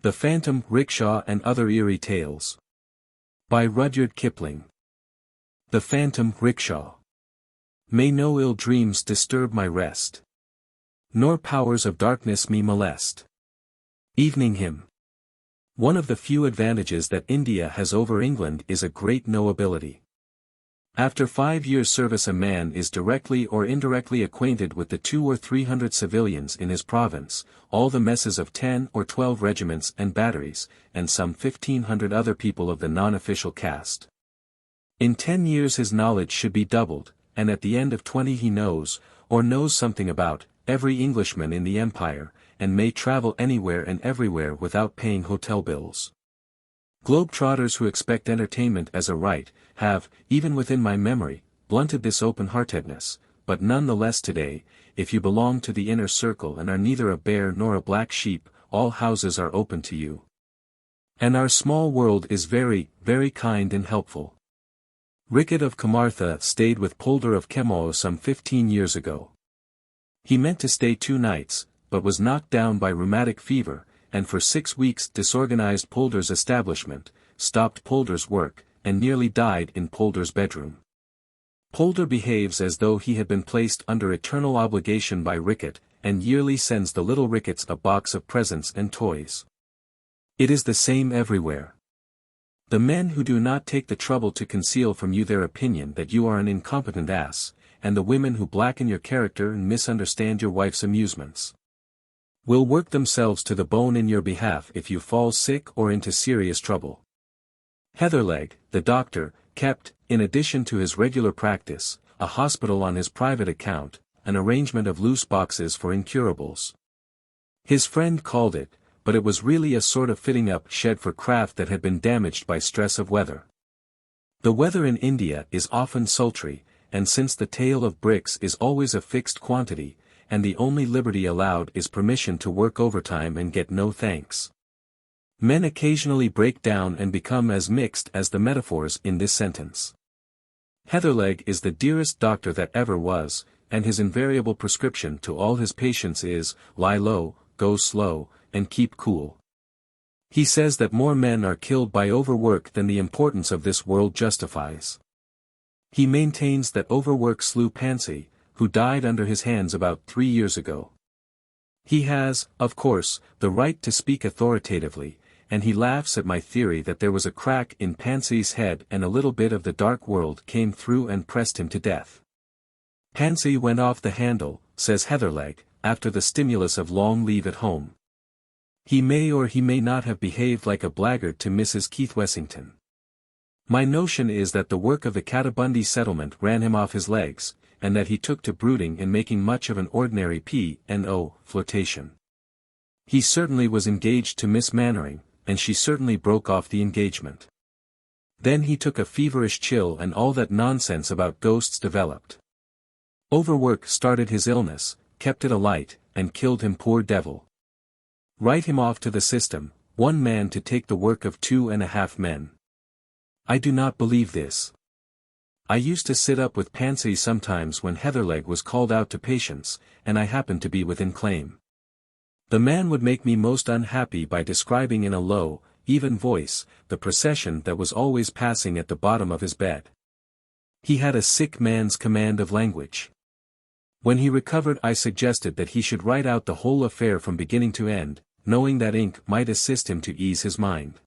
The Phantom Rickshaw and Other Eerie Tales. By Rudyard Kipling. The Phantom Rickshaw. May no ill dreams disturb my rest, nor powers of darkness me molest. Evening Hymn. One of the few advantages that India has over England is a great knowability. After 5 years' service a man is directly or indirectly acquainted with the 200 or 300 civilians in his province, all the messes of 10 or 12 regiments and batteries, and some 1,500 other people of the non-official caste. In 10 years his knowledge should be doubled, and at the end of 20 he knows, or knows something about, every Englishman in the empire, and may travel anywhere and everywhere without paying hotel bills. Globetrotters who expect entertainment as a right, have, even within my memory, blunted this open-heartedness, but none the less today, if you belong to the inner circle and are neither a bear nor a black sheep, all houses are open to you. And our small world is very, very kind and helpful. Rickett of Camartha stayed with Polder of Kemoe some 15 years ago. He meant to stay 2 nights, but was knocked down by rheumatic fever, and for 6 weeks disorganized Polder's establishment, stopped Polder's work, and nearly died in Polder's bedroom. Polder behaves as though he had been placed under eternal obligation by Rickett, and yearly sends the little Ricketts a box of presents and toys. It is the same everywhere. The men who do not take the trouble to conceal from you their opinion that you are an incompetent ass, and the women who blacken your character and misunderstand your wife's amusements, will work themselves to the bone in your behalf if you fall sick or into serious trouble. Heatherlegh, the doctor, kept, in addition to his regular practice, a hospital on his private account, an arrangement of loose boxes for incurables. His friend called it, but it was really a sort of fitting-up shed for craft that had been damaged by stress of weather. The weather in India is often sultry, and since the tale of bricks is always a fixed quantity, and the only liberty allowed is permission to work overtime and get no thanks, men occasionally break down and become as mixed as the metaphors in this sentence. Heatherlegh is the dearest doctor that ever was, and his invariable prescription to all his patients is, lie low, go slow, and keep cool. He says that more men are killed by overwork than the importance of this world justifies. He maintains that overwork slew Pansy, who died under his hands about 3 years ago. He has, of course, the right to speak authoritatively, and he laughs at my theory that there was a crack in Pansy's head and a little bit of the dark world came through and pressed him to death. Pansy went off the handle, says Heatherlegh, after the stimulus of long leave at home. He may or he may not have behaved like a blackguard to Mrs. Keith-Wessington. My notion is that the work of the Catabundy settlement ran him off his legs, and that he took to brooding and making much of an ordinary P&O flirtation. He certainly was engaged to Miss Mannering, and she certainly broke off the engagement. Then he took a feverish chill and all that nonsense about ghosts developed. Overwork started his illness, kept it alight, and killed him, poor devil. Write him off to the system, 1 man to take the work of 2.5 men. I do not believe this. I used to sit up with Pansy sometimes when Heatherlegh was called out to patients, and I happened to be within claim. The man would make me most unhappy by describing in a low, even voice, the procession that was always passing at the bottom of his bed. He had a sick man's command of language. When he recovered I suggested that he should write out the whole affair from beginning to end, knowing that ink might assist him to ease his mind.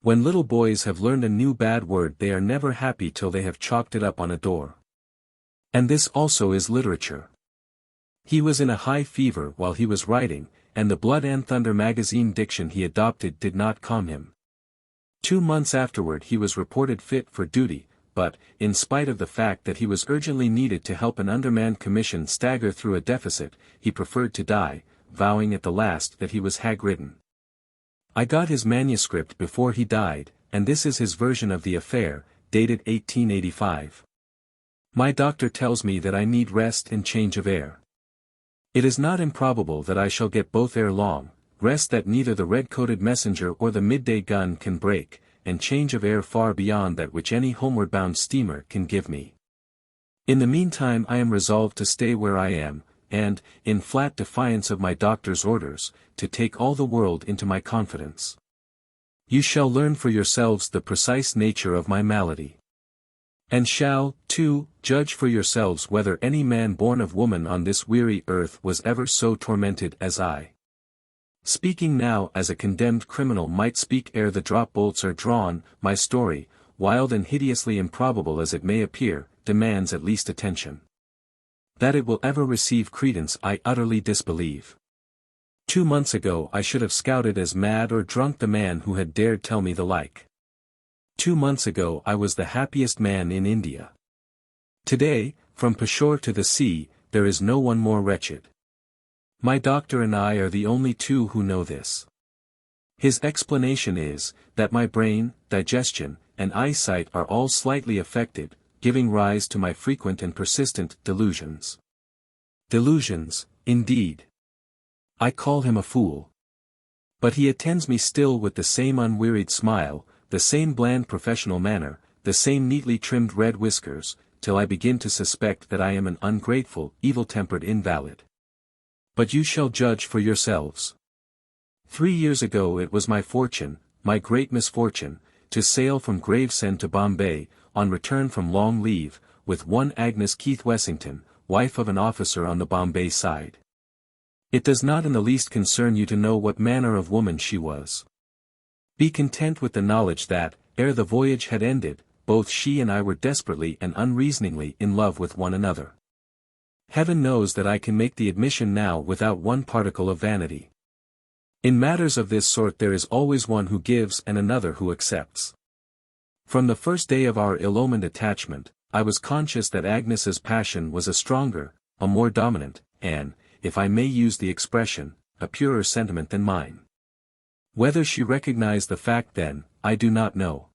When little boys have learned a new bad word they are never happy till they have chalked it up on a door. And this also is literature. He was in a high fever while he was writing, and the Blood and Thunder magazine diction he adopted did not calm him. 2 months afterward he was reported fit for duty, but, in spite of the fact that he was urgently needed to help an undermanned commission stagger through a deficit, he preferred to die, vowing at the last that he was hag-ridden. I got his manuscript before he died, and this is his version of the affair, dated 1885. My doctor tells me that I need rest and change of air. It is not improbable that I shall get both ere long, rest that neither the red-coated messenger or the midday gun can break, and change of air far beyond that which any homeward-bound steamer can give me. In the meantime I am resolved to stay where I am, and, in flat defiance of my doctor's orders, to take all the world into my confidence. You shall learn for yourselves the precise nature of my malady. And shall, too, judge for yourselves whether any man born of woman on this weary earth was ever so tormented as I. Speaking now as a condemned criminal might speak ere the drop bolts are drawn, my story, wild and hideously improbable as it may appear, demands at least attention. That it will ever receive credence I utterly disbelieve. 2 months ago I should have scouted as mad or drunk the man who had dared tell me the like. 2 months ago I was the happiest man in India. Today, from Peshawar to the sea, there is no one more wretched. My doctor and I are the only two who know this. His explanation is, that my brain, digestion, and eyesight are all slightly affected, giving rise to my frequent and persistent delusions. Delusions, indeed. I call him a fool. But he attends me still with the same unwearied smile, the same bland professional manner, the same neatly trimmed red whiskers, till I begin to suspect that I am an ungrateful, evil-tempered invalid. But you shall judge for yourselves. 3 years ago it was my fortune, my great misfortune, to sail from Gravesend to Bombay, on return from long leave, with one Agnes Keith-Wessington, wife of an officer on the Bombay side. It does not in the least concern you to know what manner of woman she was. Be content with the knowledge that, ere the voyage had ended, both she and I were desperately and unreasoningly in love with one another. Heaven knows that I can make the admission now without one particle of vanity. In matters of this sort there is always one who gives and another who accepts. From the first day of our ill-omened attachment, I was conscious that Agnes's passion was a stronger, a more dominant, and, if I may use the expression, a purer sentiment than mine. Whether she recognized the fact then, I do not know.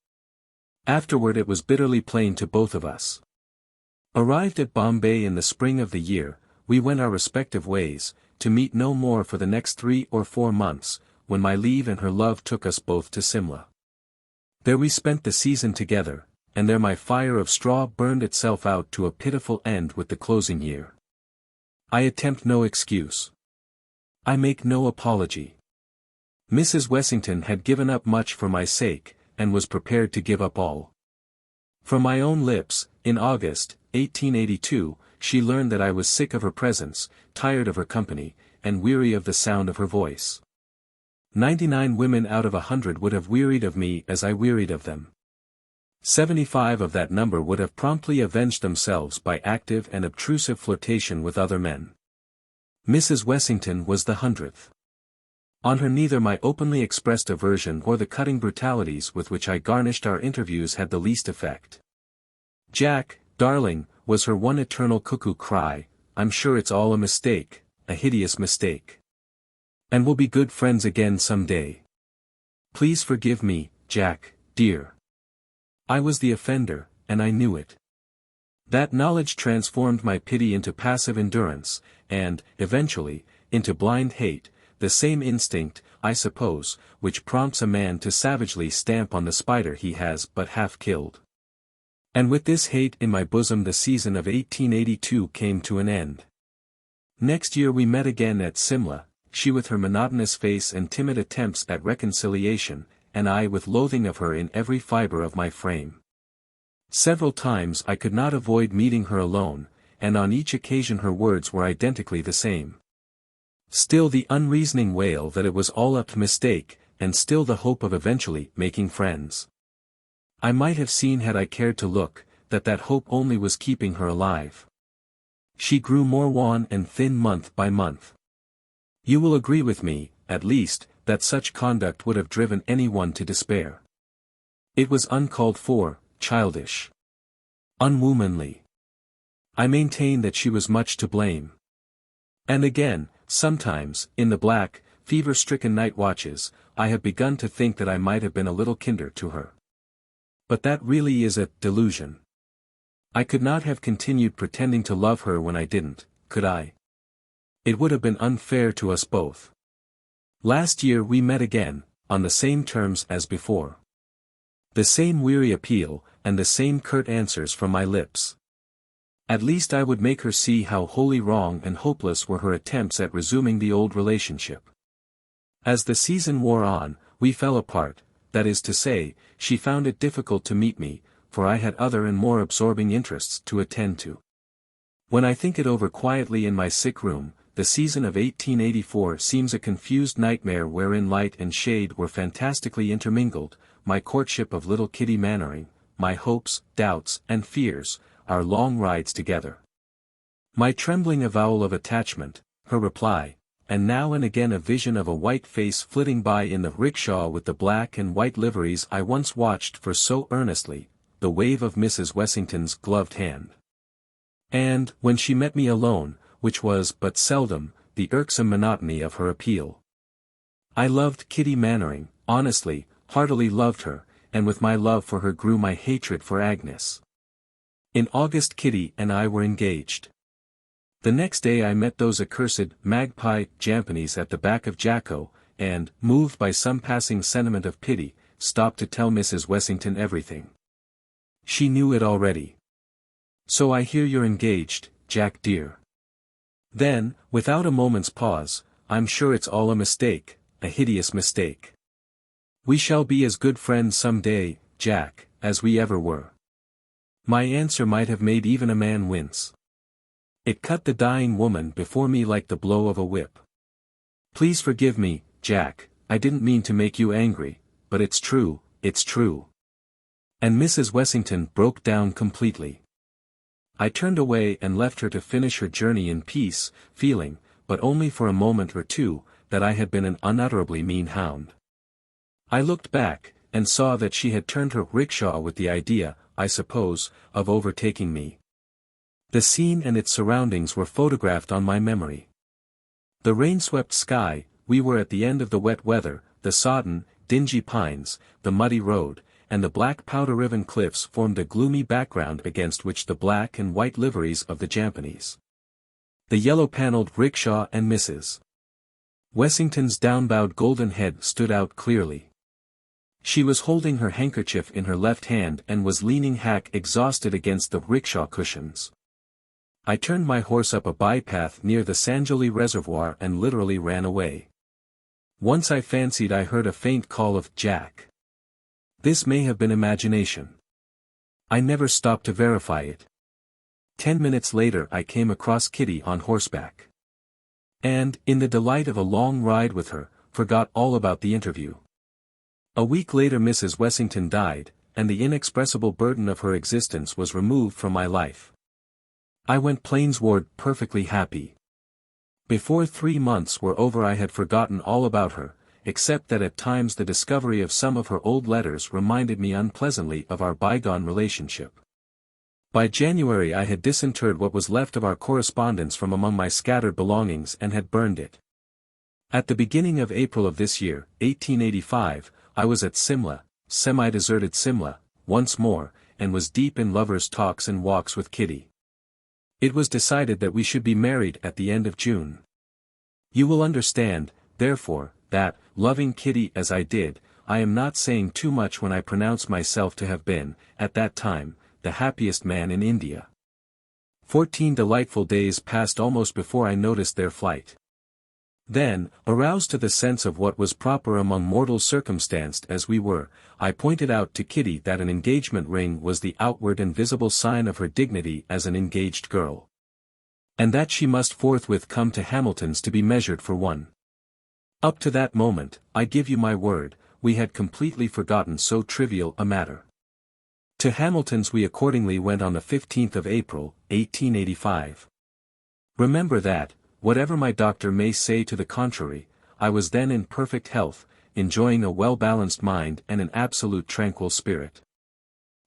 Afterward it was bitterly plain to both of us. Arrived at Bombay in the spring of the year, we went our respective ways, to meet no more for the next 3 or 4 months, when my leave and her love took us both to Simla. There we spent the season together, and there my fire of straw burned itself out to a pitiful end with the closing year. I attempt no excuse. I make no apology. Mrs. Wessington had given up much for my sake, and was prepared to give up all. From my own lips, in August, 1882, she learned that I was sick of her presence, tired of her company, and weary of the sound of her voice. 99 women out of 100 would have wearied of me as I wearied of them. 75 of that number would have promptly avenged themselves by active and obtrusive flirtation with other men. Mrs. Wessington was the 100th. On her neither my openly expressed aversion or the cutting brutalities with which I garnished our interviews had the least effect. Jack, darling, was her one eternal cuckoo cry, I'm sure it's all a mistake, a hideous mistake. And we'll be good friends again some day. Please forgive me, Jack, dear. I was the offender, and I knew it. That knowledge transformed my pity into passive endurance, and, eventually, into blind hate, the same instinct, I suppose, which prompts a man to savagely stamp on the spider he has but half killed. And with this hate in my bosom the season of 1882 came to an end. Next year we met again at Simla, she with her monotonous face and timid attempts at reconciliation, and I with loathing of her in every fibre of my frame. Several times I could not avoid meeting her alone, and on each occasion her words were identically the same. Still the unreasoning wail that it was all a mistake, and still the hope of eventually making friends. I might have seen had I cared to look, that hope only was keeping her alive. She grew more wan and thin month by month. You will agree with me, at least, that such conduct would have driven anyone to despair. It was uncalled for, childish, unwomanly. I maintain that she was much to blame. And again, sometimes, in the black, fever-stricken night watches, I have begun to think that I might have been a little kinder to her. But that really is a delusion. I could not have continued pretending to love her when I didn't, could I? It would have been unfair to us both. Last year we met again, on the same terms as before. The same weary appeal, and the same curt answers from my lips. At least I would make her see how wholly wrong and hopeless were her attempts at resuming the old relationship. As the season wore on, we fell apart, that is to say, she found it difficult to meet me, for I had other and more absorbing interests to attend to. When I think it over quietly in my sick room, the season of 1884 seems a confused nightmare wherein light and shade were fantastically intermingled, my courtship of little Kitty Mannering, my hopes, doubts, and fears, our long rides together. My trembling avowal of attachment, her reply, and now and again a vision of a white face flitting by in the rickshaw with the black and white liveries I once watched for so earnestly, the wave of Mrs. Wessington's gloved hand. And, when she met me alone, which was but seldom, the irksome monotony of her appeal. I loved Kitty Mannering, honestly, heartily loved her, and with my love for her grew my hatred for Agnes. In August Kitty and I were engaged. The next day I met those accursed magpie Jampanies at the back of Jacko, and, moved by some passing sentiment of pity, stopped to tell Mrs. Wessington everything. She knew it already. "So I hear you're engaged, Jack dear." Then, without a moment's pause, "I'm sure it's all a mistake, a hideous mistake. We shall be as good friends some day, Jack, as we ever were." My answer might have made even a man wince. It cut the dying woman before me like the blow of a whip. "Please forgive me, Jack, I didn't mean to make you angry, but it's true, it's true." And Mrs. Wessington broke down completely. I turned away and left her to finish her journey in peace, feeling, but only for a moment or two, that I had been an unutterably mean hound. I looked back, and saw that she had turned her rickshaw with the idea, I suppose, of overtaking me. The scene and its surroundings were photographed on my memory. The rain-swept sky, we were at the end of the wet weather, the sodden, dingy pines, the muddy road, and the black powder-riven cliffs formed a gloomy background against which the black and white liveries of the Jampanies. The yellow-panelled rickshaw and Mrs. Wessington's down-bowed golden head stood out clearly. She was holding her handkerchief in her left hand and was leaning hack exhausted against the rickshaw cushions. I turned my horse up a bypath near the Sanjoli Reservoir and literally ran away. Once I fancied I heard a faint call of "Jack." This may have been imagination. I never stopped to verify it. 10 minutes later I came across Kitty on horseback. And, in the delight of a long ride with her, forgot all about the interview. A week later Mrs. Wessington died, and the inexpressible burden of her existence was removed from my life. I went plainsward perfectly happy. Before 3 months were over I had forgotten all about her, except that at times the discovery of some of her old letters reminded me unpleasantly of our bygone relationship. By January I had disinterred what was left of our correspondence from among my scattered belongings and had burned it. At the beginning of April of this year, 1885, I was at Simla, semi-deserted Simla, once more, and was deep in lovers' talks and walks with Kitty. It was decided that we should be married at the end of June. You will understand, therefore, that, loving Kitty as I did, I am not saying too much when I pronounce myself to have been, at that time, the happiest man in India. 14 delightful days passed almost before I noticed their flight. Then, aroused to the sense of what was proper among mortals circumstanced as we were, I pointed out to Kitty that an engagement ring was the outward and visible sign of her dignity as an engaged girl. And that she must forthwith come to Hamilton's to be measured for one. Up to that moment, I give you my word, we had completely forgotten so trivial a matter. To Hamilton's we accordingly went on the 15th of April, 1885. Remember that, whatever my doctor may say to the contrary, I was then in perfect health, enjoying a well-balanced mind and an absolute tranquil spirit.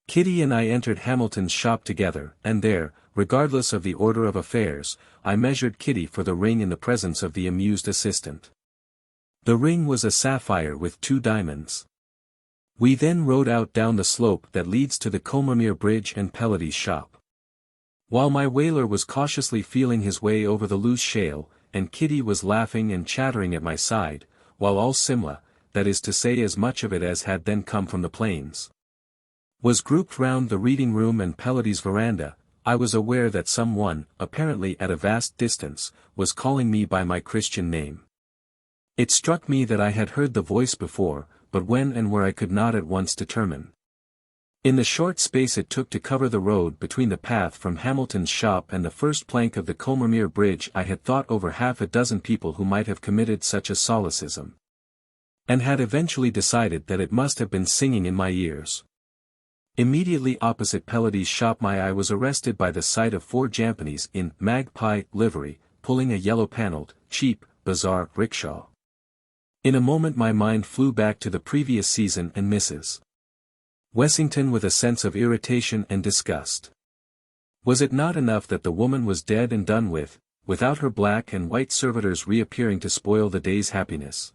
Kitty and I entered Hamilton's shop together, and there, regardless of the order of affairs, I measured Kitty for the ring in the presence of the amused assistant. The ring was a sapphire with 2 diamonds. We then rode out down the slope that leads to the Combermere Bridge and Pelleti's shop. While my whaler was cautiously feeling his way over the loose shale, and Kitty was laughing and chattering at my side, while all Simla, that is to say as much of it as had then come from the plains, was grouped round the reading room and Pelleti's veranda, I was aware that someone, apparently at a vast distance, was calling me by my Christian name. It struck me that I had heard the voice before, but when and where I could not at once determine. In the short space it took to cover the road between the path from Hamilton's shop and the first plank of the Combermere Bridge I had thought over half a dozen people who might have committed such a solecism. And had eventually decided that it must have been singing in my ears. Immediately opposite Pelady's shop my eye was arrested by the sight of 4 Japanese in magpie livery, pulling a yellow-paneled, cheap, bizarre rickshaw. In a moment my mind flew back to the previous season and Mrs. Wessington with a sense of irritation and disgust. Was it not enough that the woman was dead and done with, without her black and white servitors reappearing to spoil the day's happiness?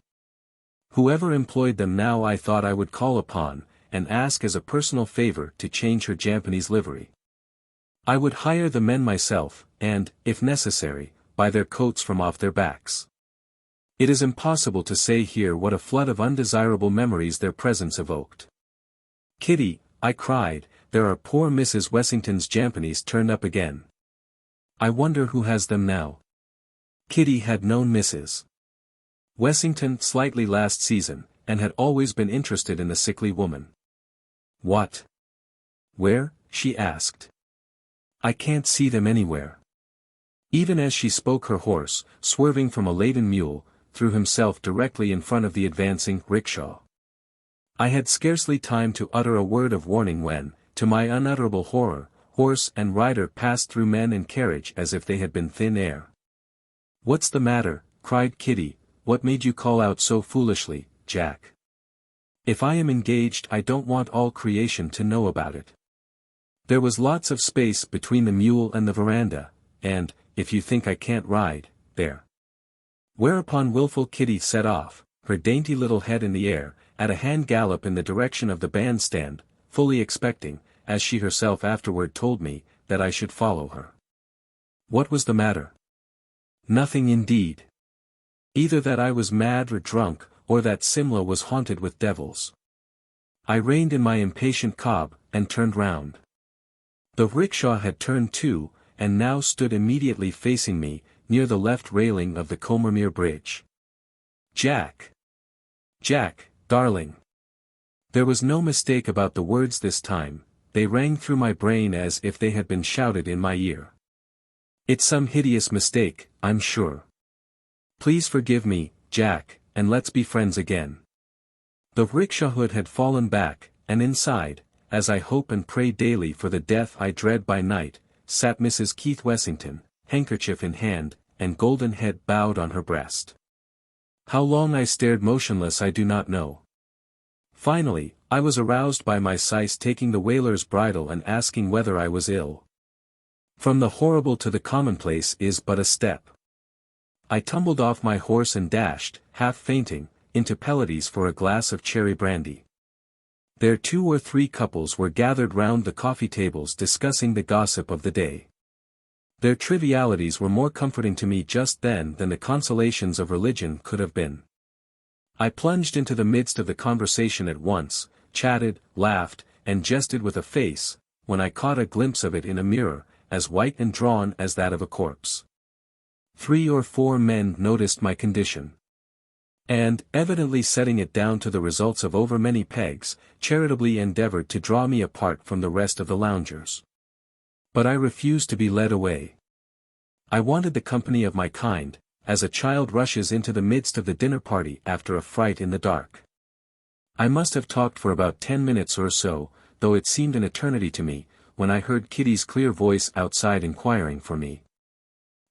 Whoever employed them now I thought I would call upon, and ask as a personal favor to change her Japanese livery. I would hire the men myself, and, if necessary, buy their coats from off their backs. It is impossible to say here what a flood of undesirable memories their presence evoked. "Kitty," I cried, "there are poor Mrs. Wessington's Japanese turned up again. I wonder who has them now." Kitty had known Mrs. Wessington slightly last season, and had always been interested in the sickly woman. "What? Where?" she asked. "I can't see them anywhere." Even as she spoke her horse, swerving from a laden mule, threw himself directly in front of the advancing rickshaw. I had scarcely time to utter a word of warning when, to my unutterable horror, horse and rider passed through men and carriage as if they had been thin air. "What's the matter?" cried Kitty. "What made you call out so foolishly, Jack? If I am engaged I don't want all creation to know about it." There was lots of space between the mule and the veranda, and, if you think I can't ride, there. Whereupon willful Kitty set off, her dainty little head in the air, at a hand gallop in the direction of the bandstand, fully expecting, as she herself afterward told me, that I should follow her. What was the matter? Nothing indeed. Either that I was mad or drunk, or that Simla was haunted with devils. I reined in my impatient cob, and turned round. The rickshaw had turned too, and now stood immediately facing me, near the left railing of the Combermere Bridge. "Jack! Jack, darling!" There was no mistake about the words this time, they rang through my brain as if they had been shouted in my ear. "It's some hideous mistake, I'm sure. Please forgive me, Jack, and let's be friends again." The rickshaw hood had fallen back, and inside, as I hope and pray daily for the death I dread by night, sat Mrs. Keith-Wessington, handkerchief in hand, and golden head bowed on her breast. How long I stared motionless I do not know. Finally, I was aroused by my Syce taking the whaler's bridle and asking whether I was ill. From the horrible to the commonplace is but a step. I tumbled off my horse and dashed, half fainting, into Pelady's for a glass of cherry brandy. There 2 or 3 couples were gathered round the coffee tables discussing the gossip of the day. Their trivialities were more comforting to me just then than the consolations of religion could have been. I plunged into the midst of the conversation at once, chatted, laughed, and jested with a face, when I caught a glimpse of it in a mirror, as white and drawn as that of a corpse. 3 or 4 men noticed my condition. And, evidently setting it down to the results of over many pegs, charitably endeavored to draw me apart from the rest of the loungers. But I refused to be led away. I wanted the company of my kind, as a child rushes into the midst of the dinner party after a fright in the dark. I must have talked for about 10 minutes or so, though it seemed an eternity to me, when I heard Kitty's clear voice outside inquiring for me.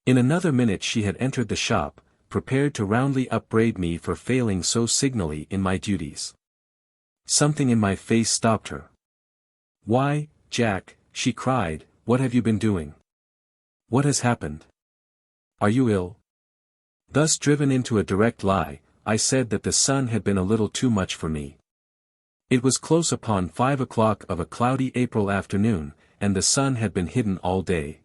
In another minute she had entered the shop, prepared to roundly upbraid me for failing so signally in my duties. Something in my face stopped her. "Why, Jack," she cried, "what have you been doing? What has happened? Are you ill?" Thus driven into a direct lie, I said that the sun had been a little too much for me. It was close upon 5 o'clock of a cloudy April afternoon, and the sun had been hidden all day.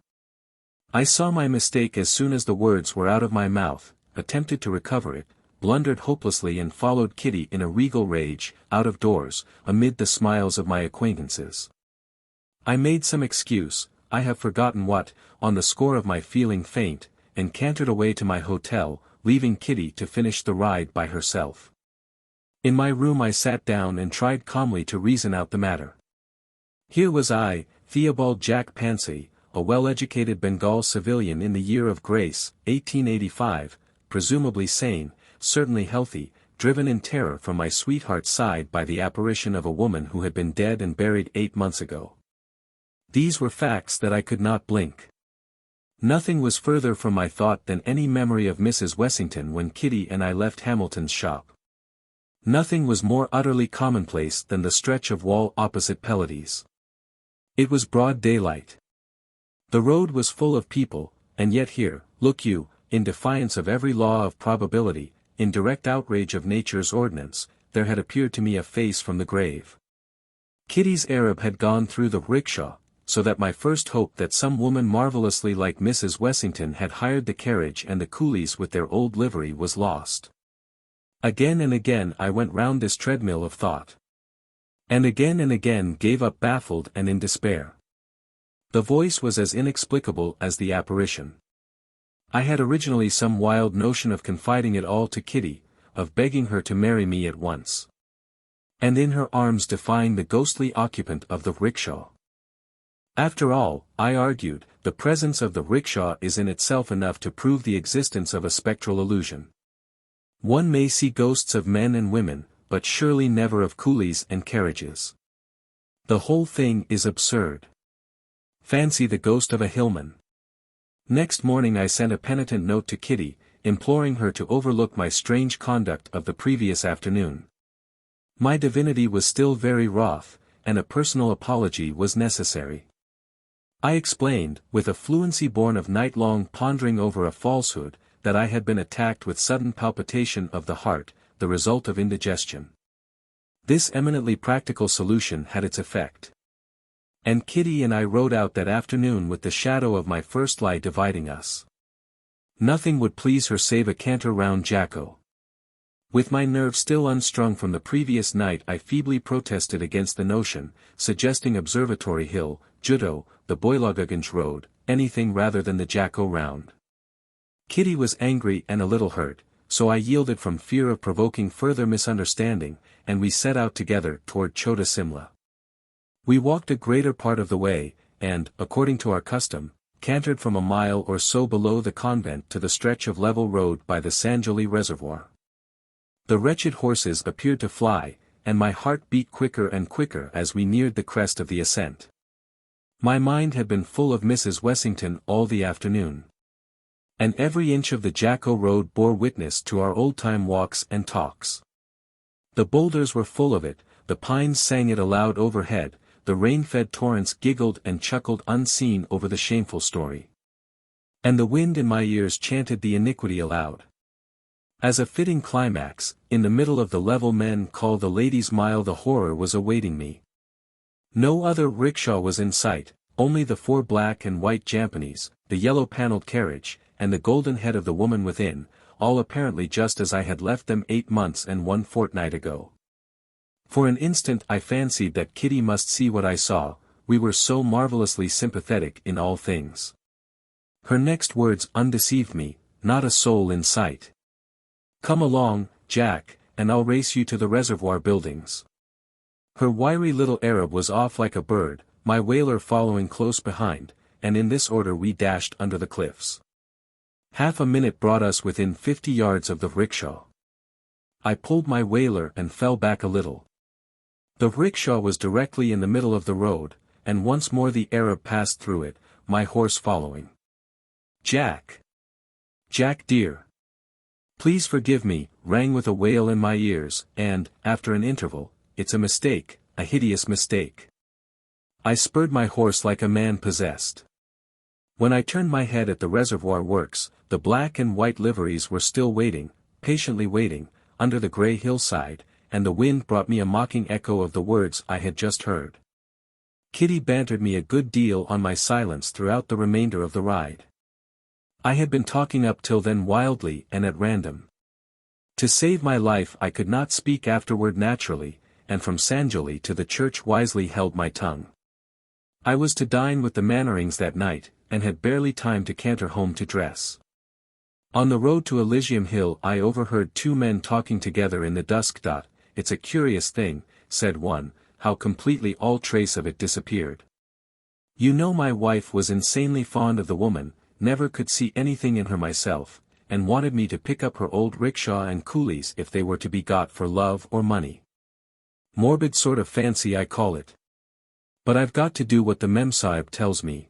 I saw my mistake as soon as the words were out of my mouth, attempted to recover it, blundered hopelessly and followed Kitty in a regal rage, out of doors, amid the smiles of my acquaintances. I made some excuse, I have forgotten what, on the score of my feeling faint, and cantered away to my hotel, leaving Kitty to finish the ride by herself. In my room I sat down and tried calmly to reason out the matter. Here was I, Theobald Jack Pansy, a well-educated Bengal civilian in the year of grace, 1885, presumably sane, certainly healthy, driven in terror from my sweetheart's side by the apparition of a woman who had been dead and buried 8 months ago. These were facts that I could not blink. Nothing was further from my thought than any memory of Mrs. Wessington when Kitty and I left Hamilton's shop. Nothing was more utterly commonplace than the stretch of wall opposite Pelleti's. It was broad daylight. The road was full of people, and yet here, look you, in defiance of every law of probability, in direct outrage of nature's ordinance, there had appeared to me a face from the grave. Kitty's Arab had gone through the rickshaw, so that my first hope that some woman marvelously like Mrs. Wessington had hired the carriage and the coolies with their old livery was lost. Again and again I went round this treadmill of thought. And again gave up baffled and in despair. The voice was as inexplicable as the apparition. I had originally some wild notion of confiding it all to Kitty, of begging her to marry me at once. And in her arms defying the ghostly occupant of the rickshaw. After all, I argued, the presence of the rickshaw is in itself enough to prove the existence of a spectral illusion. One may see ghosts of men and women, but surely never of coolies and carriages. The whole thing is absurd. Fancy the ghost of a hillman. Next morning I sent a penitent note to Kitty, imploring her to overlook my strange conduct of the previous afternoon. My divinity was still very wroth, and a personal apology was necessary. I explained, with a fluency born of night-long pondering over a falsehood, that I had been attacked with sudden palpitation of the heart, the result of indigestion. This eminently practical solution had its effect. And Kitty and I rode out that afternoon with the shadow of my first lie dividing us. Nothing would please her save a canter round Jacko. With my nerves still unstrung from the previous night I feebly protested against the notion, suggesting Observatory Hill, Judo, the Boilogaganj Road, anything rather than the Jacko round. Kitty was angry and a little hurt, so I yielded from fear of provoking further misunderstanding, and we set out together toward Chota Simla. We walked a greater part of the way, and, according to our custom, cantered from a mile or so below the convent to the stretch of level road by the Sanjoli Reservoir. The wretched horses appeared to fly, and my heart beat quicker and quicker as we neared the crest of the ascent. My mind had been full of Mrs. Wessington all the afternoon. And every inch of the Jacko road bore witness to our old-time walks and talks. The boulders were full of it, the pines sang it aloud overhead, the rain-fed torrents giggled and chuckled unseen over the shameful story. And the wind in my ears chanted the iniquity aloud. As a fitting climax, in the middle of the level men call the Ladies' Mile the horror was awaiting me. No other rickshaw was in sight, only the 4 black and white Japanese, the yellow-paneled carriage, and the golden head of the woman within, all apparently just as I had left them 8 months and 1 fortnight ago. For an instant I fancied that Kitty must see what I saw, we were so marvelously sympathetic in all things. Her next words undeceived me, not a soul in sight. Come along, Jack, and I'll race you to the reservoir buildings. Her wiry little Arab was off like a bird, my whaler following close behind, and in this order we dashed under the cliffs. Half a minute brought us within 50 yards of the rickshaw. I pulled my whaler and fell back a little. The rickshaw was directly in the middle of the road, and once more the Arab passed through it, my horse following. Jack! Jack dear! Please forgive me, rang with a wail in my ears, and, after an interval, it's a mistake, a hideous mistake. I spurred my horse like a man possessed. When I turned my head at the reservoir works, the black and white liveries were still waiting, patiently waiting, under the grey hillside, and the wind brought me a mocking echo of the words I had just heard. Kitty bantered me a good deal on my silence throughout the remainder of the ride. I had been talking up till then wildly and at random. To save my life I could not speak afterward naturally, and from Sanjoli to the church wisely held my tongue. I was to dine with the Mannerings that night, and had barely time to canter home to dress. On the road to Elysium Hill I overheard two men talking together in the dusk. "It's a curious thing," said one, "how completely all trace of it disappeared. You know, my wife was insanely fond of the woman, never could see anything in her myself, and wanted me to pick up her old rickshaw and coolies if they were to be got for love or money. Morbid sort of fancy I call it. But I've got to do what the Memsahib tells me.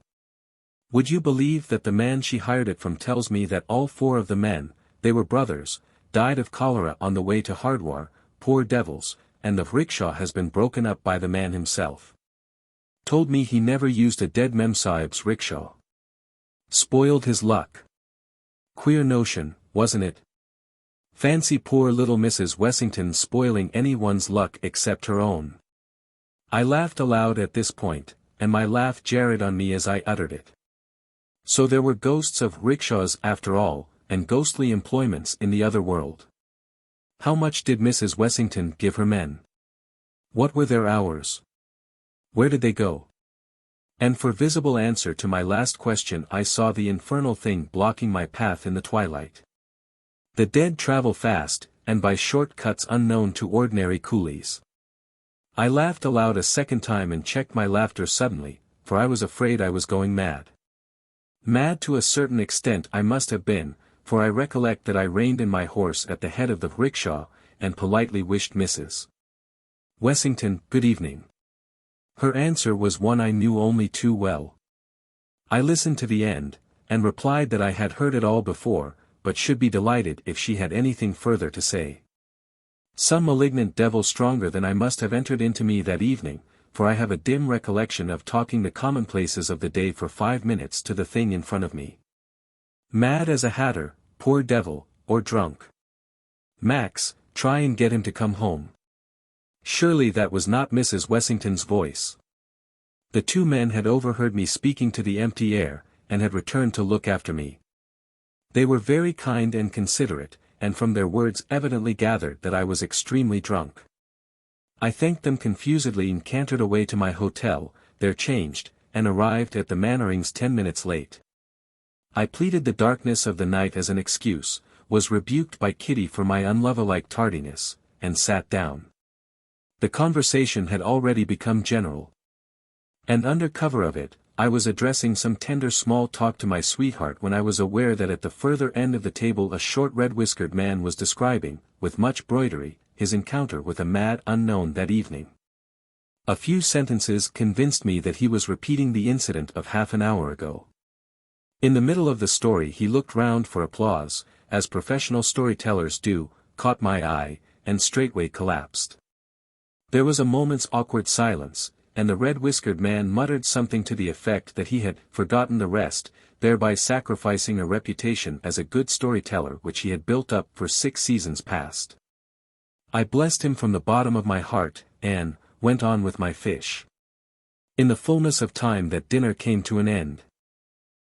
Would you believe that the man she hired it from tells me that all four of the men, they were brothers, died of cholera on the way to Hardwar, poor devils, and the rickshaw has been broken up by the man himself. Told me he never used a dead Memsahib's rickshaw. Spoiled his luck. Queer notion, wasn't it? Fancy poor little Mrs. Wessington spoiling anyone's luck except her own." I laughed aloud at this point, and my laugh jarred on me as I uttered it. So there were ghosts of rickshaws after all, and ghostly employments in the other world. How much did Mrs. Wessington give her men? What were their hours? Where did they go? And for visible answer to my last question I saw the infernal thing blocking my path in the twilight. The dead travel fast, and by short cuts unknown to ordinary coolies. I laughed aloud a second time and checked my laughter suddenly, for I was afraid I was going mad. Mad to a certain extent I must have been, for I recollect that I reined in my horse at the head of the rickshaw, and politely wished Mrs. Wessington good evening. Her answer was one I knew only too well. I listened to the end, and replied that I had heard it all before, but should be delighted if she had anything further to say. Some malignant devil stronger than I must have entered into me that evening, for I have a dim recollection of talking the commonplaces of the day for 5 minutes to the thing in front of me. Mad as a hatter, poor devil, or drunk. Max, try and get him to come home. Surely that was not Mrs. Wessington's voice. The two men had overheard me speaking to the empty air, and had returned to look after me. They were very kind and considerate, and from their words evidently gathered that I was extremely drunk. I thanked them confusedly and cantered away to my hotel, there changed, and arrived at the Mannerings 10 minutes late. I pleaded the darkness of the night as an excuse, was rebuked by Kitty for my unlover-like tardiness, and sat down. The conversation had already become general. And under cover of it, I was addressing some tender small talk to my sweetheart when I was aware that at the further end of the table a short red-whiskered man was describing, with much broidery, his encounter with a mad unknown that evening. A few sentences convinced me that he was repeating the incident of half an hour ago. In the middle of the story he looked round for applause, as professional storytellers do, caught my eye, and straightway collapsed. There was a moment's awkward silence, and the red-whiskered man muttered something to the effect that he had forgotten the rest, thereby sacrificing a reputation as a good storyteller which he had built up for 6 seasons past. I blessed him from the bottom of my heart, and went on with my fish. In the fullness of time that dinner came to an end.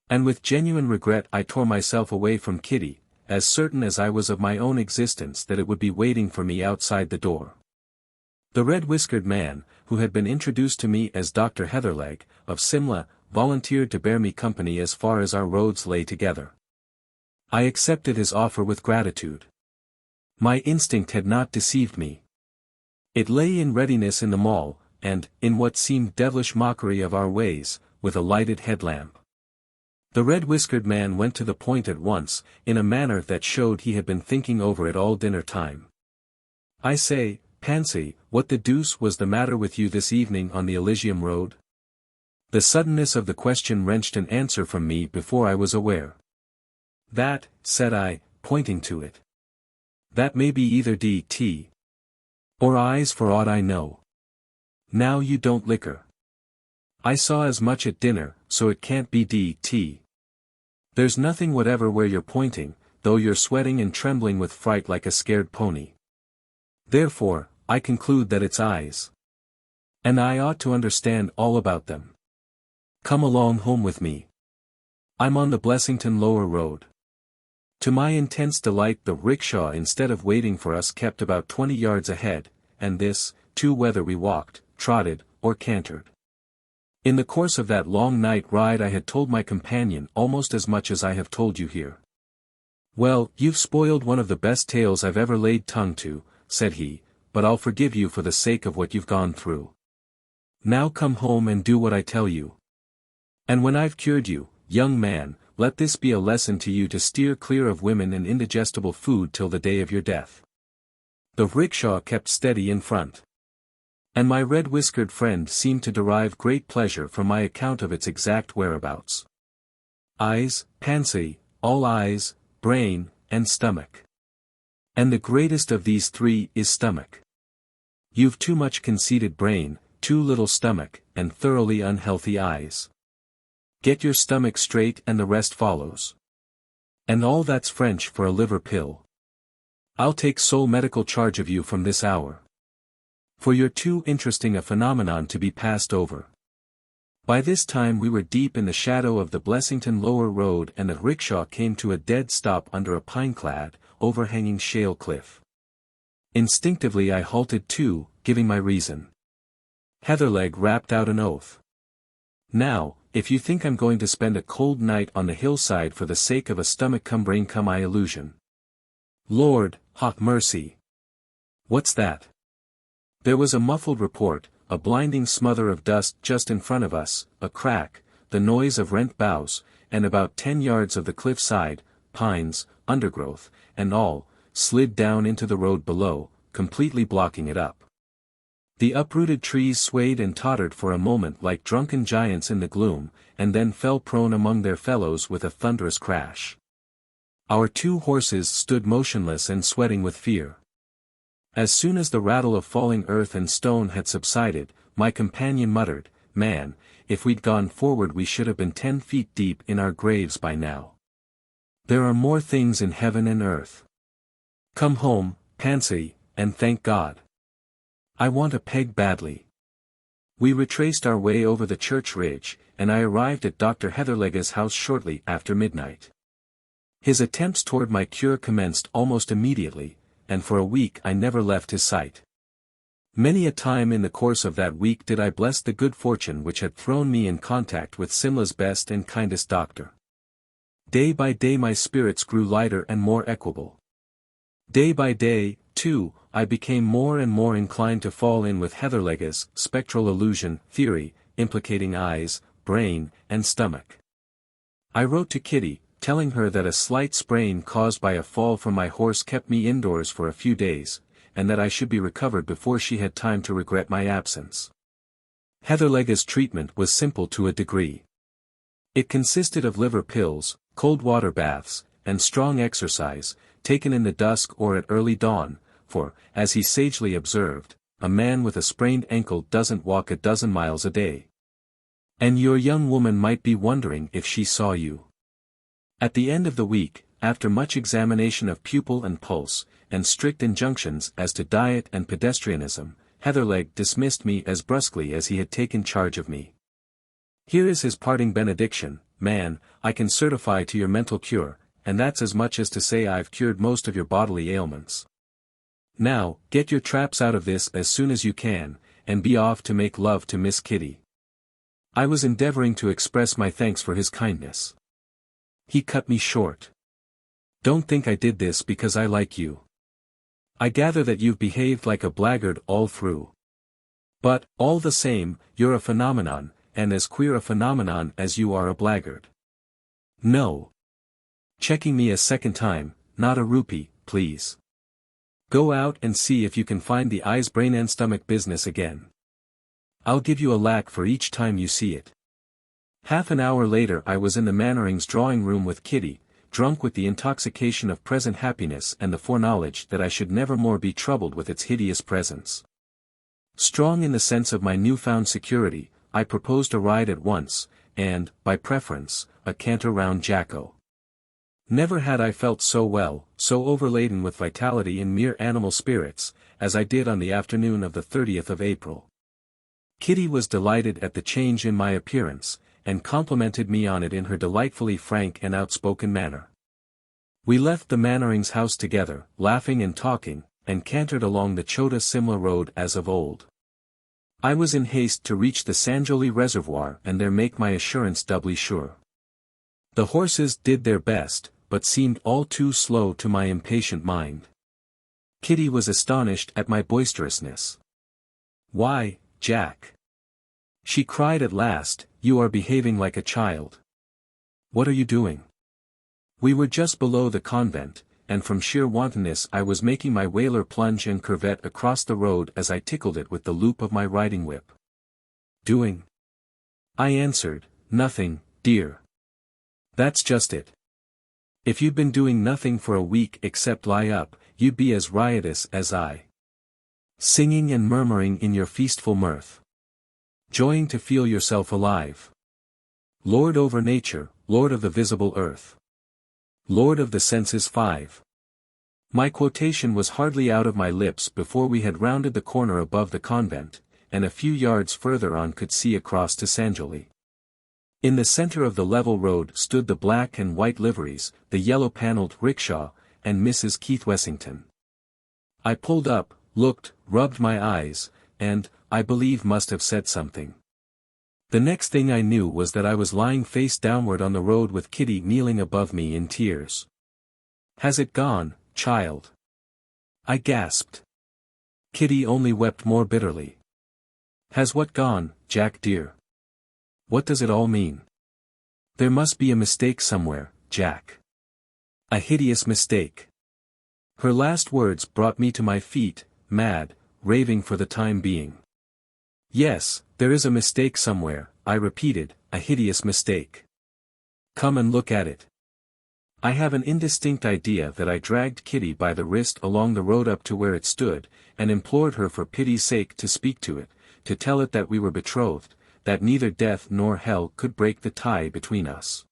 And with genuine regret I tore myself away from Kitty, as certain as I was of my own existence that it would be waiting for me outside the door. The red-whiskered man, who had been introduced to me as Dr. Heatherlegh, of Simla, volunteered to bear me company as far as our roads lay together. I accepted his offer with gratitude. My instinct had not deceived me. It lay in readiness in the mall, and, in what seemed devilish mockery of our ways, with a lighted headlamp. The red-whiskered man went to the point at once, in a manner that showed he had been thinking over it all dinner time. "I say, Pansy, what the deuce was the matter with you this evening on the Elysium road?" The suddenness of the question wrenched an answer from me before I was aware. "That," said I, pointing to it. "That may be either D.T. or eyes for aught I know. Now you don't liquor. I saw as much at dinner, so it can't be D.T. There's nothing whatever where you're pointing, though you're sweating and trembling with fright like a scared pony. Therefore, I conclude that it's eyes. And I ought to understand all about them. Come along home with me. I'm on the Blessington Lower Road." To my intense delight the rickshaw instead of waiting for us kept about 20 yards ahead, and this, too, whether we walked, trotted, or cantered. In the course of that long night ride I had told my companion almost as much as I have told you here. "Well, you've spoiled one of the best tales I've ever laid tongue to," said he, "but I'll forgive you for the sake of what you've gone through. Now come home and do what I tell you. And when I've cured you, young man, let this be a lesson to you to steer clear of women and indigestible food till the day of your death." The rickshaw kept steady in front. And my red-whiskered friend seemed to derive great pleasure from my account of its exact whereabouts. Eyes, Pansy, all eyes, brain, and stomach. And the greatest of these three is stomach. You've too much conceited brain, too little stomach, and thoroughly unhealthy eyes. Get your stomach straight and the rest follows. And all that's French for a liver pill. I'll take sole medical charge of you from this hour. For you're too interesting a phenomenon to be passed over. By this time we were deep in the shadow of the Blessington Lower Road and the rickshaw came to a dead stop under a pine-clad, overhanging shale cliff. Instinctively I halted too, giving my reason. Heatherlegh rapped out an oath. "Now, if you think I'm going to spend a cold night on the hillside for the sake of a stomach-cum-brain-cum-eye illusion. Lord, hawk mercy! What's that?" There was a muffled report, a blinding smother of dust just in front of us, a crack, the noise of rent boughs, and about 10 yards of the cliff side, pines, undergrowth, and all, slid down into the road below, completely blocking it up. The uprooted trees swayed and tottered for a moment like drunken giants in the gloom, and then fell prone among their fellows with a thunderous crash. Our 2 horses stood motionless and sweating with fear. As soon as the rattle of falling earth and stone had subsided, my companion muttered, "Man, if we'd gone forward we should have been 10 feet deep in our graves by now. There are more things in heaven and earth. Come home, Pansy, and thank God. I want a peg badly." We retraced our way over the church ridge, and I arrived at Dr. Heatherlegh's house shortly after midnight. His attempts toward my cure commenced almost immediately, and for a week I never left his sight. Many a time in the course of that week did I bless the good fortune which had thrown me in contact with Simla's best and kindest doctor. Day by day my spirits grew lighter and more equable. Day by day, too, I became more and more inclined to fall in with Heatherlegh's spectral illusion theory, implicating eyes, brain, and stomach. I wrote to Kitty, telling her that a slight sprain caused by a fall from my horse kept me indoors for a few days, and that I should be recovered before she had time to regret my absence. Heatherlegh's treatment was simple to a degree. It consisted of liver pills, cold water baths, and strong exercise, taken in the dusk or at early dawn, for, as he sagely observed, a man with a sprained ankle doesn't walk a dozen miles a day. And your young woman might be wondering if she saw you. At the end of the week, after much examination of pupil and pulse, and strict injunctions as to diet and pedestrianism, Heatherlegh dismissed me as brusquely as he had taken charge of me. "Here is his parting benediction, man, I can certify to your mental cure, and that's as much as to say I've cured most of your bodily ailments. Now, get your traps out of this as soon as you can, and be off to make love to Miss Kitty." I was endeavoring to express my thanks for his kindness. He cut me short. "Don't think I did this because I like you. I gather that you've behaved like a blackguard all through. But, all the same, you're a phenomenon, and as queer a phenomenon as you are a blackguard. No. Checking me a second time, not a rupee, please. Go out and see if you can find the eyes brain and stomach business again. I'll give you a lac for each time you see it." Half an hour later I was in the Mannerings' drawing-room with Kitty, drunk with the intoxication of present happiness and the foreknowledge that I should never more be troubled with its hideous presence. Strong in the sense of my newfound security, I proposed a ride at once, and, by preference, a canter round Jacko. Never had I felt so well, so overladen with vitality and mere animal spirits, as I did on the afternoon of the 30th of April. Kitty was delighted at the change in my appearance, and complimented me on it in her delightfully frank and outspoken manner. We left the Mannerings' house together, laughing and talking, and cantered along the Chota Simla road as of old. I was in haste to reach the Sanjoli reservoir and there make my assurance doubly sure. The horses did their best, but seemed all too slow to my impatient mind. Kitty was astonished at my boisterousness. "Why, Jack!" she cried at last, "you are behaving like a child. What are you doing?" We were just below the convent, and from sheer wantonness I was making my whaler plunge and curvet across the road as I tickled it with the loop of my riding whip. "Doing?" I answered, "Nothing, dear. That's just it. If you'd been doing nothing for a week except lie up, you'd be as riotous as I. Singing and murmuring in your feastful mirth. Joying to feel yourself alive. Lord over nature, Lord of the visible earth. Lord of the senses five." My quotation was hardly out of my lips before we had rounded the corner above the convent, and a few yards further on could see across to Sanjoli. In the center of the level road stood the black and white liveries, the yellow-paneled rickshaw, and Mrs. Keith-Wessington. I pulled up, looked, rubbed my eyes, and, I believe must have said something. The next thing I knew was that I was lying face downward on the road with Kitty kneeling above me in tears. "Has it gone, child?" I gasped. Kitty only wept more bitterly. "Has what gone, Jack dear? What does it all mean? There must be a mistake somewhere, Jack. A hideous mistake." Her last words brought me to my feet, mad, raving for the time being. "Yes, there is a mistake somewhere," I repeated, "a hideous mistake. Come and look at it." I have an indistinct idea that I dragged Kitty by the wrist along the road up to where it stood, and implored her for pity's sake to speak to it, to tell it that we were betrothed, that neither death nor hell could break the tie between us.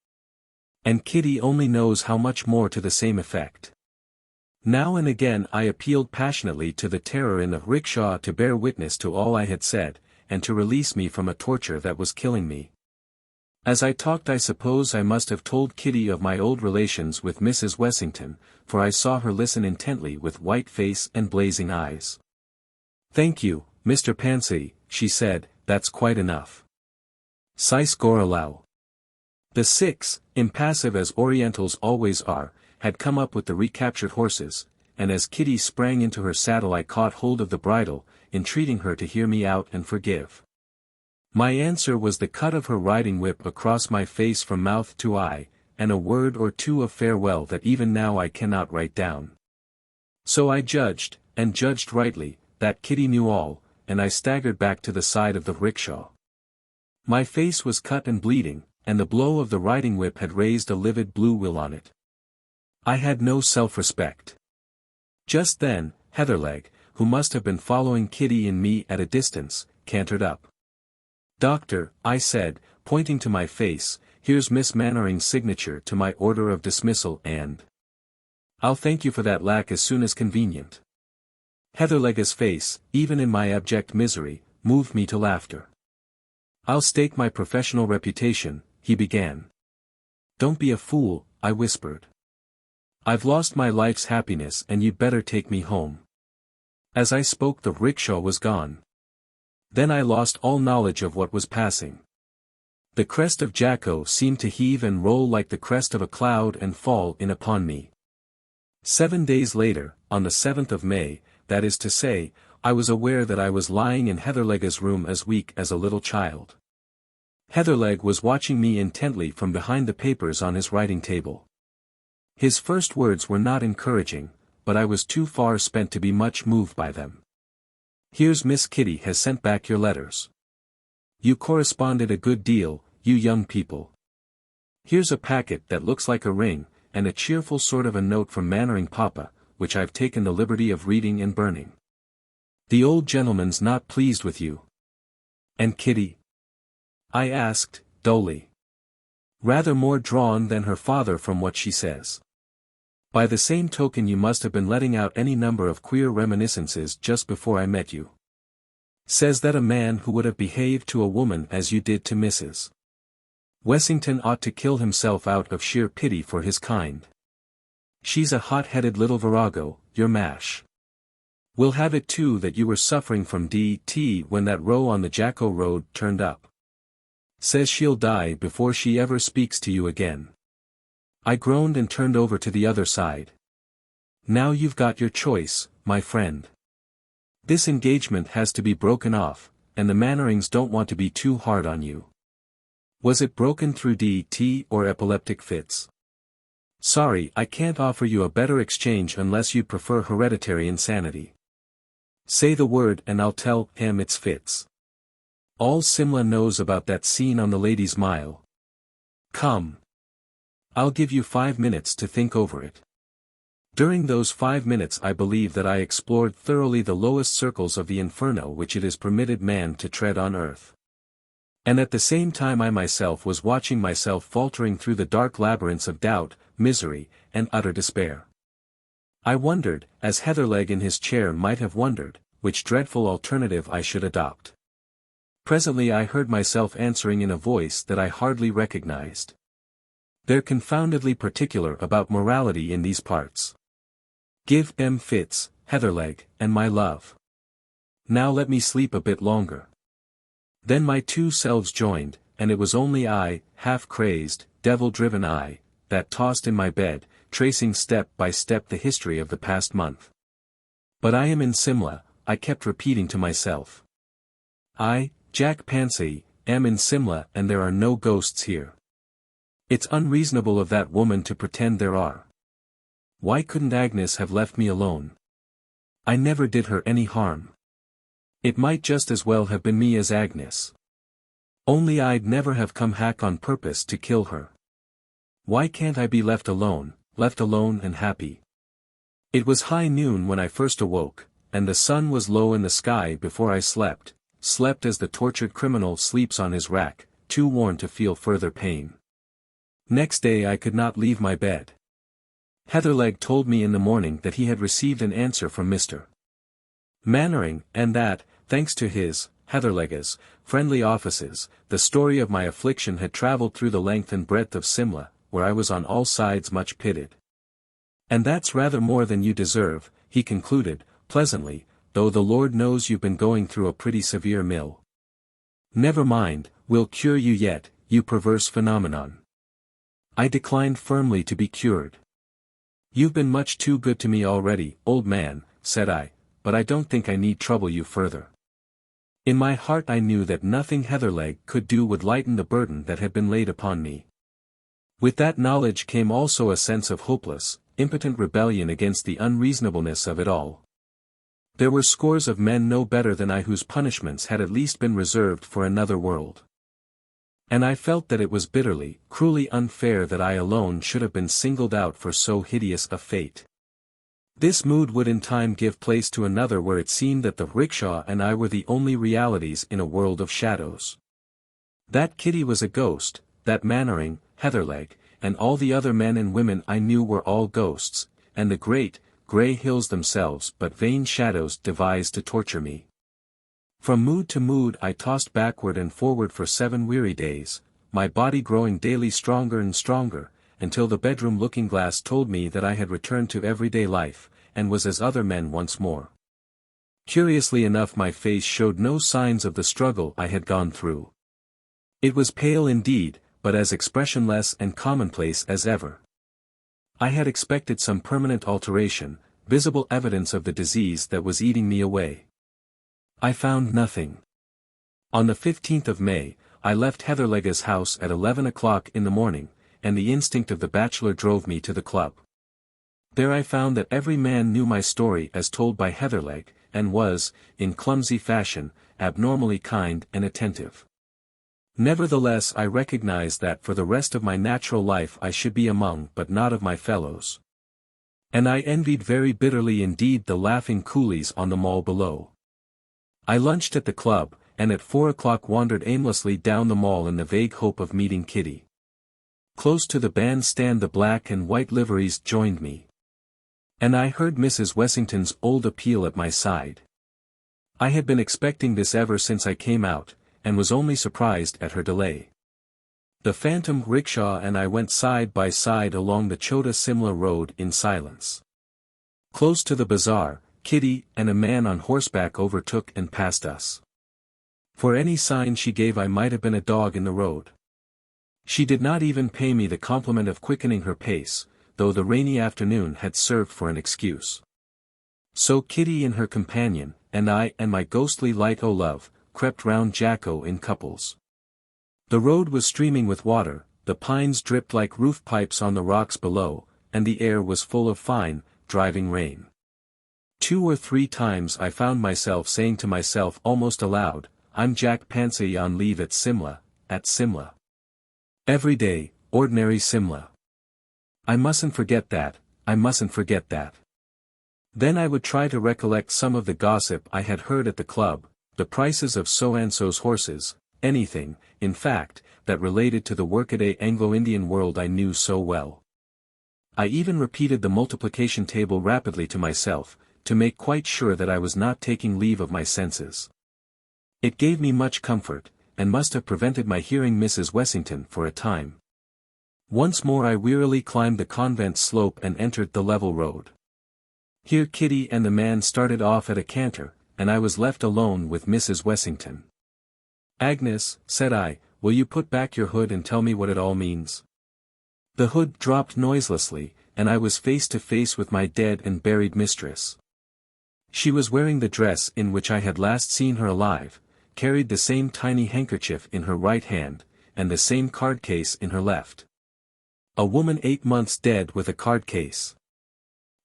And Kitty only knows how much more to the same effect. Now and again I appealed passionately to the terror in the rickshaw to bear witness to all I had said, and to release me from a torture that was killing me. As I talked I suppose I must have told Kitty of my old relations with Mrs. Wessington, for I saw her listen intently with white face and blazing eyes. "Thank you, Mr. Pansy," she said, "that's quite enough. Sais Goralau." The six, impassive as Orientals always are, had come up with the recaptured horses, and as Kitty sprang into her saddle I caught hold of the bridle, entreating her to hear me out and forgive. My answer was the cut of her riding whip across my face from mouth to eye, and a word or two of farewell that even now I cannot write down. So I judged, and judged rightly, that Kitty knew all, and I staggered back to the side of the rickshaw. My face was cut and bleeding, and the blow of the riding whip had raised a livid blue will on it. I had no self-respect. Just then, Heatherlegh, who must have been following Kitty and me at a distance, cantered up. "Doctor," I said, pointing to my face, "here's Miss Mannering's signature to my order of dismissal and I'll thank you for that lack as soon as convenient." Heatherlegh's face, even in my abject misery, moved me to laughter. "I'll stake my professional reputation," he began. "Don't be a fool," I whispered. "I've lost my life's happiness and you'd better take me home." As I spoke the rickshaw was gone. Then I lost all knowledge of what was passing. The crest of Jacko seemed to heave and roll like the crest of a cloud and fall in upon me. 7 days later, on the 7th of May, that is to say, I was aware that I was lying in Heatherlegh's room as weak as a little child. Heatherlegh was watching me intently from behind the papers on his writing table. His first words were not encouraging, but I was too far spent to be much moved by them. "Here's Miss Kitty has sent back your letters. You corresponded a good deal, you young people. Here's a packet that looks like a ring, and a cheerful sort of a note from Mannering Papa, which I've taken the liberty of reading and burning. The old gentleman's not pleased with you." "And Kitty?" I asked, dully. "Rather more drawn than her father from what she says. By the same token you must have been letting out any number of queer reminiscences just before I met you. Says that a man who would have behaved to a woman as you did to Mrs. Wessington ought to kill himself out of sheer pity for his kind. She's a hot-headed little virago, your mash. We'll have it too that you were suffering from DT when that row on the Jacko Road turned up. Says she'll die before she ever speaks to you again. I groaned and turned over to the other side. Now you've got your choice, my friend. This engagement has to be broken off, and the Mannerings don't want to be too hard on you. Was it broken through DT or epileptic fits? Sorry, I can't offer you a better exchange unless you prefer hereditary insanity. Say the word and I'll tell him it's fits. All Simla knows about that scene on the Ladies' Mile. Come. I'll give you 5 minutes to think over it. During those 5 minutes I believe that I explored thoroughly the lowest circles of the inferno which it is permitted man to tread on earth. And at the same time I myself was watching myself faltering through the dark labyrinths of doubt, misery, and utter despair. I wondered, as Heatherlegh in his chair might have wondered, which dreadful alternative I should adopt. Presently I heard myself answering in a voice that I hardly recognized. They're confoundedly particular about morality in these parts. Give them fits, Heatherlegh, and my love. Now let me sleep a bit longer. Then my two selves joined, and it was only I, half-crazed, devil-driven I, that tossed in my bed, tracing step by step the history of the past month. But I am in Simla, I kept repeating to myself. I, Jack Pansy, am in Simla and there are no ghosts here. It's unreasonable of that woman to pretend there are. Why couldn't Agnes have left me alone? I never did her any harm. It might just as well have been me as Agnes. Only I'd never have come hack on purpose to kill her. Why can't I be left alone and happy? It was high noon when I first awoke, and the sun was low in the sky before I slept as the tortured criminal sleeps on his rack, too worn to feel further pain. Next day I could not leave my bed. Heatherlegh told me in the morning that he had received an answer from Mr. Mannering, and that, thanks to his, Heatherlegh's, friendly offices, the story of my affliction had travelled through the length and breadth of Simla, where I was on all sides much pitied. And that's rather more than you deserve, he concluded, pleasantly, though the Lord knows you've been going through a pretty severe mill. Never mind, we'll cure you yet, you perverse phenomenon. I declined firmly to be cured. You've been much too good to me already, old man, said I, but I don't think I need trouble you further. In my heart I knew that nothing Heatherlegh could do would lighten the burden that had been laid upon me. With that knowledge came also a sense of hopeless, impotent rebellion against the unreasonableness of it all. There were scores of men no better than I whose punishments had at least been reserved for another world. And I felt that it was bitterly, cruelly unfair that I alone should have been singled out for so hideous a fate. This mood would in time give place to another where it seemed that the rickshaw and I were the only realities in a world of shadows. That Kitty was a ghost, that Mannering, Heatherlegh, and all the other men and women I knew were all ghosts, and the great, grey hills themselves but vain shadows devised to torture me. From mood to mood I tossed backward and forward for 7 weary days, my body growing daily stronger and stronger, until the bedroom looking-glass told me that I had returned to everyday life, and was as other men once more. Curiously enough my face showed no signs of the struggle I had gone through. It was pale indeed, but as expressionless and commonplace as ever. I had expected some permanent alteration, visible evidence of the disease that was eating me away. I found nothing. On the 15th of May, I left Heatherlegh's house at 11 o'clock in the morning, and the instinct of the bachelor drove me to the club. There I found that every man knew my story as told by Heatherlegh, and was, in clumsy fashion, abnormally kind and attentive. Nevertheless I recognized that for the rest of my natural life I should be among but not of my fellows. And I envied very bitterly indeed the laughing coolies on the mall below. I lunched at the club, and at 4 o'clock wandered aimlessly down the mall in the vague hope of meeting Kitty. Close to the bandstand the black and white liveries joined me. And I heard Mrs. Wessington's old appeal at my side. I had been expecting this ever since I came out, and was only surprised at her delay. The Phantom Rickshaw and I went side by side along the Chota Simla road in silence. Close to the bazaar, Kitty and a man on horseback overtook and passed us. For any sign she gave I might have been a dog in the road. She did not even pay me the compliment of quickening her pace, though the rainy afternoon had served for an excuse. So Kitty and her companion, and I and my ghostly light o' love, crept round Jacko in couples. The road was streaming with water, the pines dripped like roof pipes on the rocks below, and the air was full of fine, driving rain. 2 or 3 times I found myself saying to myself almost aloud, "I'm Jack Pansy on leave at Simla, at Simla. Every day, ordinary Simla. I mustn't forget that, I mustn't forget that." Then I would try to recollect some of the gossip I had heard at the club, the prices of so-and-so's horses, anything, in fact, that related to the workaday Anglo-Indian world I knew so well. I even repeated the multiplication table rapidly to myself, to make quite sure that I was not taking leave of my senses. It gave me much comfort, and must have prevented my hearing Mrs. Wessington for a time. Once more I wearily climbed the convent slope and entered the level road. Here Kitty and the man started off at a canter, and I was left alone with Mrs. Wessington. "Agnes," said I, "will you put back your hood and tell me what it all means?" The hood dropped noiselessly, and I was face to face with my dead and buried mistress. She was wearing the dress in which I had last seen her alive, carried the same tiny handkerchief in her right hand, and the same card case in her left. A woman 8 months dead with a card case.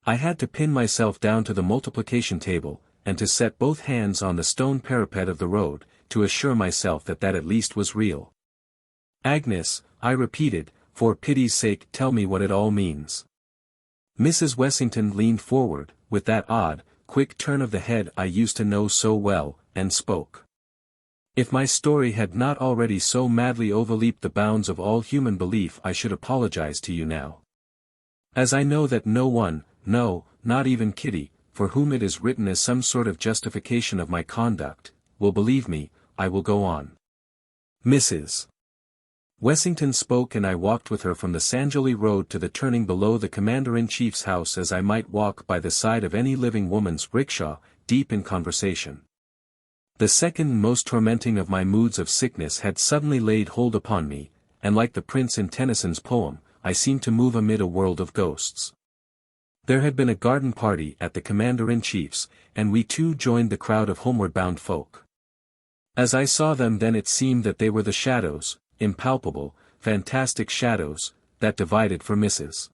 I had to pin myself down to the multiplication table, and to set both hands on the stone parapet of the road, to assure myself that at least was real. "Agnes," I repeated, "for pity's sake tell me what it all means." Mrs. Wessington leaned forward, with that odd, quick turn of the head I used to know so well, and spoke. If my story had not already so madly overleaped the bounds of all human belief I should apologize to you now. As I know that no one, no, not even Kitty, for whom it is written as some sort of justification of my conduct, will believe me, I will go on. Mrs. Wessington spoke and I walked with her from the Sanjali road to the turning below the Commander-in-Chief's house as I might walk by the side of any living woman's rickshaw, deep in conversation. The second most tormenting of my moods of sickness had suddenly laid hold upon me, and like the prince in Tennyson's poem, I seemed to move amid a world of ghosts. There had been a garden party at the Commander-in-Chief's, and we too joined the crowd of homeward-bound folk. As I saw them then it seemed that they were the shadows, impalpable, fantastic shadows, that divided for Mrs.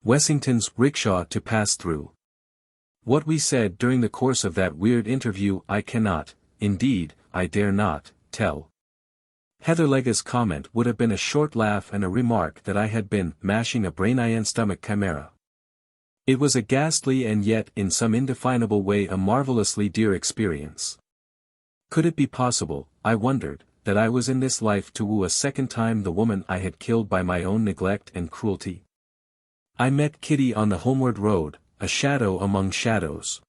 Wessington's rickshaw to pass through. What we said during the course of that weird interview I cannot, indeed, I dare not, tell. Heatherlegh's comment would have been a short laugh and a remark that I had been mashing a brain stomach chimera. It was a ghastly and yet in some indefinable way a marvelously dear experience. Could it be possible, I wondered, that I was in this life to woo a second time the woman I had killed by my own neglect and cruelty? I met Kitty on the homeward road, a shadow among shadows.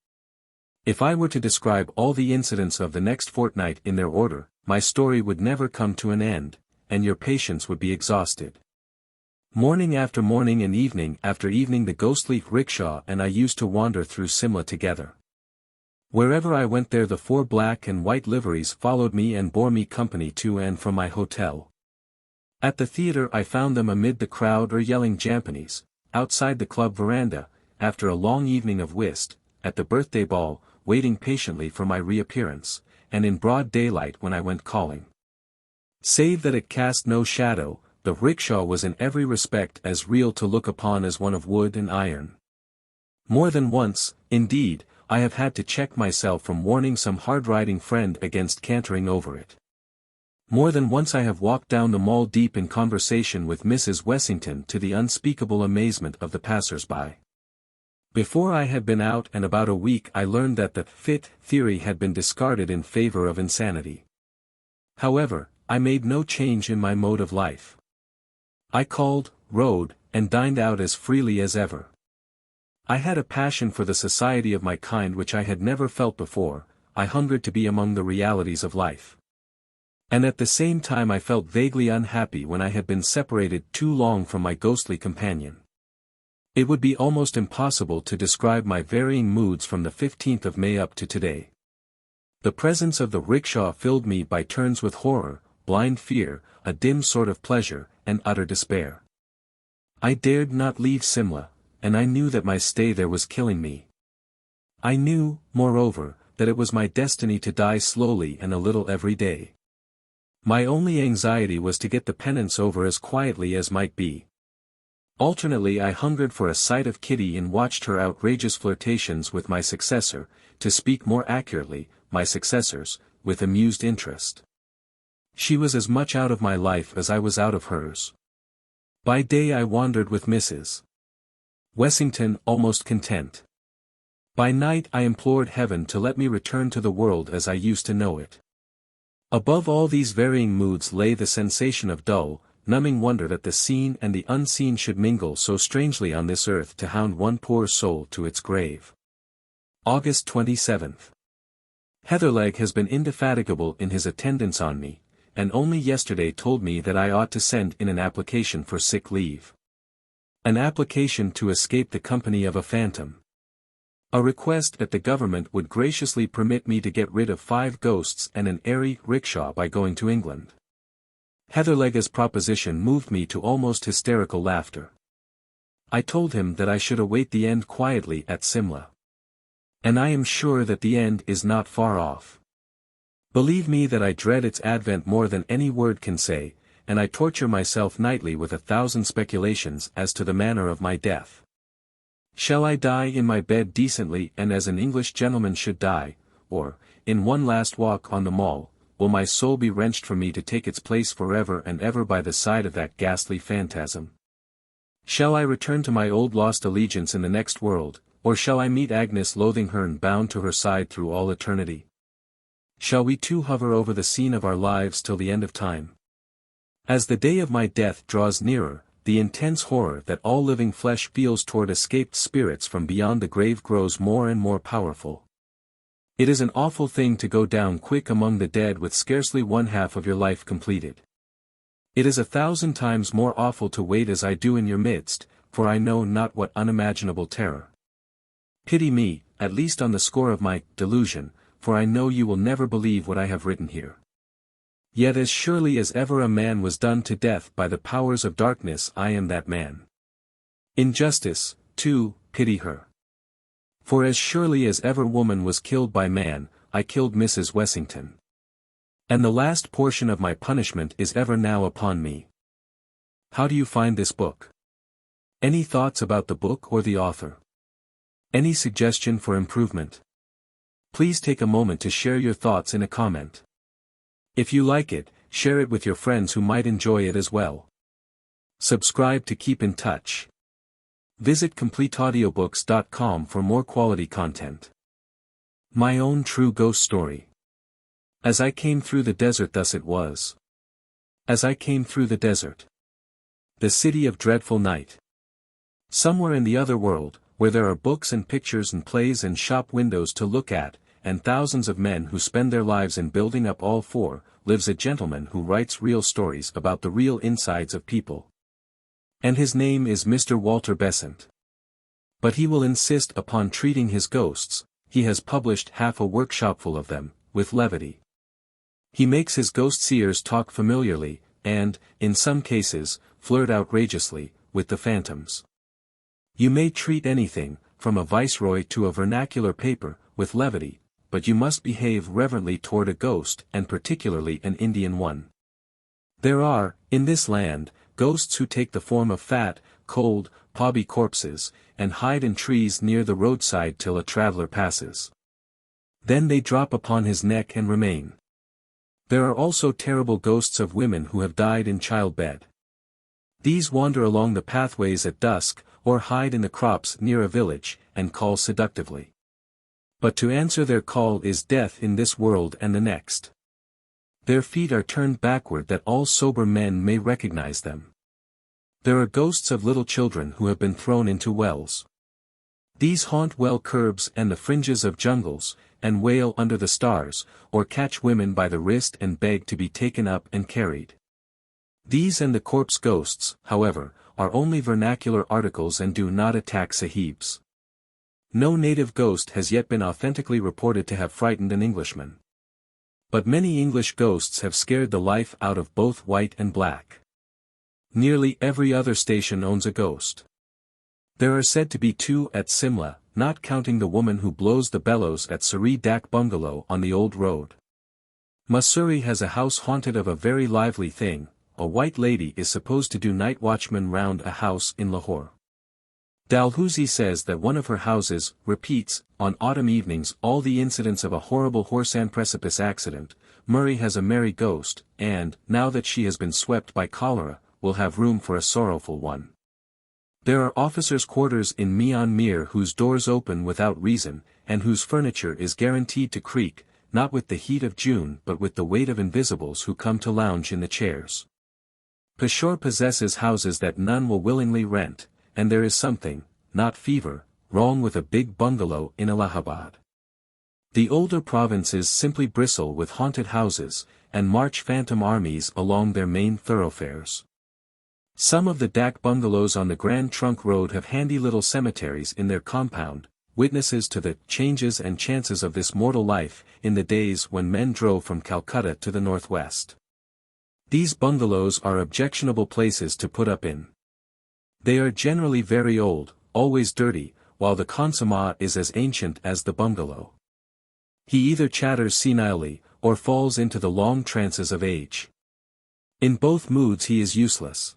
If I were to describe all the incidents of the next fortnight in their order, my story would never come to an end, and your patience would be exhausted. Morning after morning and evening after evening the ghostly rickshaw and I used to wander through Simla together. Wherever I went there the 4 black and white liveries followed me and bore me company to and from my hotel. At the theatre I found them amid the crowd or yelling Japanese, outside the club veranda, after a long evening of whist, at the birthday ball, waiting patiently for my reappearance, and in broad daylight when I went calling. Save that it cast no shadow, the rickshaw was in every respect as real to look upon as one of wood and iron. More than once, indeed, I have had to check myself from warning some hard-riding friend against cantering over it. More than once I have walked down the Mall deep in conversation with Mrs. Wessington to the unspeakable amazement of the passers-by. Before I had been out and about a week I learned that the fit theory had been discarded in favor of insanity. However, I made no change in my mode of life. I called, rode, and dined out as freely as ever. I had a passion for the society of my kind which I had never felt before. I hungered to be among the realities of life. And at the same time I felt vaguely unhappy when I had been separated too long from my ghostly companion. It would be almost impossible to describe my varying moods from the 15th of May up to today. The presence of the rickshaw filled me by turns with horror, blind fear, a dim sort of pleasure, and utter despair. I dared not leave Simla, and I knew that my stay there was killing me. I knew, moreover, that it was my destiny to die slowly and a little every day. My only anxiety was to get the penance over as quietly as might be. Alternately I hungered for a sight of Kitty and watched her outrageous flirtations with my successor, to speak more accurately, my successors, with amused interest. She was as much out of my life as I was out of hers. By day I wandered with Mrs. Wessington almost content. By night I implored heaven to let me return to the world as I used to know it. Above all these varying moods lay the sensation of dull, numbing wonder that the seen and the unseen should mingle so strangely on this earth to hound one poor soul to its grave. August 27th. Heatherlegh has been indefatigable in his attendance on me, and only yesterday told me that I ought to send in an application for sick leave. An application to escape the company of a phantom. A request that the government would graciously permit me to get rid of 5 ghosts and an Eerie rickshaw by going to England. Heatherlegh's proposition moved me to almost hysterical laughter. I told him that I should await the end quietly at Simla. And I am sure that the end is not far off. Believe me that I dread its advent more than any word can say, and I torture myself nightly with 1,000 speculations as to the manner of my death. Shall I die in my bed decently and as an English gentleman should die, or, in one last walk on the Mall, will my soul be wrenched from me to take its place forever and ever by the side of that ghastly phantasm? Shall I return to my old lost allegiance in the next world, or shall I meet Agnes Lothinghearn bound to her side through all eternity? Shall we two hover over the scene of our lives till the end of time? As the day of my death draws nearer, the intense horror that all living flesh feels toward escaped spirits from beyond the grave grows more and more powerful. It is an awful thing to go down quick among the dead with scarcely 1/2 of your life completed. It is 1,000 times more awful to wait as I do in your midst, for I know not what unimaginable terror. Pity me, at least on the score of my delusion, for I know you will never believe what I have written here. Yet as surely as ever a man was done to death by the powers of darkness I am that man. In justice, too, pity her. For as surely as ever woman was killed by man, I killed Mrs. Wessington. And the last portion of my punishment is ever now upon me. How do you find this book? Any thoughts about the book or the author? Any suggestion for improvement? Please take a moment to share your thoughts in a comment. If you like it, share it with your friends who might enjoy it as well. Subscribe to keep in touch. Visit CompleteAudiobooks.com for more quality content. My own true ghost story. As I came through the desert thus it was. As I came through the desert. The city of dreadful night. Somewhere in the other world, where there are books and pictures and plays and shop windows to look at, and thousands of men who spend their lives in building up all four, lives a gentleman who writes real stories about the real insides of people. And his name is Mr. Walter Besant. But he will insist upon treating his ghosts, he has published half a workshopful of them, with levity. He makes his ghost seers talk familiarly, and, in some cases, flirt outrageously, with the phantoms. You may treat anything, from a viceroy to a vernacular paper, with levity, but you must behave reverently toward a ghost and particularly an Indian one. There are, in this land, ghosts who take the form of fat, cold, pobby corpses, and hide in trees near the roadside till a traveler passes. Then they drop upon his neck and remain. There are also terrible ghosts of women who have died in childbed. These wander along the pathways at dusk, or hide in the crops near a village, and call seductively. But to answer their call is death in this world and the next. Their feet are turned backward that all sober men may recognize them. There are ghosts of little children who have been thrown into wells. These haunt well curbs and the fringes of jungles, and wail under the stars, or catch women by the wrist and beg to be taken up and carried. These and the corpse ghosts, however, are only vernacular articles and do not attack sahibs. No native ghost has yet been authentically reported to have frightened an Englishman. But many English ghosts have scared the life out of both white and black. Nearly every other station owns a ghost. There are said to be 2 at Simla, not counting the woman who blows the bellows at Surrey Dak Bungalow on the old road. Mussoorie has a house haunted of a very lively thing. A white lady is supposed to do night watchman round a house in Lahore. Dalhousie says that one of her houses repeats, on autumn evenings, all the incidents of a horrible Horsan precipice accident. Murray has a merry ghost, and, now that she has been swept by cholera, will have room for a sorrowful one. There are officers' quarters in Meon Mere whose doors open without reason, and whose furniture is guaranteed to creak, not with the heat of June but with the weight of invisibles who come to lounge in the chairs. Peshawar possesses houses that none will willingly rent, and there is something, not fever, wrong with a big bungalow in Allahabad. The older provinces simply bristle with haunted houses, and march phantom armies along their main thoroughfares. Some of the dak bungalows on the Grand Trunk Road have handy little cemeteries in their compound, witnesses to the changes and chances of this mortal life in the days when men drove from Calcutta to the northwest. These bungalows are objectionable places to put up in. They are generally very old, always dirty, while the khansamah is as ancient as the bungalow. He either chatters senilely, or falls into the long trances of age. In both moods he is useless.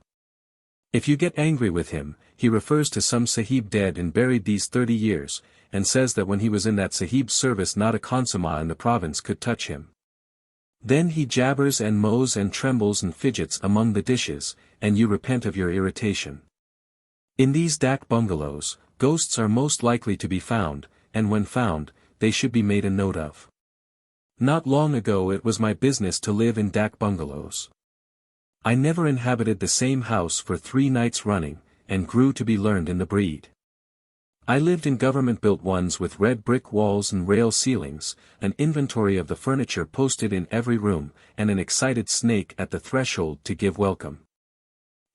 If you get angry with him, he refers to some sahib dead and buried these 30 years, and says that when he was in that sahib's service not a khansamah in the province could touch him. Then he jabbers and mows and trembles and fidgets among the dishes, and you repent of your irritation. In these dak bungalows, ghosts are most likely to be found, and when found, they should be made a note of. Not long ago it was my business to live in dak bungalows. I never inhabited the same house for 3 nights running, and grew to be learned in the breed. I lived in government-built ones with red brick walls and rail ceilings, an inventory of the furniture posted in every room, and an excited snake at the threshold to give welcome.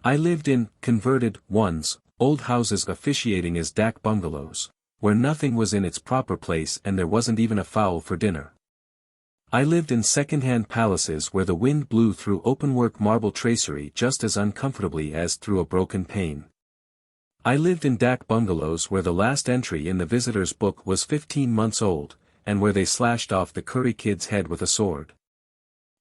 I lived in converted ones, old houses officiating as dak bungalows, where nothing was in its proper place and there wasn't even a fowl for dinner. I lived in second-hand palaces where the wind blew through openwork marble tracery just as uncomfortably as through a broken pane. I lived in dak bungalows where the last entry in the visitor's book was 15 months old, and where they slashed off the curry kid's head with a sword.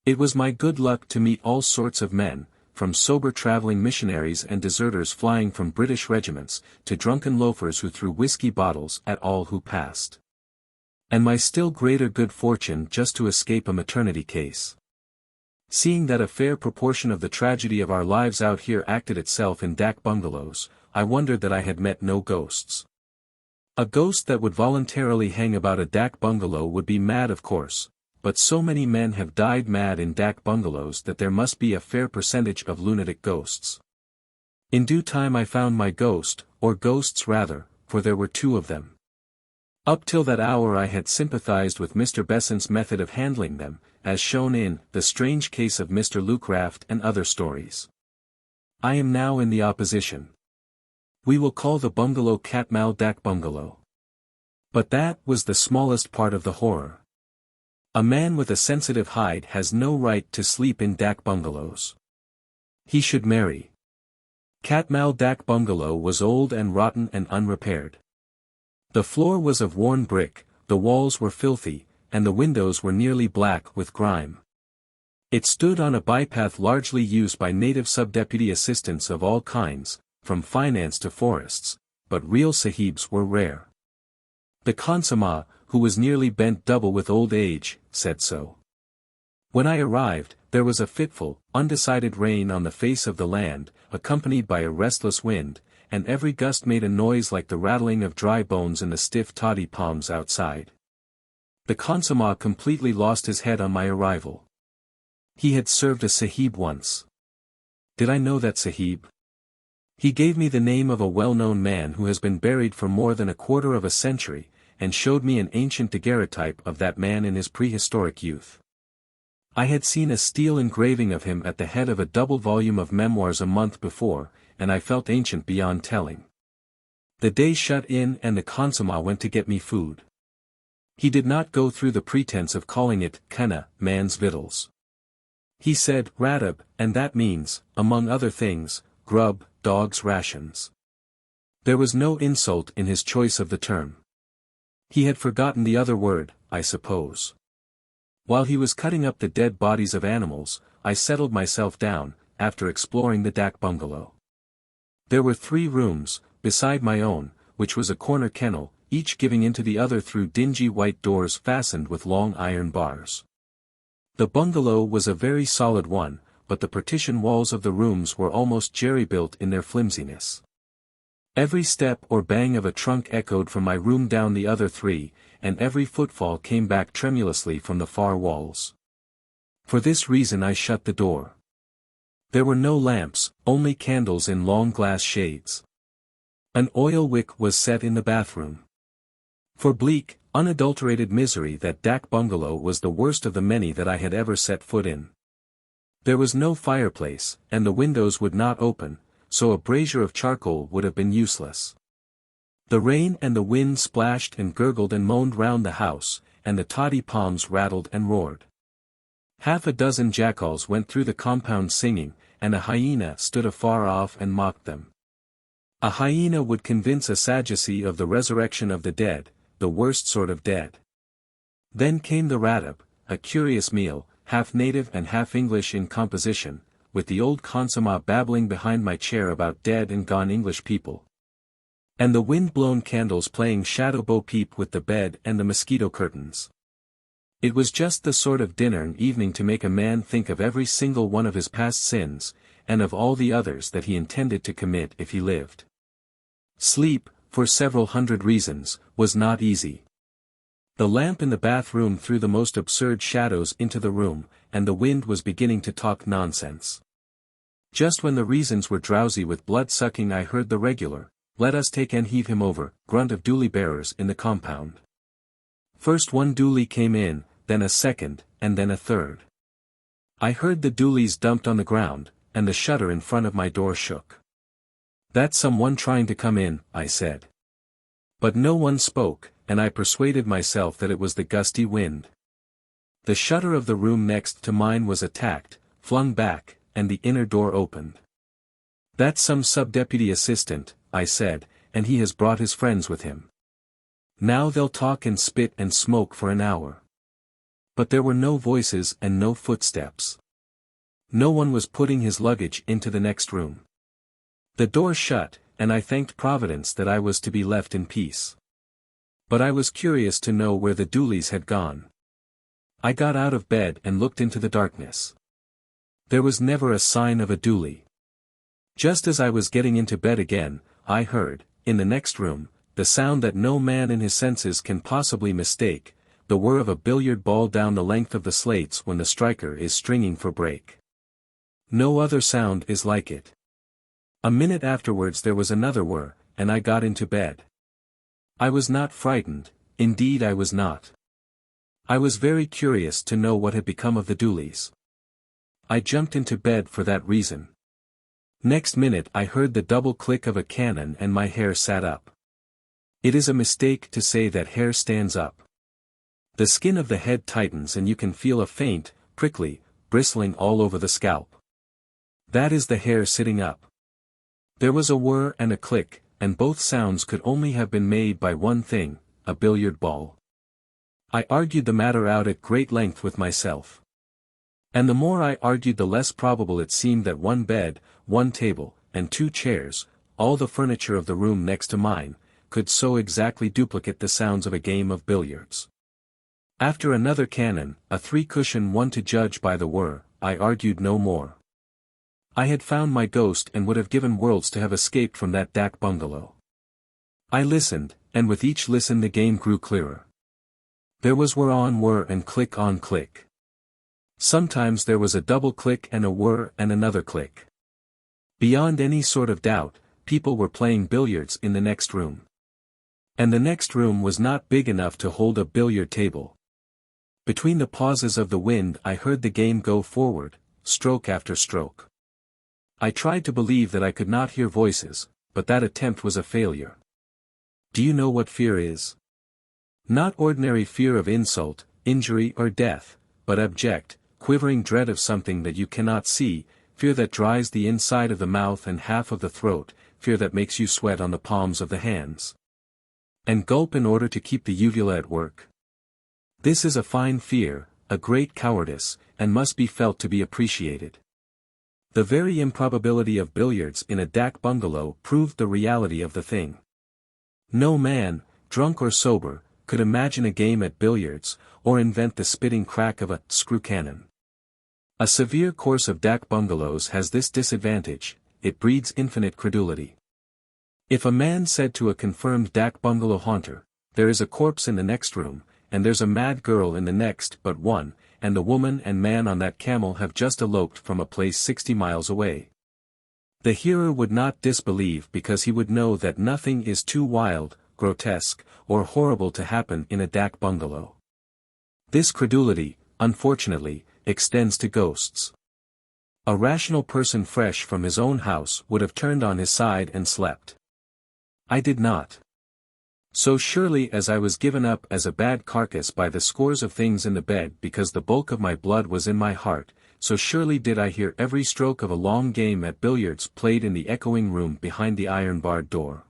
It was my good luck to meet all sorts of men, from sober traveling missionaries and deserters flying from British regiments, to drunken loafers who threw whiskey bottles at all who passed. And my still greater good fortune just to escape a maternity case. Seeing that a fair proportion of the tragedy of our lives out here acted itself in dak bungalows, I wondered that I had met no ghosts. A ghost that would voluntarily hang about a dak bungalow would be mad, of course, but so many men have died mad in dak bungalows that there must be a fair percentage of lunatic ghosts. In due time I found my ghost, or ghosts rather, for there were 2 of them. Up till that hour I had sympathized with Mr. Besant's method of handling them, as shown in The Strange Case of Mr. Lucraft and other stories. I am now in the opposition. We will call the bungalow Katmal Dak Bungalow. But that was the smallest part of the horror. A man with a sensitive hide has no right to sleep in dak bungalows. He should marry. Katmal Dak Bungalow was old and rotten and unrepaired. The floor was of worn brick, the walls were filthy, and the windows were nearly black with grime. It stood on a bypath largely used by native sub-deputy assistants of all kinds, from finance to forests, but real sahibs were rare. The khansamah, who was nearly bent double with old age, said so. When I arrived, there was a fitful, undecided rain on the face of the land, accompanied by a restless wind, and every gust made a noise like the rattling of dry bones in the stiff toddy palms outside. The khansamah completely lost his head on my arrival. He had served a sahib once. Did I know that sahib? He gave me the name of a well-known man who has been buried for more than a quarter of a century, and showed me an ancient daguerreotype of that man in his prehistoric youth. I had seen a steel engraving of him at the head of a double volume of memoirs a month before, and I felt ancient beyond telling. The day shut in and the consommé went to get me food. He did not go through the pretense of calling it "kinda" man's victuals. He said "rattab," and that means, among other things, grub, dog's rations. There was no insult in his choice of the term. He had forgotten the other word, I suppose. While he was cutting up the dead bodies of animals, I settled myself down, after exploring the dak bungalow. There were 3 rooms, beside my own, which was a corner kennel, each giving into the other through dingy white doors fastened with long iron bars. The bungalow was a very solid one, but the partition walls of the rooms were almost jerry-built in their flimsiness. Every step or bang of a trunk echoed from my room down the other 3, and every footfall came back tremulously from the far walls. For this reason I shut the door. There were no lamps, only candles in long glass shades. An oil wick was set in the bathroom. For bleak, unadulterated misery, that dak bungalow was the worst of the many that I had ever set foot in. There was no fireplace, and the windows would not open, so a brazier of charcoal would have been useless. The rain and the wind splashed and gurgled and moaned round the house, and the toddy palms rattled and roared. Half a dozen jackals went through the compound singing, and a hyena stood afar off and mocked them. A hyena would convince a Sadducee of the resurrection of the dead, the worst sort of dead. Then came the rattab, a curious meal, half native and half English in composition, with the old consommé babbling behind my chair about dead and gone English people. And the wind-blown candles playing shadow bo peep with the bed and the mosquito curtains. It was just the sort of dinner and evening to make a man think of every single one of his past sins, and of all the others that he intended to commit if he lived. Sleep, for several hundred reasons, was not easy. The lamp in the bathroom threw the most absurd shadows into the room, and the wind was beginning to talk nonsense. Just when the reasons were drowsy with blood-sucking, I heard the regular, "Let us take and heave him over," grunt of dooley-bearers in the compound. First one dooley came in, then a second, and then a third. I heard the doolies dumped on the ground, and the shutter in front of my door shook. "That's someone trying to come in," I said. But no one spoke, and I persuaded myself that it was the gusty wind. The shutter of the room next to mine was attacked, flung back, and the inner door opened. "That's some sub-deputy assistant," I said, "and he has brought his friends with him. Now they'll talk and spit and smoke for an hour." But there were no voices and no footsteps. No one was putting his luggage into the next room. The door shut, and I thanked Providence that I was to be left in peace. But I was curious to know where the doolies had gone. I got out of bed and looked into the darkness. There was never a sign of a dooley. Just as I was getting into bed again, I heard, in the next room, the sound that no man in his senses can possibly mistake, the whir of a billiard ball down the length of the slates when the striker is stringing for break. No other sound is like it. A minute afterwards there was another whir, and I got into bed. I was not frightened, indeed I was not. I was very curious to know what had become of the doolies. I jumped into bed for that reason. Next minute I heard the double click of a cannon and my hair sat up. It is a mistake to say that hair stands up. The skin of the head tightens and you can feel a faint, prickly, bristling all over the scalp. That is the hair sitting up. There was a whir and a click, and both sounds could only have been made by one thing, a billiard ball. I argued the matter out at great length with myself. And the more I argued the less probable it seemed that one bed, one table, and 2 chairs, all the furniture of the room next to mine, could so exactly duplicate the sounds of a game of billiards. After another cannon, a 3-cushion one to judge by the whir, I argued no more. I had found my ghost and would have given worlds to have escaped from that dak bungalow. I listened, and with each listen the game grew clearer. There was whir on whir and click on click. Sometimes there was a double click and a whir and another click. Beyond any sort of doubt, people were playing billiards in the next room. And the next room was not big enough to hold a billiard table. Between the pauses of the wind I heard the game go forward, stroke after stroke. I tried to believe that I could not hear voices, but that attempt was a failure. Do you know what fear is? Not ordinary fear of insult, injury or death, but abject, quivering dread of something that you cannot see, fear that dries the inside of the mouth and half of the throat, fear that makes you sweat on the palms of the hands. And gulp in order to keep the uvula at work. This is a fine fear, a great cowardice, and must be felt to be appreciated. The very improbability of billiards in a dak bungalow proved the reality of the thing. No man, drunk or sober, could imagine a game at billiards, or invent the spitting crack of a screw cannon. A severe course of dak bungalows has this disadvantage: it breeds infinite credulity. If a man said to a confirmed dak bungalow haunter, "There is a corpse in the next room, and there's a mad girl in the next but one, and the woman and man on that camel have just eloped from a place 60 miles away," the hearer would not disbelieve, because he would know that nothing is too wild, grotesque, or horrible to happen in a dak bungalow. This credulity, unfortunately, extends to ghosts. A rational person fresh from his own house would have turned on his side and slept. I did not. So surely as I was given up as a bad carcass by the scores of things in the bed because the bulk of my blood was in my heart, so surely did I hear every stroke of a long game at billiards played in the echoing room behind the iron-barred door.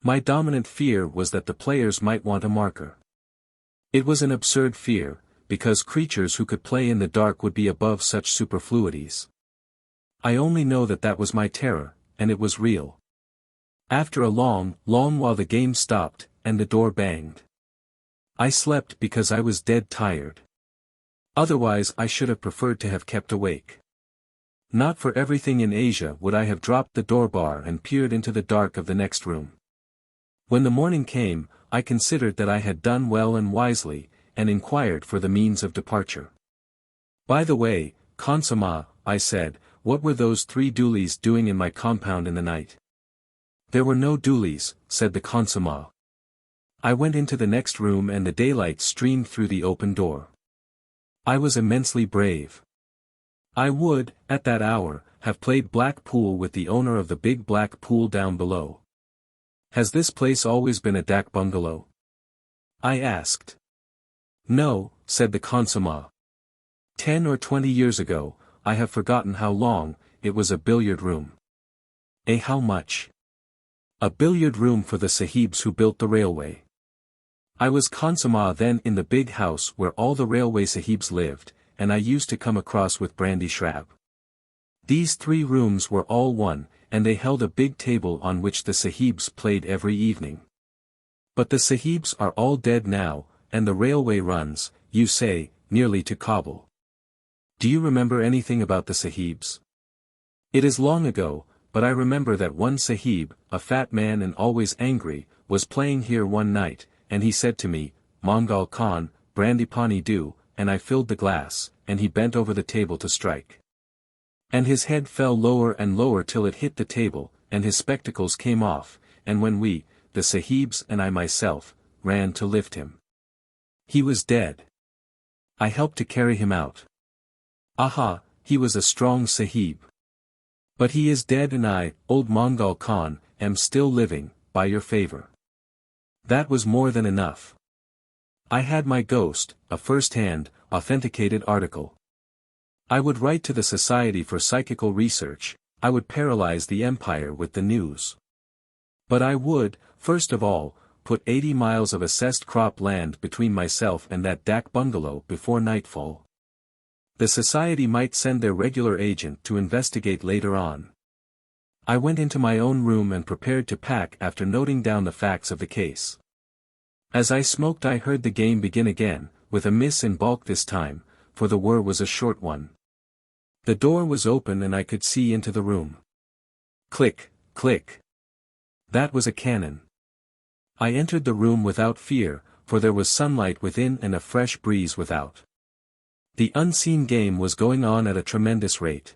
My dominant fear was that the players might want a marker. It was an absurd fear, because creatures who could play in the dark would be above such superfluities. I only know that that was my terror, and it was real. After a long while the game stopped, and the door banged. I slept because I was dead tired. Otherwise I should have preferred to have kept awake. Not for everything in Asia would I have dropped the door bar and peered into the dark of the next room. When the morning came, I considered that I had done well and wisely, and inquired for the means of departure. "By the way, Consama," I said, "what were those 3 doolies doing in my compound in the night?" "There were no doolies," said the Consama. I went into the next room and the daylight streamed through the open door. I was immensely brave. I would, at that hour, have played black pool with the owner of the big black pool down below. "Has this place always been a dak bungalow?" I asked. "No," said the Consama. 10 or 20 years ago, I have forgotten how long, it was a billiard room. How much? A billiard room for the sahibs who built the railway. I was Consama then in the big house where all the railway sahibs lived, and I used to come across with brandy shrab. These 3 rooms were all one, and they held a big table on which the sahibs played every evening. But the sahibs are all dead now, and the railway runs, you say, nearly to Kabul. Do you remember anything about the sahibs? It is long ago, but I remember that one sahib, a fat man and always angry, was playing here one night, and he said to me, "Mongol Khan, brandy pani do," and I filled the glass, and he bent over the table to strike. And his head fell lower and lower till it hit the table, and his spectacles came off, and when we, the sahibs and I myself, ran to lift him, he was dead. I helped to carry him out. Aha, he was a strong sahib. But he is dead and I, old Mongol Khan, am still living, by your favor. That was more than enough. I had my ghost, a first-hand, authenticated article. I would write to the Society for Psychical Research, I would paralyze the empire with the news. But I would, first of all, put 80 miles of assessed crop land between myself and that dak bungalow before nightfall. The society might send their regular agent to investigate later on. I went into my own room and prepared to pack after noting down the facts of the case. As I smoked I heard the game begin again, with a miss in baulk this time, for the whir was a short one. The door was open and I could see into the room. Click, click. That was a cannon. I entered the room without fear, for there was sunlight within and a fresh breeze without. The unseen game was going on at a tremendous rate.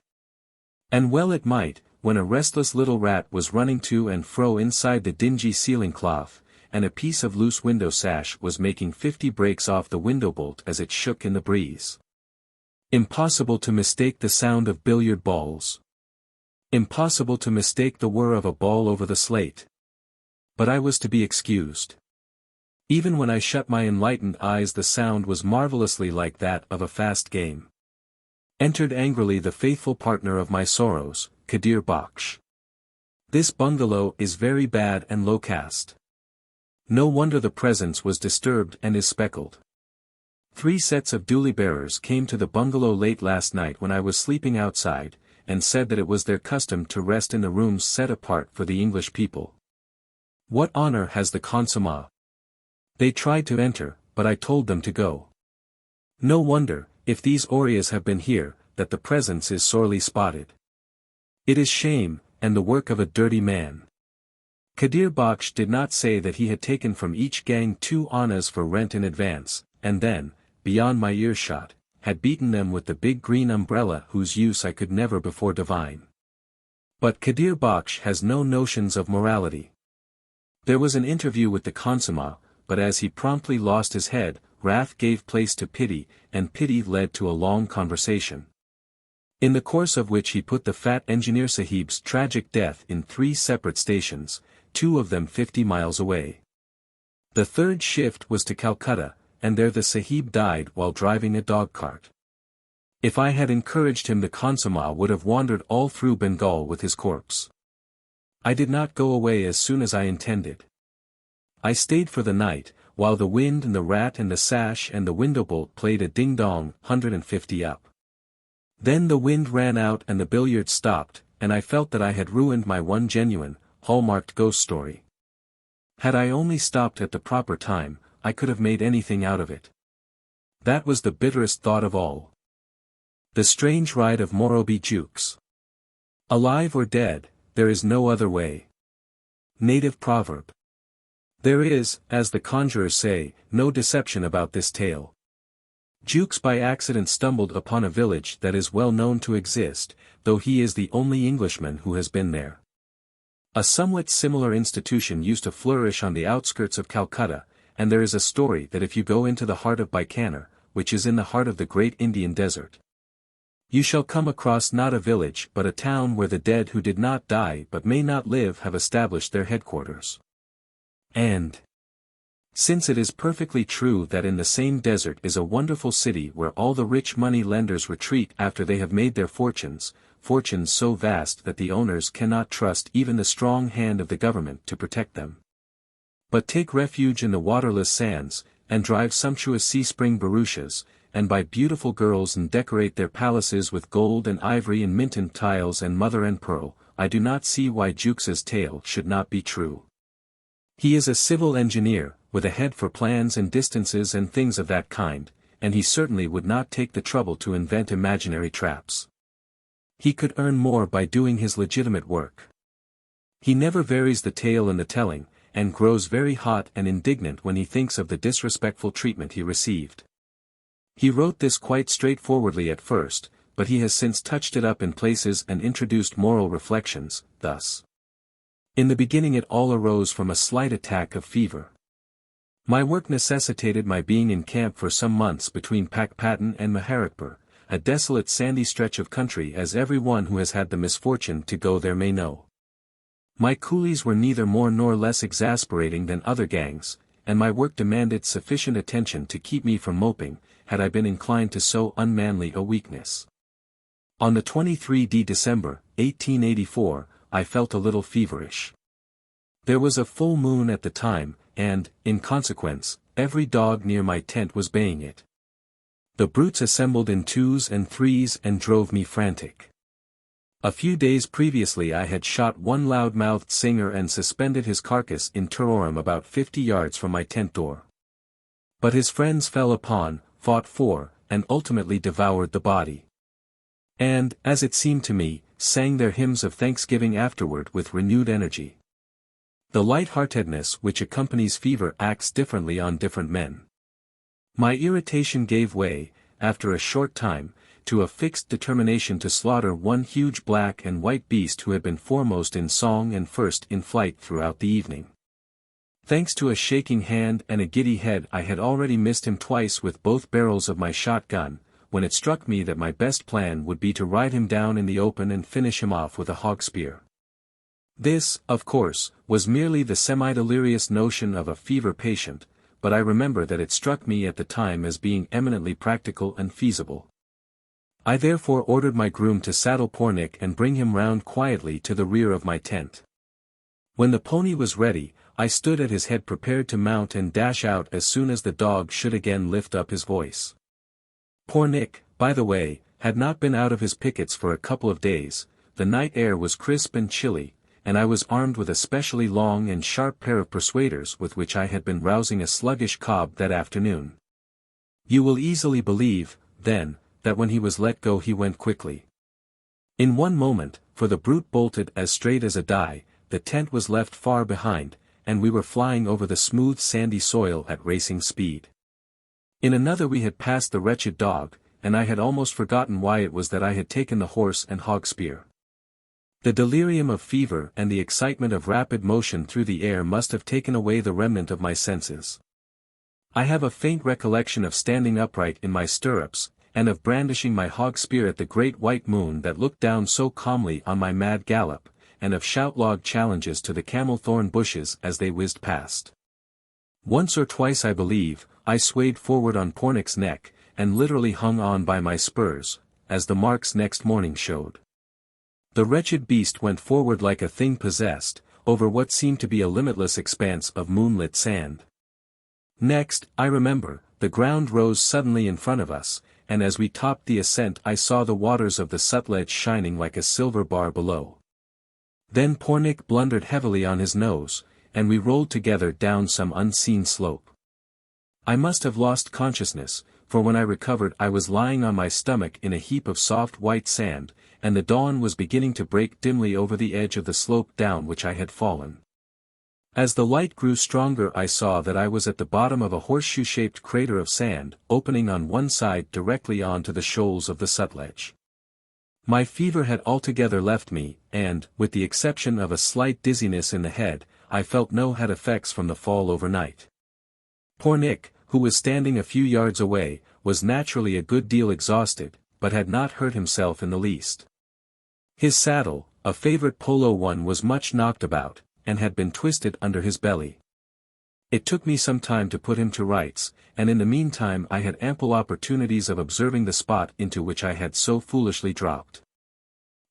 And well it might, when a restless little rat was running to and fro inside the dingy ceiling cloth, and a piece of loose window sash was making 50 breaks off the window bolt as it shook in the breeze. Impossible to mistake the sound of billiard balls. Impossible to mistake the whir of a ball over the slate. But I was to be excused. Even when I shut my enlightened eyes the sound was marvelously like that of a fast game. Entered angrily the faithful partner of my sorrows, Kadir Baksh. This bungalow is very bad and low caste. No wonder the presence was disturbed and is speckled. 3 sets of dooli bearers came to the bungalow late last night when I was sleeping outside, and said that it was their custom to rest in the rooms set apart for the English people. What honor has the consommé? They tried to enter, but I told them to go. No wonder, if these Orias have been here, that the presence is sorely spotted. It is shame, and the work of a dirty man. Kadir Baksh did not say that he had taken from each gang 2 annas for rent in advance, and then, beyond my earshot, had beaten them with the big green umbrella whose use I could never before divine. But Kadir Baksh has no notions of morality. There was an interview with the consommé, but as he promptly lost his head, wrath gave place to pity, and pity led to a long conversation, in the course of which he put the fat engineer sahib's tragic death in 3 separate stations, 2 of them 50 miles away. The 3rd shift was to Calcutta, and there the sahib died while driving a dog-cart. If I had encouraged him the consommé would have wandered all through Bengal with his corpse. I did not go away as soon as I intended. I stayed for the night, while the wind and the rat and the sash and the window bolt played a ding-dong, 150 up. Then the wind ran out and the billiards stopped, and I felt that I had ruined my one genuine, hallmarked ghost story. Had I only stopped at the proper time, I could have made anything out of it. That was the bitterest thought of all. The strange ride of Morrowbie Jukes. Alive or dead, there is no other way. Native proverb. There is, as the conjurers say, no deception about this tale. Jukes by accident stumbled upon a village that is well known to exist, though he is the only Englishman who has been there. A somewhat similar institution used to flourish on the outskirts of Calcutta, and there is a story that if you go into the heart of Bikaner, which is in the heart of the great Indian desert, you shall come across not a village but a town where the dead who did not die but may not live have established their headquarters. And since it is perfectly true that in the same desert is a wonderful city where all the rich money lenders retreat after they have made their fortunes, fortunes so vast that the owners cannot trust even the strong hand of the government to protect them, but take refuge in the waterless sands, and drive sumptuous sea-spring barouches, and buy beautiful girls and decorate their palaces with gold and ivory and minted tiles and mother and pearl, I do not see why Jukes's tale should not be true. He is a civil engineer, with a head for plans and distances and things of that kind, and he certainly would not take the trouble to invent imaginary traps. He could earn more by doing his legitimate work. He never varies the tale in the telling, and grows very hot and indignant when he thinks of the disrespectful treatment he received. He wrote this quite straightforwardly at first, but he has since touched it up in places and introduced moral reflections, thus. In the beginning it all arose from a slight attack of fever. My work necessitated my being in camp for some months between Pakpatan and Maharikpur, a desolate sandy stretch of country as every one who has had the misfortune to go there may know. My coolies were neither more nor less exasperating than other gangs, and my work demanded sufficient attention to keep me from moping, had I been inclined to so unmanly a weakness. On the 23 December, 1884, I felt a little feverish. There was a full moon at the time, and, in consequence, every dog near my tent was baying it. The brutes assembled in 2s and 3s and drove me frantic. A few days previously I had shot one loud-mouthed singer and suspended his carcass in terrorem about 50 yards from my tent door. But his friends fell upon, fought for, and ultimately devoured the body. And, as it seemed to me, sang their hymns of thanksgiving afterward with renewed energy. The light-heartedness which accompanies fever acts differently on different men. My irritation gave way, after a short time, to a fixed determination to slaughter one huge black and white beast who had been foremost in song and first in flight throughout the evening. Thanks to a shaking hand and a giddy head I had already missed him twice with both barrels of my shotgun, when it struck me that my best plan would be to ride him down in the open and finish him off with a hog spear. This, of course, was merely the semi-delirious notion of a fever patient, but I remember that it struck me at the time as being eminently practical and feasible. I therefore ordered my groom to saddle poor Nick and bring him round quietly to the rear of my tent. When the pony was ready, I stood at his head prepared to mount and dash out as soon as the dog should again lift up his voice. Poor Nick, by the way, had not been out of his pickets for a couple of days. The night air was crisp and chilly, and I was armed with a specially long and sharp pair of persuaders with which I had been rousing a sluggish cob that afternoon. You will easily believe, then, that when he was let go he went quickly. In one moment, for the brute bolted as straight as a die, the tent was left far behind, and we were flying over the smooth sandy soil at racing speed. In another we had passed the wretched dog, and I had almost forgotten why it was that I had taken the horse and hog spear. The delirium of fever and the excitement of rapid motion through the air must have taken away the remnant of my senses. I have a faint recollection of standing upright in my stirrups, and of brandishing my hog spear at the great white moon that looked down so calmly on my mad gallop, and of shout-log challenges to the camel-thorn bushes as they whizzed past. Once or twice I believe, I swayed forward on poor Nick's neck, and literally hung on by my spurs, as the marks next morning showed. The wretched beast went forward like a thing possessed, over what seemed to be a limitless expanse of moonlit sand. Next, I remember, the ground rose suddenly in front of us, and as we topped the ascent I saw the waters of the Sutlej shining like a silver bar below. Then poor Nick blundered heavily on his nose, and we rolled together down some unseen slope. I must have lost consciousness, for when I recovered I was lying on my stomach in a heap of soft white sand, and the dawn was beginning to break dimly over the edge of the slope down which I had fallen. As the light grew stronger I saw that I was at the bottom of a horseshoe-shaped crater of sand, opening on one side directly onto the shoals of the Sutlej. My fever had altogether left me, and, with the exception of a slight dizziness in the head, I felt no head effects from the fall overnight. Poor Nick, who was standing a few yards away, was naturally a good deal exhausted, but had not hurt himself in the least. His saddle, a favorite polo one, was much knocked about, and had been twisted under his belly. It took me some time to put him to rights, and in the meantime I had ample opportunities of observing the spot into which I had so foolishly dropped.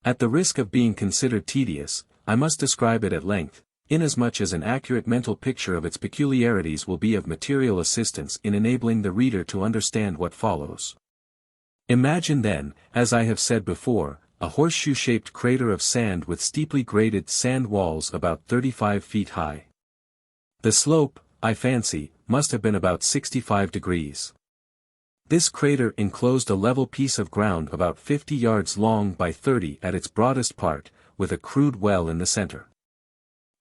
At the risk of being considered tedious, I must describe it at length, inasmuch as an accurate mental picture of its peculiarities will be of material assistance in enabling the reader to understand what follows. Imagine then, as I have said before, a horseshoe-shaped crater of sand with steeply graded sand walls about 35 feet high. The slope, I fancy, must have been about 65 degrees. This crater enclosed a level piece of ground about 50 yards long by 30 at its broadest part, with a crude well in the center.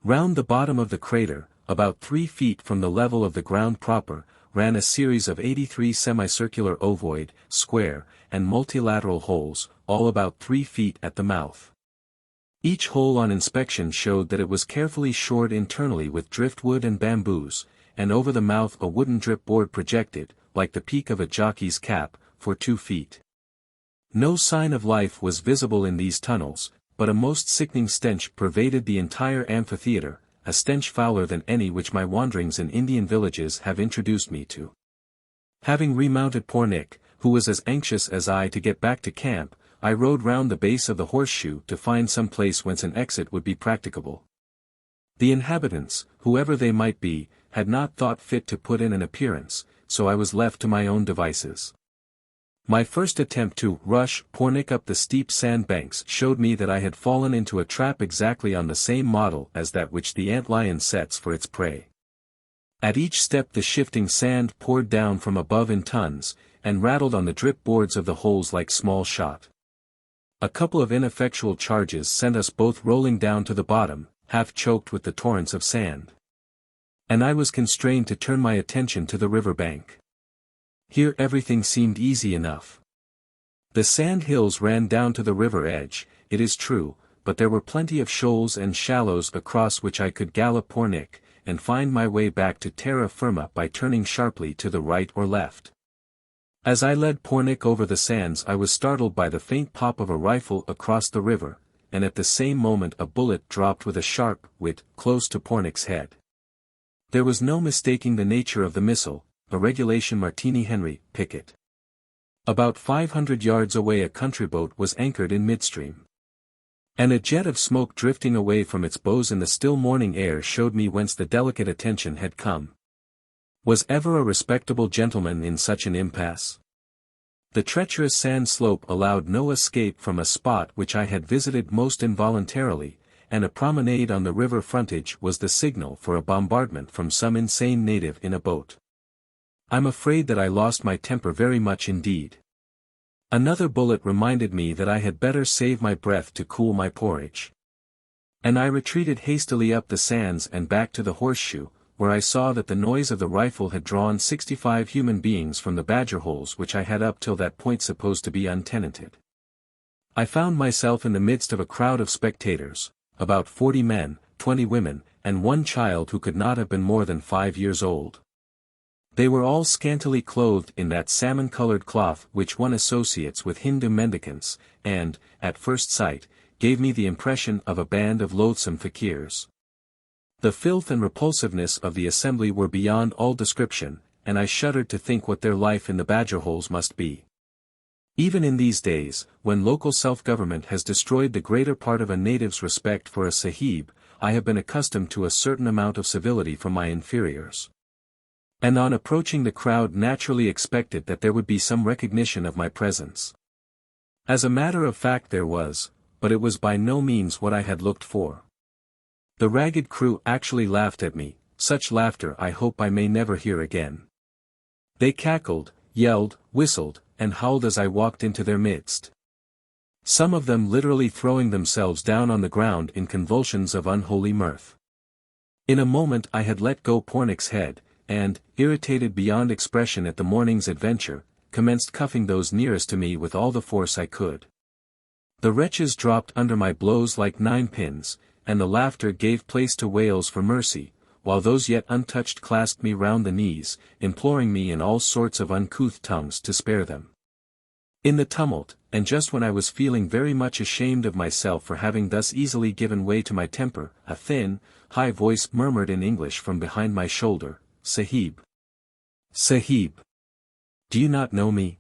Round the bottom of the crater, about 3 feet from the level of the ground proper, ran a series of 83 semicircular ovoid, square, and multilateral holes, all about 3 feet at the mouth. Each hole on inspection showed that it was carefully shored internally with driftwood and bamboos, and over the mouth a wooden drip board projected, like the peak of a jockey's cap, for 2 feet. No sign of life was visible in these tunnels, but a most sickening stench pervaded the entire amphitheater, a stench fouler than any which my wanderings in Indian villages have introduced me to. Having remounted poor Nick, who was as anxious as I to get back to camp, I rode round the base of the horseshoe to find some place whence an exit would be practicable. The inhabitants, whoever they might be, had not thought fit to put in an appearance, so I was left to my own devices. My first attempt to rush poor Nick up the steep sand banks showed me that I had fallen into a trap exactly on the same model as that which the antlion sets for its prey. At each step the shifting sand poured down from above in tons, and rattled on the drip boards of the holes like small shot. A couple of ineffectual charges sent us both rolling down to the bottom, half choked with the torrents of sand. And I was constrained to turn my attention to the river bank. Here everything seemed easy enough. The sand hills ran down to the river edge, it is true, but there were plenty of shoals and shallows across which I could gallop poor Nick, and find my way back to terra firma by turning sharply to the right or left. As I led Pornic over the sands I was startled by the faint pop of a rifle across the river, and at the same moment a bullet dropped with a sharp wit close to Pornic's head. There was no mistaking the nature of the missile, a regulation Martini Henry picket. About 500 yards away a country boat was anchored in midstream. And a jet of smoke drifting away from its bows in the still morning air showed me whence the delicate attention had come. Was ever a respectable gentleman in such an impasse? The treacherous sand slope allowed no escape from a spot which I had visited most involuntarily, and a promenade on the river frontage was the signal for a bombardment from some insane native in a boat. I'm afraid that I lost my temper very much indeed. Another bullet reminded me that I had better save my breath to cool my porridge. And I retreated hastily up the sands and back to the horseshoe, where I saw that the noise of the rifle had drawn 65 human beings from the badger holes which I had up till that point supposed to be untenanted. I found myself in the midst of a crowd of spectators, about 40 men, 20 women, and one child who could not have been more than 5 years old. They were all scantily clothed in that salmon-colored cloth which one associates with Hindu mendicants, and, at first sight, gave me the impression of a band of loathsome fakirs. The filth and repulsiveness of the assembly were beyond all description, and I shuddered to think what their life in the badger holes must be. Even in these days, when local self-government has destroyed the greater part of a native's respect for a sahib, I have been accustomed to a certain amount of civility from my inferiors. And on approaching the crowd naturally expected that there would be some recognition of my presence. As a matter of fact there was, but it was by no means what I had looked for. The ragged crew actually laughed at me, such laughter I hope I may never hear again. They cackled, yelled, whistled, and howled as I walked into their midst. Some of them literally throwing themselves down on the ground in convulsions of unholy mirth. In a moment I had let go Pornic's head, and, irritated beyond expression at the morning's adventure, commenced cuffing those nearest to me with all the force I could. The wretches dropped under my blows like 9 pins, and the laughter gave place to wails for mercy, while those yet untouched clasped me round the knees, imploring me in all sorts of uncouth tongues to spare them. In the tumult, and just when I was feeling very much ashamed of myself for having thus easily given way to my temper, a thin, high voice murmured in English from behind my shoulder, "Sahib. Sahib. Do you not know me?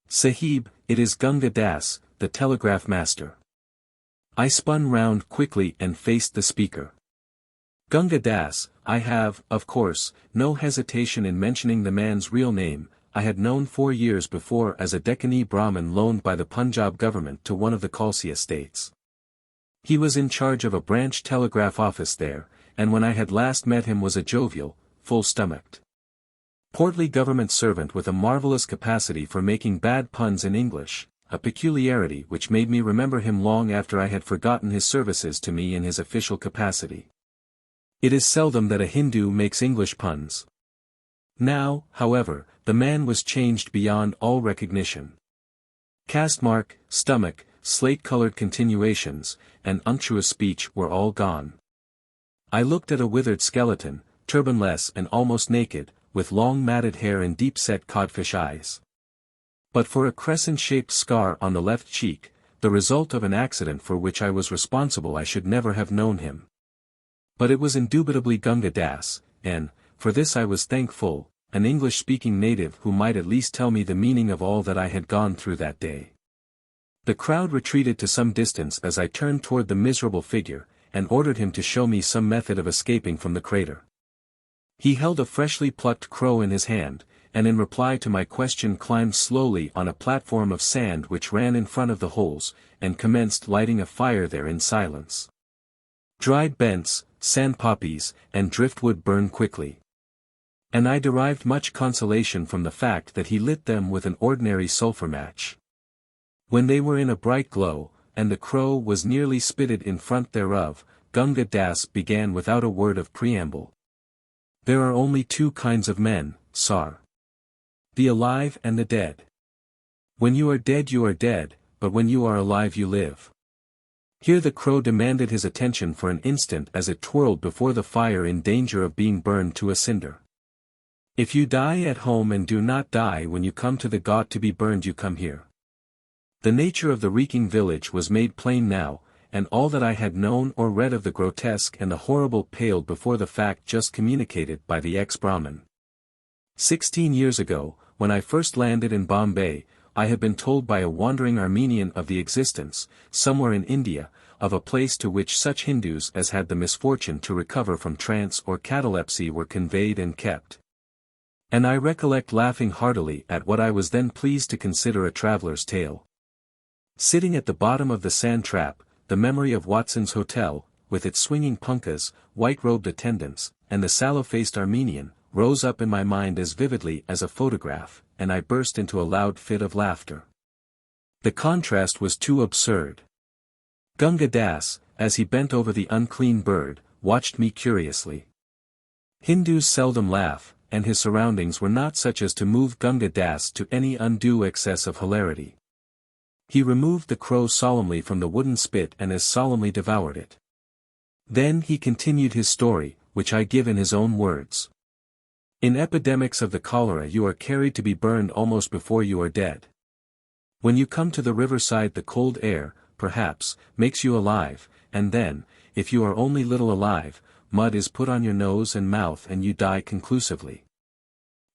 Sahib, it is Gunga Das, the telegraph master." I spun round quickly and faced the speaker. Gunga Das, I have, of course, no hesitation in mentioning the man's real name, I had known 4 years before as a Deccani Brahmin loaned by the Punjab government to one of the Khalsi estates. He was in charge of a branch telegraph office there, and when I had last met him was a jovial, full-stomached, portly government servant with a marvelous capacity for making bad puns in English, a peculiarity which made me remember him long after I had forgotten his services to me in his official capacity. It is seldom that a Hindu makes English puns. Now, however, the man was changed beyond all recognition. Caste mark, stomach, slate-colored continuations, and unctuous speech were all gone. I looked at a withered skeleton, turbanless and almost naked, with long matted hair and deep-set codfish eyes. But for a crescent-shaped scar on the left cheek, the result of an accident for which I was responsible, I should never have known him. But it was indubitably Gunga Das, and, for this I was thankful, an English-speaking native who might at least tell me the meaning of all that I had gone through that day. The crowd retreated to some distance as I turned toward the miserable figure, and ordered him to show me some method of escaping from the crater. He held a freshly plucked crow in his hand, and in reply to my question climbed slowly on a platform of sand which ran in front of the holes, and commenced lighting a fire there in silence. Dried bents, sand poppies, and driftwood burn quickly. And I derived much consolation from the fact that he lit them with an ordinary sulphur match. When they were in a bright glow, and the crow was nearly spitted in front thereof, Gunga Das began without a word of preamble. "There are only 2 kinds of men, sir. The alive and the dead. When you are dead you are dead, but when you are alive you live." Here the crow demanded his attention for an instant as it twirled before the fire in danger of being burned to a cinder. If you die at home and do not die when you come to the ghat to be burned, you come here. The nature of the reeking village was made plain now, and all that I had known or read of the grotesque and the horrible paled before the fact just communicated by the ex-Brahmin. 16 years ago, when I first landed in Bombay, I had been told by a wandering Armenian of the existence, somewhere in India, of a place to which such Hindus as had the misfortune to recover from trance or catalepsy were conveyed and kept. And I recollect laughing heartily at what I was then pleased to consider a traveller's tale. Sitting at the bottom of the sand trap, the memory of Watson's Hotel, with its swinging punkahs, white-robed attendants, and the sallow-faced Armenian, rose up in my mind as vividly as a photograph, and I burst into a loud fit of laughter. The contrast was too absurd. Gunga Das, as he bent over the unclean bird, watched me curiously. Hindus seldom laugh, and his surroundings were not such as to move Gunga Das to any undue excess of hilarity. He removed the crow solemnly from the wooden spit and as solemnly devoured it. Then he continued his story, which I give in his own words. In epidemics of the cholera you are carried to be burned almost before you are dead. When you come to the riverside the cold air, perhaps, makes you alive, and then, if you are only little alive, mud is put on your nose and mouth and you die conclusively.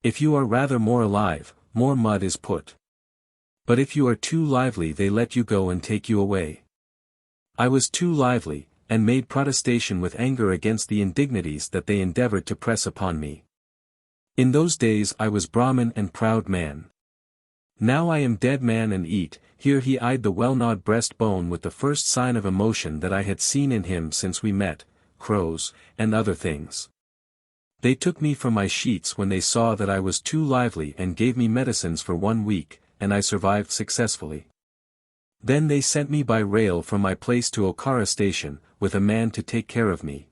If you are rather more alive, more mud is put. But if you are too lively they let you go and take you away. I was too lively, and made protestation with anger against the indignities that they endeavored to press upon me. In those days I was Brahmin and proud man. Now I am dead man and eat. Here he eyed the well-gnawed breastbone with the first sign of emotion that I had seen in him since we met, crows, and other things. They took me from my sheets when they saw that I was too lively and gave me medicines for 1 week, and I survived successfully. Then they sent me by rail from my place to Okara station, with a man to take care of me.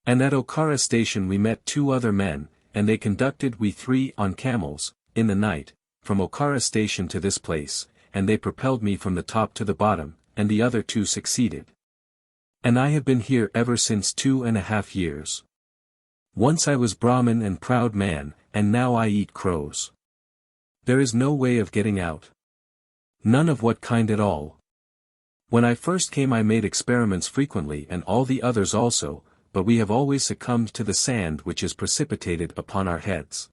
And at Okara station we met 2 other men, and they conducted we 3 on camels, in the night, from Okara station to this place, and they propelled me from the top to the bottom, and the other 2 succeeded. And I have been here ever since 2.5 years. Once I was Brahmin and proud man, and now I eat crows. There is no way of getting out. None of what kind at all. When I first came I made experiments frequently and all the others also, but we have always succumbed to the sand which is precipitated upon our heads.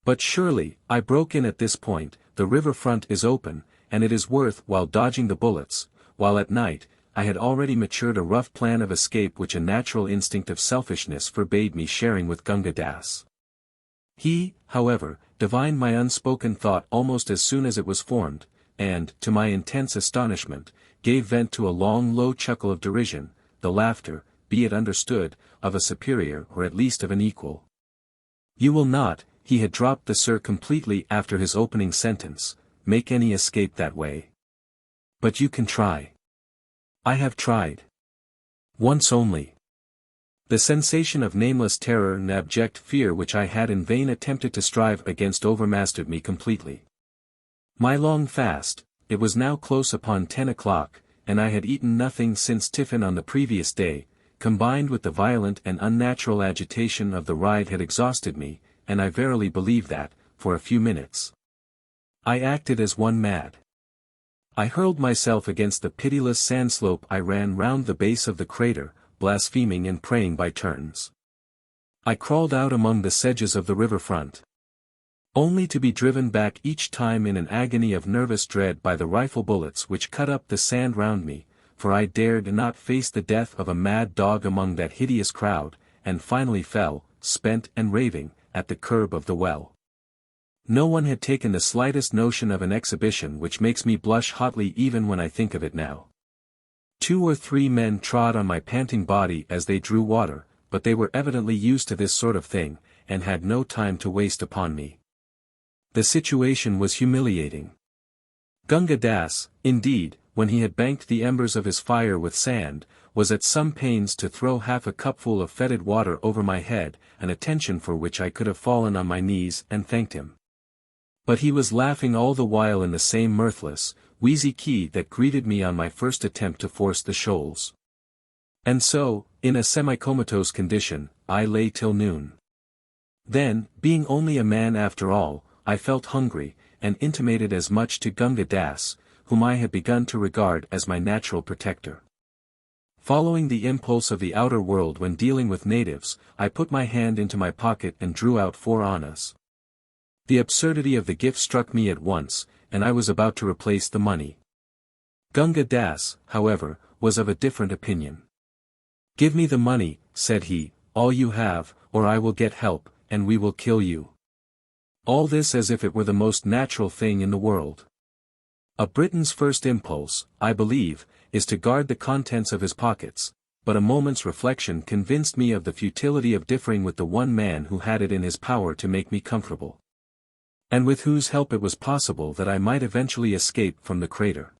But surely, I broke in at this point, the river front is open, and it is worth while dodging the bullets, while at night, I had already matured a rough plan of escape which a natural instinct of selfishness forbade me sharing with Gunga Das. He, however, divined my unspoken thought almost as soon as it was formed, and, to my intense astonishment, gave vent to a long low chuckle of derision, the laughter, be it understood, of a superior or at least of an equal. You will not, he had dropped the sir completely after his opening sentence, make any escape that way. But you can try. I have tried. Once only. The sensation of nameless terror and abject fear which I had in vain attempted to strive against overmastered me completely. My long fast, it was now close upon 10 o'clock, and I had eaten nothing since tiffin on the previous day, combined with the violent and unnatural agitation of the ride had exhausted me, and I verily believe that, for a few minutes, I acted as one mad. I hurled myself against the pitiless sand slope. I ran round the base of the crater, blaspheming and praying by turns. I crawled out among the sedges of the river front, only to be driven back each time in an agony of nervous dread by the rifle bullets which cut up the sand round me, for I dared not face the death of a mad dog among that hideous crowd, and finally fell, spent and raving, at the curb of the well. No one had taken the slightest notion of an exhibition which makes me blush hotly even when I think of it now. 2 or 3 men trod on my panting body as they drew water, but they were evidently used to this sort of thing, and had no time to waste upon me. The situation was humiliating. Gunga Das, indeed, when he had banked the embers of his fire with sand, was at some pains to throw half a cupful of fetid water over my head, an attention for which I could have fallen on my knees and thanked him. But he was laughing all the while in the same mirthless, wheezy key that greeted me on my first attempt to force the shoals. And so, in a semi-comatose condition, I lay till noon. Then, being only a man after all, I felt hungry, and intimated as much to Gunga Das, whom I had begun to regard as my natural protector. Following the impulse of the outer world when dealing with natives, I put my hand into my pocket and drew out 4 annas. The absurdity of the gift struck me at once, and I was about to replace the money. Gunga Das, however, was of a different opinion. "Give me the money," said he, "all you have, or I will get help, and we will kill you." All this as if it were the most natural thing in the world. A Briton's first impulse, I believe, is to guard the contents of his pockets, but a moment's reflection convinced me of the futility of differing with the one man who had it in his power to make me comfortable, and with whose help it was possible that I might eventually escape from the crater.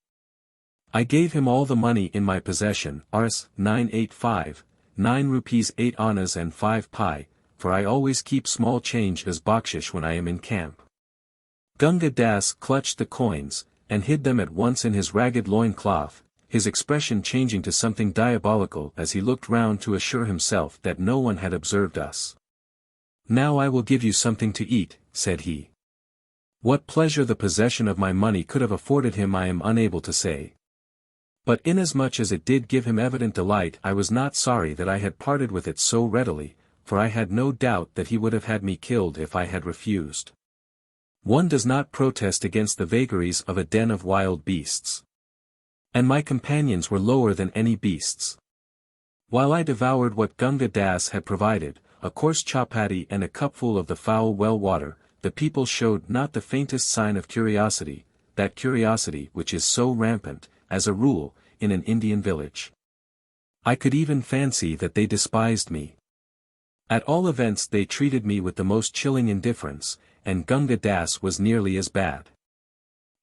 I gave him all the money in my possession, Rs. 985, 9 rupees 8 annas and 5 pi, for I always keep small change as bakshish when I am in camp. Gunga Das clutched the coins, and hid them at once in his ragged loin-cloth, his expression changing to something diabolical as he looked round to assure himself that no one had observed us. "Now I will give you something to eat," said he. What pleasure the possession of my money could have afforded him I am unable to say. But inasmuch as it did give him evident delight, I was not sorry that I had parted with it so readily, for I had no doubt that he would have had me killed if I had refused. One does not protest against the vagaries of a den of wild beasts. And my companions were lower than any beasts. While I devoured what Gunga Das had provided, a coarse chapati and a cupful of the foul well water, the people showed not the faintest sign of curiosity, that curiosity which is so rampant, as a rule, in an Indian village. I could even fancy that they despised me. At all events they treated me with the most chilling indifference, and Gunga Das was nearly as bad.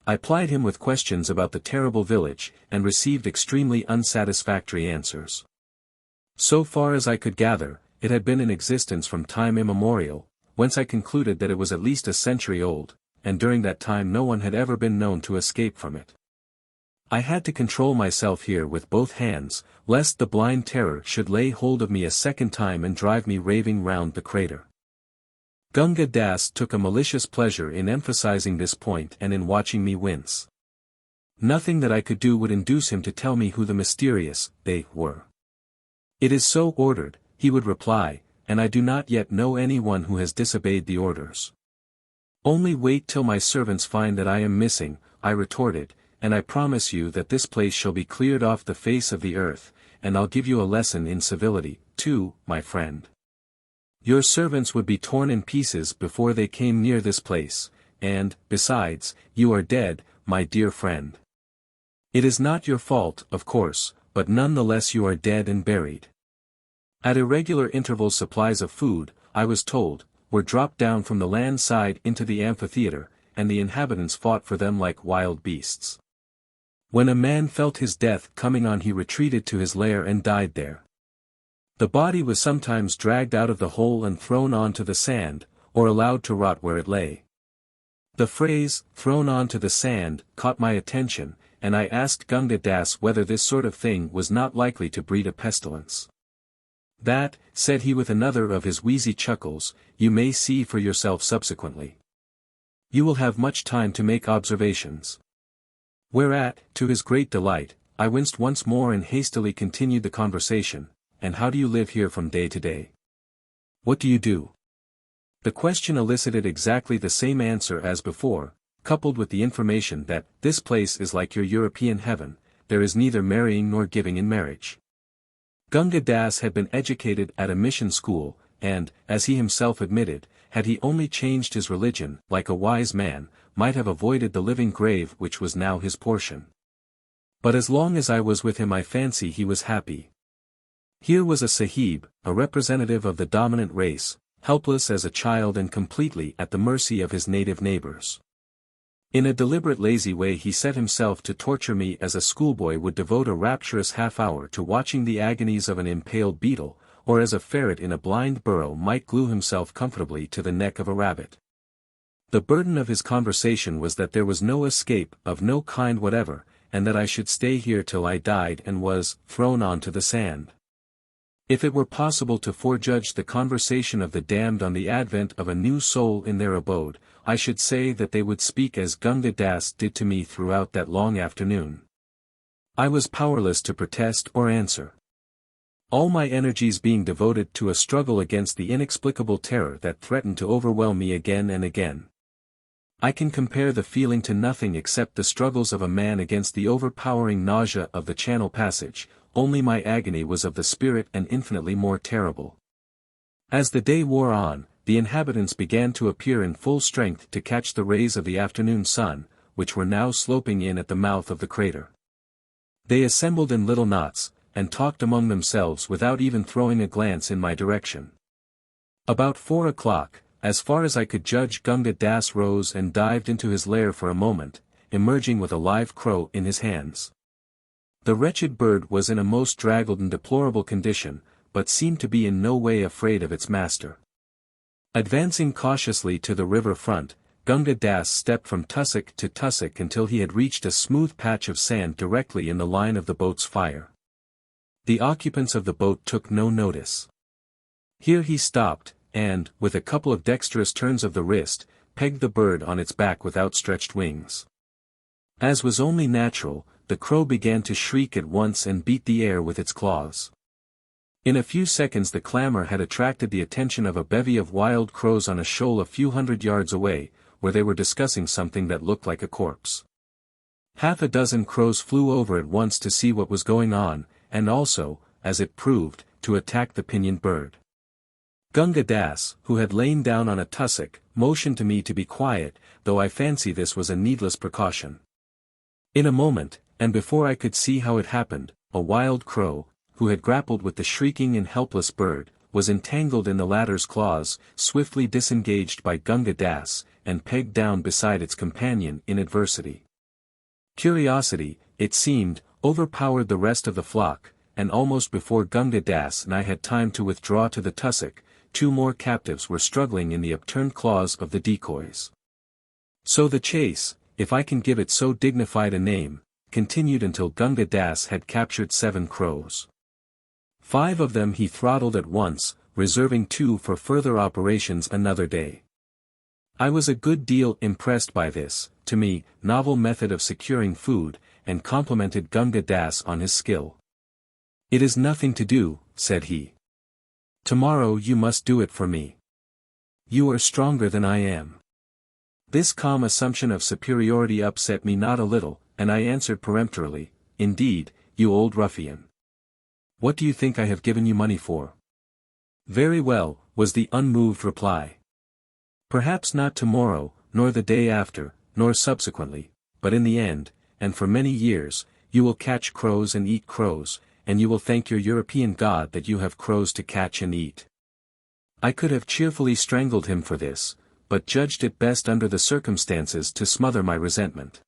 I plied him with questions about the terrible village, and received extremely unsatisfactory answers. So far as I could gather, it had been in existence from time immemorial, whence I concluded that it was at least a century old, and during that time no one had ever been known to escape from it. I had to control myself here with both hands, lest the blind terror should lay hold of me a second time and drive me raving round the crater. Gunga Das took a malicious pleasure in emphasizing this point and in watching me wince. Nothing that I could do would induce him to tell me who the mysterious they were. "It is so ordered," he would reply, "and I do not yet know anyone who has disobeyed the orders." "Only wait till my servants find that I am missing," I retorted, "and I promise you that this place shall be cleared off the face of the earth, and I'll give you a lesson in civility, too, my friend. Your servants would be torn in pieces before they came near this place, and, besides, you are dead, my dear friend. It is not your fault, of course, but none the less you are dead and buried." At irregular intervals supplies of food, I was told, were dropped down from the land side into the amphitheater, and the inhabitants fought for them like wild beasts. When a man felt his death coming on he retreated to his lair and died there. The body was sometimes dragged out of the hole and thrown onto the sand, or allowed to rot where it lay. The phrase, "thrown onto the sand," caught my attention, and I asked Gunga Das whether this sort of thing was not likely to breed a pestilence. "That," said he with another of his wheezy chuckles, "you may see for yourself subsequently. You will have much time to make observations." Whereat, to his great delight, I winced once more and hastily continued the conversation. "And how do you live here from day to day? What do you do?" The question elicited exactly the same answer as before, coupled with the information that, "This place is like your European heaven, there is neither marrying nor giving in marriage." Gunga Das had been educated at a mission school, and, as he himself admitted, had he only changed his religion, like a wise man, might have avoided the living grave which was now his portion. But as long as I was with him I fancy he was happy. Here was a sahib, a representative of the dominant race, helpless as a child and completely at the mercy of his native neighbors. In a deliberate lazy way he set himself to torture me as a schoolboy would devote a rapturous half-hour to watching the agonies of an impaled beetle, or as a ferret in a blind burrow might glue himself comfortably to the neck of a rabbit. The burden of his conversation was that there was no escape of no kind whatever, and that I should stay here till I died and was thrown onto the sand. If it were possible to forejudge the conversation of the damned on the advent of a new soul in their abode, I should say that they would speak as Gunga Das did to me throughout that long afternoon. I was powerless to protest or answer. All my energies being devoted to a struggle against the inexplicable terror that threatened to overwhelm me again and again. I can compare the feeling to nothing except the struggles of a man against the overpowering nausea of the Channel Passage, only my agony was of the spirit and infinitely more terrible. As the day wore on, the inhabitants began to appear in full strength to catch the rays of the afternoon sun, which were now sloping in at the mouth of the crater. They assembled in little knots, and talked among themselves without even throwing a glance in my direction. About 4 o'clock, as far as I could judge, Gunga Das rose and dived into his lair for a moment, emerging with a live crow in his hands. The wretched bird was in a most draggled and deplorable condition, but seemed to be in no way afraid of its master. Advancing cautiously to the river front, Gunga Das stepped from tussock to tussock until he had reached a smooth patch of sand directly in the line of the boat's fire. The occupants of the boat took no notice. Here he stopped, and, with a couple of dexterous turns of the wrist, pegged the bird on its back with outstretched wings. As was only natural, the crow began to shriek at once and beat the air with its claws. In a few seconds the clamor had attracted the attention of a bevy of wild crows on a shoal a few hundred yards away, where they were discussing something that looked like a corpse. Half a dozen crows flew over at once to see what was going on, and also, as it proved, to attack the pinioned bird. Gunga Das, who had lain down on a tussock, motioned to me to be quiet, though I fancy this was a needless precaution. In a moment, and before I could see how it happened, a wild crow, who had grappled with the shrieking and helpless bird, was entangled in the latter's claws, swiftly disengaged by Gunga Das, and pegged down beside its companion in adversity. Curiosity, it seemed, overpowered the rest of the flock, and almost before Gunga Das and I had time to withdraw to the tussock, 2 more captives were struggling in the upturned claws of the decoys. So the chase, if I can give it so dignified a name, continued until Gunga Das had captured 7 crows. 5 of them he throttled at once, reserving 2 for further operations another day. I was a good deal impressed by this, to me, novel method of securing food, and complimented Gunga Das on his skill. "It is nothing to do," said he. "Tomorrow you must do it for me. You are stronger than I am." This calm assumption of superiority upset me not a little, and I answered peremptorily, "Indeed, you old ruffian. What do you think I have given you money for?" "Very well," was the unmoved reply. "Perhaps not tomorrow, nor the day after, nor subsequently, but in the end, and for many years, you will catch crows and eat crows, and you will thank your European God that you have crows to catch and eat." I could have cheerfully strangled him for this, but judged it best under the circumstances to smother my resentment.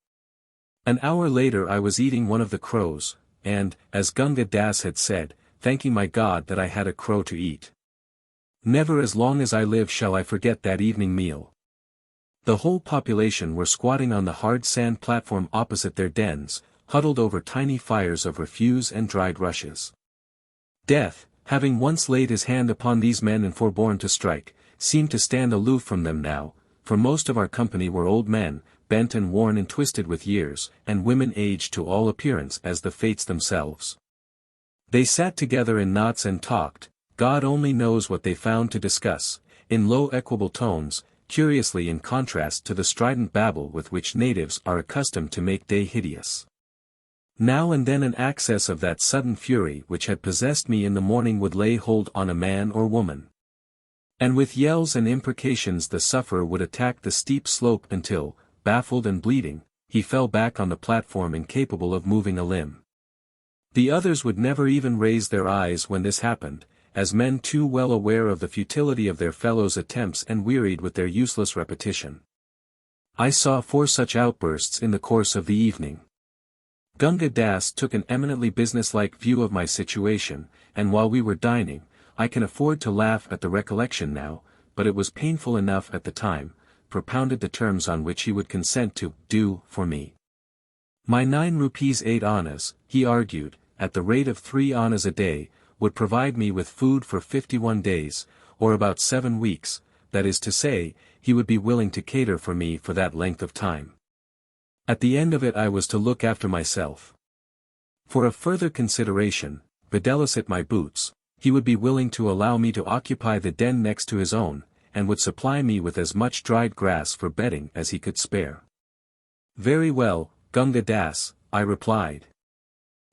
An hour later I was eating one of the crows, and, as Gunga Das had said, thanking my God that I had a crow to eat. Never as long as I live shall I forget that evening meal. The whole population were squatting on the hard sand platform opposite their dens, huddled over tiny fires of refuse and dried rushes. Death, having once laid his hand upon these men and forborne to strike, seemed to stand aloof from them now, for most of our company were old men, bent and worn and twisted with years, and women aged to all appearance as the fates themselves. They sat together in knots and talked, God only knows what they found to discuss, in low equable tones, curiously in contrast to the strident babble with which natives are accustomed to make day hideous. Now and then an access of that sudden fury which had possessed me in the morning would lay hold on a man or woman. And with yells and imprecations the sufferer would attack the steep slope until, baffled and bleeding, he fell back on the platform incapable of moving a limb. The others would never even raise their eyes when this happened, as men too well aware of the futility of their fellows' attempts and wearied with their useless repetition. I saw 4 such outbursts in the course of the evening. Gunga Das took an eminently businesslike view of my situation, and while we were dining, I can afford to laugh at the recollection now, but it was painful enough at the time, propounded the terms on which he would consent to do for me. My 9 rupees 8 annas, he argued, at the rate of 3 annas a day, would provide me with food for 51 days, or about 7 weeks, that is to say, he would be willing to cater for me for that length of time. At the end of it I was to look after myself. For a further consideration, videlicet my boots, he would be willing to allow me to occupy the den next to his own, and would supply me with as much dried grass for bedding as he could spare. Very well, Gunga Das, I replied.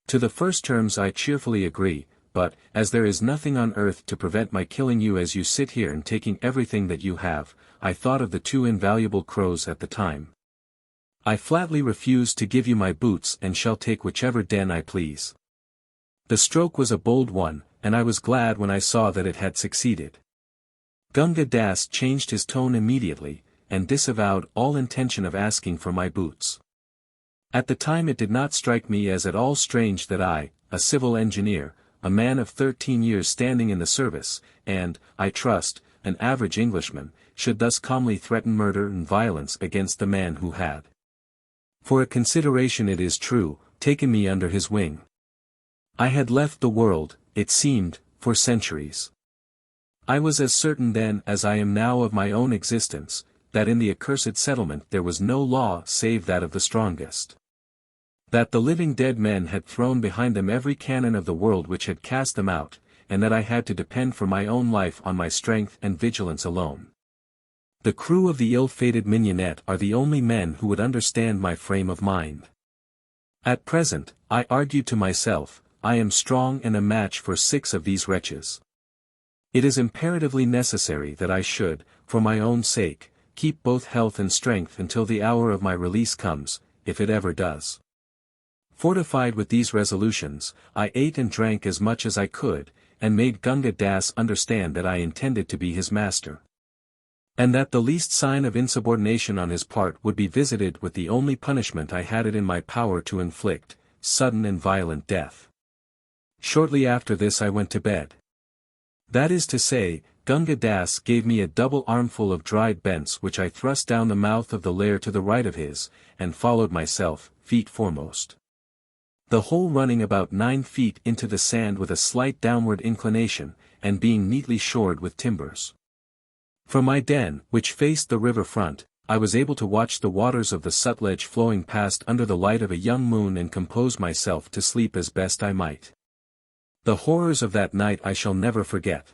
To the first terms I cheerfully agree, but, as there is nothing on earth to prevent my killing you as you sit here and taking everything that you have, I thought of the 2 invaluable crows at the time. I flatly refuse to give you my boots and shall take whichever den I please. The stroke was a bold one, and I was glad when I saw that it had succeeded. Gunga Das changed his tone immediately, and disavowed all intention of asking for my boots. At the time it did not strike me as at all strange that I, a civil engineer, a man of 13 years standing in the service, and, I trust, an average Englishman, should thus calmly threaten murder and violence against the man who had, for a consideration it is true, taken me under his wing. I had left the world, it seemed, for centuries. I was as certain then as I am now of my own existence, that in the accursed settlement there was no law save that of the strongest. That the living dead men had thrown behind them every cannon of the world which had cast them out, and that I had to depend for my own life on my strength and vigilance alone. The crew of the ill-fated mignonette are the only men who would understand my frame of mind. At present, I argued to myself, I am strong and a match for 6 of these wretches. It is imperatively necessary that I should, for my own sake, keep both health and strength until the hour of my release comes, if it ever does. Fortified with these resolutions, I ate and drank as much as I could, and made Gunga Das understand that I intended to be his master, and that the least sign of insubordination on his part would be visited with the only punishment I had it in my power to inflict, sudden and violent death. Shortly after this I went to bed. That is to say, Gunga Das gave me a double armful of dried bents which I thrust down the mouth of the lair to the right of his, and followed myself, feet foremost. The whole running about 9 feet into the sand with a slight downward inclination, and being neatly shored with timbers. From my den, which faced the river front, I was able to watch the waters of the Sutlej flowing past under the light of a young moon and compose myself to sleep as best I might. The horrors of that night I shall never forget.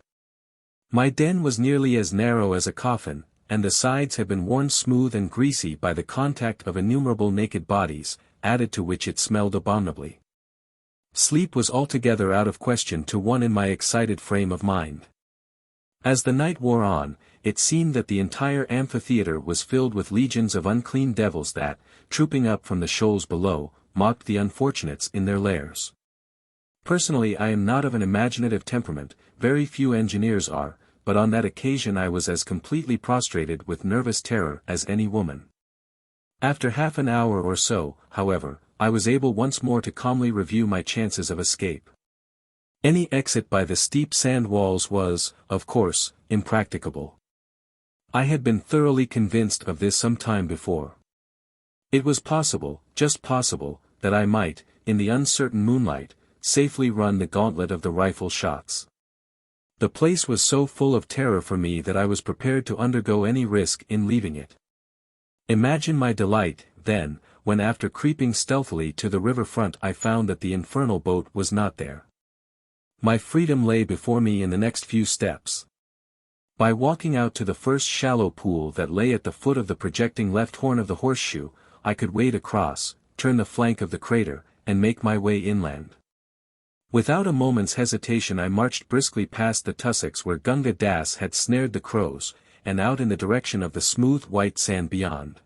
My den was nearly as narrow as a coffin, and the sides had been worn smooth and greasy by the contact of innumerable naked bodies, added to which it smelled abominably. Sleep was altogether out of question to one in my excited frame of mind. As the night wore on, it seemed that the entire amphitheatre was filled with legions of unclean devils that, trooping up from the shoals below, mocked the unfortunates in their lairs. Personally I am not of an imaginative temperament, very few engineers are, but on that occasion I was as completely prostrated with nervous terror as any woman. After half an hour or so, however, I was able once more to calmly review my chances of escape. Any exit by the steep sand walls was, of course, impracticable. I had been thoroughly convinced of this some time before. It was possible, just possible, that I might, in the uncertain moonlight, safely run the gauntlet of the rifle shots. The place was so full of terror for me that I was prepared to undergo any risk in leaving it. Imagine my delight, then, when after creeping stealthily to the river front I found that the infernal boat was not there. My freedom lay before me in the next few steps. By walking out to the first shallow pool that lay at the foot of the projecting left horn of the horseshoe, I could wade across, turn the flank of the crater, and make my way inland. Without a moment's hesitation I marched briskly past the tussocks where Gunga Das had snared the crows, and out in the direction of the smooth white sand beyond.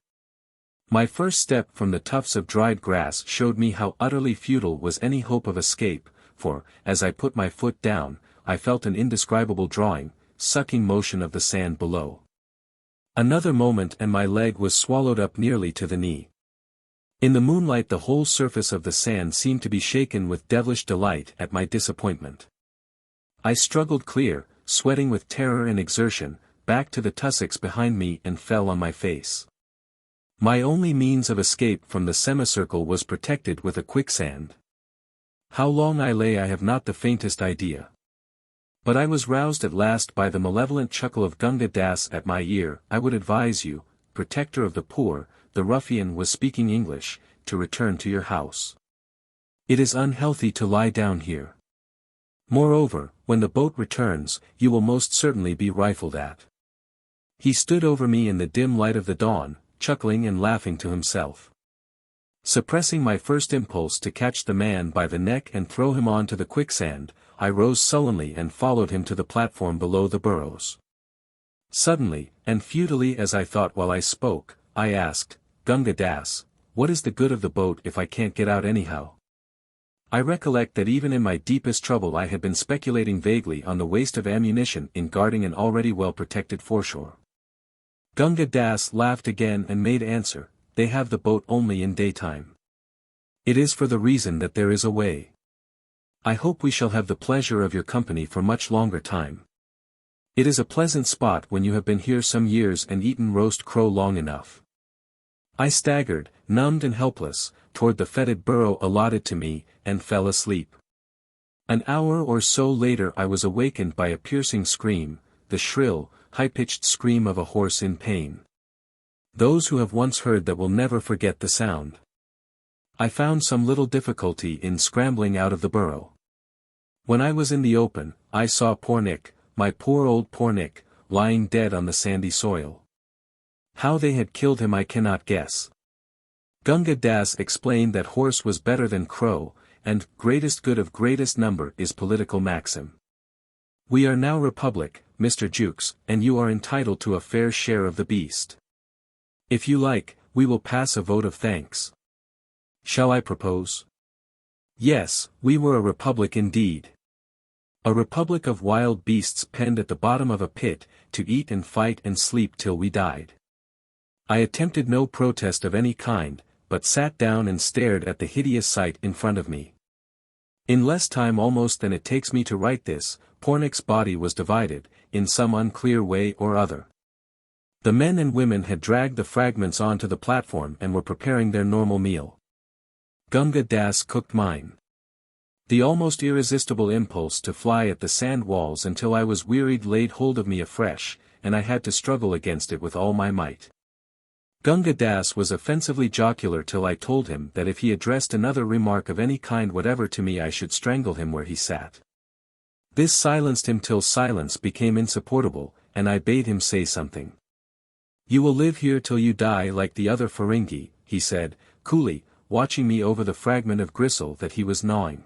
My first step from the tufts of dried grass showed me how utterly futile was any hope of escape, for, as I put my foot down, I felt an indescribable drawing, sucking motion of the sand below. Another moment and my leg was swallowed up nearly to the knee. In the moonlight the whole surface of the sand seemed to be shaken with devilish delight at my disappointment. I struggled clear, sweating with terror and exertion, back to the tussocks behind me and fell on my face. My only means of escape from the semicircle was protected with a quicksand. How long I lay I have not the faintest idea. But I was roused at last by the malevolent chuckle of Gunga Das at my ear. I would advise you, protector of the poor, the ruffian was speaking English, to return to your house. It is unhealthy to lie down here. Moreover, when the boat returns, you will most certainly be rifled at. He stood over me in the dim light of the dawn, chuckling and laughing to himself. Suppressing my first impulse to catch the man by the neck and throw him onto the quicksand, I rose sullenly and followed him to the platform below the burrows. Suddenly, and futilely as I thought while I spoke, I asked, Gunga Das, what is the good of the boat if I can't get out anyhow? I recollect that even in my deepest trouble I had been speculating vaguely on the waste of ammunition in guarding an already well-protected foreshore. Gunga Das laughed again and made answer, they have the boat only in daytime. It is for the reason that there is a way. I hope we shall have the pleasure of your company for much longer time. It is a pleasant spot when you have been here some years and eaten roast crow long enough. I staggered, numbed and helpless, toward the fetid burrow allotted to me, and fell asleep. An hour or so later I was awakened by a piercing scream, the shrill, high-pitched scream of a horse in pain. Those who have once heard that will never forget the sound. I found some little difficulty in scrambling out of the burrow. When I was in the open, I saw poor Nick, my poor old poor Nick, lying dead on the sandy soil. How they had killed him I cannot guess. Gunga Das explained that horse was better than crow, and greatest good of greatest number is political maxim. We are now republic, Mr. Jukes, and you are entitled to a fair share of the beast. If you like, we will pass a vote of thanks. Shall I propose? Yes, we were a republic indeed. A republic of wild beasts penned at the bottom of a pit, to eat and fight and sleep till we died. I attempted no protest of any kind, but sat down and stared at the hideous sight in front of me. In less time almost than it takes me to write this, Pornick's body was divided, in some unclear way or other. The men and women had dragged the fragments onto the platform and were preparing their normal meal. Gunga Das cooked mine. The almost irresistible impulse to fly at the sand walls until I was wearied laid hold of me afresh, and I had to struggle against it with all my might. Gunga Das was offensively jocular till I told him that if he addressed another remark of any kind whatever to me I should strangle him where he sat. This silenced him till silence became insupportable, and I bade him say something. You will live here till you die like the other Ferengi, he said, coolly, watching me over the fragment of gristle that he was gnawing.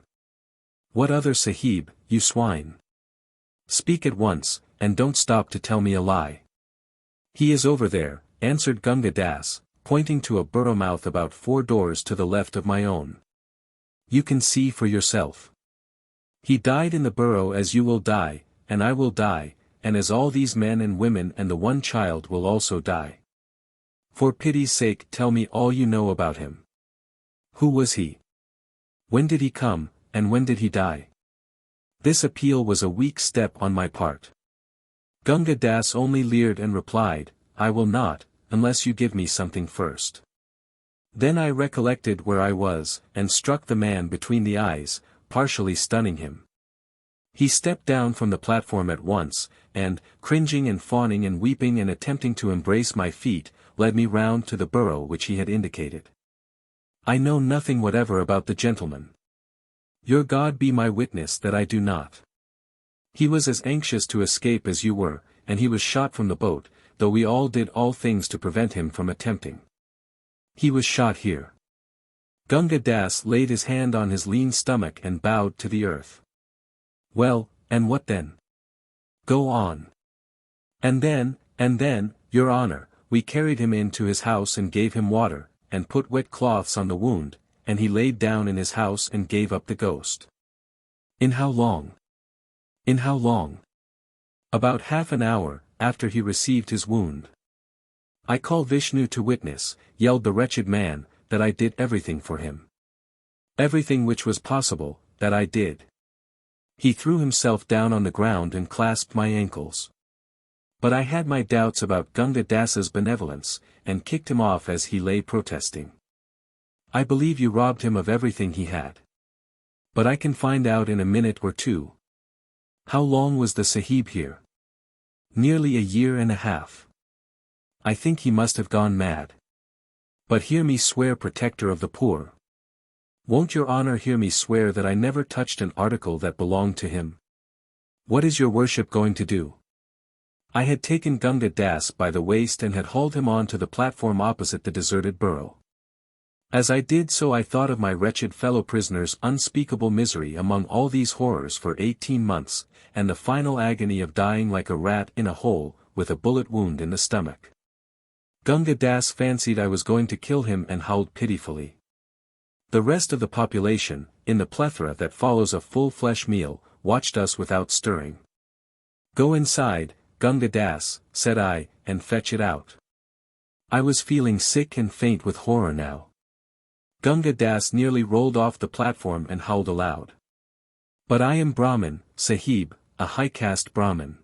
What other Sahib, you swine? Speak at once, and don't stop to tell me a lie. He is over there, answered Gunga Das, pointing to a burrow mouth about 4 doors to the left of my own. You can see for yourself. He died in the burrow as you will die, and I will die, and as all these men and women and the one child will also die. For pity's sake tell me all you know about him. Who was he? When did he come, and when did he die? This appeal was a weak step on my part. Gunga Das only leered and replied, I will not, unless you give me something first. Then I recollected where I was, and struck the man between the eyes, partially stunning him. He stepped down from the platform at once, and, cringing and fawning and weeping and attempting to embrace my feet, led me round to the burrow which he had indicated. I know nothing whatever about the gentleman. Your God be my witness that I do not. He was as anxious to escape as you were, and he was shot from the boat, though we all did all things to prevent him from attempting. He was shot here. Gunga Das laid his hand on his lean stomach and bowed to the earth. Well, and what then? Go on. And then, your honor, we carried him into his house and gave him water, and put wet cloths on the wound, and he laid down in his house and gave up the ghost. In how long? In how long? About half an hour, after he received his wound. I call Vishnu to witness, yelled the wretched man, that I did everything for him. Everything which was possible, that I did. He threw himself down on the ground and clasped my ankles. But I had my doubts about Gunga Das's benevolence, and kicked him off as he lay protesting. I believe you robbed him of everything he had. But I can find out in a minute or two. How long was the Sahib here? Nearly a year and a half. I think he must have gone mad. But hear me swear, protector of the poor. Won't your honor hear me swear that I never touched an article that belonged to him? What is your worship going to do? I had taken Gunga Das by the waist and had hauled him on to the platform opposite the deserted burrow. As I did so, I thought of my wretched fellow prisoner's unspeakable misery among all these horrors for 18 months, and the final agony of dying like a rat in a hole, with a bullet wound in the stomach. Gunga Das fancied I was going to kill him and howled pitifully. The rest of the population, in the plethora that follows a full-flesh meal, watched us without stirring. Go inside, Gunga Das, said I, and fetch it out. I was feeling sick and faint with horror now. Gunga Das nearly rolled off the platform and howled aloud. But I am Brahmin, Sahib, a high-caste Brahmin.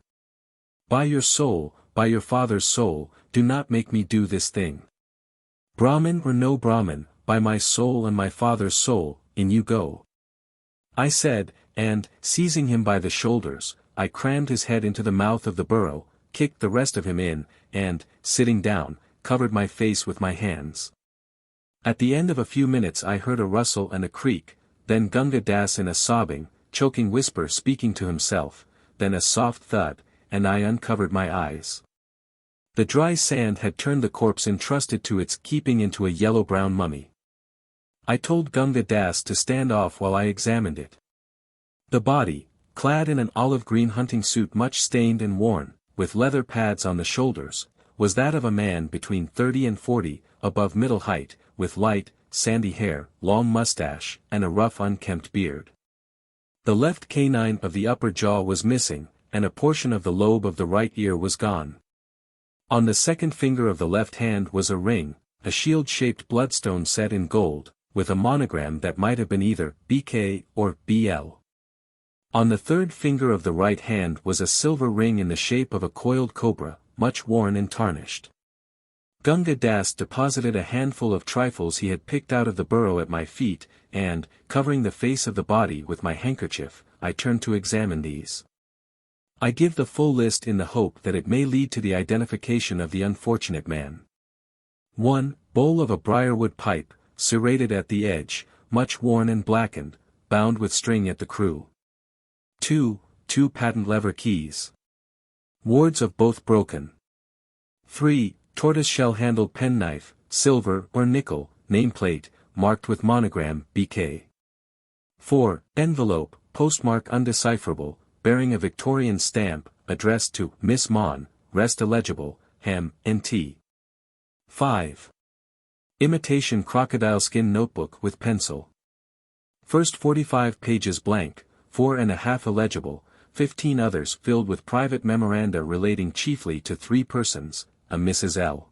By your soul, by your father's soul, do not make me do this thing. Brahmin or no Brahmin, by my soul and my father's soul, in you go. I said, and, seizing him by the shoulders, I crammed his head into the mouth of the burrow, kicked the rest of him in, and, sitting down, covered my face with my hands. At the end of a few minutes I heard a rustle and a creak, then Gunga Das in a sobbing, choking whisper speaking to himself, then a soft thud, and I uncovered my eyes. The dry sand had turned the corpse entrusted to its keeping into a yellow-brown mummy. I told Gunga Das to stand off while I examined it. The body, clad in an olive-green hunting suit much stained and worn, with leather pads on the shoulders, was that of a man between 30 and 40, above middle height, with light, sandy hair, long mustache, and a rough unkempt beard. The left canine of the upper jaw was missing, and a portion of the lobe of the right ear was gone. On the second finger of the left hand was a ring, a shield-shaped bloodstone set in gold, with a monogram that might have been either BK or BL. On the third finger of the right hand was a silver ring in the shape of a coiled cobra, much worn and tarnished. Gunga Das deposited a handful of trifles he had picked out of the burrow at my feet, and, covering the face of the body with my handkerchief, I turned to examine these. I give the full list in the hope that it may lead to the identification of the unfortunate man. 1. Bowl of a briarwood pipe, serrated at the edge, much worn and blackened, bound with string at the crew. 2. 2 patent lever keys. Wards of both broken. 3. Tortoise-shell-handled penknife, silver or nickel, nameplate, marked with monogram BK. 4. Envelope, postmark undecipherable, bearing a Victorian stamp, addressed to Miss Mon, rest illegible, Ham, N.T. 5. Imitation crocodile skin notebook with pencil. First 45 pages blank, 4.5 illegible, 15 others filled with private memoranda relating chiefly to 3 persons, a Mrs. L.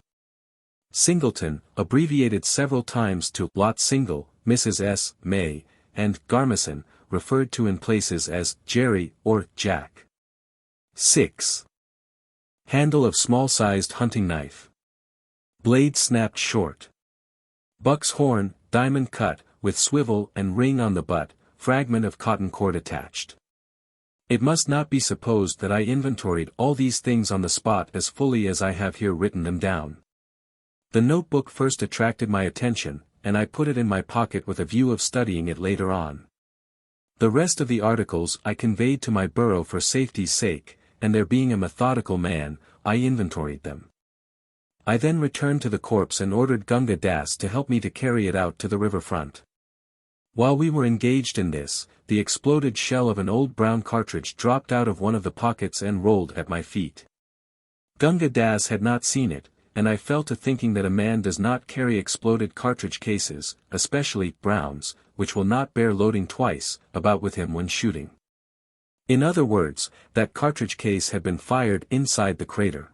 Singleton, abbreviated several times to Lot Single, Mrs. S. May, and Garmison, referred to in places as Jerry or Jack. 6. Handle of small-sized hunting knife. Blade snapped short. Buck's horn, diamond cut, with swivel and ring on the butt, fragment of cotton cord attached. It must not be supposed that I inventoried all these things on the spot as fully as I have here written them down. The notebook first attracted my attention, and I put it in my pocket with a view of studying it later on. The rest of the articles I conveyed to my burrow for safety's sake, and there being a methodical man, I inventoried them. I then returned to the corpse and ordered Gunga Das to help me to carry it out to the riverfront. While we were engaged in this, the exploded shell of an old brown cartridge dropped out of one of the pockets and rolled at my feet. Gunga Das had not seen it, and I fell to thinking that a man does not carry exploded cartridge cases, especially Browns, which will not bear loading twice, about with him when shooting. In other words, that cartridge case had been fired inside the crater.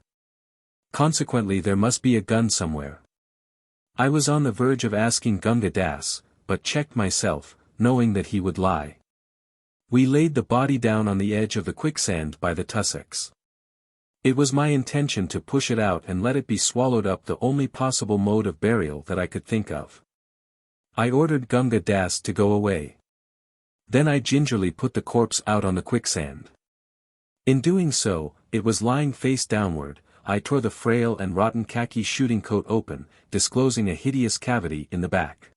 Consequently there must be a gun somewhere. I was on the verge of asking Gunga Das, but checked myself, knowing that he would lie. We laid the body down on the edge of the quicksand by the tussocks. It was my intention to push it out and let it be swallowed up, the only possible mode of burial that I could think of. I ordered Gunga Das to go away. Then I gingerly put the corpse out on the quicksand. In doing so, it was lying face downward. I tore the frail and rotten khaki shooting coat open, disclosing a hideous cavity in the back.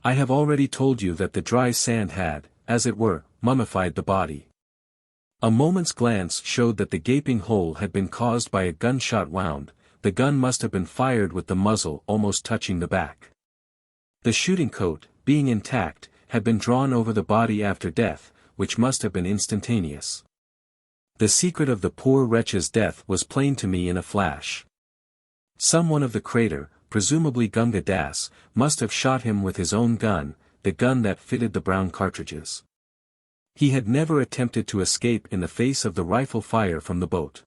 I have already told you that the dry sand had, as it were, mummified the body. A moment's glance showed that the gaping hole had been caused by a gunshot wound. The gun must have been fired with the muzzle almost touching the back. The shooting coat, being intact, had been drawn over the body after death, which must have been instantaneous. The secret of the poor wretch's death was plain to me in a flash. Someone of the crater, presumably Gunga Das, must have shot him with his own gun, the gun that fitted the brown cartridges. He had never attempted to escape in the face of the rifle fire from the boat.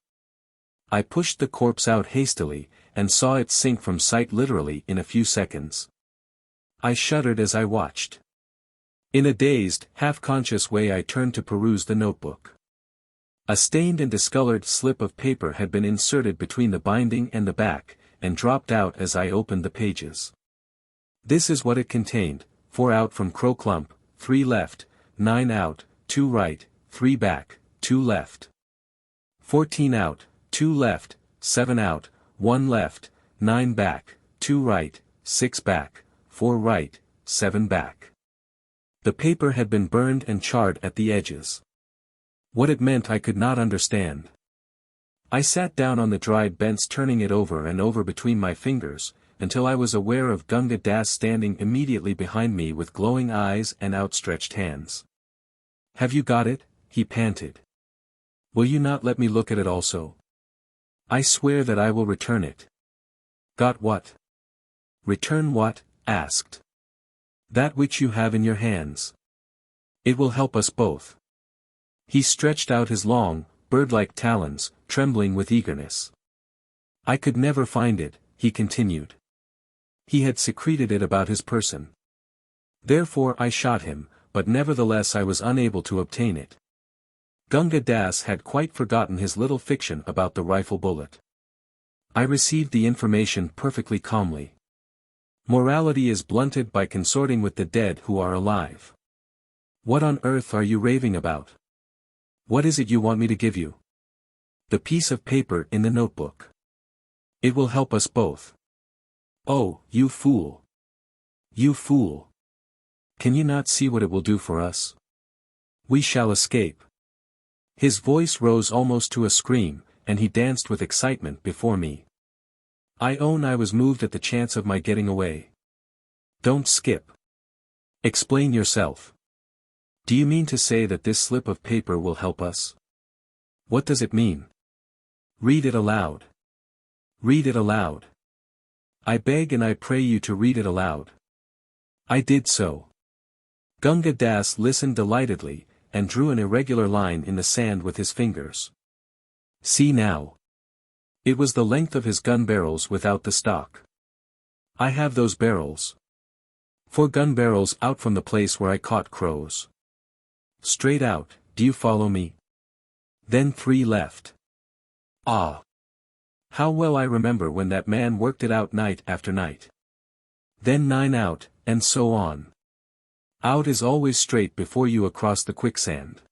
I pushed the corpse out hastily, and saw it sink from sight literally in a few seconds. I shuddered as I watched. In a dazed, half-conscious way I turned to peruse the notebook. A stained and discolored slip of paper had been inserted between the binding and the back, and dropped out as I opened the pages. This is what it contained: 4 out from Crow Clump, 3 left, 9 out, 2 right, 3 back, 2 left. 14 out, 2 left, 7 out, 1 left, 9 back, 2 right, 6 back, 4 right, 7 back. The paper had been burned and charred at the edges. What it meant I could not understand. I sat down on the dried bench turning it over and over between my fingers, until I was aware of Gunga Das standing immediately behind me with glowing eyes and outstretched hands. "Have you got it?" he panted. "Will you not let me look at it also?" "I swear that I will return it." "Got what?" "Return what?" asked. "That which you have in your hands. It will help us both." He stretched out his long, bird-like talons, trembling with eagerness. "I could never find it," he continued. He had secreted it about his person. Therefore I shot him, but nevertheless I was unable to obtain it. Gunga Das had quite forgotten his little fiction about the rifle bullet. I received the information perfectly calmly. Morality is blunted by consorting with the dead who are alive. What on earth are you raving about? What is it you want me to give you? The piece of paper in the notebook. It will help us both. Oh, you fool! You fool! Can you not see what it will do for us? We shall escape. His voice rose almost to a scream, and he danced with excitement before me. I own I was moved at the chance of my getting away. Don't skip. Explain yourself. Do you mean to say that this slip of paper will help us? What does it mean? Read it aloud. Read it aloud. I beg and I pray you to read it aloud. I did so. Gunga Das listened delightedly, and drew an irregular line in the sand with his fingers. See now. It was the length of his gun barrels without the stock. I have those barrels. 4 gun barrels out from the place where I caught crows. Straight out, do you follow me? Then 3 left. Ah! How well I remember when that man worked it out night after night. Then 9 out, and so on. Out is always straight before you across the quicksand.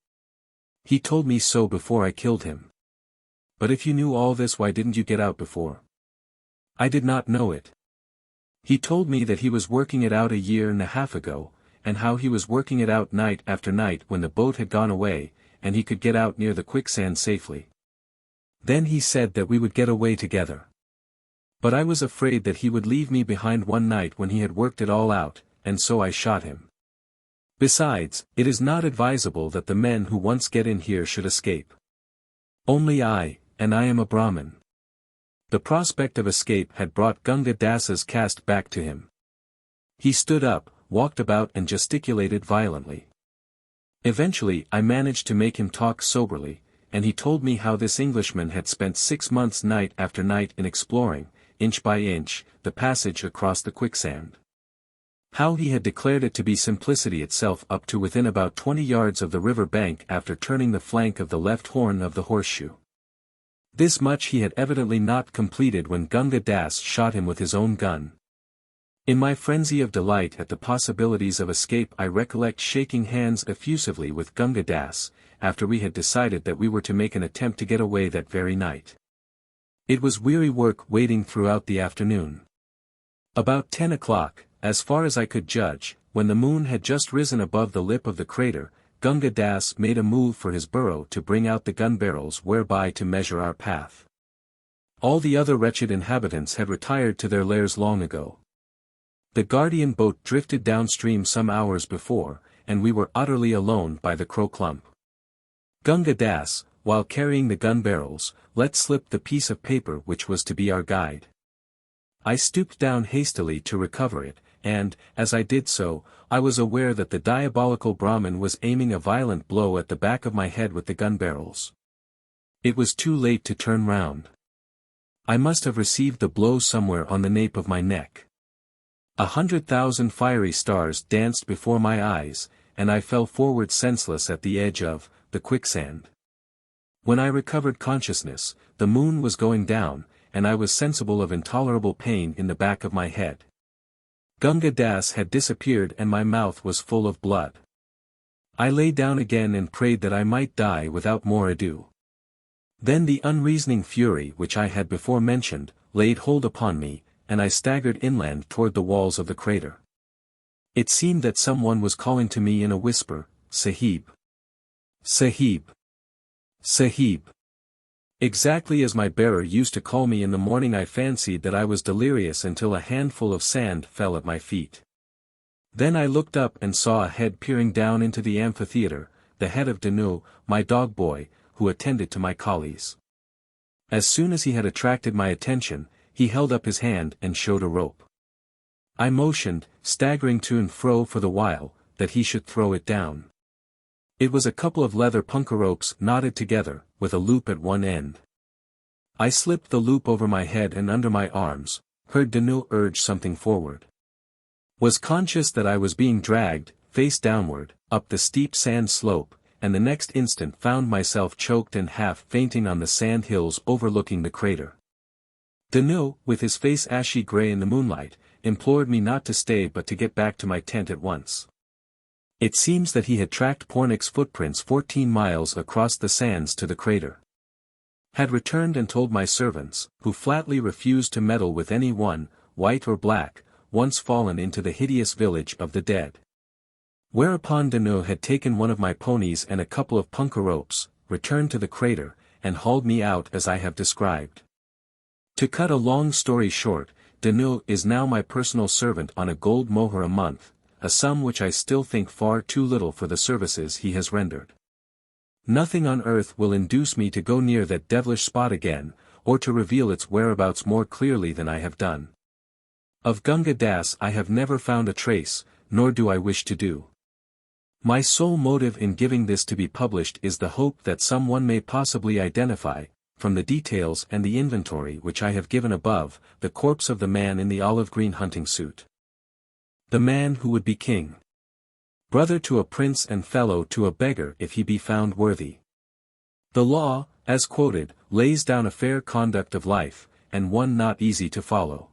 He told me so before I killed him. But if you knew all this, why didn't you get out before? I did not know it. He told me that he was working it out 1.5 years ago, and how he was working it out night after night when the boat had gone away, and he could get out near the quicksand safely. Then he said that we would get away together. But I was afraid that he would leave me behind one night when he had worked it all out, and so I shot him. Besides, it is not advisable that the men who once get in here should escape. Only I, and I am a Brahmin. The prospect of escape had brought Gunga Das's caste back to him. He stood up, walked about and gesticulated violently. Eventually I managed to make him talk soberly, and he told me how this Englishman had spent 6 months night after night in exploring, inch by inch, the passage across the quicksand. How he had declared it to be simplicity itself up to within about 20 yards of the river bank after turning the flank of the left horn of the horseshoe. This much he had evidently not completed when Gunga Das shot him with his own gun. In my frenzy of delight at the possibilities of escape, I recollect shaking hands effusively with Gunga Das, after we had decided that we were to make an attempt to get away that very night. It was weary work waiting throughout the afternoon. About 10 o'clock, as far as I could judge, when the moon had just risen above the lip of the crater, Gunga Das made a move for his burrow to bring out the gun barrels whereby to measure our path. All the other wretched inhabitants had retired to their lairs long ago. The guardian boat drifted downstream some hours before, and we were utterly alone by the Crow Clump. Gunga Das, while carrying the gun barrels, let slip the piece of paper which was to be our guide. I stooped down hastily to recover it, and, as I did so, I was aware that the diabolical Brahmin was aiming a violent blow at the back of my head with the gun barrels. It was too late to turn round. I must have received the blow somewhere on the nape of my neck. 100,000 fiery stars danced before my eyes, and I fell forward senseless at the edge of the quicksand. When I recovered consciousness, the moon was going down, and I was sensible of intolerable pain in the back of my head. Gunga Das had disappeared and my mouth was full of blood. I lay down again and prayed that I might die without more ado. Then the unreasoning fury which I had before mentioned, laid hold upon me, and I staggered inland toward the walls of the crater. It seemed that someone was calling to me in a whisper, "Sahib! Sahib! Sahib!" Exactly as my bearer used to call me in the morning. I fancied that I was delirious until a handful of sand fell at my feet. Then I looked up and saw a head peering down into the amphitheater, the head of Danu, my dog boy, who attended to my collies. As soon as he had attracted my attention, he held up his hand and showed a rope. I motioned, staggering to and fro for the while, that he should throw it down. It was a couple of leather punkah ropes knotted together, with a loop at one end. I slipped the loop over my head and under my arms, heard Danu urge something forward. Was conscious that I was being dragged, face downward, up the steep sand slope, and the next instant found myself choked and half fainting on the sand hills overlooking the crater. Danu, with his face ashy grey in the moonlight, implored me not to stay but to get back to my tent at once. It seems that he had tracked Pornick's footprints 14 miles across the sands to the crater. Had returned and told my servants, who flatly refused to meddle with any one, white or black, once fallen into the hideous village of the dead. Whereupon Danu had taken one of my ponies and a couple of punkah ropes, returned to the crater, and hauled me out as I have described. To cut a long story short, Danu is now my personal servant on a gold moher a month, a sum which I still think far too little for the services he has rendered. Nothing on earth will induce me to go near that devilish spot again, or to reveal its whereabouts more clearly than I have done. Of Gunga Das I have never found a trace, nor do I wish to do. My sole motive in giving this to be published is the hope that someone may possibly identify, from the details and the inventory which I have given above, the corpse of the man in the olive-green hunting suit. The man who would be king. Brother to a prince and fellow to a beggar if he be found worthy. The law, as quoted, lays down a fair conduct of life, and one not easy to follow.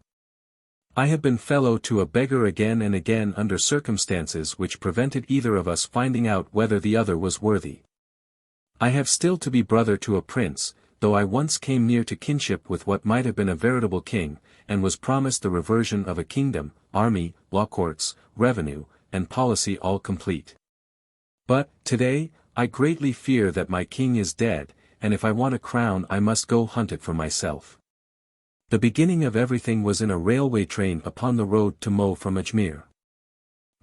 I have been fellow to a beggar again and again under circumstances which prevented either of us finding out whether the other was worthy. I have still to be brother to a prince, though I once came near to kinship with what might have been a veritable king, and was promised the reversion of a kingdom, army, law courts, revenue, and policy all complete. But, today, I greatly fear that my king is dead, and if I want a crown I must go hunt it for myself. The beginning of everything was in a railway train upon the road to Mo from Ajmer.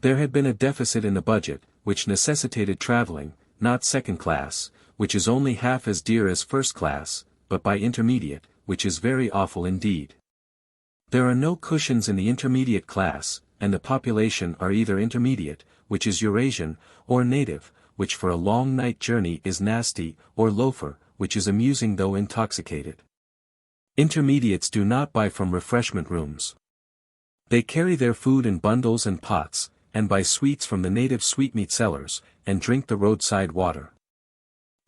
There had been a deficit in the budget, which necessitated travelling, not second class, which is only half as dear as first class, but by intermediate, which is very awful indeed. There are no cushions in the intermediate class, and the population are either intermediate, which is Eurasian, or native, which for a long night journey is nasty, or loafer, which is amusing though intoxicated. Intermediates do not buy from refreshment rooms. They carry their food in bundles and pots, and buy sweets from the native sweetmeat sellers, and drink the roadside water.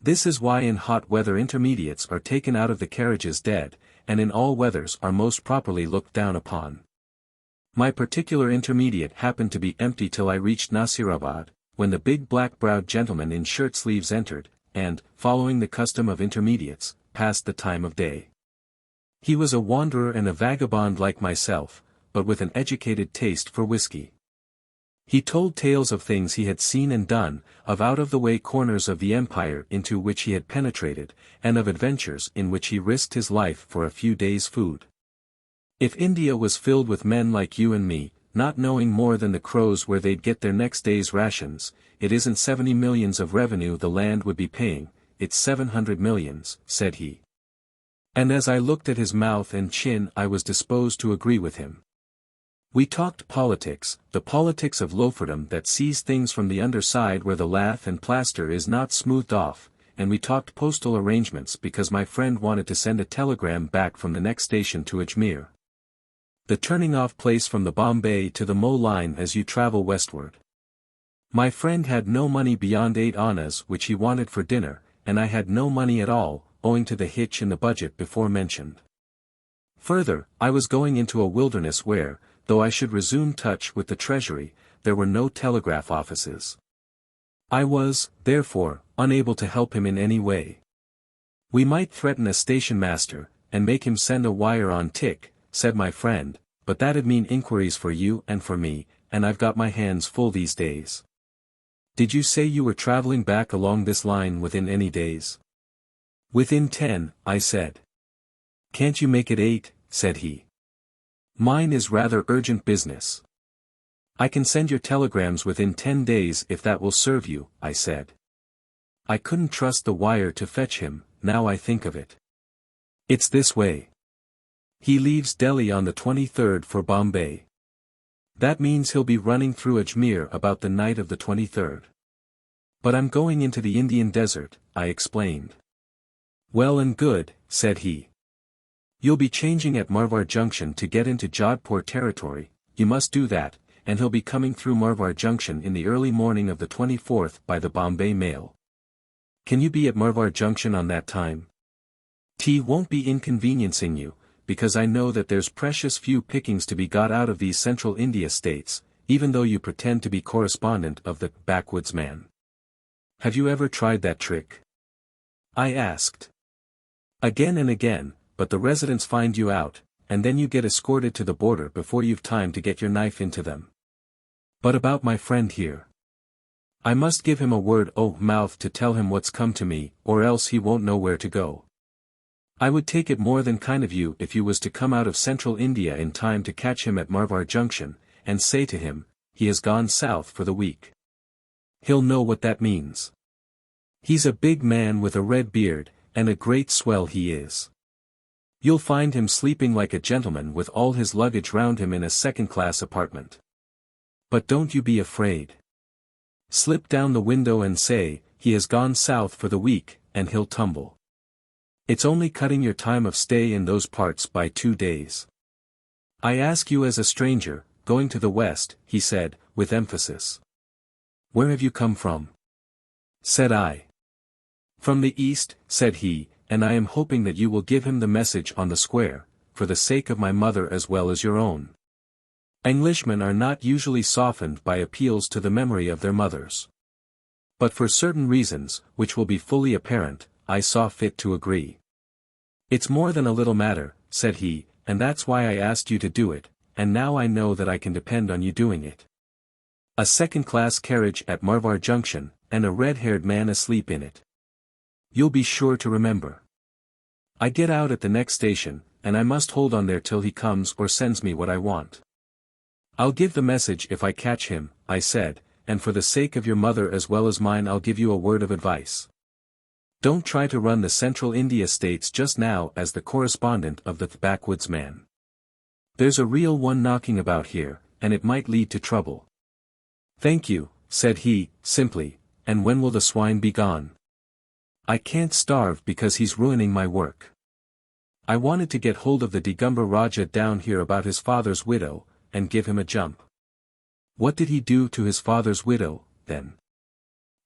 This is why in hot weather intermediates are taken out of the carriages dead, and in all weathers are most properly looked down upon. My particular intermediate happened to be empty till I reached Nasirabad, when the big black-browed gentleman in shirt-sleeves entered, and, following the custom of intermediates, passed the time of day. He was a wanderer and a vagabond like myself, but with an educated taste for whiskey. He told tales of things he had seen and done, of out-of-the-way corners of the empire into which he had penetrated, and of adventures in which he risked his life for a few days' food. If India was filled with men like you and me, not knowing more than the crows where they'd get their next day's rations, it isn't 70 millions of revenue the land would be paying, it's 700 millions, said he. And as I looked at his mouth and chin I was disposed to agree with him. We talked politics, the politics of loaferdom that sees things from the underside where the lath and plaster is not smoothed off, and we talked postal arrangements because my friend wanted to send a telegram back from the next station to Ajmer, the turning off place from the Bombay to the Mo line as you travel westward. My friend had no money beyond 8 annas which he wanted for dinner, and I had no money at all, owing to the hitch in the budget before mentioned. Further, I was going into a wilderness where, though I should resume touch with the treasury, there were no telegraph offices. I was, therefore, unable to help him in any way. We might threaten a station master, and make him send a wire on tick, said my friend, but that'd mean inquiries for you and for me, and I've got my hands full these days. Did you say you were traveling back along this line within any days? Within 10, I said. Can't you make it 8, said he. Mine is rather urgent business. I can send your telegrams within 10 days if that will serve you, I said. I couldn't trust the wire to fetch him, now I think of it. It's this way. He leaves Delhi on the 23rd for Bombay. That means he'll be running through Ajmer about the night of the 23rd. But I'm going into the Indian desert, I explained. Well and good, said he. You'll be changing at Marwar Junction to get into Jodhpur territory, you must do that, and he'll be coming through Marwar Junction in the early morning of the 24th by the Bombay mail. Can you be at Marwar Junction on that time? Tea won't be inconveniencing you, because I know that there's precious few pickings to be got out of these central India states, even though you pretend to be correspondent of the backwoods man. Have you ever tried that trick? I asked. Again and again, but the residents find you out, and then you get escorted to the border before you've time to get your knife into them. But about my friend here. I must give him a word o' mouth to tell him what's come to me, or else he won't know where to go. I would take it more than kind of you if you was to come out of central India in time to catch him at Marwar Junction, and say to him, he has gone south for the week. He'll know what that means. He's a big man with a red beard, and a great swell he is. You'll find him sleeping like a gentleman with all his luggage round him in a second-class apartment. But don't you be afraid. Slip down the window and say, he has gone south for the week, and he'll tumble. It's only cutting your time of stay in those parts by 2 days. I ask you as a stranger, going to the west, he said, with emphasis. Where have you come from? Said I. From the east, said he, and I am hoping that you will give him the message on the square, for the sake of my mother as well as your own. Englishmen are not usually softened by appeals to the memory of their mothers. But for certain reasons, which will be fully apparent, I saw fit to agree. It's more than a little matter, said he, and that's why I asked you to do it, and now I know that I can depend on you doing it. A second-class carriage at Marwar Junction, and a red-haired man asleep in it. You'll be sure to remember. I get out at the next station, and I must hold on there till he comes or sends me what I want. I'll give the message if I catch him, I said, and for the sake of your mother as well as mine I'll give you a word of advice. Don't try to run the Central India states just now as the correspondent of the backwoods man. There's a real one knocking about here, and it might lead to trouble. Thank you, said he, simply, and when will the swine be gone? I can't starve because he's ruining my work. I wanted to get hold of the Digumber Raja down here about his father's widow, and give him a jump. What did he do to his father's widow, then?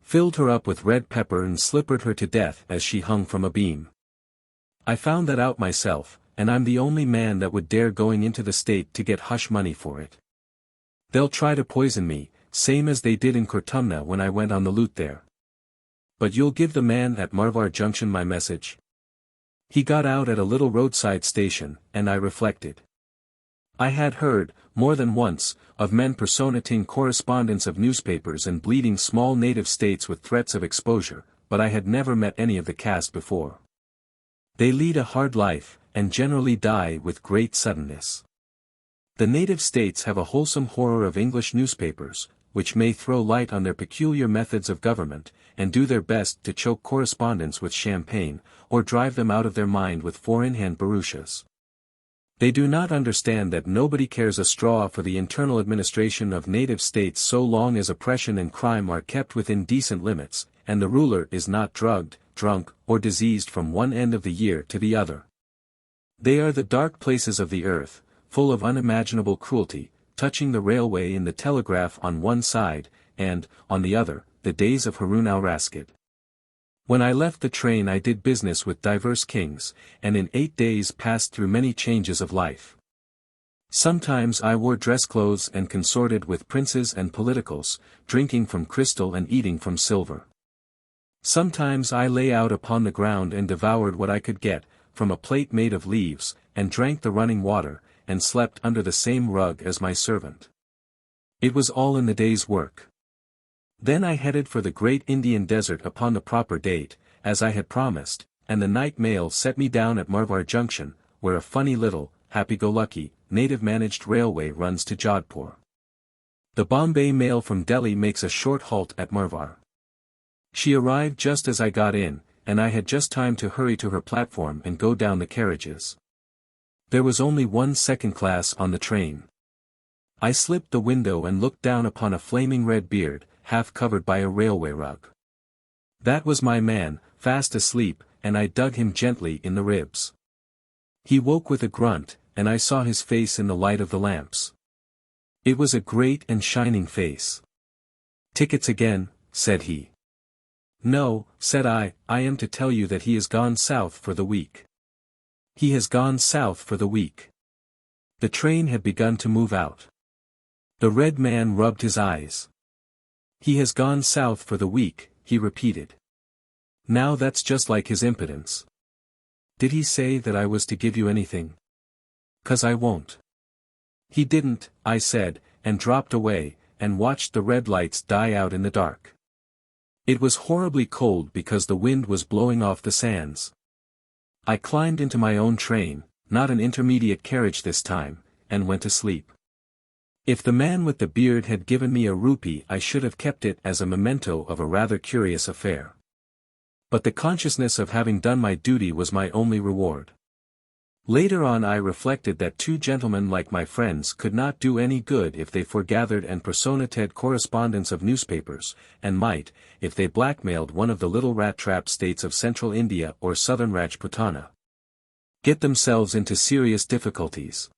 Filled her up with red pepper and slippered her to death as she hung from a beam. I found that out myself, and I'm the only man that would dare going into the state to get hush money for it. They'll try to poison me, same as they did in Cortumna when I went on the loot there. But you'll give the man at Marvar Junction my message?" He got out at a little roadside station, and I reflected. I had heard, more than once, of men personating correspondents of newspapers and bleeding small native states with threats of exposure, but I had never met any of the caste before. They lead a hard life, and generally die with great suddenness. The native states have a wholesome horror of English newspapers, which may throw light on their peculiar methods of government, and do their best to choke correspondents with champagne, or drive them out of their mind with four-in-hand barouches. They do not understand that nobody cares a straw for the internal administration of native states so long as oppression and crime are kept within decent limits, and the ruler is not drugged, drunk, or diseased from one end of the year to the other. They are the dark places of the earth, full of unimaginable cruelty, touching the railway and the telegraph on one side, and, on the other, the days of Harun al-Rashid. When I left the train I did business with diverse kings, and in 8 days passed through many changes of life. Sometimes I wore dress clothes and consorted with princes and politicals, drinking from crystal and eating from silver. Sometimes I lay out upon the ground and devoured what I could get, from a plate made of leaves, and drank the running water, and slept under the same rug as my servant. It was all in the day's work. Then I headed for the great Indian desert upon the proper date, as I had promised, and the night mail set me down at Marvar Junction, where a funny little, happy-go-lucky, native-managed railway runs to Jodhpur. The Bombay mail from Delhi makes a short halt at Marvar. She arrived just as I got in, and I had just time to hurry to her platform and go down the carriages. There was only one second class on the train. I slipped the window and looked down upon a flaming red beard, half covered by a railway rug. That was my man, fast asleep, and I dug him gently in the ribs. He woke with a grunt, and I saw his face in the light of the lamps. It was a great and shining face. "Tickets again," said he. "No," said I am to tell you that he has gone south for the week." He has gone south for the week. The train had begun to move out. The red man rubbed his eyes. "He has gone south for the week," he repeated. Now that's just like his impudence. "Did he say that I was to give you anything?" "'Cause I won't." "He didn't," I said, and dropped away, and watched the red lights die out in the dark. It was horribly cold because the wind was blowing off the sands. I climbed into my own train, not an intermediate carriage this time, and went to sleep. If the man with the beard had given me a rupee I should have kept it as a memento of a rather curious affair. But the consciousness of having done my duty was my only reward. Later on I reflected that two gentlemen like my friends could not do any good if they foregathered and personated correspondents of newspapers, and might, if they blackmailed one of the little rat-trap states of central India or southern Rajputana, get themselves into serious difficulties.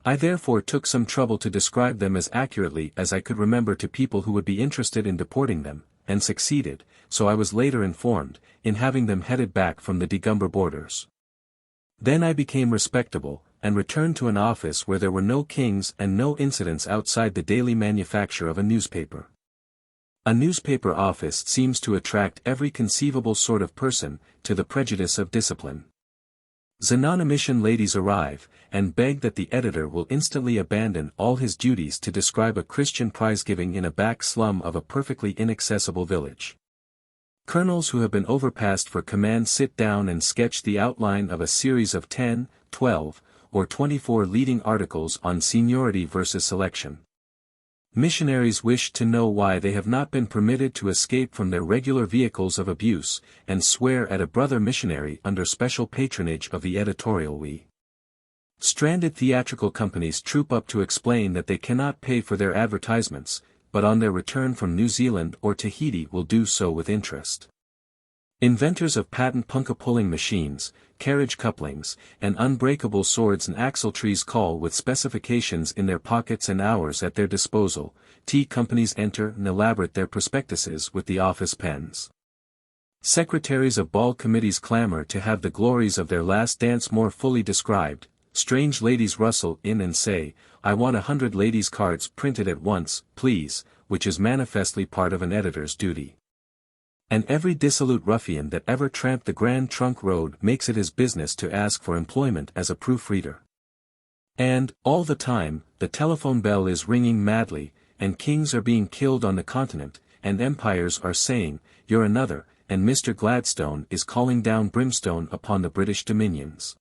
I therefore took some trouble to describe them as accurately as I could remember to people who would be interested in deporting them, and succeeded, so I was later informed, in having them headed back from the Digamber borders. Then I became respectable, and returned to an office where there were no kings and no incidents outside the daily manufacture of a newspaper. A newspaper office seems to attract every conceivable sort of person, to the prejudice of discipline. Xenonomission ladies arrive, and beg that the editor will instantly abandon all his duties to describe a Christian prize-giving in a back slum of a perfectly inaccessible village. Colonels who have been overpassed for command sit down and sketch the outline of a series of 10, 12, or 24 leading articles on seniority versus selection. Missionaries wish to know why they have not been permitted to escape from their regular vehicles of abuse, and swear at a brother missionary under special patronage of the editorial we. Stranded theatrical companies troop up to explain that they cannot pay for their advertisements, but on their return from New Zealand or Tahiti will do so with interest. Inventors of patent punka-pulling machines, carriage couplings, and unbreakable swords and axletrees call with specifications in their pockets and hours at their disposal. Tea companies enter and elaborate their prospectuses with the office pens. Secretaries of ball committees clamor to have the glories of their last dance more fully described, strange ladies rustle in and say, "I want 100 ladies' cards printed at once, please," which is manifestly part of an editor's duty. And every dissolute ruffian that ever tramped the Grand Trunk Road makes it his business to ask for employment as a proofreader. And, all the time, the telephone bell is ringing madly, and kings are being killed on the continent, and empires are saying, "You're another," and Mr. Gladstone is calling down brimstone upon the British dominions.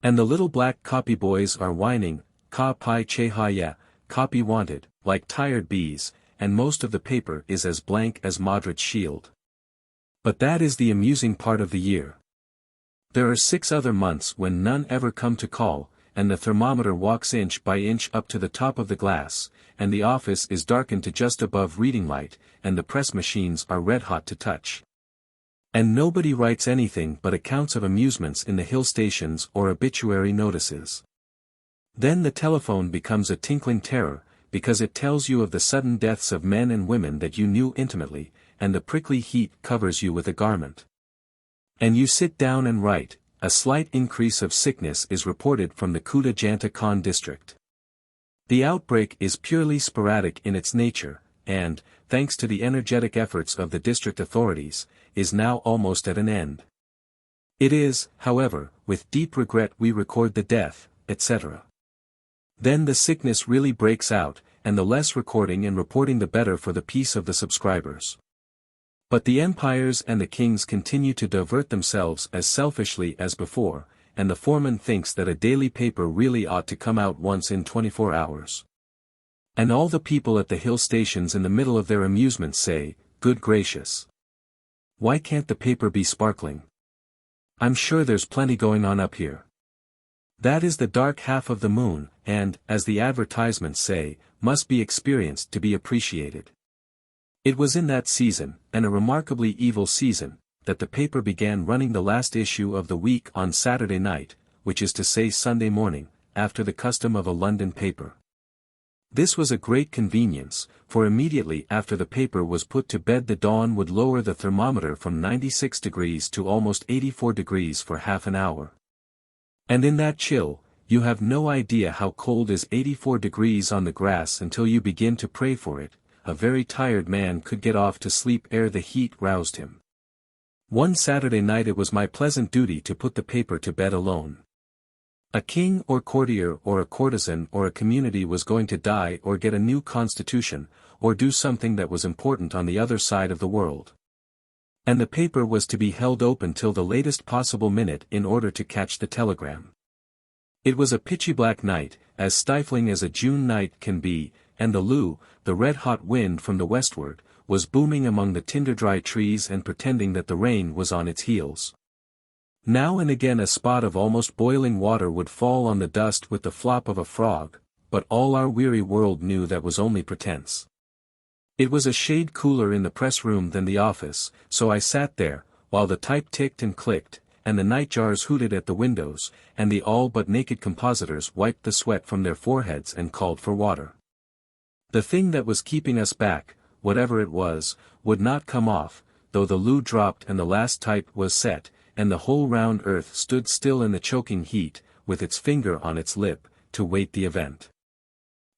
And the little black copy boys are whining, "Ka pi che ha ya, copy wanted," like tired bees, and most of the paper is as blank as Modred's shield. But that is the amusing part of the year. There are 6 other months when none ever come to call, and the thermometer walks inch by inch up to the top of the glass, and the office is darkened to just above reading light, and the press machines are red-hot to touch. And nobody writes anything but accounts of amusements in the hill stations or obituary notices. Then the telephone becomes a tinkling terror, because it tells you of the sudden deaths of men and women that you knew intimately, and the prickly heat covers you with a garment. And you sit down and write. A slight increase of sickness is reported from the Kuta Janta Khan district. The outbreak is purely sporadic in its nature, and, thanks to the energetic efforts of the district authorities, is now almost at an end. It is, however, with deep regret we record the death, etc. Then the sickness really breaks out, and the less recording and reporting the better for the peace of the subscribers. But the empires and the kings continue to divert themselves as selfishly as before, and the foreman thinks that a daily paper really ought to come out once in 24 hours. And all the people at the hill stations in the middle of their amusement say, "Good gracious! Why can't the paper be sparkling? I'm sure there's plenty going on up here." That is the dark half of the moon, and, as the advertisements say, must be experienced to be appreciated. It was in that season, and a remarkably evil season, that the paper began running the last issue of the week on Saturday night, which is to say Sunday morning, after the custom of a London paper. This was a great convenience, for immediately after the paper was put to bed the dawn would lower the thermometer from 96 degrees to almost 84 degrees for half an hour. And in that chill, you have no idea how cold is 84 degrees on the grass until you begin to pray for it. A very tired man could get off to sleep ere the heat roused him. One Saturday night it was my pleasant duty to put the paper to bed alone. A king or courtier or a courtesan or a community was going to die or get a new constitution, or do something that was important on the other side of the world. And the paper was to be held open till the latest possible minute in order to catch the telegram. It was a pitchy black night, as stifling as a June night can be, and the red-hot wind from the westward, was booming among the tinder-dry trees and pretending that the rain was on its heels. Now and again a spot of almost boiling water would fall on the dust with the flop of a frog, but all our weary world knew that was only pretense. It was a shade cooler in the press room than the office, so I sat there, while the type ticked and clicked, and the nightjars hooted at the windows, and the all but naked compositors wiped the sweat from their foreheads and called for water. The thing that was keeping us back, whatever it was, would not come off, though the loo dropped and the last type was set, and the whole round earth stood still in the choking heat, with its finger on its lip, to wait the event.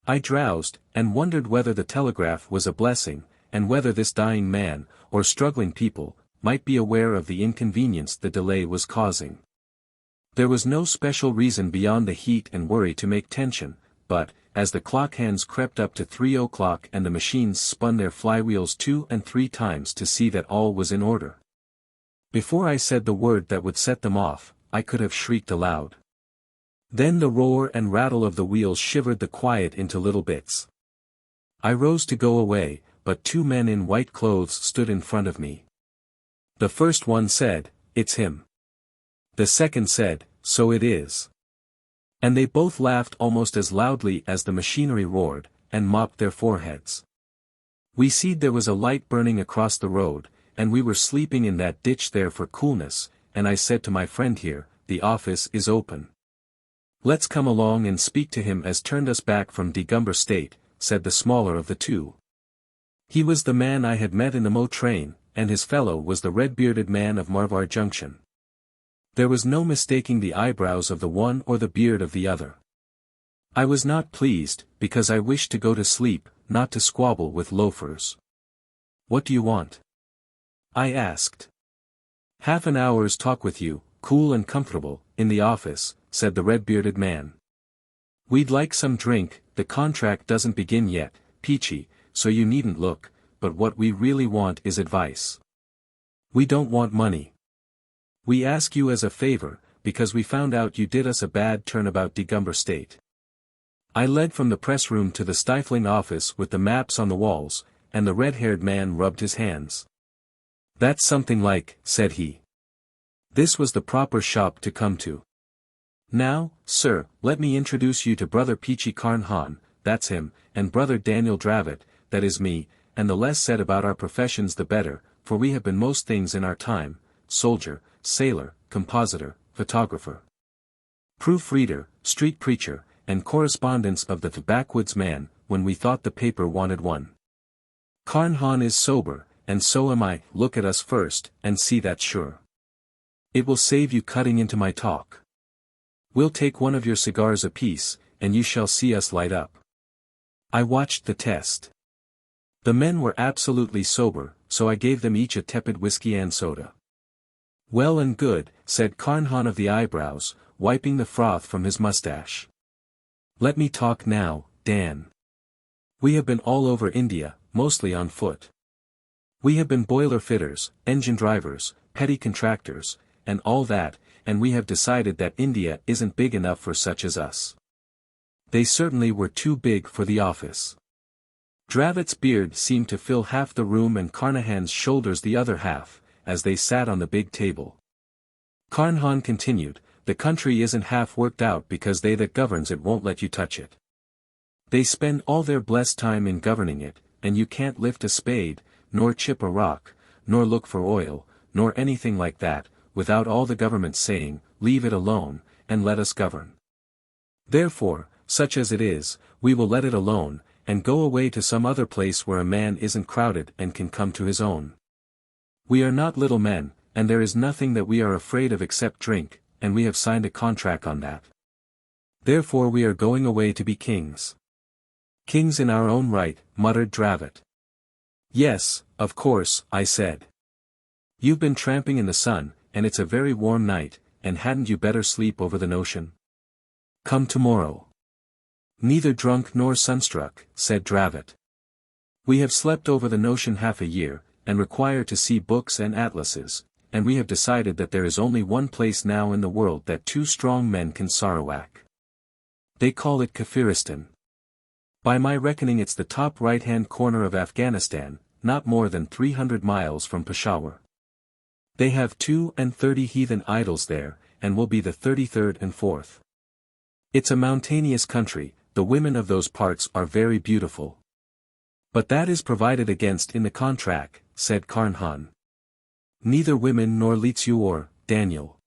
I drowsed, and wondered whether the telegraph was a blessing, and whether this dying man, or struggling people, might be aware of the inconvenience the delay was causing. There was no special reason beyond the heat and worry to make tension, but, as the clock hands crept up to 3 o'clock and the machines spun their flywheels 2 and 3 times to see that all was in order. Before I said the word that would set them off, I could have shrieked aloud. Then the roar and rattle of the wheels shivered the quiet into little bits. I rose to go away, but 2 men in white clothes stood in front of me. The first one said, "It's him." The second said, "So it is." And they both laughed almost as loudly as the machinery roared, and mopped their foreheads. We seed there was a light burning across the road, and we were sleeping in that ditch there for coolness, and I said to my friend here, "The office is open. Let's come along and speak to him as turned us back from Degumber State," said the smaller of the two. He was the man I had met in the Mo train, and his fellow was the red-bearded man of Marvar Junction. There was no mistaking the eyebrows of the one or the beard of the other. I was not pleased, because I wished to go to sleep, not to squabble with loafers. "What do you want?" I asked. "Half an hour's talk with you, cool and comfortable, in the office," said the red-bearded man. "We'd like some drink, the contract doesn't begin yet, Peachy, so you needn't look, but what we really want is advice. We don't want money. We ask you as a favor, because we found out you did us a bad turn about Degumber State." I led from the press room to the stifling office with the maps on the walls, and the red-haired man rubbed his hands. "That's something like," said he. "This was the proper shop to come to. Now, sir, let me introduce you to Brother Peachy Carnhan, that's him, and Brother Daniel Dravett, that is me, and the less said about our professions the better, for we have been most things in our time, soldier, sailor, compositor, photographer, proofreader, street preacher, and correspondence of the backwoods man, when we thought the paper wanted one. Carnhan is sober, and so am I. Look at us first, and see that sure. It will save you cutting into my talk. We'll take one of your cigars apiece, and you shall see us light up." I watched the test. The men were absolutely sober, so I gave them each a tepid whiskey and soda. "Well and good," said Carnhan of the eyebrows, wiping the froth from his mustache. "Let me talk now, Dan. We have been all over India, mostly on foot. We have been boiler fitters, engine drivers, petty contractors, and all that, and we have decided that India isn't big enough for such as us." They certainly were too big for the office. Dravett's beard seemed to fill half the room and Carnahan's shoulders the other half, as they sat on the big table. Carnhan continued, "The country isn't half worked out because they that governs it won't let you touch it. They spend all their blessed time in governing it, and you can't lift a spade, nor chip a rock, nor look for oil, nor anything like that, without all the government saying, 'Leave it alone, and let us govern.' Therefore, such as it is, we will let it alone, and go away to some other place where a man isn't crowded and can come to his own. We are not little men, and there is nothing that we are afraid of except drink, and we have signed a contract on that. Therefore we are going away to be kings." "Kings in our own right," muttered Dravett. "Yes, of course," I said. "You've been tramping in the sun, and it's a very warm night, and hadn't you better sleep over the notion? Come tomorrow." "Neither drunk nor sunstruck," said Dravett. "We have slept over the notion half a year, and require to see books and atlases, and we have decided that there is only one place now in the world that two strong men can Sarawak. They call it Kafiristan. By my reckoning it's the top right-hand corner of Afghanistan, not more than 300 miles from Peshawar. They have 32 heathen idols there, and will be the 33rd and 4th. It's a mountainous country, the women of those parts are very beautiful. But that is provided against in the contract," said Carnhan. "Neither women nor Litsuor, Daniel.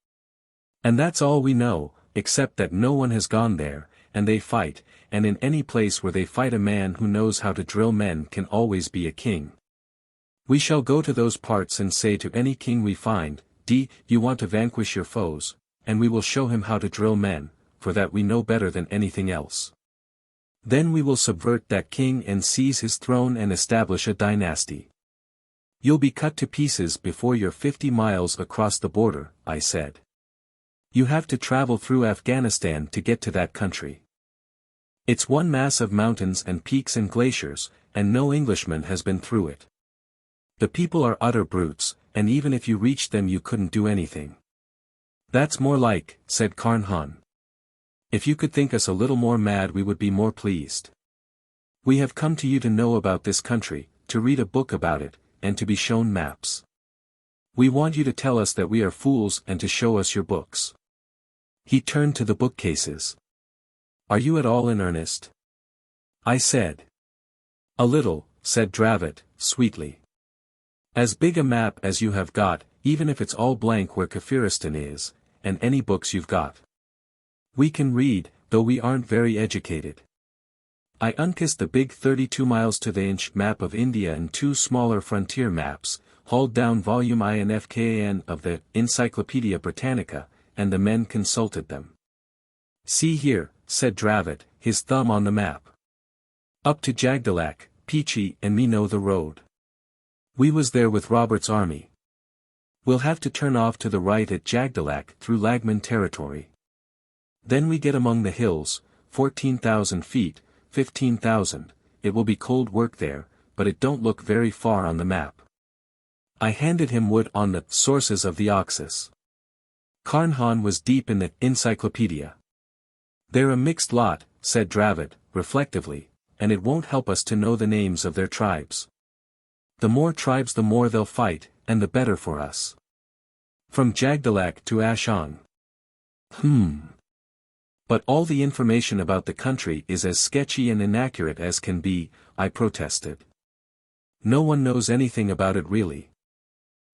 And that's all we know, except that no one has gone there, and they fight, and in any place where they fight a man who knows how to drill men can always be a king. We shall go to those parts and say to any king we find, 'You want to vanquish your foes,' and we will show him how to drill men, for that we know better than anything else. Then we will subvert that king and seize his throne and establish a dynasty." "You'll be cut to pieces before you're 50 miles across the border," I said. "You have to travel through Afghanistan to get to that country. It's one mass of mountains and peaks and glaciers, and no Englishman has been through it. The people are utter brutes, and even if you reached them you couldn't do anything." "That's more like," said Carnhan. "If you could think us a little more mad we would be more pleased. We have come to you to know about this country, to read a book about it, and to be shown maps. We want you to tell us that we are fools and to show us your books." He turned to the bookcases. "Are you at all in earnest?" I said. "A little," said Dravett, sweetly. "As big a map as you have got, even if it's all blank where Kafiristan is, and any books you've got. We can read, though we aren't very educated." I unkissed the big 32 miles to the inch map of India and two smaller frontier maps, hauled down volume INFKAN of the Encyclopaedia Britannica, and the men consulted them. "See here," said Dravot, his thumb on the map. "Up to Jagdalak, Peachy and me know the road. We was there with Robert's army. We'll have to turn off to the right at Jagdalak through Lagman territory. Then we get among the hills, 14,000 feet, 15,000, it will be cold work there, but it don't look very far on the map." I handed him wood on the sources of the Oxus. Carnhan was deep in the encyclopedia. "They're a mixed lot," said Dravot, reflectively, "and it won't help us to know the names of their tribes. The more tribes the more they'll fight, and the better for us. From Jagdalak to Ashang. But all the information about the country is as sketchy and inaccurate as can be," I protested. "No one knows anything about it really.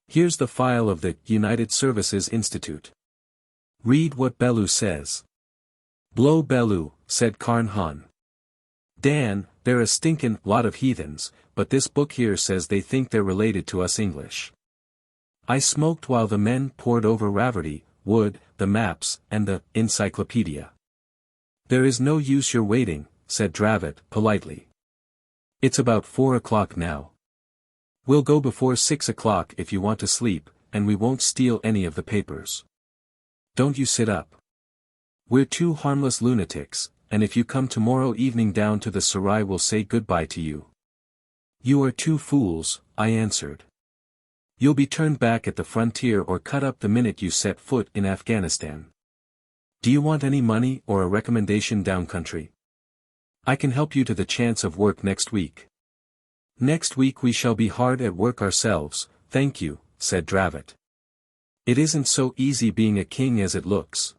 Here's the file of the United Services Institute. Read what Bellew says." "Blow Bellew," said Carnhan. "Dan, they're a stinkin' lot of heathens, but this book here says they think they're related to us English." I smoked while the men pored over Raverty, Wood, the maps, and the encyclopedia. "There is no use your waiting," said Dravot, politely. "It's about 4 o'clock now. We'll go before 6 o'clock if you want to sleep, and we won't steal any of the papers. Don't you sit up. We're two harmless lunatics, and if you come tomorrow evening down to the Sarai we'll say goodbye to you." "You are two fools," I answered. "You'll be turned back at the frontier or cut up the minute you set foot in Afghanistan. Do you want any money or a recommendation down country? I can help you to the chance of work next week." "Next week we shall be hard at work ourselves, thank you," said Dravot. "It isn't so easy being a king as it looks.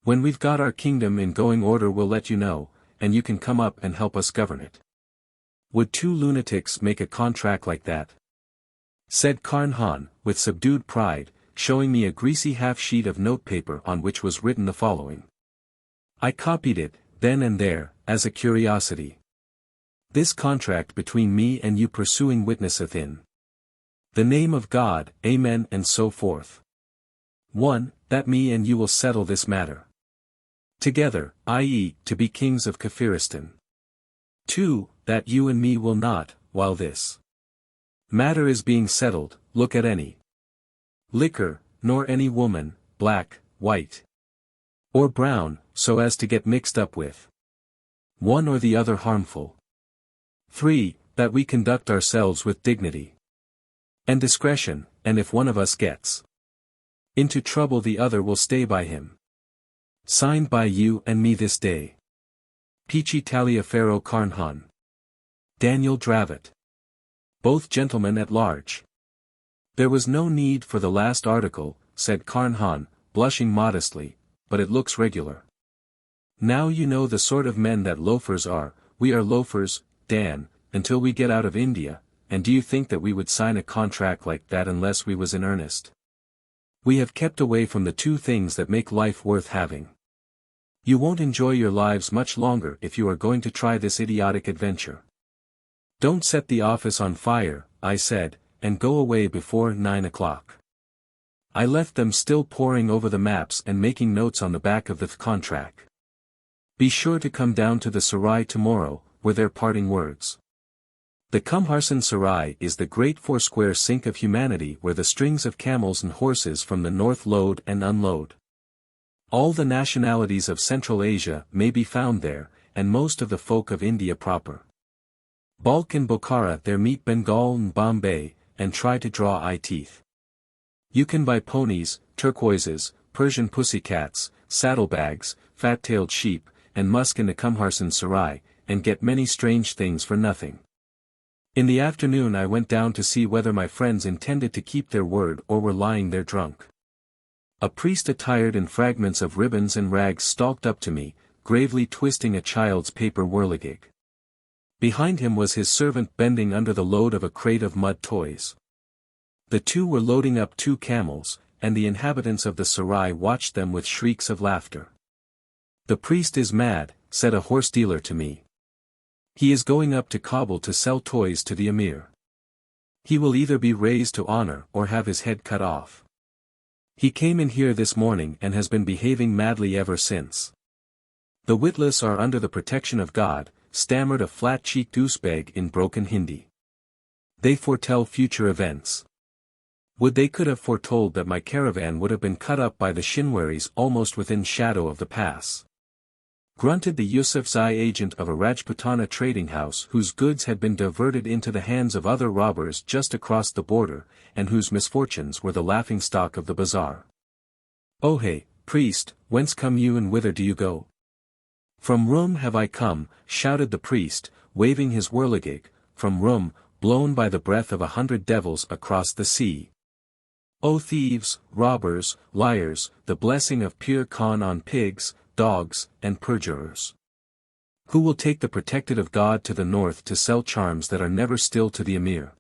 When we've got our kingdom in going order we'll let you know, and you can come up and help us govern it." "Would two lunatics make a contract like that?" said Carnhan, with subdued pride, showing me a greasy half-sheet of notepaper on which was written the following. I copied it, then and there, as a curiosity. "This contract between me and you pursuing witnesseth in the name of God, Amen and so forth. 1. That me and you will settle this matter together, i.e., to be kings of Kafiristan. 2. That you and me will not, while this matter is being settled, look at any liquor, nor any woman, black, white, or brown, so as to get mixed up with one or the other harmful. 3. That we conduct ourselves with dignity and discretion, and if one of us gets into trouble the other will stay by him. Signed by you and me this day. Peachy Taliaferro Carnhan. Daniel Dravot. Both gentlemen at large." "There was no need for the last article," said Carnhan, blushing modestly, "but it looks regular. Now you know the sort of men that loafers are. We are loafers, Dan, until we get out of India, and do you think that we would sign a contract like that unless we was in earnest? We have kept away from the two things that make life worth having. You won't enjoy your lives much longer if you are going to try this idiotic adventure. Don't set the office on fire," I said, "and go away before 9 o'clock. I left them still poring over the maps and making notes on the back of the contract. "Be sure to come down to the Sarai tomorrow," were their parting words. The Kumharsan Sarai is the great foursquare sink of humanity where the strings of camels and horses from the north load and unload. All the nationalities of Central Asia may be found there, and most of the folk of India proper. Balkh and Bokhara there meet Bengal and Bombay, and try to draw eye teeth. You can buy ponies, turquoises, Persian pussycats, saddlebags, fat-tailed sheep, and musk in the Kumharsan Sarai, and get many strange things for nothing. In the afternoon I went down to see whether my friends intended to keep their word or were lying there drunk. A priest attired in fragments of ribbons and rags stalked up to me, gravely twisting a child's paper whirligig. Behind him was his servant bending under the load of a crate of mud toys. The two were loading up 2 camels, and the inhabitants of the Sarai watched them with shrieks of laughter. "The priest is mad," said a horse dealer to me. "He is going up to Kabul to sell toys to the emir. He will either be raised to honor or have his head cut off. He came in here this morning and has been behaving madly ever since. The witless are under the protection of God, stammered a flat-cheeked Uzbek in broken Hindi. They foretell future events. Would they could have foretold that my caravan would have been cut up by the Shinwaris almost within shadow of the pass. Grunted the Yusufzai agent of a Rajputana trading house whose goods had been diverted into the hands of other robbers just across the border, and whose misfortunes were the laughingstock of the bazaar. "Oh hey, priest, whence come you and whither do you go?" "From Rum have I come," shouted the priest, waving his whirligig, "from Rum, blown by the breath of 100 devils across the sea. O thieves, robbers, liars, the blessing of Pir Khan on pigs, dogs, and perjurers. Who will take the protected of God to the north to sell charms that are never still to the Emir?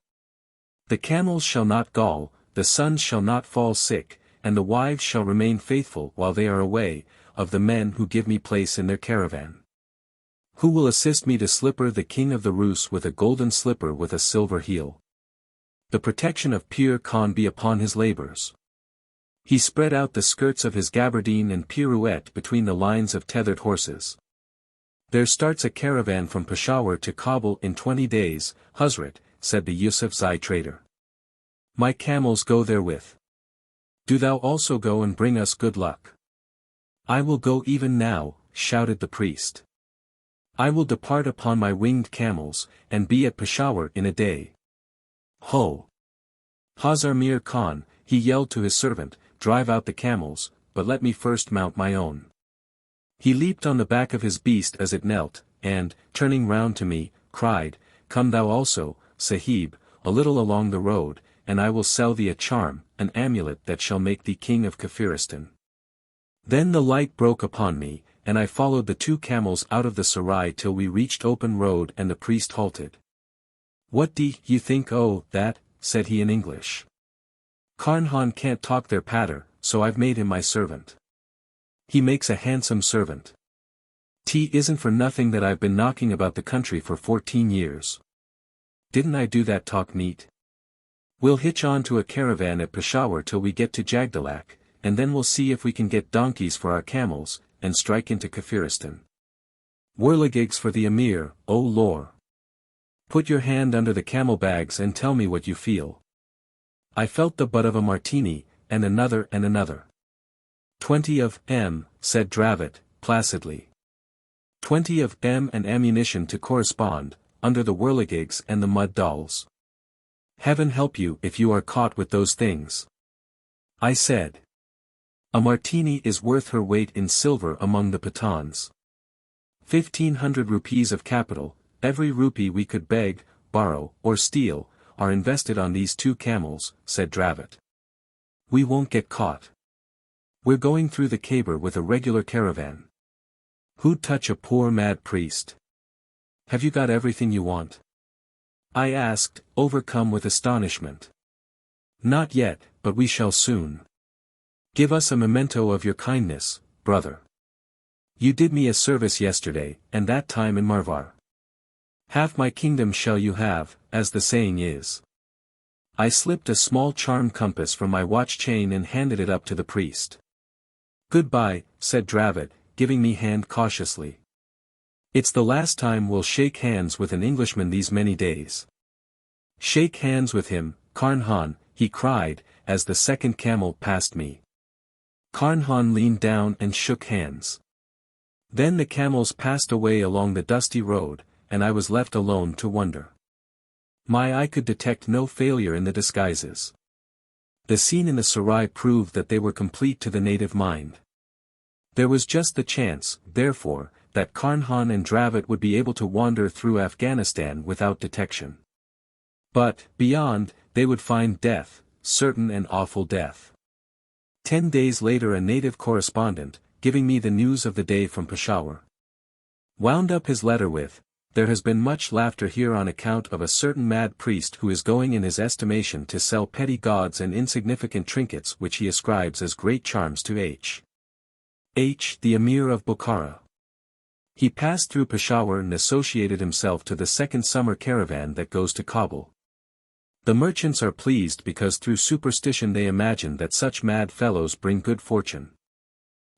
The camels shall not gall, the sons shall not fall sick, and the wives shall remain faithful while they are away, of the men who give me place in their caravan. Who will assist me to slipper the king of the Rus with a golden slipper with a silver heel? The protection of Pir Khan be upon his labors." He spread out the skirts of his gabardine and pirouette between the lines of tethered horses. "There starts a caravan from Peshawar to Kabul in 20 days, Hazrat," said the Yusufzai trader. "My camels go therewith. Do thou also go and bring us good luck." "I will go even now," shouted the priest. "I will depart upon my winged camels, and be at Peshawar in a day." "Ho! Hazar Mir Khan," he yelled to his servant, "drive out the camels, but let me first mount my own." He leaped on the back of his beast as it knelt, and, turning round to me, cried, "Come thou also, Sahib, a little along the road, and I will sell thee a charm, an amulet that shall make thee king of Kafiristan." Then the light broke upon me, and I followed the 2 camels out of the sarai till we reached open road and the priest halted. "What do you think that?" said he in English. "Karnhan can't talk their patter, so I've made him my servant. He makes a handsome servant. Isn't for nothing that I've been knocking about the country for 14 years. Didn't I do that talk neat? We'll hitch on to a caravan at Peshawar till we get to Jagdalak, and then we'll see if we can get donkeys for our camels, and strike into Kafiristan. Whirligigs for the Emir, O Lor. Put your hand under the camel bags and tell me what you feel." I felt the butt of a martini, and another and another. 20 of M, said Dravit, placidly. 20 of M and ammunition to correspond, under the whirligigs and the mud dolls. Heaven help you if you are caught with those things. I said. A martini is worth her weight in silver among the Pathans. 1,500 rupees of capital, every rupee we could beg, borrow, or steal, are invested on these 2 camels, said Dravit. We won't get caught. We're going through the Khyber with a regular caravan. Who'd touch a poor mad priest? Have you got everything you want? I asked, overcome with astonishment. Not yet, but we shall soon. Give us a memento of your kindness, brother. You did me a service yesterday, and that time in Marvar. Half my kingdom shall you have, as the saying is. I slipped a small charm compass from my watch chain and handed it up to the priest. Goodbye, said Dravit, giving me hand cautiously. It's the last time we'll shake hands with an Englishman these many days. Shake hands with him, Karnhan, he cried, as the second camel passed me. Karnhan leaned down and shook hands. Then the camels passed away along the dusty road, and I was left alone to wonder. My eye could detect no failure in the disguises. The scene in the sarai proved that they were complete to the native mind. There was just the chance, therefore, that Karnhan and Dravit would be able to wander through Afghanistan without detection. But, beyond, they would find death, certain and awful death. 10 days later a native correspondent, giving me the news of the day from Peshawar, wound up his letter with, "There has been much laughter here on account of a certain mad priest who is going in his estimation to sell petty gods and insignificant trinkets which he ascribes as great charms to the Emir of Bukhara. He passed through Peshawar and associated himself to the second summer caravan that goes to Kabul. The merchants are pleased because through superstition they imagine that such mad fellows bring good fortune.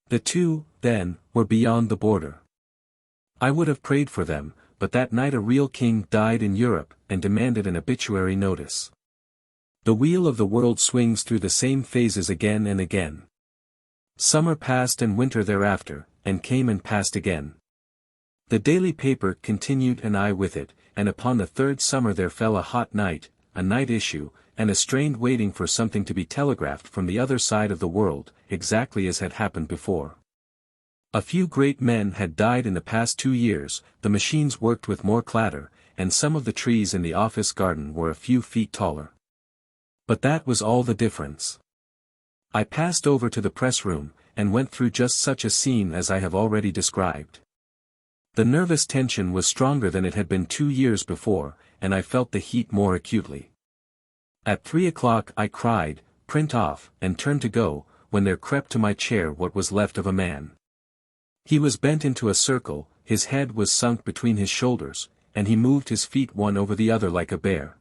The two, then, were beyond the border. I would have prayed for them, but that night a real king died in Europe and demanded an obituary notice. The wheel of the world swings through the same phases again and again. Summer passed and winter thereafter, and came and passed again. The daily paper continued and I with it, and upon the third summer there fell a hot night, a night issue, and a strained waiting for something to be telegraphed from the other side of the world, exactly as had happened before. A few great men had died in the past 2 years, the machines worked with more clatter, and some of the trees in the office garden were a few feet taller. But that was all the difference. I passed over to the press room, and went through just such a scene as I have already described. The nervous tension was stronger than it had been 2 years before, and I felt the heat more acutely. At 3 o'clock I cried, "Print off," and turned to go, when there crept to my chair what was left of a man. He was bent into a circle, his head was sunk between his shoulders, and he moved his feet one over the other like a bear.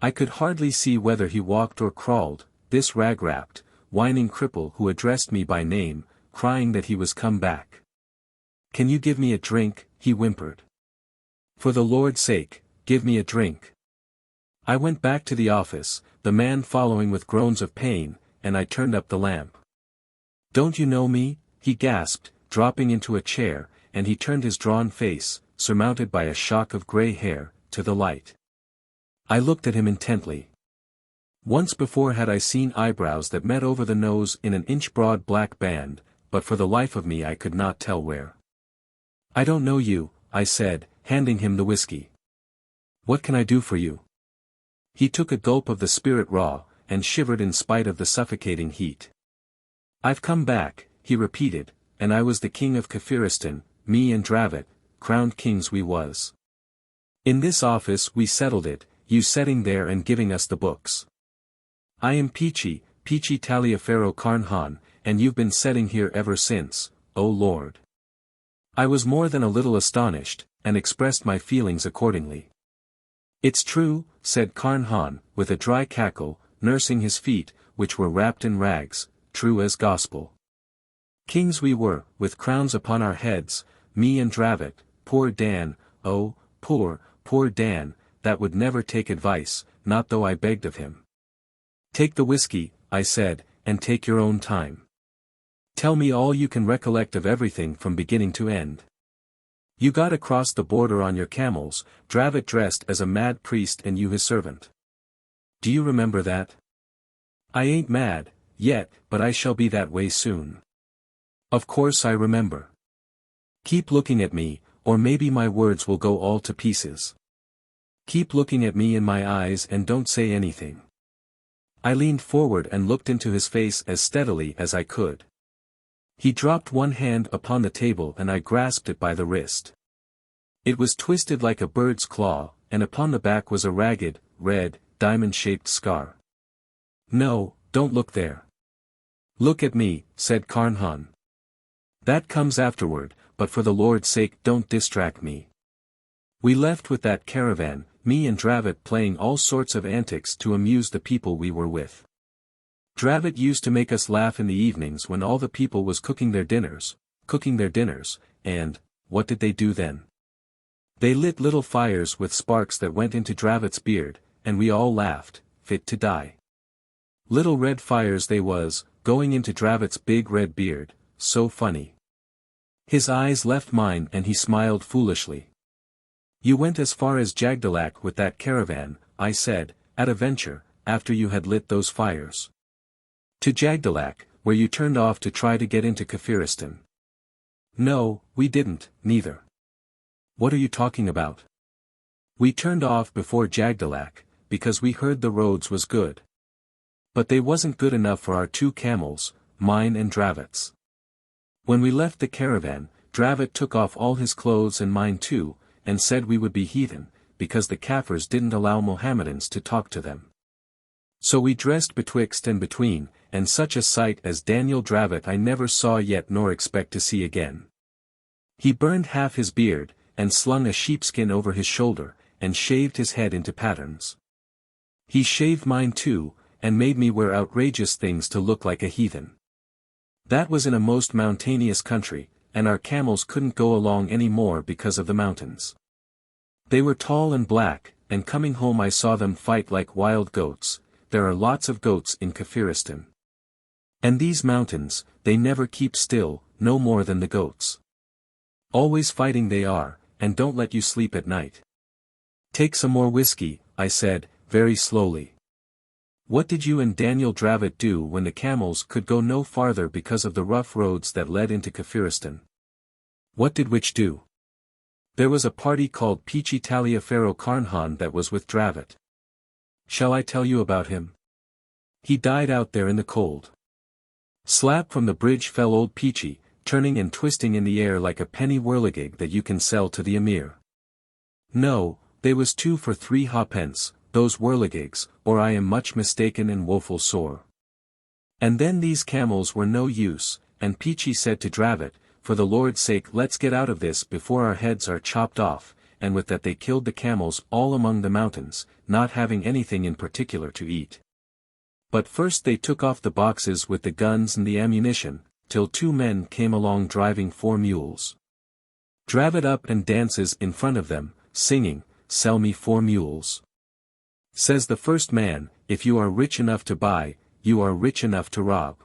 I could hardly see whether he walked or crawled, this rag-wrapped, whining cripple who addressed me by name, crying that he was come back. "Can you give me a drink?" he whimpered. "For the Lord's sake, give me a drink." I went back to the office, the man following with groans of pain, and I turned up the lamp. "Don't you know me?" he gasped, dropping into a chair, and he turned his drawn face, surmounted by a shock of grey hair, to the light. I looked at him intently. Once before had I seen eyebrows that met over the nose in an inch-broad black band, but for the life of me I could not tell where. "I don't know you," I said, handing him the whiskey. "What can I do for you?" He took a gulp of the spirit raw, and shivered in spite of the suffocating heat. "I've come back," he repeated, "and I was the king of Kafiristan, me and Dravit, crowned kings we was. In this office we settled it, you setting there and giving us the books. I am Peachy Taliaferro Carnhan, and you've been setting here ever since, O Lord." I was more than a little astonished, and expressed my feelings accordingly. "It's true," said Carnhan, with a dry cackle, nursing his feet, which were wrapped in rags, "true as gospel. Kings we were, with crowns upon our heads, me and Dravit, poor Dan, oh, poor Dan, that would never take advice, not though I begged of him." "Take the whiskey," I said, "and take your own time. Tell me all you can recollect of everything from beginning to end. You got across the border on your camels, Dravit dressed as a mad priest and you his servant. Do you remember that?" "I ain't mad, yet, but I shall be that way soon." "Of course I remember. Keep looking at me, or maybe my words will go all to pieces. Keep looking at me in my eyes and don't say anything." I leaned forward and looked into his face as steadily as I could. He dropped one hand upon the table and I grasped it by the wrist. It was twisted like a bird's claw, and upon the back was a ragged, red, diamond-shaped scar. "No, don't look there. Look at me," said Carnhan. "That comes afterward, but for the Lord's sake don't distract me." We left with that caravan, me and Dravit playing all sorts of antics to amuse the people we were with. Dravit used to make us laugh in the evenings when all the people was cooking their dinners, and, what did they do then? They lit little fires with sparks that went into Dravit's beard, and we all laughed, fit to die. Little red fires they was, going into Dravit's big red beard, so funny. His eyes left mine and he smiled foolishly. "You went as far as Jagdalak with that caravan," I said, at a venture, "after you had lit those fires." "To Jagdalak, where you turned off to try to get into Kafiristan." "No, we didn't, neither." "What are you talking about?" "We turned off before Jagdalak, because we heard the roads was good. But they wasn't good enough for our 2 camels, mine and Dravit's. When we left the caravan, Dravit took off all his clothes and mine too, and said we would be heathen, because the Kafirs didn't allow Mohammedans to talk to them. So we dressed betwixt and between, and such a sight as Daniel Dravit I never saw yet nor expect to see again. He burned half his beard, and slung a sheepskin over his shoulder, and shaved his head into patterns. He shaved mine too, and made me wear outrageous things to look like a heathen. That was in a most mountainous country, and our camels couldn't go along any more because of the mountains. They were tall and black, and coming home I saw them fight like wild goats. There are lots of goats in Kafiristan. And these mountains, they never keep still, no more than the goats. Always fighting they are, and don't let you sleep at night. Take some more whiskey, I said, very slowly. What did you and Daniel Dravot do when the camels could go no farther because of the rough roads that led into Kafiristan? What did which do? There was a party called Peachy Taliaferro Carnhan that was with Dravot. Shall I tell you about him? He died out there in the cold. Slap from the bridge fell old Peachy, turning and twisting in the air like a penny whirligig that you can sell to the emir. No, they was 2 for 3 ha'pence, those whirligigs, or I am much mistaken and woeful sore. And then these camels were no use, and Peachy said to Dravot, for the Lord's sake let's get out of this before our heads are chopped off, and with that they killed the camels all among the mountains, not having anything in particular to eat. But first they took off the boxes with the guns and the ammunition, till 2 men came along driving 4 mules. Dravot up and dances in front of them, singing, "Sell me 4 mules." Says the first man, "If you are rich enough to buy, you are rich enough to rob."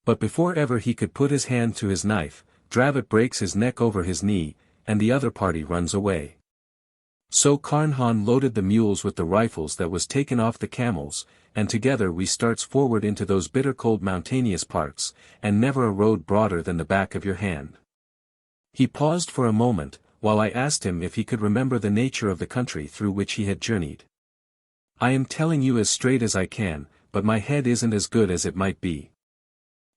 But before ever he could put his hand to his knife, Dravot breaks his neck over his knee, and the other party runs away. So Carnhan loaded the mules with the rifles that was taken off the camels, and together we starts forward into those bitter cold mountainous parts, and never a road broader than the back of your hand. He paused for a moment, while I asked him if he could remember the nature of the country through which he had journeyed. I am telling you as straight as I can, but my head isn't as good as it might be.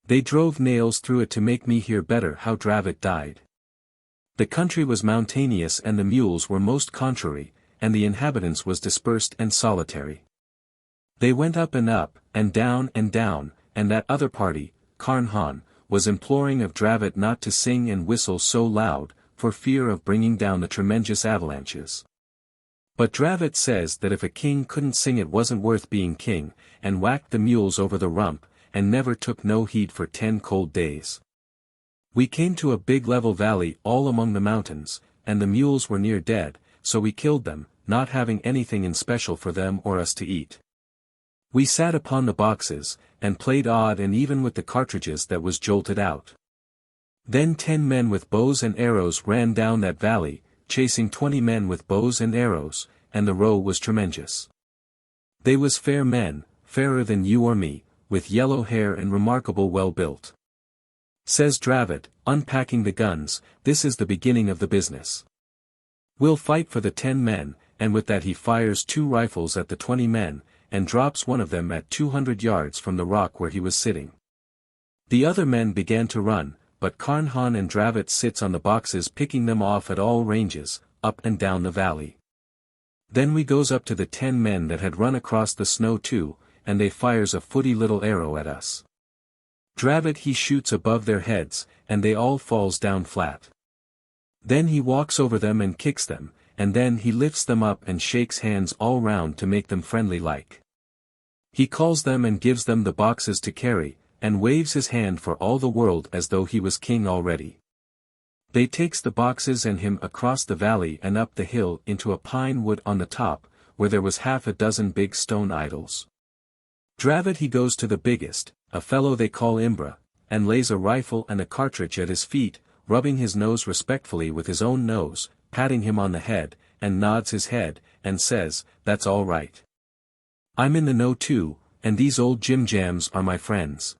They drove nails through it to make me hear better how Dravot died. The country was mountainous and the mules were most contrary, and the inhabitants was dispersed and solitary. They went up, and down, and that other party, Carnhan, was imploring of Dravot not to sing and whistle so loud, for fear of bringing down the tremendous avalanches. But Dravot says that if a king couldn't sing it wasn't worth being king, and whacked the mules over the rump, and never took no heed for 10 cold days. We came to a big level valley all among the mountains, and the mules were near dead, so we killed them, not having anything in special for them or us to eat. We sat upon the boxes, and played odd and even with the cartridges that was jolted out. Then 10 men with bows and arrows ran down that valley, chasing 20 men with bows and arrows, and the row was tremendous. They was fair men, fairer than you or me, with yellow hair and remarkable well built. Says Dravot, unpacking the guns, "This is the beginning of the business. We'll fight for the 10 men," and with that he fires 2 rifles at the 20 men, and drops one of them at 200 yards from the rock where he was sitting. The other men began to run, but Carnhan and Dravot sits on the boxes picking them off at all ranges, up and down the valley. Then we goes up to the 10 men that had run across the snow too, and they fires a footy little arrow at us. Dravot he shoots above their heads, and they all falls down flat. Then he walks over them and kicks them, and then he lifts them up and shakes hands all round to make them friendly like. He calls them and gives them the boxes to carry, and waves his hand for all the world as though he was king already. They takes the boxes and him across the valley and up the hill into a pine wood on the top, where there was half a dozen big stone idols. Dravot he goes to the biggest, a fellow they call Imbra, and lays a rifle and a cartridge at his feet, rubbing his nose respectfully with his own nose, patting him on the head, and nods his head, and says, "That's all right. I'm in the know too, and these old Jim-Jams are my friends."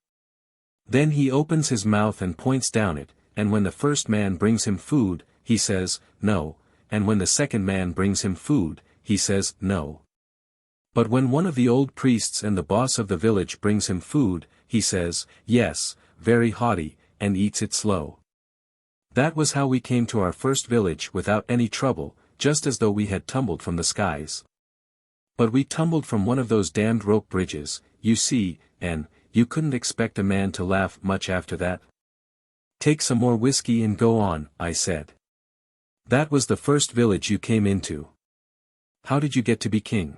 Then he opens his mouth and points down it, and when the first man brings him food, he says, "No," and when the second man brings him food, he says, "No." But when one of the old priests and the boss of the village brings him food, he says, "Yes," very haughty, and eats it slow. That was how we came to our first village without any trouble, just as though we had tumbled from the skies. But we tumbled from one of those damned rope bridges, you see, and you couldn't expect a man to laugh much after that. "Take some more whiskey and go on," I said. "That was the first village you came into. How did you get to be king?"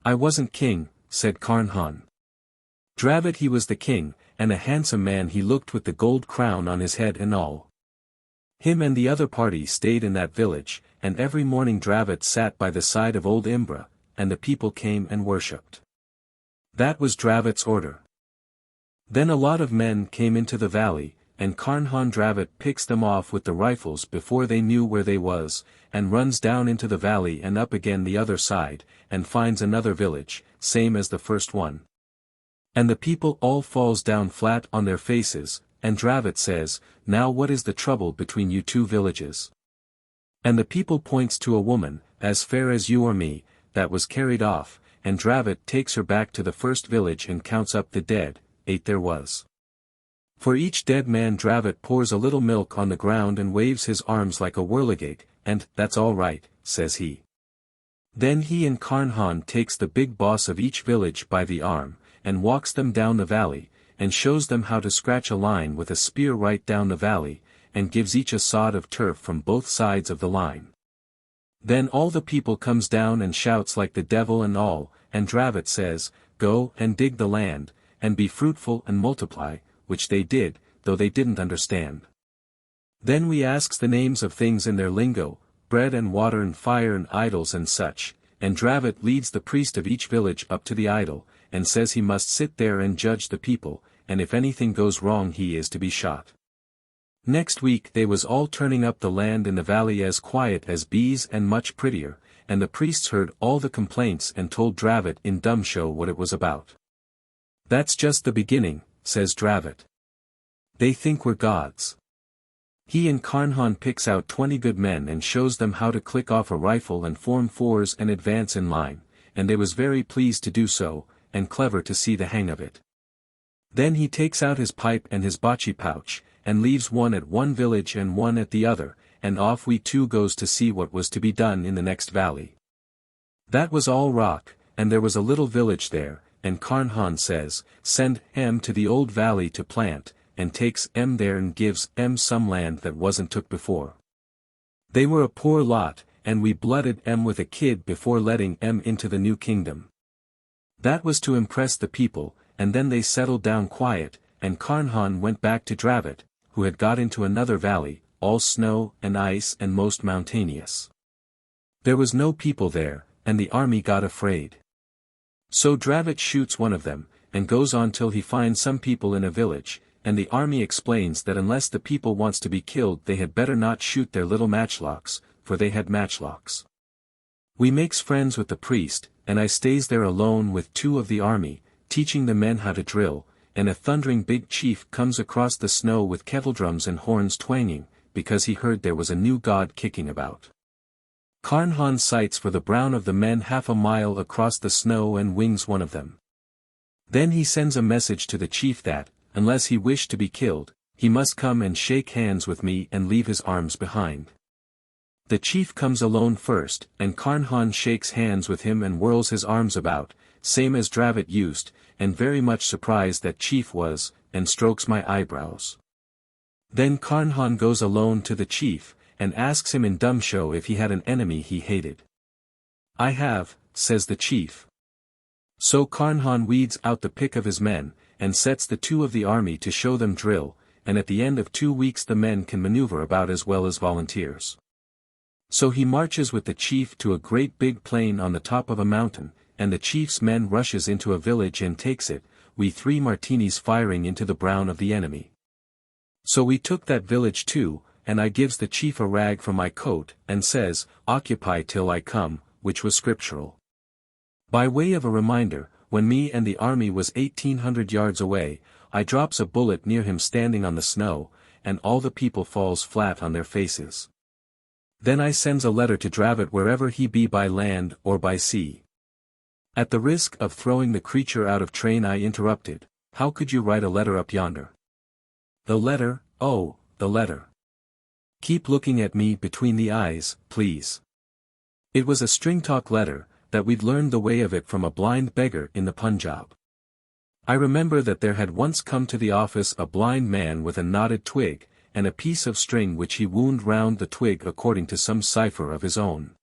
I wasn't king, said Carnhan. Dravit he was the king, and a handsome man he looked with the gold crown on his head and all. Him and the other party stayed in that village, and every morning Dravit sat by the side of old Imbra, and the people came and worshipped. That was Dravit's order. Then a lot of men came into the valley, and Carnhan Dravit picks them off with the rifles before they knew where they was, and runs down into the valley and up again the other side, and finds another village, same as the first one. And the people all falls down flat on their faces, and Dravit says, Now what is the trouble between you two villages? And the people points to a woman, as fair as you or me, that was carried off, and Dravit takes her back to the first village and counts up the dead, 8 there was. For each dead man Dravit pours a little milk on the ground and waves his arms like a whirligig, and, that's all right, says he. Then he and Carnhan takes the big boss of each village by the arm, and walks them down the valley, and shows them how to scratch a line with a spear right down the valley, and gives each a sod of turf from both sides of the line. Then all the people comes down and shouts like the devil and all, and Dravit says, Go and dig the land, and be fruitful and multiply, which they did, though they didn't understand. Then we asks the names of things in their lingo, bread and water and fire and idols and such, and Dravit leads the priest of each village up to the idol, and says he must sit there and judge the people, and if anything goes wrong he is to be shot. Next week they was all turning up the land in the valley as quiet as bees and much prettier, and the priests heard all the complaints and told Dravit in dumb show what it was about. That's just the beginning, says Dravit. They think we're gods. He and Carnhan picks out 20 good men and shows them how to click off a rifle and form fours and advance in line, and they was very pleased to do so, and clever to see the hang of it. Then he takes out his pipe and his bocce pouch, and leaves one at one village and one at the other, and off we two goes to see what was to be done in the next valley. That was all rock, and there was a little village there, and Carnhan says, Send M to the old valley to plant, and takes M there and gives M some land that wasn't took before. They were a poor lot, and we blooded M with a kid before letting M into the new kingdom. That was to impress the people, and then they settled down quiet, and Carnhan went back to Dravit, who had got into another valley, all snow and ice and most mountainous. There was no people there, and the army got afraid. So Dravit shoots one of them, and goes on till he finds some people in a village, and the army explains that unless the people wants to be killed they had better not shoot their little matchlocks, for they had matchlocks. We makes friends with the priest, and I stays there alone with 2 of the army, teaching the men how to drill, and a thundering big chief comes across the snow with kettledrums and horns twanging, because he heard there was a new god kicking about. Carnhan sights for the brown of the men half a mile across the snow and wings one of them. Then he sends a message to the chief that, unless he wished to be killed, he must come and shake hands with me and leave his arms behind. The chief comes alone first, and Carnhan shakes hands with him and whirls his arms about, same as Dravit used, and very much surprised that chief was, and strokes my eyebrows. Then Carnhan goes alone to the chief, and asks him in dumb show if he had an enemy he hated. I have, says the chief. So Carnhan weeds out the pick of his men, and sets the 2 of the army to show them drill, and at the end of 2 weeks the men can maneuver about as well as volunteers. So he marches with the chief to a great big plain on the top of a mountain, and the chief's men rushes into a village and takes it, we 3 martinis firing into the brown of the enemy. So we took that village too, and I gives the chief a rag from my coat, and says, Occupy till I come, which was scriptural. By way of a reminder, when me and the army was 1800 yards away, I drops a bullet near him standing on the snow, and all the people falls flat on their faces. Then I sends a letter to Dravit wherever he be by land or by sea. At the risk of throwing the creature out of train I interrupted, How could you write a letter up yonder? The letter, oh, the letter. Keep looking at me between the eyes, please. It was a string-talk letter, that we'd learned the way of it from a blind beggar in the Punjab. I remember that there had once come to the office a blind man with a knotted twig, and a piece of string which he wound round the twig according to some cipher of his own.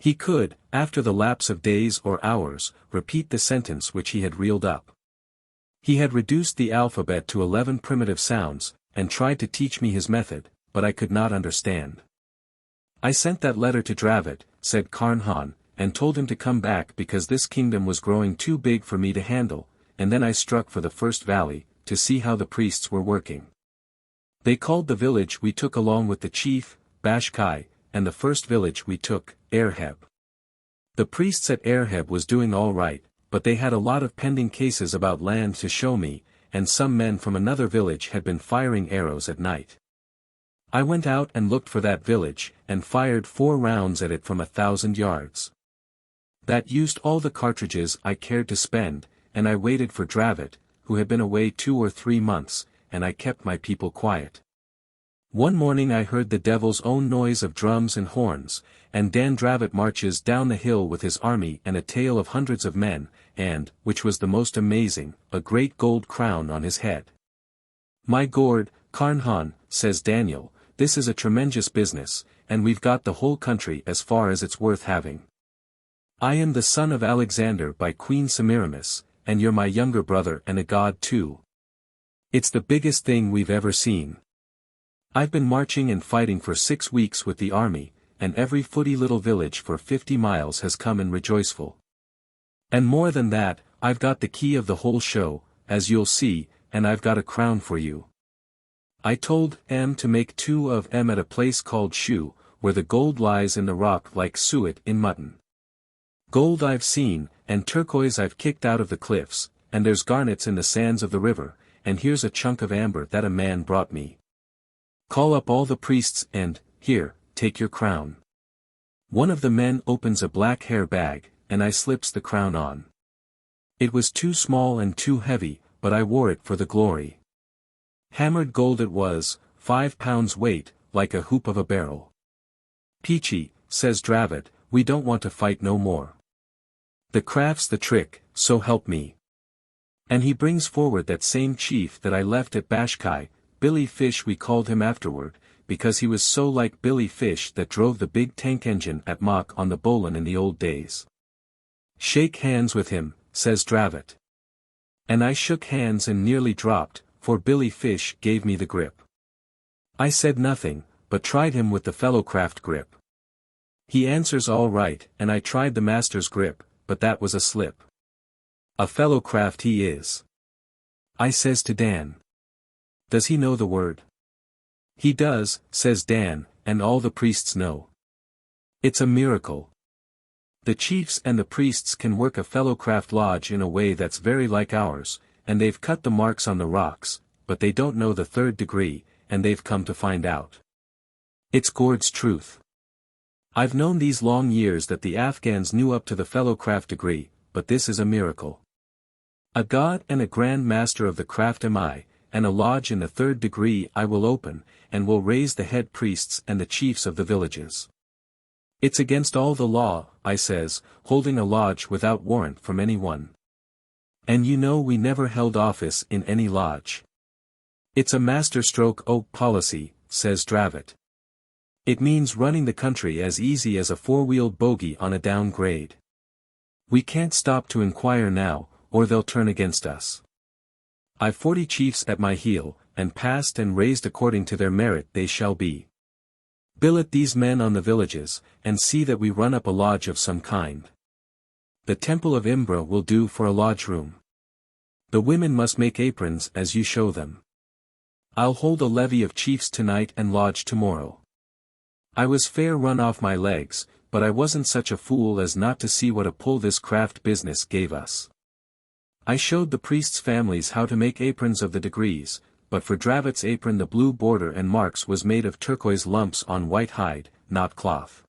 He could, after the lapse of days or hours, repeat the sentence which he had reeled up. He had reduced the alphabet to 11 primitive sounds, and tried to teach me his method, but I could not understand. I sent that letter to Dravit, said Carnhan, and told him to come back because this kingdom was growing too big for me to handle, and then I struck for the first valley, to see how the priests were working. They called the village we took along with the chief, Bashkai, and the first village we took, Erheb. The priests at Erheb was doing all right, but they had a lot of pending cases about land to show me, and some men from another village had been firing arrows at night. I went out and looked for that village, and fired 4 rounds at it from 1,000 yards. That used all the cartridges I cared to spend, and I waited for Dravit, who had been away 2 or 3 months, and I kept my people quiet. One morning I heard the devil's own noise of drums and horns, and Dan Dravit marches down the hill with his army and a tail of hundreds of men, and, which was the most amazing, a great gold crown on his head. My Gord, Carnhan, says Daniel, this is a tremendous business, and we've got the whole country as far as it's worth having. I am the son of Alexander by Queen Semiramis, and you're my younger brother and a god too. It's the biggest thing we've ever seen. I've been marching and fighting for 6 weeks with the army, and every footy little village for 50 miles has come in rejoiceful. And more than that, I've got the key of the whole show, as you'll see, and I've got a crown for you. I told M to make 2 of M at a place called Shu, where the gold lies in the rock like suet in mutton. Gold I've seen, and turquoise I've kicked out of the cliffs, and there's garnets in the sands of the river, and here's a chunk of amber that a man brought me. Call up all the priests and, here, take your crown. One of the men opens a black hair bag, and I slips the crown on. It was too small and too heavy, but I wore it for the glory. Hammered gold it was, 5 pounds weight, like a hoop of a barrel. Peachy, says Dravit, we don't want to fight no more. The craft's the trick, so help me. And he brings forward that same chief that I left at Bashkai, Billy Fish we called him afterward, because he was so like Billy Fish that drove the big tank engine at Mach on the Bolan in the old days. Shake hands with him, says Dravit. And I shook hands and nearly dropped, for Billy Fish gave me the grip. I said nothing, but tried him with the fellowcraft grip. He answers all right, and I tried the master's grip, but that was a slip. A fellowcraft he is. I says to Dan. Does he know the word? He does, says Dan, and all the priests know. It's a miracle. The chiefs and the priests can work a fellowcraft lodge in a way that's very like ours, and they've cut the marks on the rocks, but they don't know the 3rd degree, and they've come to find out. It's Gord's truth. I've known these long years that the Afghans knew up to the fellowcraft degree, but this is a miracle. A god and a grand master of the craft am I, and a lodge in the 3rd degree I will open, and will raise the head priests and the chiefs of the villages. It's against all the law, I says, holding a lodge without warrant from anyone. And you know we never held office in any lodge. It's a masterstroke oak policy, says Dravit. It means running the country as easy as a 4-wheeled bogey on a downgrade. We can't stop to inquire now, or they'll turn against us. I've 40 chiefs at my heel, and passed and raised according to their merit they shall be. Billet these men on the villages, and see that we run up a lodge of some kind. The temple of Imbra will do for a lodge room. The women must make aprons as you show them. I'll hold a levy of chiefs tonight and lodge tomorrow. I was fair run off my legs, but I wasn't such a fool as not to see what a pull this craft business gave us. I showed the priests' families how to make aprons of the degrees, but for Dravit's apron the blue border and marks was made of turquoise lumps on white hide, not cloth.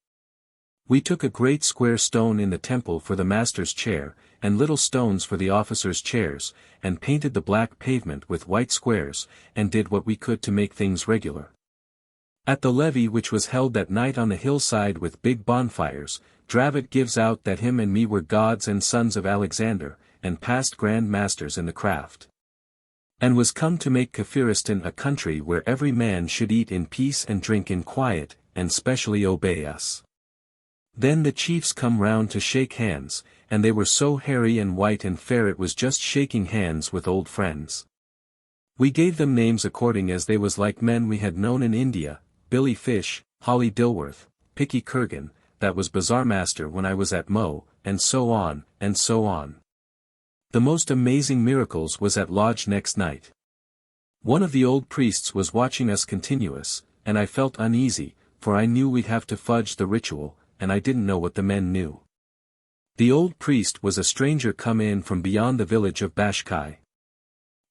We took a great square stone in the temple for the master's chair, and little stones for the officers' chairs, and painted the black pavement with white squares, and did what we could to make things regular. At the levee which was held that night on the hillside with big bonfires, Dravit gives out that him and me were gods and sons of Alexander, and past grand masters in the craft. And was come to make Kafiristan a country where every man should eat in peace and drink in quiet, and specially obey us. Then the chiefs come round to shake hands, and they were so hairy and white and fair it was just shaking hands with old friends. We gave them names according as they was like men we had known in India, Billy Fish, Holly Dilworth, Picky Kurgan, that was Bazaar Master when I was at Mo, and so on, and so on. The most amazing miracles was at lodge next night. One of the old priests was watching us continuous, and I felt uneasy, for I knew we'd have to fudge the ritual, and I didn't know what the men knew. The old priest was a stranger come in from beyond the village of Bashkai.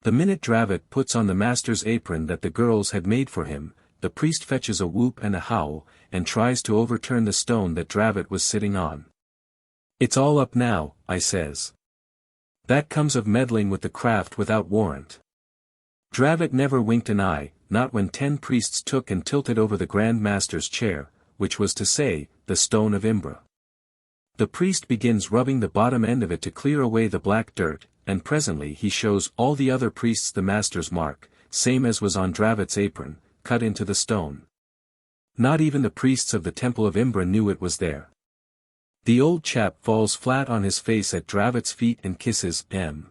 The minute Dravit puts on the master's apron that the girls had made for him, the priest fetches a whoop and a howl, and tries to overturn the stone that Dravit was sitting on. "It's all up now," I says. "That comes of meddling with the craft without warrant." Dravit never winked an eye, not when 10 priests took and tilted over the Grand Master's chair, which was to say, the stone of Imbra. The priest begins rubbing the bottom end of it to clear away the black dirt, and presently he shows all the other priests the master's mark, same as was on Dravit's apron, cut into the stone. Not even the priests of the Temple of Imbra knew it was there. The old chap falls flat on his face at Dravit's feet and kisses M.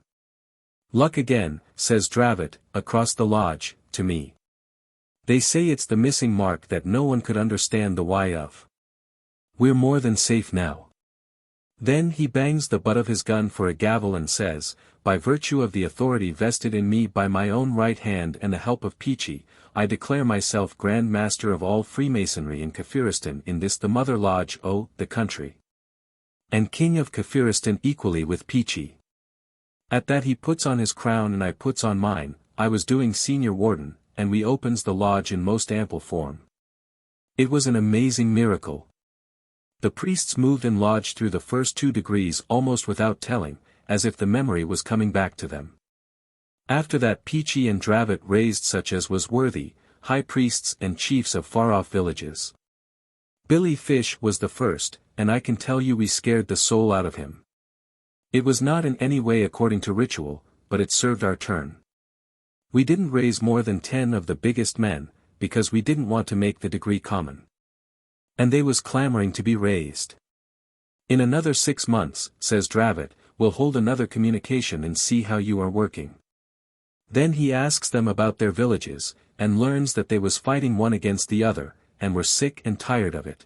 "Luck again," says Dravit, across the lodge, to me. "They say it's the missing mark that no one could understand the why of. We're more than safe now." Then he bangs the butt of his gun for a gavel and says, "By virtue of the authority vested in me by my own right hand and the help of Peachy, I declare myself Grand Master of all Freemasonry in Kafiristan in this the Mother Lodge o' the country. And King of Kafiristan equally with Peachy." At that he puts on his crown and I puts on mine, I was doing senior warden, and we opens the lodge in most ample form. It was an amazing miracle. The priests moved and lodged through the first 2 degrees almost without telling, as if the memory was coming back to them. After that Peachy and Dravit raised such as was worthy, high priests and chiefs of far-off villages. Billy Fish was the first, and I can tell you we scared the soul out of him. It was not in any way according to ritual, but it served our turn. We didn't raise more than 10 of the biggest men, because we didn't want to make the degree common. And they was clamoring to be raised. "In another 6 months," says Dravit, "we'll hold another communication and see how you are working." Then he asks them about their villages, and learns that they was fighting one against the other, and were sick and tired of it.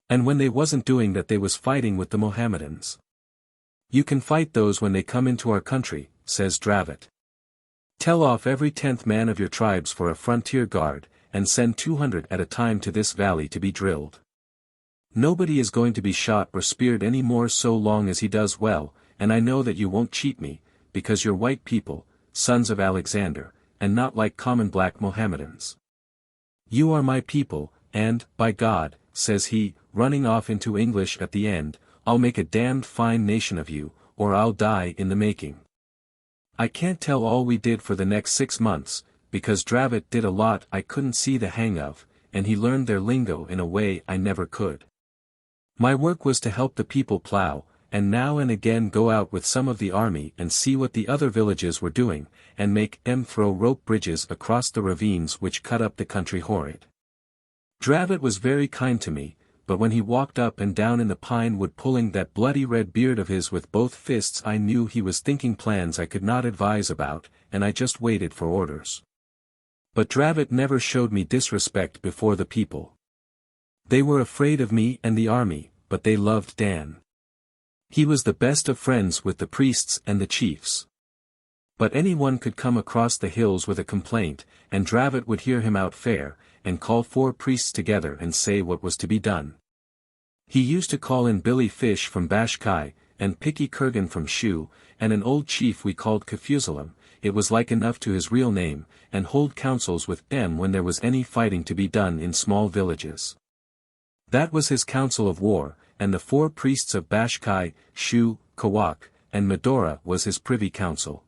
And when they wasn't doing that they was fighting with the Mohammedans. "You can fight those when they come into our country," says Dravit. "Tell off every 10th man of your tribes for a frontier guard, and send 200 at a time to this valley to be drilled. Nobody is going to be shot or speared any more so long as he does well, and I know that you won't cheat me, because you're white people, sons of Alexander, and not like common black Mohammedans. You are my people, and, by God," says he, running off into English at the end, "I'll make a damned fine nation of you, or I'll die in the making." I can't tell all we did for the next 6 months, because Dravit did a lot I couldn't see the hang of, and he learned their lingo in a way I never could. My work was to help the people plow, and now and again go out with some of the army and see what the other villages were doing, and make them throw rope bridges across the ravines which cut up the country horrid. Dravit was very kind to me, but when he walked up and down in the pine wood pulling that bloody red beard of his with both fists I knew he was thinking plans I could not advise about, and I just waited for orders. But Dravit never showed me disrespect before the people. They were afraid of me and the army, but they loved Dan. He was the best of friends with the priests and the chiefs. But anyone could come across the hills with a complaint, and Dravit would hear him out fair, and call 4 priests together and say what was to be done. He used to call in Billy Fish from Bashkai, and Picky Kurgan from Shu, and an old chief we called Kafusalam, it was like enough to his real name, and hold councils with them when there was any fighting to be done in small villages. That was his council of war, and the 4 priests of Bashkai, Shu, Kawak, and Medora was his privy council.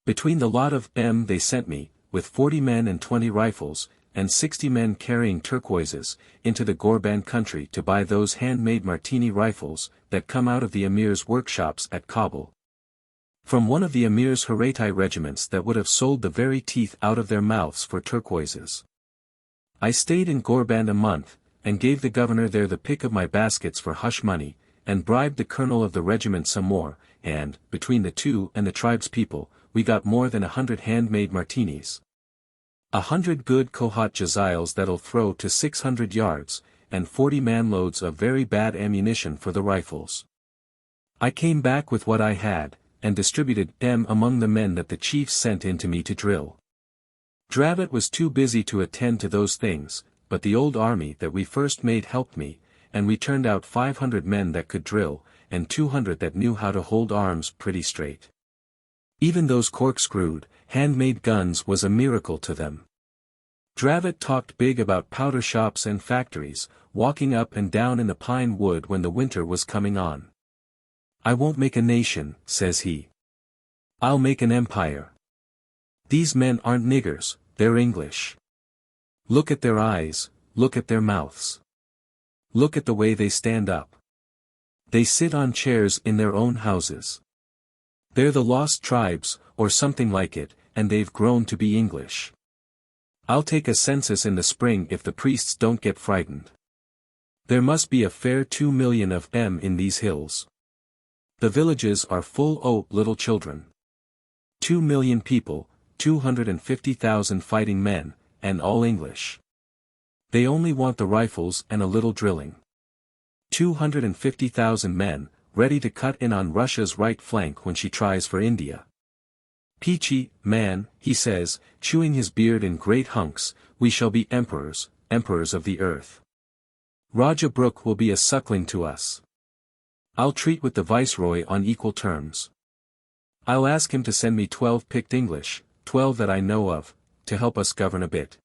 Between the lot of them they sent me, with 40 men and 20 rifles, and 60 men carrying turquoises, into the Gorban country to buy those handmade Martini rifles, that come out of the Emir's workshops at Kabul. From one of the Emir's Haratai regiments that would have sold the very teeth out of their mouths for turquoises. I stayed in Gorban a month, and gave the governor there the pick of my baskets for hush money, and bribed the colonel of the regiment some more, and, between the two and the tribe's people, we got more than 100 handmade martinis. 100 good Kohot Jaziles that'll throw to 600 yards, and 40 manloads of very bad ammunition for the rifles. I came back with what I had, and distributed them among the men that the chiefs sent in to me to drill. Dravot was too busy to attend to those things, but the old army that we first made helped me, and we turned out 500 men that could drill, and 200 that knew how to hold arms pretty straight. Even those corkscrewed, handmade guns was a miracle to them. Dravot talked big about powder shops and factories, walking up and down in the pine wood when the winter was coming on. I won't make a nation, says he. I'll make an empire. These men aren't niggers, they're English. Look at their eyes, look at their mouths. Look at the way they stand up. They sit on chairs in their own houses. They're the lost tribes, or something like it, and they've grown to be English. I'll take a census in the spring if the priests don't get frightened. There must be a fair 2 million of them in these hills. The villages are full o' little children. 2 million people, 250,000 fighting men, and all English. They only want the rifles and a little drilling. 250,000 men, ready to cut in on Russia's right flank when she tries for India. Peachy, man, he says, chewing his beard in great hunks, we shall be emperors, emperors of the earth. Raja Brook will be a suckling to us. I'll treat with the viceroy on equal terms. I'll ask him to send me 12 picked English, 12 that I know of, to help us govern a bit.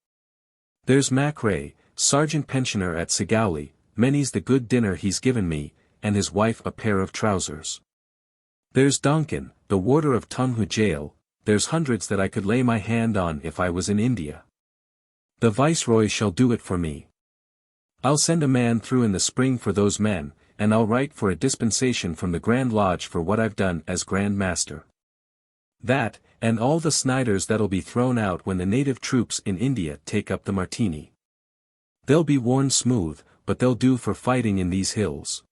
There's Macrae, sergeant pensioner at Sigowli, many's the good dinner he's given me, and his wife a pair of trousers. There's Donkin, the warder of Tunghu jail, there's hundreds that I could lay my hand on if I was in India. The viceroy shall do it for me. I'll send a man through in the spring for those men, and I'll write for a dispensation from the Grand Lodge for what I've done as Grand Master. That, and all the Sniders that'll be thrown out when the native troops in India take up the Martini. They'll be worn smooth, but they'll do for fighting in these hills.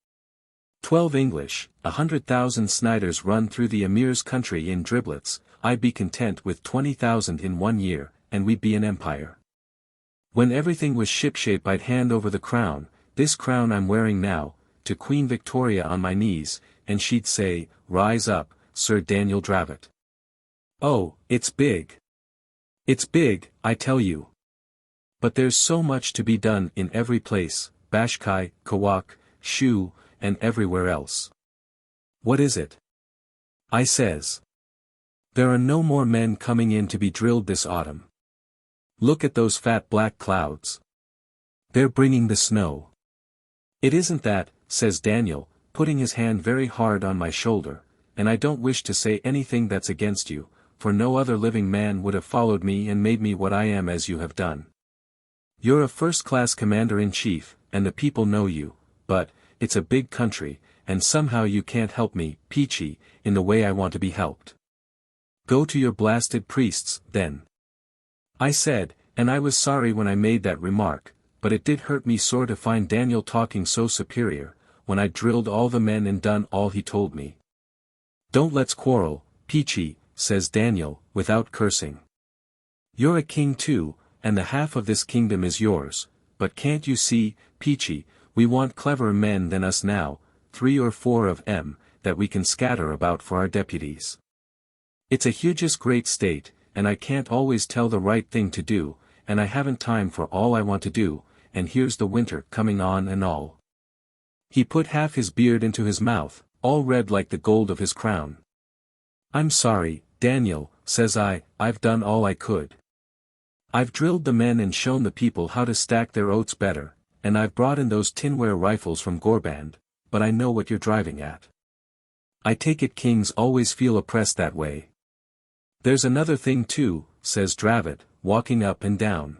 12 English, 100,000 Sniders run through the Emir's country in driblets, I'd be content with 20,000 in 1 year, and we'd be an empire. When everything was shipshape I'd hand over the crown, this crown I'm wearing now, to Queen Victoria on my knees, and she'd say, "Rise up, Sir Daniel Dravot." Oh, it's big. It's big, I tell you. But there's so much to be done in every place, Bashkai, Kawak, Shu, and everywhere else. What is it? I says. There are no more men coming in to be drilled this autumn. Look at those fat black clouds. They're bringing the snow. It isn't that, says Daniel, putting his hand very hard on my shoulder, and I don't wish to say anything that's against you, for no other living man would have followed me and made me what I am as you have done. You're a first-class commander-in-chief, and the people know you, but, it's a big country, and somehow you can't help me, Peachy, in the way I want to be helped. Go to your blasted priests, then. I said, and I was sorry when I made that remark, but it did hurt me sore to find Daniel talking so superior, when I'd drilled all the men and done all he told me. Don't let's quarrel, Peachy, says Daniel, without cursing. You're a king too, and the half of this kingdom is yours, but can't you see, Peachy, we want cleverer men than us now, 3 or 4 of 'em, that we can scatter about for our deputies. It's a hugest great state, and I can't always tell the right thing to do, and I haven't time for all I want to do, and here's the winter coming on and all. He put half his beard into his mouth, all red like the gold of his crown. I'm sorry, Daniel, says I, I've done all I could. I've drilled the men and shown the people how to stack their oats better, and I've brought in those tinware rifles from Gorband, but I know what you're driving at. I take it kings always feel oppressed that way. There's another thing too, says Dravot, walking up and down.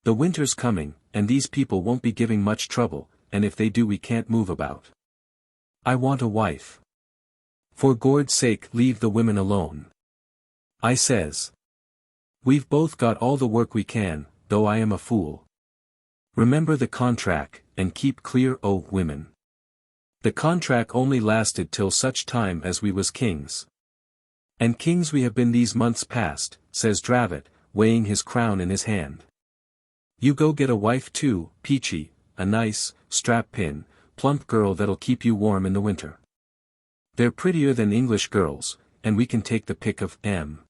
The winter's coming, and these people won't be giving much trouble, and if they do we can't move about. I want a wife. For Gord's sake leave the women alone. I says. We've both got all the work we can, though I am a fool. Remember the contract, and keep clear, O women. The contract only lasted till such time as we was kings. And kings we have been these months past, says Dravot, weighing his crown in his hand. You go get a wife too, Peachy, a nice, strap-pin, plump girl that'll keep you warm in the winter. They're prettier than English girls, and we can take the pick of 'em.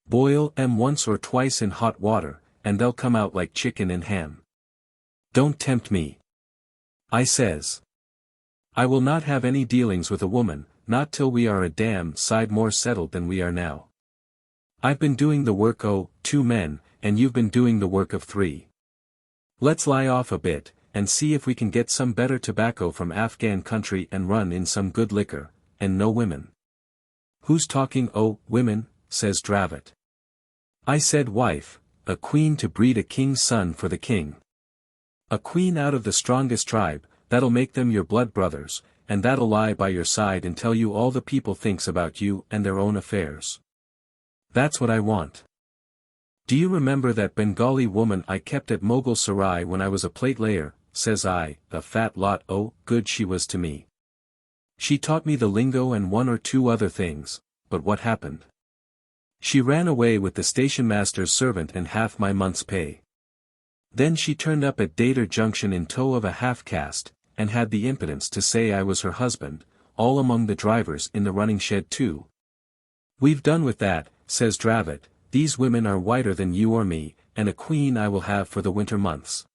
Boil 'em once or twice in hot water, and they'll come out like chicken and ham. Don't tempt me. I says. I will not have any dealings with a woman, not till we are a damn side more settled than we are now. I've been doing the work o' 2 men, and you've been doing the work of 3. Let's lie off a bit, and see if we can get some better tobacco from Afghan country and run in some good liquor, and no women. Who's talking o' women, says Dravot. I said wife, a queen to breed a king's son for the king. A queen out of the strongest tribe, that'll make them your blood brothers, and that'll lie by your side and tell you all the people thinks about you and their own affairs. That's what I want. Do you remember that Bengali woman I kept at Mughal Sarai when I was a plate layer, says I, a fat lot, oh, good she was to me. She taught me the lingo and 1 or 2 other things, but what happened? She ran away with the station master's servant and half my month's pay. Then she turned up at Dater Junction in tow of a half-caste, and had the impudence to say I was her husband, all among the drivers in the running shed too. We've done with that, says Dravot, these women are whiter than you or me, and a queen I will have for the winter months.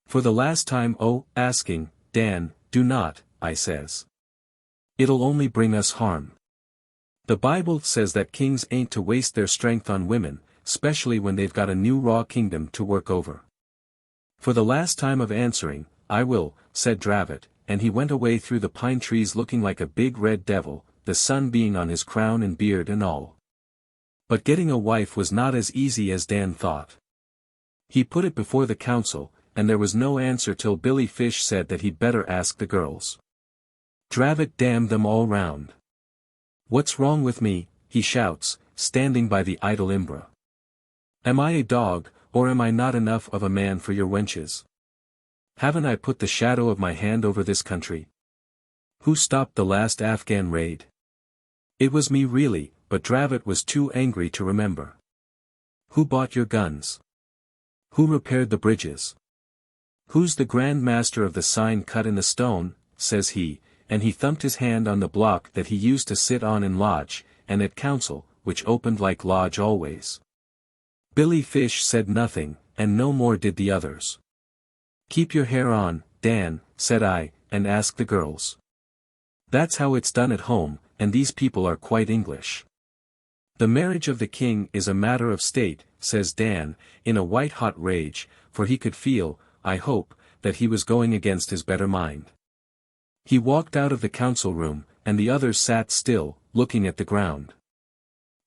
For the last time asking, Dan, do not, I says. It'll only bring us harm. The Bible says that kings ain't to waste their strength on women, especially when they've got a new raw kingdom to work over. For the last time of answering, I will, said Dravot, and he went away through the pine trees looking like a big red devil, the sun being on his crown and beard and all. But getting a wife was not as easy as Dan thought. He put it before the council, and there was no answer till Billy Fish said that he'd better ask the girls. Dravot damned them all round. What's wrong with me, he shouts, standing by the idle Imbra. Am I a dog, or am I not enough of a man for your wenches? Haven't I put the shadow of my hand over this country? Who stopped the last Afghan raid? It was me really, but Dravot was too angry to remember. Who bought your guns? Who repaired the bridges? Who's the Grand Master of the sign cut in the stone, says he, and he thumped his hand on the block that he used to sit on in lodge, and at council, which opened like lodge always. Billy Fish said nothing, and no more did the others. Keep your hair on, Dan, said I, and ask the girls. That's how it's done at home, and these people are quite English. The marriage of the king is a matter of state, says Dan, in a white-hot rage, for he could feel, I hope, that he was going against his better mind. He walked out of the council room, and the others sat still, looking at the ground.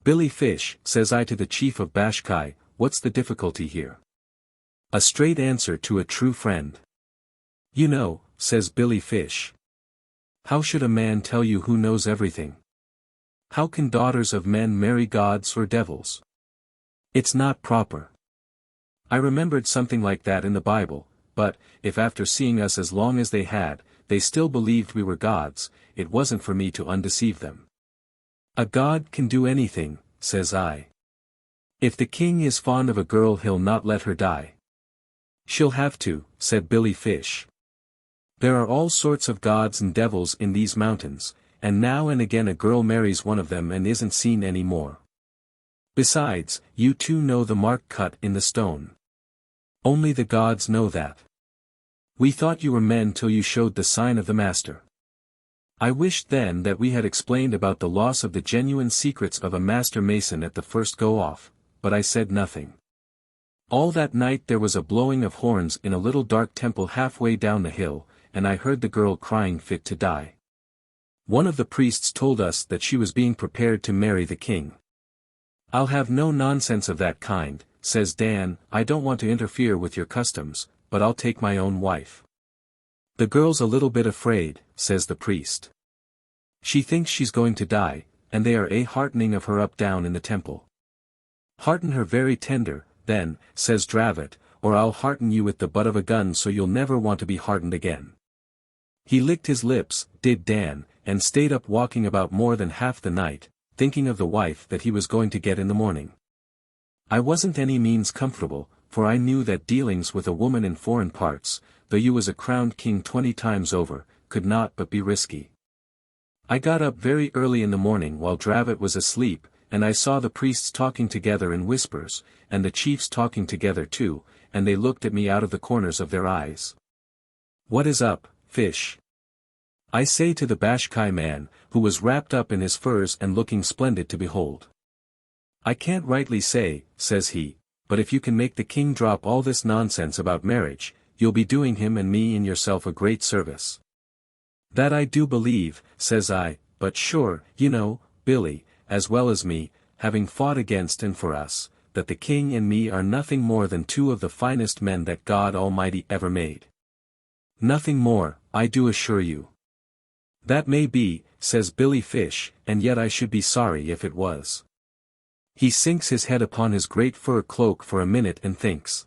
Billy Fish, says I to the chief of Bashkai, what's the difficulty here? A straight answer to a true friend. You know, says Billy Fish. How should a man tell you who knows everything? How can daughters of men marry gods or devils? It's not proper. I remembered something like that in the Bible, but, if after seeing us as long as they had, they still believed we were gods, it wasn't for me to undeceive them. A god can do anything, says I. If the king is fond of a girl he'll not let her die. She'll have to, said Billy Fish. There are all sorts of gods and devils in these mountains, and now and again a girl marries one of them and isn't seen any more. Besides, you too know the mark cut in the stone. Only the gods know that. We thought you were men till you showed the sign of the master. I wished then that we had explained about the loss of the genuine secrets of a master mason at the first go-off, but I said nothing. All that night there was a blowing of horns in a little dark temple halfway down the hill, and I heard the girl crying fit to die. One of the priests told us that she was being prepared to marry the king. I'll have no nonsense of that kind, says Dan, I don't want to interfere with your customs, but I'll take my own wife. The girl's a little bit afraid, says the priest. She thinks she's going to die, and they are heartening of her up down in the temple. Hearten her very tender, then, says Dravot, or I'll hearten you with the butt of a gun so you'll never want to be heartened again." He licked his lips, did Dan, and stayed up walking about more than half the night, thinking of the wife that he was going to get in the morning. I wasn't any means comfortable, for I knew that dealings with a woman in foreign parts, though you was a crowned king 20 times over, could not but be risky. I got up very early in the morning while Dravot was asleep, and I saw the priests talking together in whispers, and the chiefs talking together too, and they looked at me out of the corners of their eyes. "What is up, fish?" I say to the Bashkai man, who was wrapped up in his furs and looking splendid to behold. "I can't rightly say," says he, "but if you can make the king drop all this nonsense about marriage, you'll be doing him and me and yourself a great service." "That I do believe," says I, "but sure, you know, Billy, as well as me, having fought against and for us, that the king and me are nothing more than two of the finest men that God Almighty ever made. Nothing more, I do assure you." "That may be," says Billy Fish, "and yet I should be sorry if it was." He sinks his head upon his great fur cloak for a minute and thinks.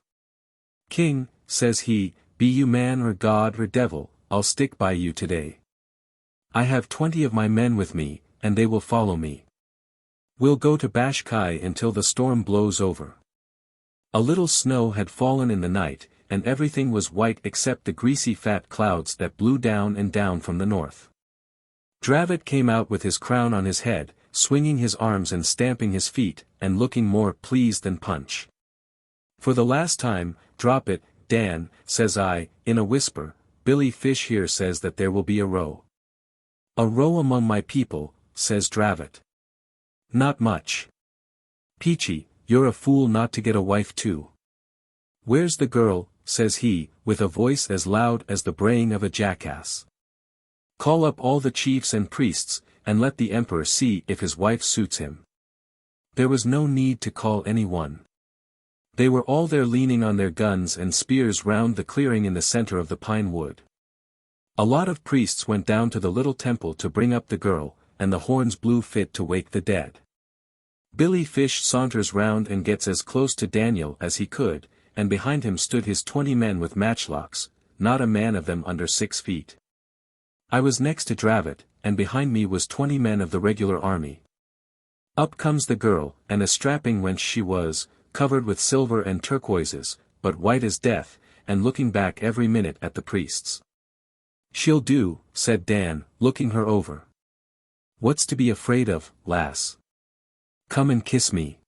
"King," says he, "be you man or god or devil, I'll stick by you today. I have 20 of my men with me, and they will follow me. We'll go to Bashkai until the storm blows over." A little snow had fallen in the night, and everything was white except the greasy fat clouds that blew down and down from the north. Dravot came out with his crown on his head, swinging his arms and stamping his feet, and looking more pleased than Punch. "For the last time, drop it, Dan," says I, in a whisper. "Billy Fish here says that there will be a row." "A row among my people," says Dravot. "Not much. Peachy, you're a fool not to get a wife too." "Where's the girl?" says he, with a voice as loud as the braying of a jackass. "Call up all the chiefs and priests, and let the emperor see if his wife suits him." There was no need to call anyone. They were all there leaning on their guns and spears round the clearing in the center of the pine wood. A lot of priests went down to the little temple to bring up the girl, and the horns blew fit to wake the dead. Billy Fish saunters round and gets as close to Daniel as he could, and behind him stood his 20 men with matchlocks, not a man of them under 6 feet. I was next to Dravot, and behind me was 20 men of the regular army. Up comes the girl, and a strapping wench she was, covered with silver and turquoises, but white as death, and looking back every minute at the priests. "She'll do," said Dan, looking her over. "What's to be afraid of, lass? Come and kiss me."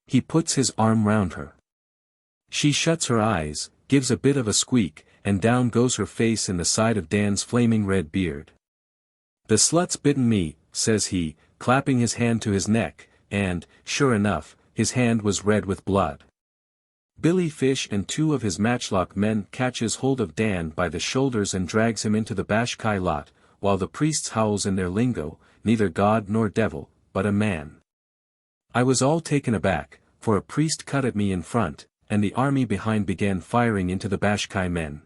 He puts his arm round her. She shuts her eyes, gives a bit of a squeak, and down goes her face in the side of Dan's flaming red beard. "The slut's bitten me," says he, clapping his hand to his neck, and, sure enough, his hand was red with blood. Billy Fish and 2 of his matchlock men catches hold of Dan by the shoulders and drags him into the Bashkai lot, while the priests howls in their lingo, neither god nor devil, but a man. I was all taken aback, for a priest cut at me in front, and the army behind began firing into the Bashkai men.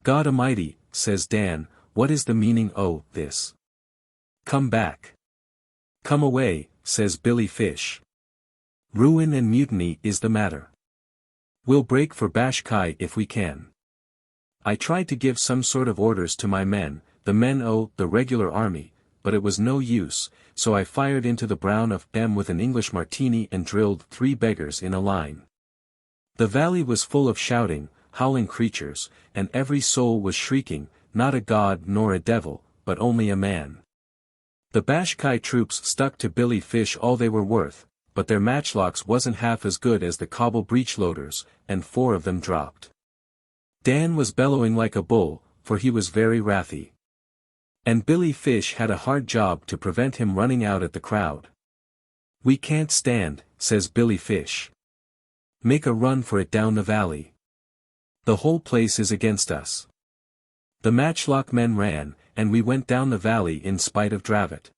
"God Almighty," says Dan, "what is the meaning o' this? Come back." "Come away," says Billy Fish. "Ruin and mutiny is the matter. We'll break for Bashkai if we can." I tried to give some sort of orders to my men, the men o' the regular army, but it was no use, so I fired into the brown of them with an English martini and drilled 3 beggars in a line. The valley was full of shouting, howling creatures, and every soul was shrieking, not a god nor a devil, but only a man. The Bashkai troops stuck to Billy Fish all they were worth, but their matchlocks wasn't half as good as the cobble breechloaders, and 4 of them dropped. Dan was bellowing like a bull, for he was very wrathy. And Billy Fish had a hard job to prevent him running out at the crowd. "We can't stand," says Billy Fish. "Make a run for it down the valley. The whole place is against us." The matchlock men ran, and we went down the valley in spite of Dravot.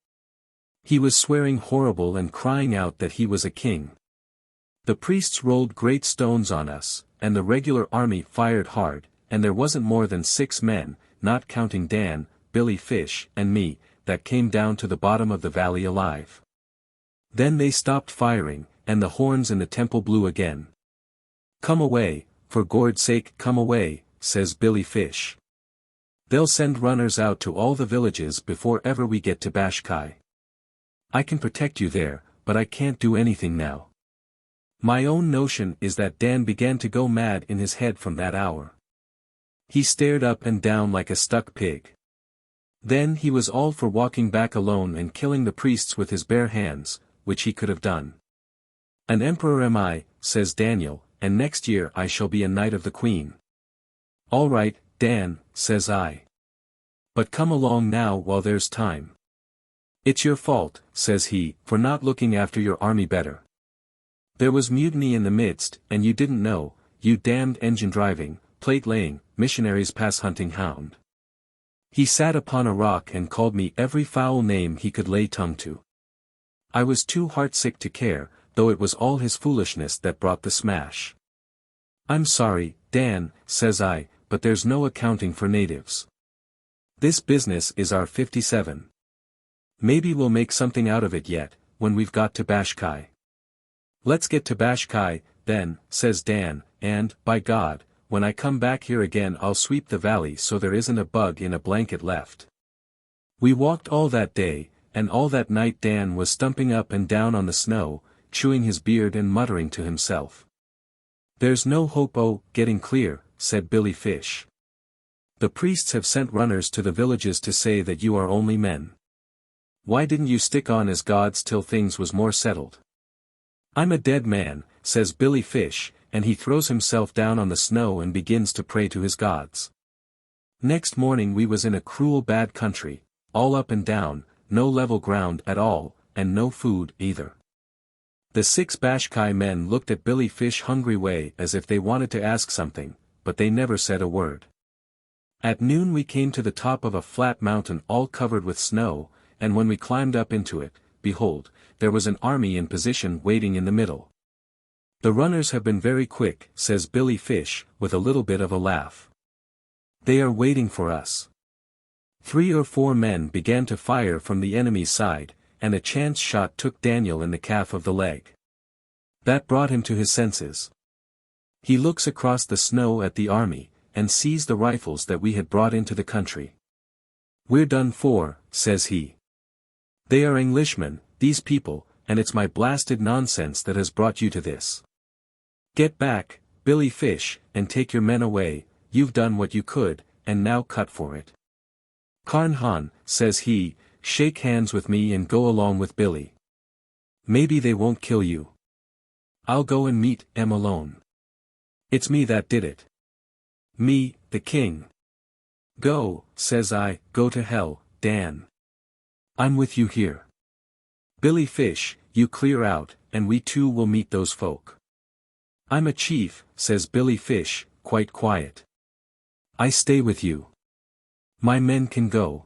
He was swearing horrible and crying out that he was a king. The priests rolled great stones on us, and the regular army fired hard, and there wasn't more than 6 men, not counting Dan, Billy Fish, and me, that came down to the bottom of the valley alive. Then they stopped firing, and the horns in the temple blew again. "Come away," for Gord's sake come away, says Billy Fish. They'll send runners out to all the villages before ever we get to Bashkai. I can protect you there, but I can't do anything now. My own notion is that Dan began to go mad in his head from that hour. He stared up and down like a stuck pig. Then he was all for walking back alone and killing the priests with his bare hands, which he could have done. An emperor am I, says Daniel, and next year I shall be a knight of the Queen. All right, Dan, says I. But come along now while there's time. It's your fault, says he, for not looking after your army better. There was mutiny in the midst, and you didn't know, you damned engine-driving, plate-laying, missionaries pass-hunting hound. He sat upon a rock and called me every foul name he could lay tongue to. I was too heartsick to care, though it was all his foolishness that brought the smash. I'm sorry, Dan, says I, but there's no accounting for natives. This business is our 57. Maybe we'll make something out of it yet, when we've got to Bashkai. Let's get to Bashkai, then, says Dan, and, by God, when I come back here again I'll sweep the valley so there isn't a bug in a blanket left. We walked all that day, and all that night Dan was stumping up and down on the snow, chewing his beard and muttering to himself. There's no hope getting clear, said Billy Fish. The priests have sent runners to the villages to say that you are only men. Why didn't you stick on as gods till things was more settled? I'm a dead man, says Billy Fish, and he throws himself down on the snow and begins to pray to his gods. Next morning we was in a cruel bad country, all up and down, no level ground at all, and no food either. The 6 Bashkai men looked at Billy Fish hungry way as if they wanted to ask something, but they never said a word. At noon we came to the top of a flat mountain all covered with snow, and when we climbed up into it, behold, there was an army in position waiting in the middle. The runners have been very quick, says Billy Fish, with a little bit of a laugh. They are waiting for us. 3 or 4 men began to fire from the enemy's side, and a chance shot took Daniel in the calf of the leg. That brought him to his senses. He looks across the snow at the army, and sees the rifles that we had brought into the country. We're done for, says he. They are Englishmen, these people, and it's my blasted nonsense that has brought you to this. Get back, Billy Fish, and take your men away, you've done what you could, and now cut for it. Carnhan, says he, shake hands with me and go along with Billy. Maybe they won't kill you. I'll go and meet em alone. It's me that did it. Me, the king. Go, says I, go to hell, Dan. I'm with you here. Billy Fish, you clear out, and we too will meet those folk. I'm a chief, says Billy Fish, quite quiet. I stay with you. My men can go.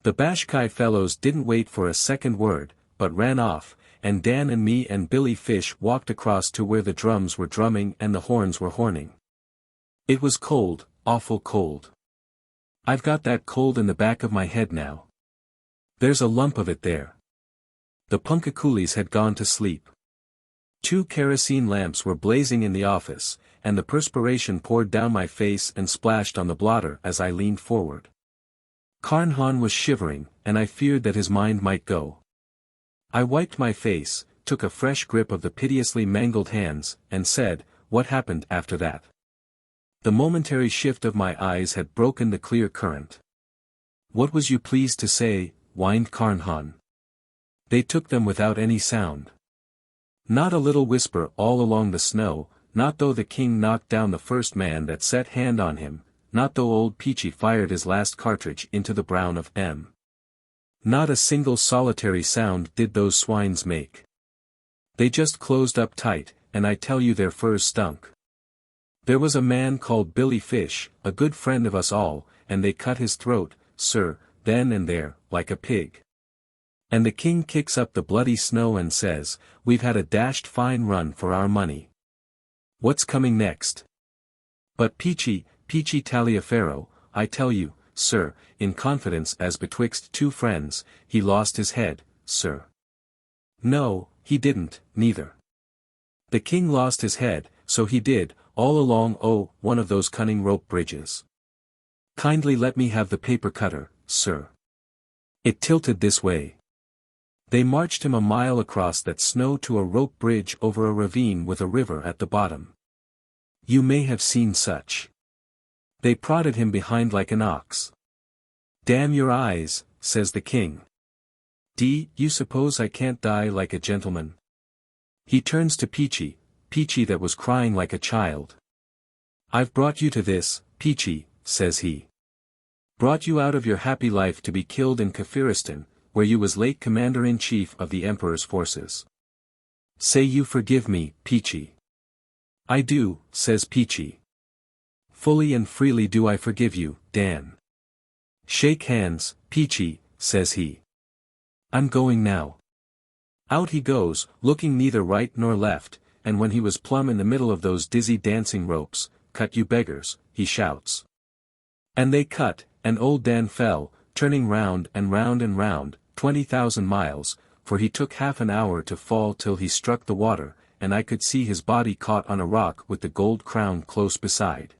The Bashkai fellows didn't wait for a second word, but ran off, and Dan and me and Billy Fish walked across to where the drums were drumming and the horns were horning. It was cold, awful cold. I've got that cold in the back of my head now. There's a lump of it there. The punkacoolies had gone to sleep. 2 kerosene lamps were blazing in the office, and the perspiration poured down my face and splashed on the blotter as I leaned forward. Carnhan was shivering, and I feared that his mind might go. I wiped my face, took a fresh grip of the piteously mangled hands, and said, what happened after that? The momentary shift of my eyes had broken the clear current. What was you pleased to say, whined Carnhan. They took them without any sound. Not a little whisper all along the snow, not though the king knocked down the first man that set hand on him, not though old Peachy fired his last cartridge into the brown of M. Not a single solitary sound did those swines make. They just closed up tight, and I tell you their furs stunk. There was a man called Billy Fish, a good friend of us all, and they cut his throat, sir, then and there, like a pig. And the king kicks up the bloody snow and says, we've had a dashed fine run for our money. What's coming next? But Peachy Taliaferro, I tell you, sir, in confidence as betwixt 2 friends, he lost his head, sir. No, he didn't, neither. The king lost his head, so he did, all along one of those cunning rope bridges. Kindly let me have the paper cutter, sir. It tilted this way. They marched him a mile across that snow to a rope bridge over a ravine with a river at the bottom. You may have seen such. They prodded him behind like an ox. Damn your eyes, says the king. You suppose I can't die like a gentleman? He turns to Peachy, Peachy that was crying like a child. I've brought you to this, Peachy, says he. Brought you out of your happy life to be killed in Kafiristan, where you was late commander-in-chief of the emperor's forces. Say you forgive me, Peachy. I do, says Peachy. Fully and freely do I forgive you, Dan. Shake hands, Peachy, says he. I'm going now. Out he goes, looking neither right nor left, and when he was plumb in the middle of those dizzy dancing ropes, "Cut you beggars," he shouts. And they cut, and old Dan fell, turning round and round and round, 20,000 miles, for he took half an hour to fall till he struck the water, and I could see his body caught on a rock with the gold crown close beside.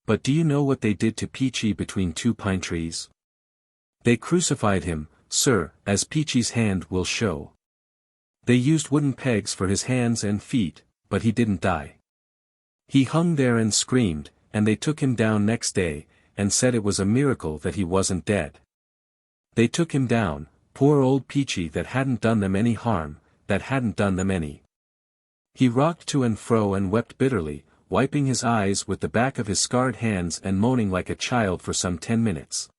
But do you know what they did to Peachy between two pine trees? They crucified him, sir, as Peachy's hand will show. They used wooden pegs for his hands and feet, but he didn't die. He hung there and screamed, and they took him down next day, and said it was a miracle that he wasn't dead. They took him down, poor old Peachy that hadn't done them any harm, that hadn't done them any. He rocked to and fro and wept bitterly, wiping his eyes with the back of his scarred hands and moaning like a child for some 10 minutes.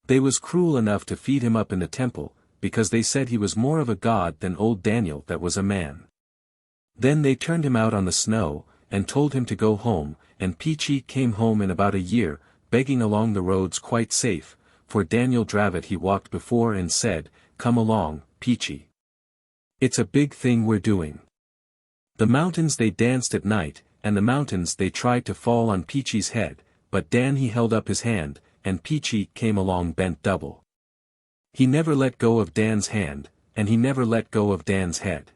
They was cruel enough to feed him up in the temple, because they said he was more of a god than old Daniel that was a man. Then they turned him out on the snow, and told him to go home, and Peachy came home in about a year, begging along the roads quite safe, for Daniel Dravot he walked before and said, "Come along, Peachy. It's a big thing we're doing." The mountains they danced at night, and the mountains they tried to fall on Peachy's head, but Dan he held up his hand, and Peachy came along bent double. He never let go of Dan's hand, and he never let go of Dan's head.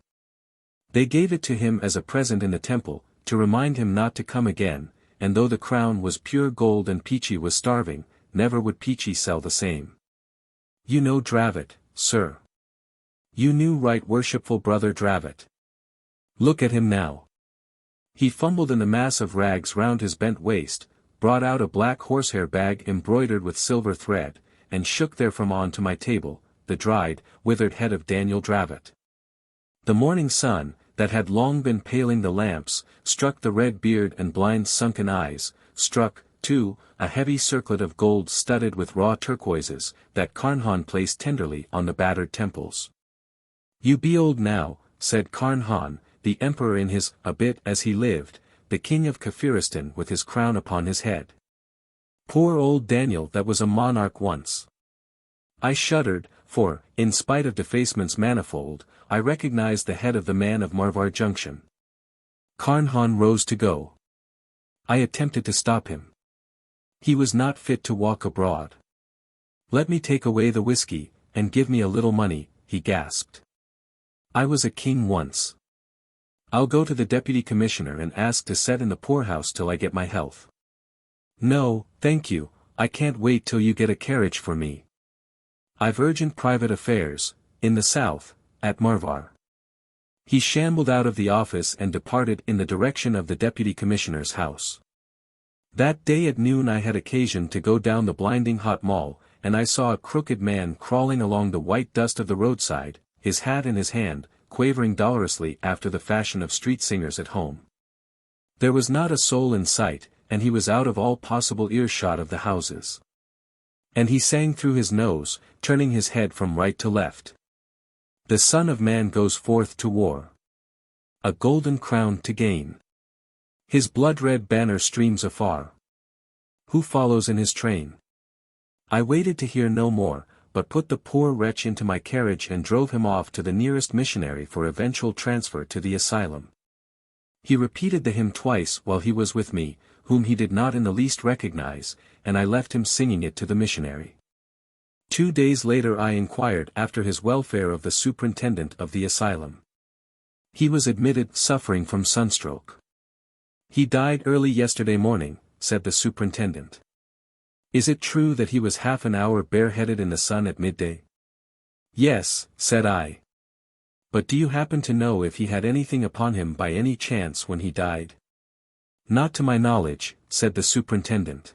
They gave it to him as a present in the temple, to remind him not to come again, and though the crown was pure gold and Peachy was starving, never would Peachy sell the same. You know Dravot, sir. You knew right worshipful brother Dravot. Look at him now. He fumbled in the mass of rags round his bent waist, brought out a black horsehair bag embroidered with silver thread, and shook therefrom on to my table, the dried, withered head of Daniel Dravot. The morning sun, that had long been paling the lamps, struck the red beard and blind sunken eyes, struck, too, a heavy circlet of gold studded with raw turquoises, that Carnhan placed tenderly on the battered temples. You be old now, said Carnhan, the emperor in his, a bit as he lived, the king of Kafiristan with his crown upon his head. Poor old Daniel that was a monarch once. I shuddered, for, in spite of defacements manifold, I recognized the head of the man of Marvar Junction. Carnhan rose to go. I attempted to stop him. He was not fit to walk abroad. Let me take away the whiskey, and give me a little money, he gasped. I was a king once. I'll go to the deputy commissioner and ask to set in the poorhouse till I get my health. No, thank you, I can't wait till you get a carriage for me. I've urgent private affairs, in the south, at Marvar. He shambled out of the office and departed in the direction of the deputy commissioner's house. That day at noon I had occasion to go down the blinding hot mall, and I saw a crooked man crawling along the white dust of the roadside, his hat in his hand, quavering dolorously after the fashion of street singers at home. There was not a soul in sight, and he was out of all possible earshot of the houses. And he sang through his nose, turning his head from right to left. The Son of Man goes forth to war. A golden crown to gain. His blood-red banner streams afar. Who follows in his train? I waited to hear no more, but put the poor wretch into my carriage and drove him off to the nearest missionary for eventual transfer to the asylum. He repeated the hymn twice while he was with me, whom he did not in the least recognize, and I left him singing it to the missionary. 2 days later I inquired after his welfare of the superintendent of the asylum. He was admitted suffering from sunstroke. He died early yesterday morning, said the superintendent. Is it true that he was half an hour bareheaded in the sun at midday? Yes, said I. But do you happen to know if he had anything upon him by any chance when he died? Not to my knowledge, said the superintendent.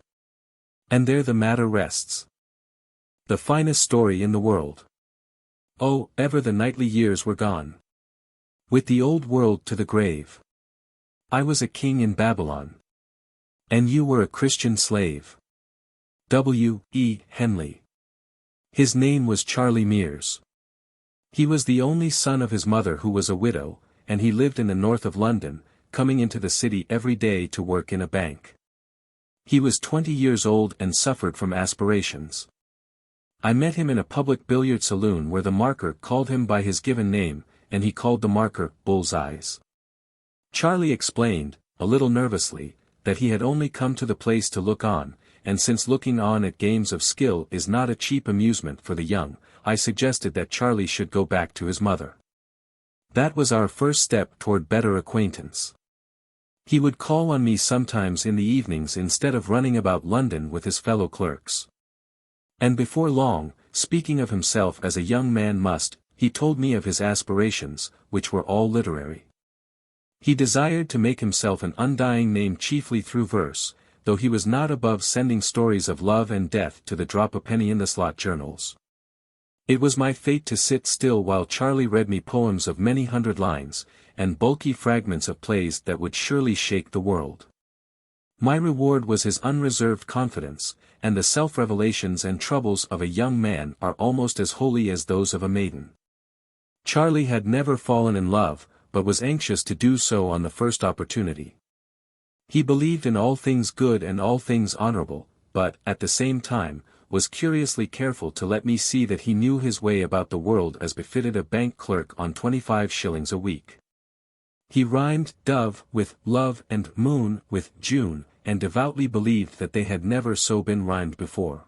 And there the matter rests. The finest story in the world. Oh, ever the knightly years were gone. With the old world to the grave. I was a king in Babylon. And you were a Christian slave. W. E. Henley. His name was Charlie Mears. He was the only son of his mother who was a widow, and he lived in the north of London, coming into the city every day to work in a bank. He was 20 years old and suffered from aspirations. I met him in a public billiard saloon where the marker called him by his given name, and he called the marker Bullseyes. Charlie explained, a little nervously, that he had only come to the place to look on, and since looking on at games of skill is not a cheap amusement for the young, I suggested that Charlie should go back to his mother. That was our first step toward better acquaintance. He would call on me sometimes in the evenings instead of running about London with his fellow clerks. And before long, speaking of himself as a young man must, he told me of his aspirations, which were all literary. He desired to make himself an undying name chiefly through verse, though he was not above sending stories of love and death to the drop-a-penny-in-the-slot journals. It was my fate to sit still while Charlie read me poems of many hundred lines, and bulky fragments of plays that would surely shake the world. My reward was his unreserved confidence, and the self-revelations and troubles of a young man are almost as holy as those of a maiden. Charlie had never fallen in love, but was anxious to do so on the first opportunity. He believed in all things good and all things honorable, but, at the same time, was curiously careful to let me see that he knew his way about the world as befitted a bank clerk on 25 shillings a week. He rhymed dove with love and moon with June, and devoutly believed that they had never so been rhymed before.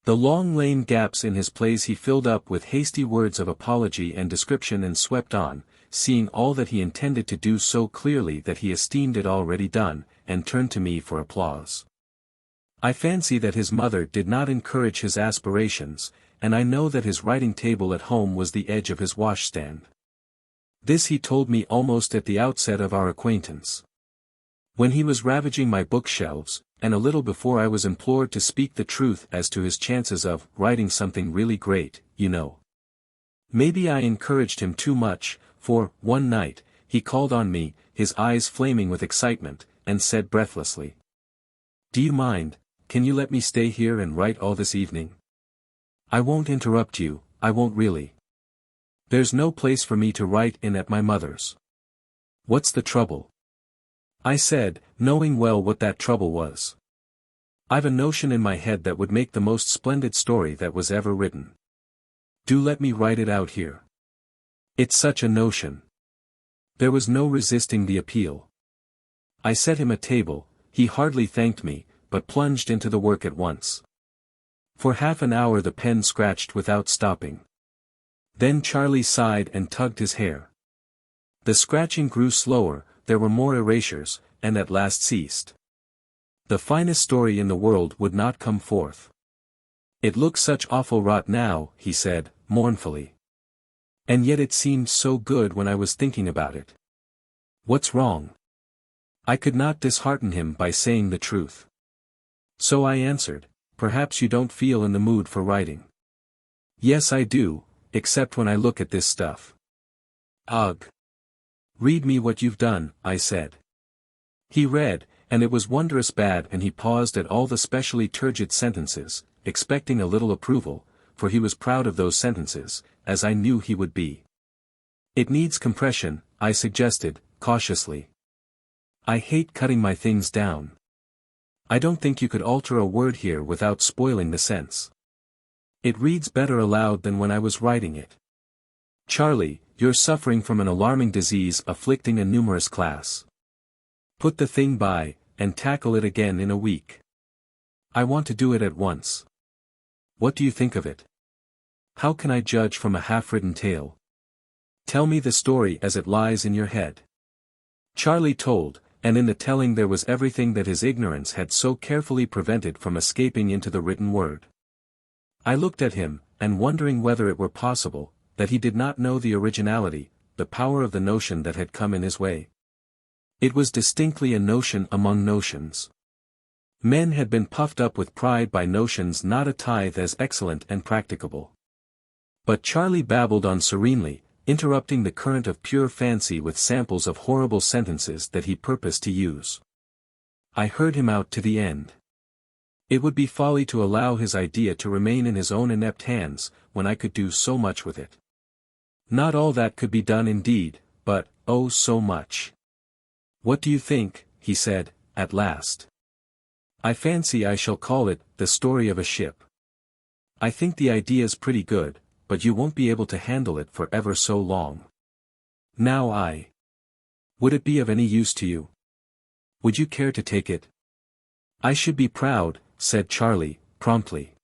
The long lame gaps in his plays he filled up with hasty words of apology and description and swept on, seeing all that he intended to do so clearly that he esteemed it already done, and turned to me for applause. I fancy that his mother did not encourage his aspirations, and I know that his writing table at home was the edge of his washstand. This he told me almost at the outset of our acquaintance. When he was ravaging my bookshelves, and a little before I was implored to speak the truth as to his chances of writing something really great, you know. Maybe I encouraged him too much, for, one night, he called on me, his eyes flaming with excitement, and said breathlessly, "Do you mind, can you let me stay here and write all this evening? I won't interrupt you, I won't really. There's no place for me to write in at my mother's." "What's the trouble?" I said, knowing well what that trouble was. "I've a notion in my head that would make the most splendid story that was ever written. Do let me write it out here. It's such a notion." There was no resisting the appeal. I set him a table, he hardly thanked me, but plunged into the work at once. For half an hour the pen scratched without stopping. Then Charlie sighed and tugged his hair. The scratching grew slower, there were more erasures, and at last ceased. The finest story in the world would not come forth. "It looks such awful rot now," he said, mournfully. "And yet it seemed so good when I was thinking about it. What's wrong?" I could not dishearten him by saying the truth. So I answered, "Perhaps you don't feel in the mood for writing." "Yes I do, except when I look at this stuff." "Ugh! Read me what you've done," I said. He read, and it was wondrous bad, and he paused at all the specially turgid sentences, expecting a little approval, for he was proud of those sentences, as I knew he would be. "It needs compression," I suggested, cautiously. "I hate cutting my things down. I don't think you could alter a word here without spoiling the sense. It reads better aloud than when I was writing it. Charlie, you're suffering from an alarming disease afflicting a numerous class. Put the thing by, and tackle it again in a week. I want to do it at once. What do you think of it? How can I judge from a half-written tale? Tell me the story as it lies in your head." Charlie told, and in the telling there was everything that his ignorance had so carefully prevented from escaping into the written word. I looked at him, and wondering whether it were possible, that he did not know the originality, the power of the notion that had come in his way. It was distinctly a notion among notions. Men had been puffed up with pride by notions not a tithe as excellent and practicable. But Charlie babbled on serenely, interrupting the current of pure fancy with samples of horrible sentences that he purposed to use. I heard him out to the end. It would be folly to allow his idea to remain in his own inept hands, when I could do so much with it. Not all that could be done indeed, but, oh so much. "What do you think?" he said, at last. "I fancy I shall call it, The Story of a Ship. I think the idea's pretty good, but you won't be able to handle it for ever so long. Now would it be of any use to you? Would you care to take it?" "I should be proud," said Charlie, promptly.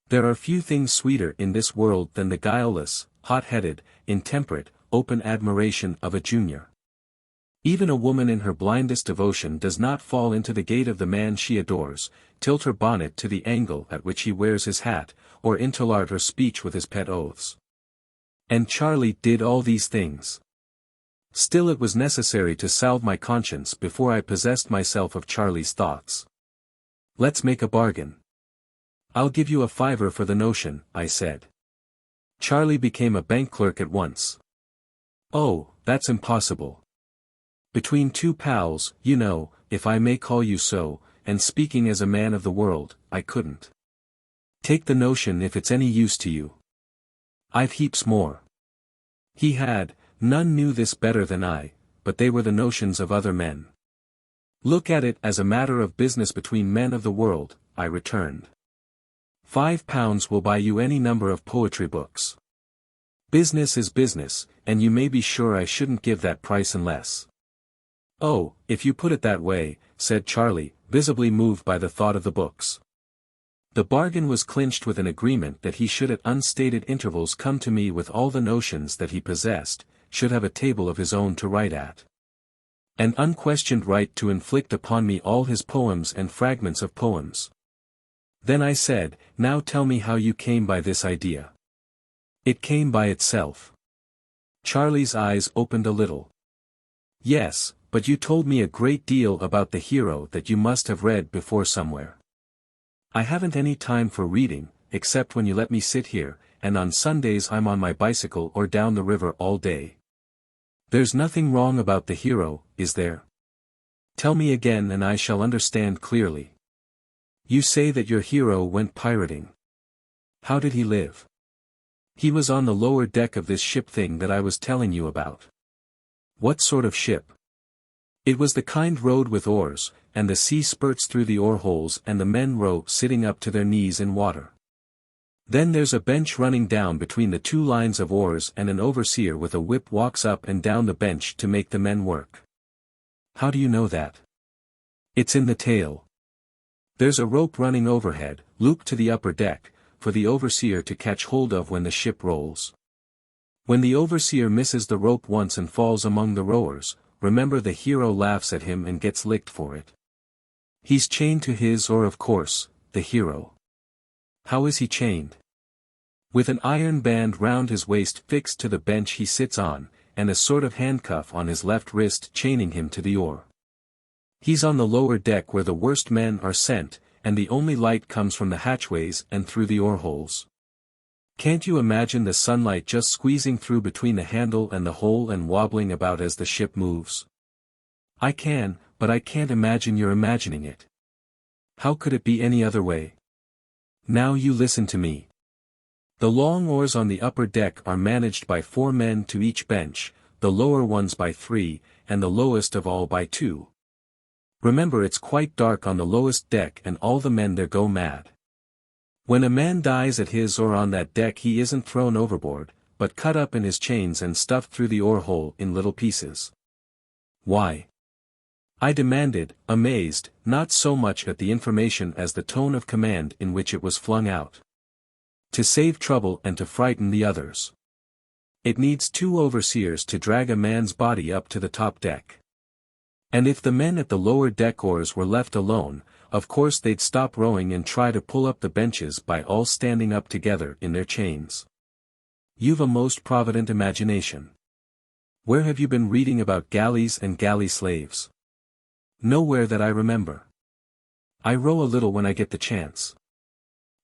There are few things sweeter in this world than the guileless, hot-headed, intemperate, open admiration of a junior. Even a woman in her blindest devotion does not fall into the gait of the man she adores, tilt her bonnet to the angle at which he wears his hat, or interlard her speech with his pet oaths. And Charlie did all these things. Still it was necessary to salve my conscience before I possessed myself of Charlie's thoughts. "Let's make a bargain. I'll give you a $5 for the notion," I said. Charlie became a bank clerk at once. "Oh, that's impossible. Between two pals, you know, if I may call you so, and speaking as a man of the world, I couldn't. Take the notion if it's any use to you. I've heaps more." He had, none knew this better than I, but they were the notions of other men. "Look at it as a matter of business between men of the world," I returned. £5 will buy you any number of poetry books. Business is business, and you may be sure I shouldn't give that price unless. "Oh, if you put it that way," said Charlie, visibly moved by the thought of the books. The bargain was clinched with an agreement that he should at unstated intervals come to me with all the notions that he possessed, should have a table of his own to write at. An unquestioned right to inflict upon me all his poems and fragments of poems. Then I said, "Now tell me how you came by this idea." "It came by itself." Charlie's eyes opened a little. "Yes, but you told me a great deal about the hero that you must have read before somewhere." "I haven't any time for reading, except when you let me sit here, and on Sundays I'm on my bicycle or down the river all day." "There's nothing wrong about the hero, is there? Tell me again and I shall understand clearly." "You say that your hero went pirating. How did he live?" "He was on the lower deck of this ship thing that I was telling you about." "What sort of ship?" "It was the kind rowed with oars, and the sea spurts through the oar holes and the men row sitting up to their knees in water. Then there's a bench running down between the two lines of oars and an overseer with a whip walks up and down the bench to make the men work." "How do you know that?" "It's in the tale. There's a rope running overhead, looped to the upper deck, for the overseer to catch hold of when the ship rolls. When the overseer misses the rope once and falls among the rowers, remember the hero laughs at him and gets licked for it. He's chained to his oar, of course, the hero." "How is he chained?" "With an iron band round his waist fixed to the bench he sits on, and a sort of handcuff on his left wrist chaining him to the oar. He's on the lower deck where the worst men are sent, and the only light comes from the hatchways and through the oar holes. Can't you imagine the sunlight just squeezing through between the handle and the hole and wobbling about as the ship moves?" "I can, but I can't imagine you're imagining it. How could it be any other way? Now you listen to me. The long oars on the upper deck are managed by 4 men to each bench, the lower ones by 3, and the lowest of all by 2. Remember it's quite dark on the lowest deck and all the men there go mad. When a man dies at his or on that deck he isn't thrown overboard, but cut up in his chains and stuffed through the oar hole in little pieces." "Why?" I demanded, amazed, not so much at the information as the tone of command in which it was flung out. "To save trouble and to frighten the others. It needs 2 overseers to drag a man's body up to the top deck. And if the men at the lower deck oars were left alone, of course they'd stop rowing and try to pull up the benches by all standing up together in their chains. You've a most provident imagination. Where have you been reading about galleys and galley slaves? Nowhere that I remember. I row a little when I get the chance.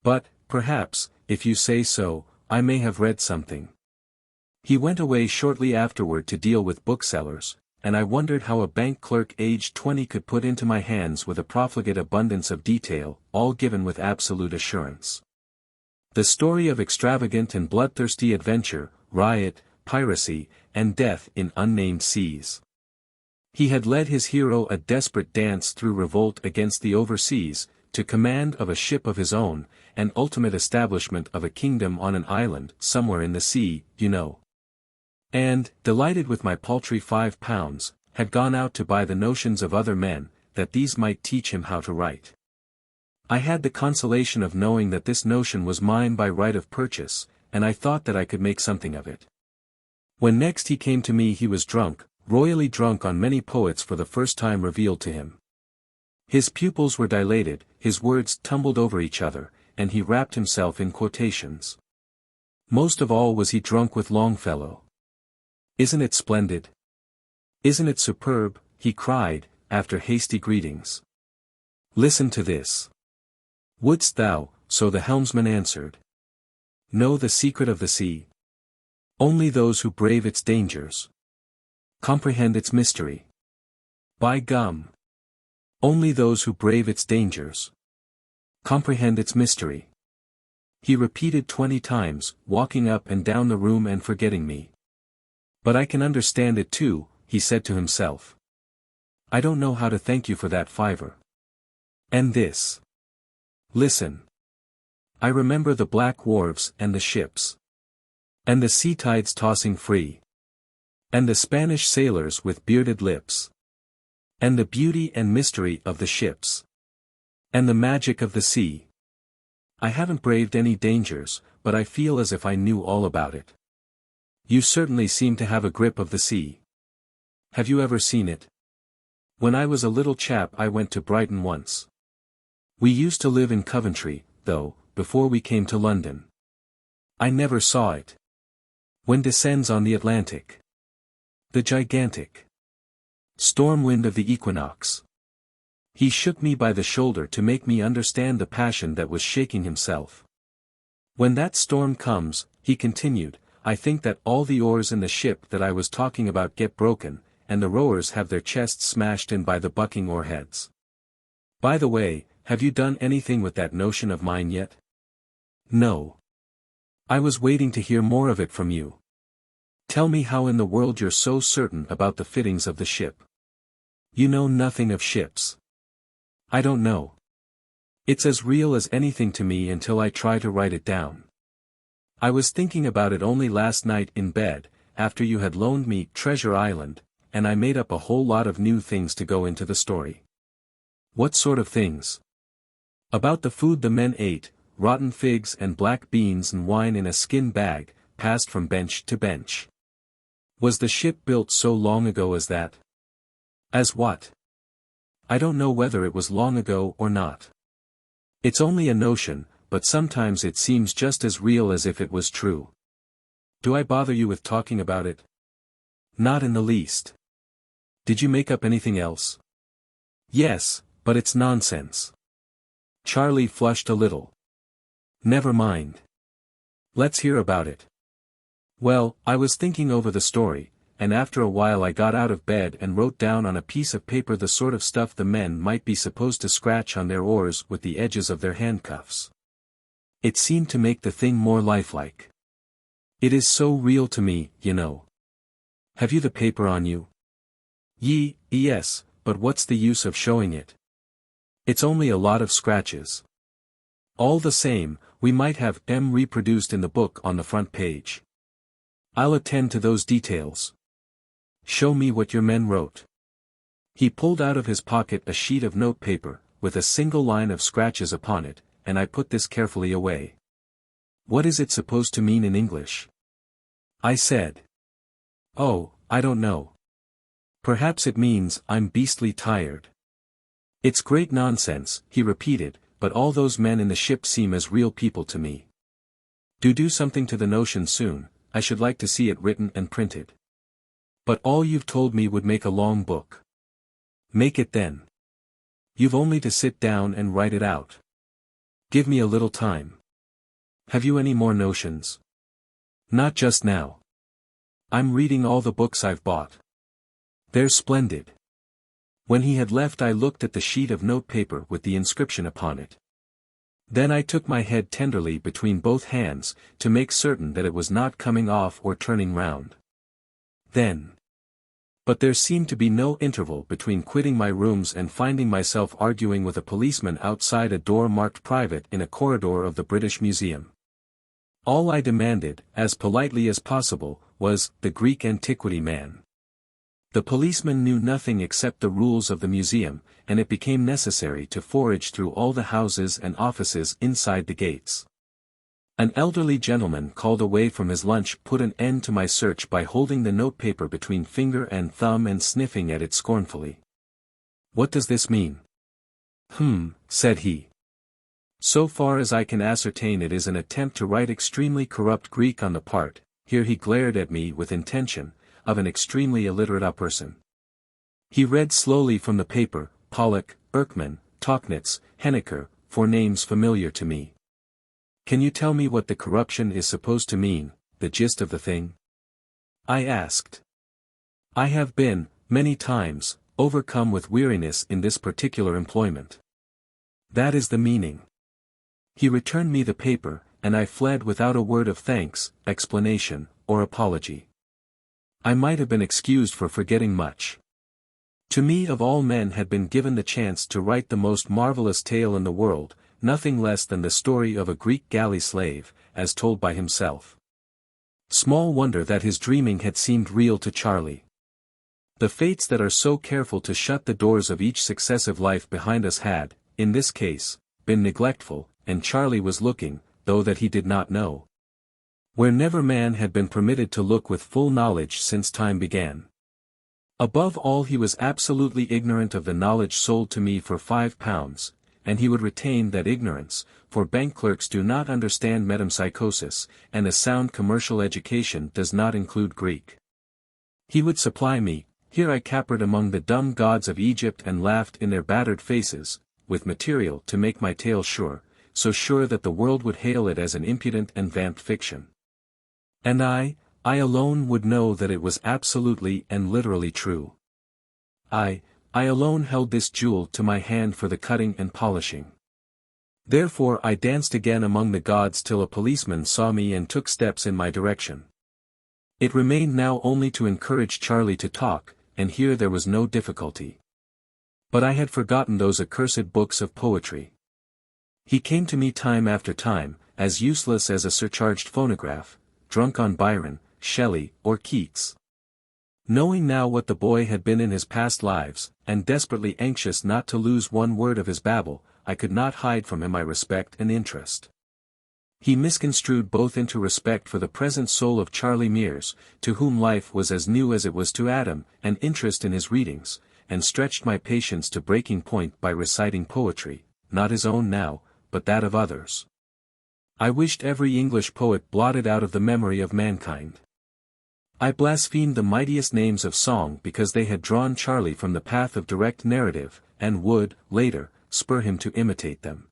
But, perhaps, if you say so, I may have read something. He went away shortly afterward to deal with booksellers, and I wondered how a bank clerk aged 20 could put into my hands with a profligate abundance of detail, all given with absolute assurance. The story of extravagant and bloodthirsty adventure, riot, piracy, and death in unnamed seas. He had led his hero a desperate dance through revolt against the overseas, to command of a ship of his own, and ultimate establishment of a kingdom on an island somewhere in the sea, you know. And, delighted with my paltry £5, had gone out to buy the notions of other men, that these might teach him how to write. I had the consolation of knowing that this notion was mine by right of purchase, and I thought that I could make something of it. When next he came to me he was drunk, royally drunk on many poets for the first time revealed to him. His pupils were dilated, his words tumbled over each other, and he wrapped himself in quotations. Most of all was he drunk with Longfellow. Isn't it splendid? Isn't it superb? He cried, after hasty greetings. Listen to this. Wouldst thou, so the helmsman answered, know the secret of the sea? Only those who brave its dangers comprehend its mystery. By gum! Only those who brave its dangers comprehend its mystery. He repeated 20 times, walking up and down the room and forgetting me. But I can understand it too, he said to himself. I don't know how to thank you for that £5. And this. Listen. I remember the black wharves and the ships. And the sea tides tossing free. And the Spanish sailors with bearded lips. And the beauty and mystery of the ships. And the magic of the sea. I haven't braved any dangers, but I feel as if I knew all about it. You certainly seem to have a grip of the sea. Have you ever seen it? When I was a little chap I went to Brighton once. We used to live in Coventry, though, before we came to London. I never saw it. When descends on the Atlantic. The gigantic storm wind of the equinox. He shook me by the shoulder to make me understand the passion that was shaking himself. When that storm comes, he continued, I think that all the oars in the ship that I was talking about get broken, and the rowers have their chests smashed in by the bucking oar heads. By the way, have you done anything with that notion of mine yet? No. I was waiting to hear more of it from you. Tell me how in the world you're so certain about the fittings of the ship. You know nothing of ships. I don't know. It's as real as anything to me until I try to write it down. I was thinking about it only last night in bed, after you had loaned me Treasure Island, and I made up a whole lot of new things to go into the story. What sort of things? About the food the men ate, rotten figs and black beans and wine in a skin bag, passed from bench to bench. Was the ship built so long ago as that? As what? I don't know whether it was long ago or not. It's only a notion, but sometimes it seems just as real as if it was true. Do I bother you with talking about it? Not in the least. Did you make up anything else? Yes, but it's nonsense. Charlie flushed a little. Never mind. Let's hear about it. Well, I was thinking over the story, and after a while I got out of bed and wrote down on a piece of paper the sort of stuff the men might be supposed to scratch on their oars with the edges of their handcuffs. It seemed to make the thing more lifelike. It is so real to me, you know. Have you the paper on you? Yes, but what's the use of showing it? It's only a lot of scratches. All the same, we might have M reproduced in the book on the front page. I'll attend to those details. Show me what your men wrote. He pulled out of his pocket a sheet of notepaper, with a single line of scratches upon it, and I put this carefully away. What is it supposed to mean in English? I said. Oh, I don't know. Perhaps it means I'm beastly tired. It's great nonsense, he repeated, but all those men in the ship seem as real people to me. Do something to the notion soon, I should like to see it written and printed. But all you've told me would make a long book. Make it then. You've only to sit down and write it out. Give me a little time. Have you any more notions? Not just now. I'm reading all the books I've bought. They're splendid. When he had left, I looked at the sheet of notepaper with the inscription upon it. Then I took my head tenderly between both hands, to make certain that it was not coming off or turning round. But there seemed to be no interval between quitting my rooms and finding myself arguing with a policeman outside a door marked private in a corridor of the British Museum. All I demanded, as politely as possible, was, the Greek antiquity man. The policeman knew nothing except the rules of the museum, and it became necessary to forage through all the houses and offices inside the gates. An elderly gentleman called away from his lunch put an end to my search by holding the notepaper between finger and thumb and sniffing at it scornfully. "What does this mean?" Said he. "So far as I can ascertain, it is an attempt to write extremely corrupt Greek on the part," here he glared at me with intention, "of an extremely illiterate person." He read slowly from the paper, Pollock, Erckman, Tauchnitz, Henniker, 4 names familiar to me. "Can you tell me what the corruption is supposed to mean, the gist of the thing?" I asked. "I have been, many times, overcome with weariness in this particular employment. That is the meaning." He returned me the paper, and I fled without a word of thanks, explanation, or apology. I might have been excused for forgetting much. To me of all men had been given the chance to write the most marvelous tale in the world, nothing less than the story of a Greek galley slave, as told by himself. Small wonder that his dreaming had seemed real to Charlie. The fates that are so careful to shut the doors of each successive life behind us had, in this case, been neglectful, and Charlie was looking, though that he did not know. Where never man had been permitted to look with full knowledge since time began. Above all, he was absolutely ignorant of the knowledge sold to me for £5, and he would retain that ignorance, for bank clerks do not understand metempsychosis, and a sound commercial education does not include Greek. He would supply me, here I capered among the dumb gods of Egypt and laughed in their battered faces, with material to make my tale sure, so sure that the world would hail it as an impudent and vamped fiction. And I alone would know that it was absolutely and literally true. I alone held this jewel to my hand for the cutting and polishing. Therefore I danced again among the gods till a policeman saw me and took steps in my direction. It remained now only to encourage Charlie to talk, and here there was no difficulty. But I had forgotten those accursed books of poetry. He came to me time after time, as useless as a surcharged phonograph, drunk on Byron, Shelley, or Keats. Knowing now what the boy had been in his past lives, and desperately anxious not to lose one word of his babble, I could not hide from him my respect and interest. He misconstrued both into respect for the present soul of Charlie Mears, to whom life was as new as it was to Adam, and interest in his readings, and stretched my patience to breaking point by reciting poetry, not his own now, but that of others. I wished every English poet blotted out of the memory of mankind. I blasphemed the mightiest names of song because they had drawn Charlie from the path of direct narrative, and would, later, spur him to imitate them.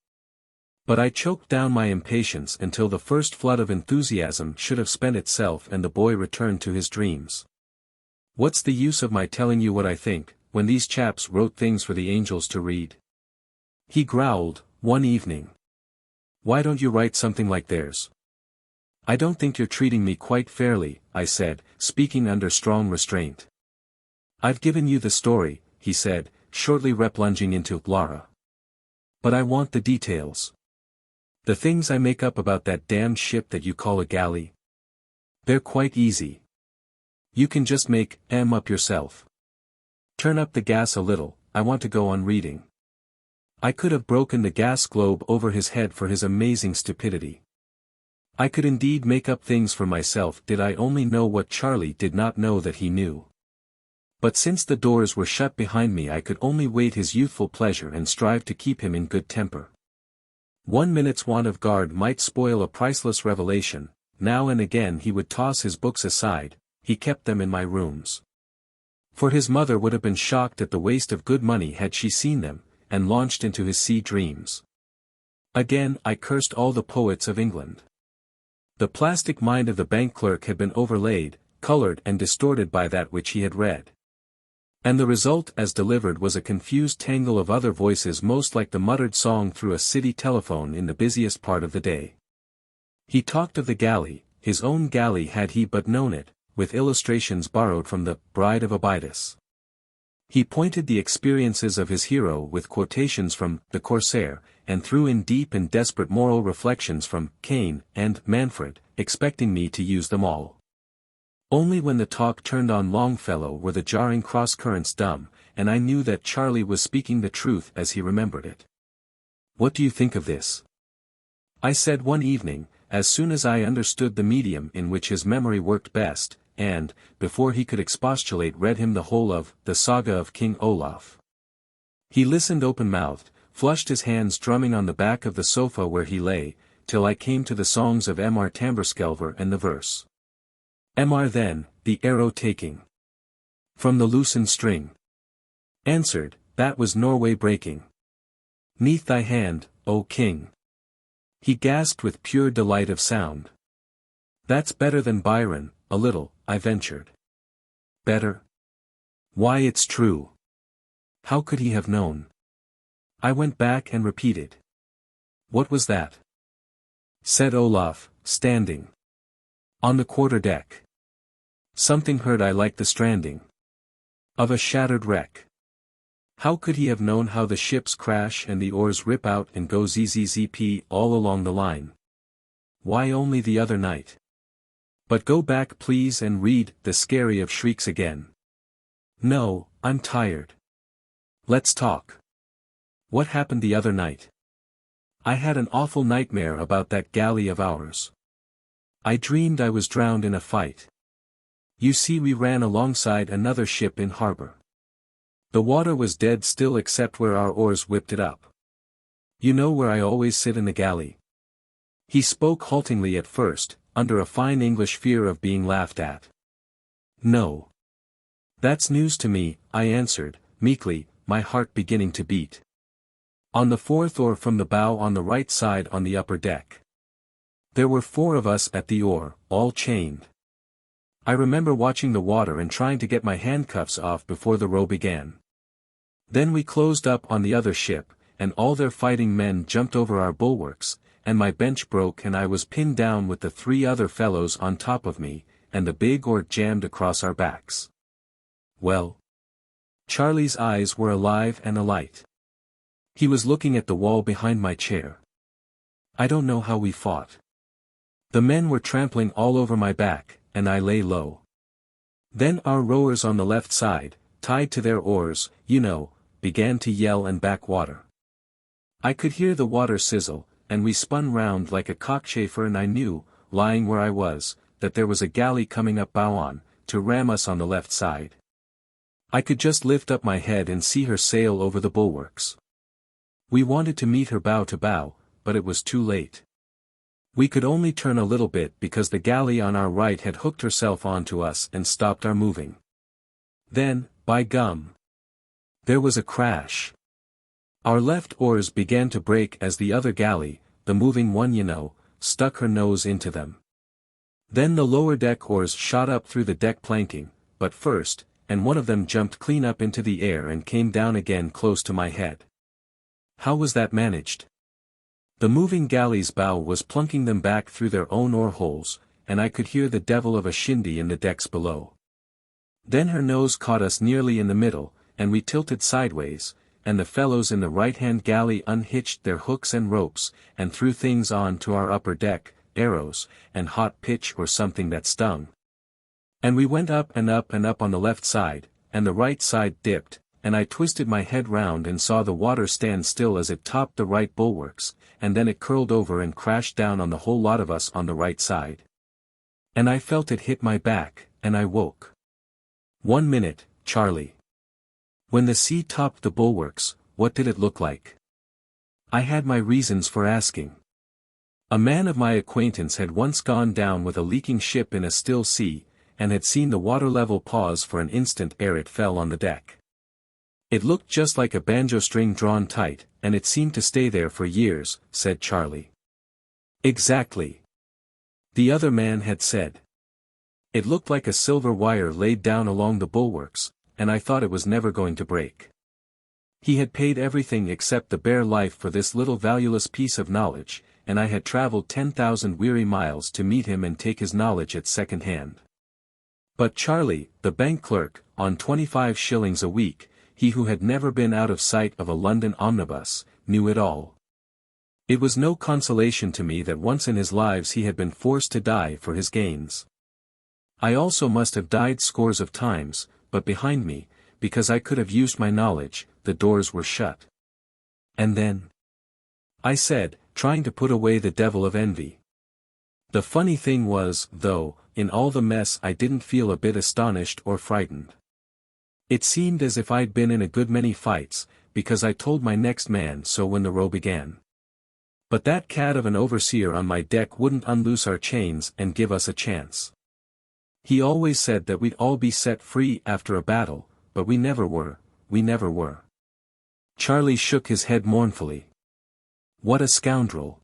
But I choked down my impatience until the first flood of enthusiasm should have spent itself and the boy returned to his dreams. "What's the use of my telling you what I think, when these chaps wrote things for the angels to read?" he growled, one evening. "Why don't you write something like theirs?" "I don't think you're treating me quite fairly," I said, speaking under strong restraint. "I've given you the story," he said, shortly replunging into Lara. "But I want the details. The things I make up about that damned ship that you call a galley. They're quite easy. You can just make 'em up yourself. Turn up the gas a little, I want to go on reading." I could have broken the gas globe over his head for his amazing stupidity. I could indeed make up things for myself did I only know what Charlie did not know that he knew. But since the doors were shut behind me I could only wait his youthful pleasure and strive to keep him in good temper. 1 minute's want of guard might spoil a priceless revelation. Now and again he would toss his books aside, he kept them in my rooms. For his mother would have been shocked at the waste of good money had she seen them, and launched into his sea dreams. Again I cursed all the poets of England. The plastic mind of the bank clerk had been overlaid, colored and distorted by that which he had read. And the result as delivered was a confused tangle of other voices most like the muttered song through a city telephone in the busiest part of the day. He talked of the galley, his own galley had he but known it, with illustrations borrowed from the Bride of Abydos. He pointed the experiences of his hero with quotations from The Corsair, and threw in deep and desperate moral reflections from Cain and Manfred, expecting me to use them all. Only when the talk turned on Longfellow were the jarring cross-currents dumb, and I knew that Charlie was speaking the truth as he remembered it. "What do you think of this?" I said one evening, as soon as I understood the medium in which his memory worked best, and, before he could expostulate, read him the whole of The Saga of King Olaf. He listened open-mouthed, flushed his hands drumming on the back of the sofa where he lay, till I came to the songs of Mr. Tamberskelver and the verse. Mr. then, the arrow taking from the loosened string, answered, that was Norway breaking 'neath thy hand, O king. He gasped with pure delight of sound. That's better than Byron, a little, I ventured. Better? Why it's true. How could he have known? I went back and repeated. What was that? Said Olaf, standing on the quarter-deck. Something heard I like the stranding of a shattered wreck. How could he have known how the ships crash and the oars rip out and go zzzzp all along the line? Why only the other night. But go back please and read The Scary of Shrieks again. No, I'm tired. Let's talk. What happened the other night? I had an awful nightmare about that galley of ours. I dreamed I was drowned in a fight. You see, we ran alongside another ship in harbor. The water was dead still except where our oars whipped it up. You know where I always sit in the galley. He spoke haltingly at first, under a fine English fear of being laughed at. No. That's news to me, I answered, meekly, my heart beginning to beat. On the fourth oar from the bow on the right side on the upper deck. There were 4 of us at the oar, all chained. I remember watching the water and trying to get my handcuffs off before the row began. Then we closed up on the other ship, and all their fighting men jumped over our bulwarks, and my bench broke and I was pinned down with the 3 other fellows on top of me, and the big oar jammed across our backs. Well? Charlie's eyes were alive and alight. He was looking at the wall behind my chair. I don't know how we fought. The men were trampling all over my back, and I lay low. Then our rowers on the left side, tied to their oars, you know, began to yell and back water. I could hear the water sizzle, and we spun round like a cockchafer, and I knew, lying where I was, that there was a galley coming up bow on, to ram us on the left side. I could just lift up my head and see her sail over the bulwarks. We wanted to meet her bow to bow, but it was too late. We could only turn a little bit because the galley on our right had hooked herself onto us and stopped our moving. Then, by gum! There was a crash. Our left oars began to break as the other galley, the moving one you know, stuck her nose into them. Then the lower deck oars shot up through the deck planking, but first, and one of them jumped clean up into the air and came down again close to my head. How was that managed? The moving galley's bow was plunking them back through their own oar holes, and I could hear the devil of a shindy in the decks below. Then her nose caught us nearly in the middle, and we tilted sideways, and the fellows in the right-hand galley unhitched their hooks and ropes, and threw things on to our upper deck, arrows, and hot pitch or something that stung. And we went up and up and up on the left side, and the right side dipped, and I twisted my head round and saw the water stand still as it topped the right bulwarks, and then it curled over and crashed down on the whole lot of us on the right side. And I felt it hit my back, and I woke. 1 minute, Charlie. When the sea topped the bulwarks, what did it look like? I had my reasons for asking. A man of my acquaintance had once gone down with a leaking ship in a still sea, and had seen the water level pause for an instant ere it fell on the deck. It looked just like a banjo string drawn tight, and it seemed to stay there for years, said Charlie. Exactly. The other man had said. It looked like a silver wire laid down along the bulwarks, and I thought it was never going to break. He had paid everything except the bare life for this little valueless piece of knowledge, and I had traveled 10,000 weary miles to meet him and take his knowledge at second hand. But Charlie, the bank clerk, on 25 shillings a week, he who had never been out of sight of a London omnibus, knew it all. It was no consolation to me that once in his lives he had been forced to die for his gains. I also must have died scores of times, but behind me, because I could have used my knowledge, the doors were shut. And then? I said, trying to put away the devil of envy. The funny thing was, though, in all the mess I didn't feel a bit astonished or frightened. It seemed as if I'd been in a good many fights, because I told my next man so when the row began. But that cad of an overseer on my deck wouldn't unloose our chains and give us a chance. He always said that we'd all be set free after a battle, but we never were, we never were. Charlie shook his head mournfully. What a scoundrel.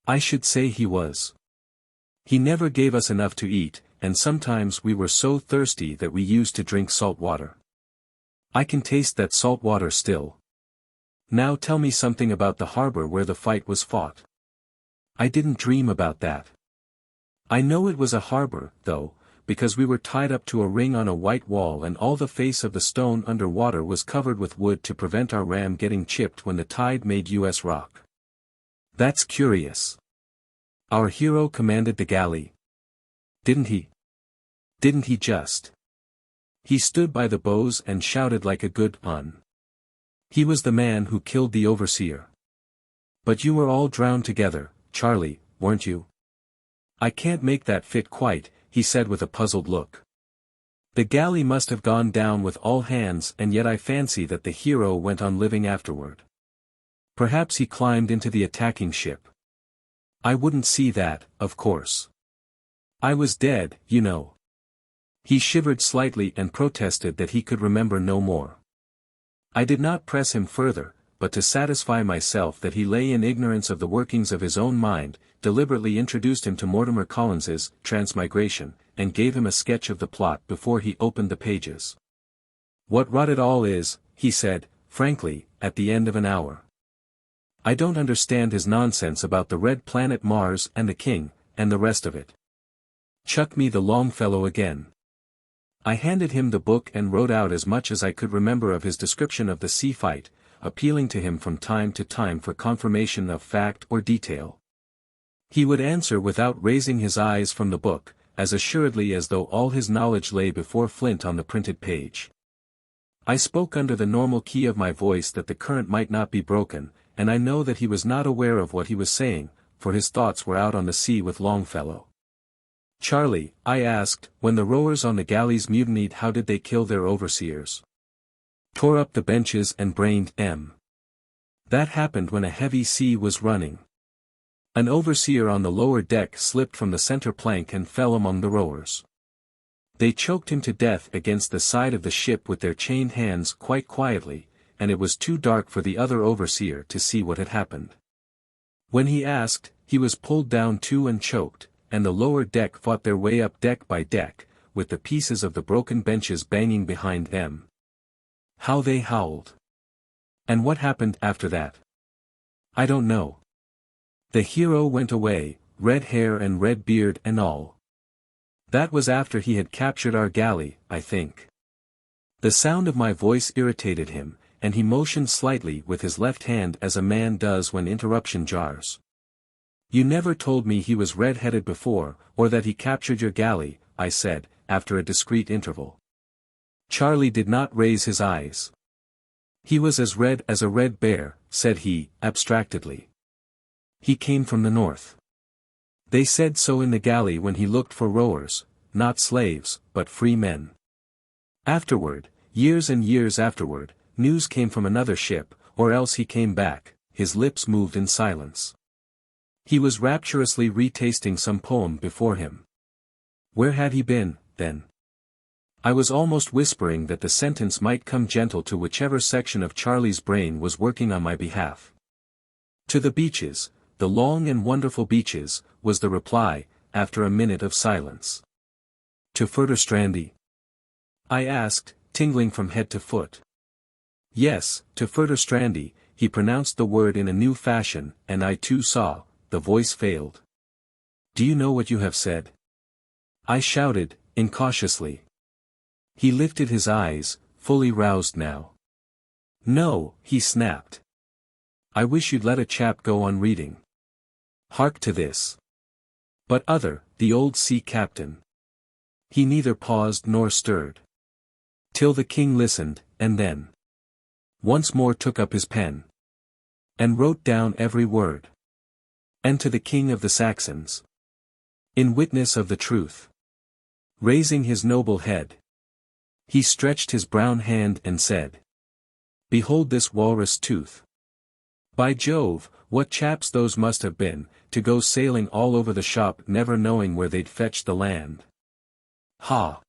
I should say he was. He never gave us enough to eat, and sometimes we were so thirsty that we used to drink salt water. I can taste that salt water still. Now tell me something about the harbor where the fight was fought. I didn't dream about that. I know it was a harbor, though, because we were tied up to a ring on a white wall and all the face of the stone under water was covered with wood to prevent our ram getting chipped when the tide made us rock. That's curious. Our hero commanded the galley. Didn't he? Didn't he just? He stood by the bows and shouted like a good Hun. He was the man who killed the overseer. But you were all drowned together, Charlie, weren't you? I can't make that fit quite, he said with a puzzled look. The galley must have gone down with all hands and yet I fancy that the hero went on living afterward. Perhaps he climbed into the attacking ship. I wouldn't see that, of course. I was dead, you know. He shivered slightly and protested that he could remember no more. I did not press him further, but to satisfy myself that he lay in ignorance of the workings of his own mind, deliberately introduced him to Mortimer Collins's Transmigration, and gave him a sketch of the plot before he opened the pages. What rot it all is, he said, frankly, at the end of an hour. I don't understand his nonsense about the red planet Mars and the king, and the rest of it. Chuck me the Longfellow again. I handed him the book and wrote out as much as I could remember of his description of the sea fight, appealing to him from time to time for confirmation of fact or detail. He would answer without raising his eyes from the book, as assuredly as though all his knowledge lay before Flint on the printed page. I spoke under the normal key of my voice that the current might not be broken, and I know that he was not aware of what he was saying, for his thoughts were out on the sea with Longfellow. Charlie, I asked, when the rowers on the galleys mutinied, how did they kill their overseers? Tore up the benches and brained them. That happened when a heavy sea was running. An overseer on the lower deck slipped from the center plank and fell among the rowers. They choked him to death against the side of the ship with their chained hands quite quietly, and it was too dark for the other overseer to see what had happened. When he asked, he was pulled down too and choked, and the lower deck fought their way up deck by deck, with the pieces of the broken benches banging behind them. How they howled. And what happened after that? I don't know. The hero went away, red hair and red beard and all. That was after he had captured our galley, I think. The sound of my voice irritated him, and he motioned slightly with his left hand as a man does when interruption jars. You never told me he was red-headed before, or that he captured your galley, I said, after a discreet interval. Charlie did not raise his eyes. He was as red as a red bear, said he, abstractedly. He came from the north. They said so in the galley when he looked for rowers, not slaves, but free men. Afterward, years and years afterward, news came from another ship, or else he came back, his lips moved in silence. He was rapturously retasting some poem before him. Where had he been, then? I was almost whispering that the sentence might come gentle to whichever section of Charlie's brain was working on my behalf. To the beaches, the long and wonderful beaches, was the reply, after a minute of silence. To Furderstrandy? I asked, tingling from head to foot. Yes, to Furderstrandy, he pronounced the word in a new fashion, and I too saw, the voice failed. Do you know what you have said? I shouted, incautiously. He lifted his eyes, fully roused now. No, he snapped. I wish you'd let a chap go on reading. Hark to this. But the old sea captain. He neither paused nor stirred. Till the king listened, and then once more took up his pen. And wrote down every word. And to the king of the Saxons. In witness of the truth. Raising his noble head. He stretched his brown hand and said. Behold this walrus tooth. By Jove, what chaps those must have been, to go sailing all over the shop never knowing where they'd fetch the land. Ha!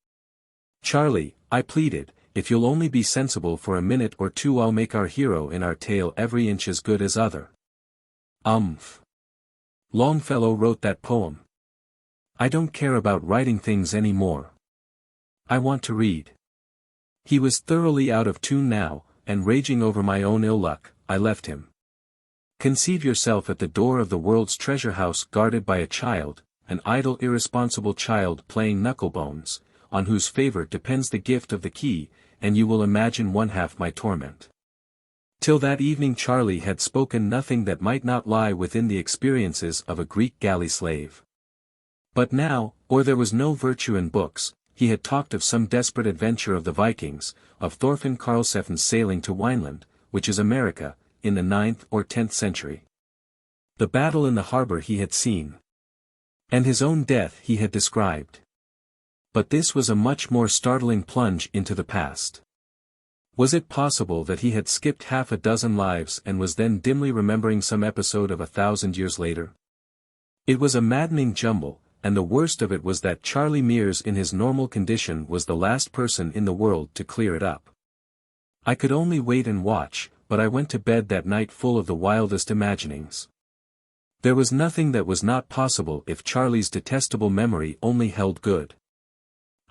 Charlie, I pleaded, if you'll only be sensible for a minute or two I'll make our hero in our tale every inch as good as other. Longfellow wrote that poem. I don't care about writing things any more. I want to read. He was thoroughly out of tune now, and raging over my own ill luck, I left him. Conceive yourself at the door of the world's treasure house guarded by a child, an idle irresponsible child playing knucklebones, on whose favor depends the gift of the key, and you will imagine one half my torment. Till that evening Charlie had spoken nothing that might not lie within the experiences of a Greek galley slave. But now, or there was no virtue in books, he had talked of some desperate adventure of the Vikings, of Thorfinn Karlsefn's sailing to Wineland, which is America, in the 9th or 10th century. The battle in the harbor he had seen. And his own death he had described. But this was a much more startling plunge into the past. Was it possible that he had skipped half a dozen lives and was then dimly remembering some episode of 1,000 years later? It was a maddening jumble, and the worst of it was that Charlie Mears in his normal condition was the last person in the world to clear it up. I could only wait and watch, but I went to bed that night full of the wildest imaginings. There was nothing that was not possible if Charlie's detestable memory only held good.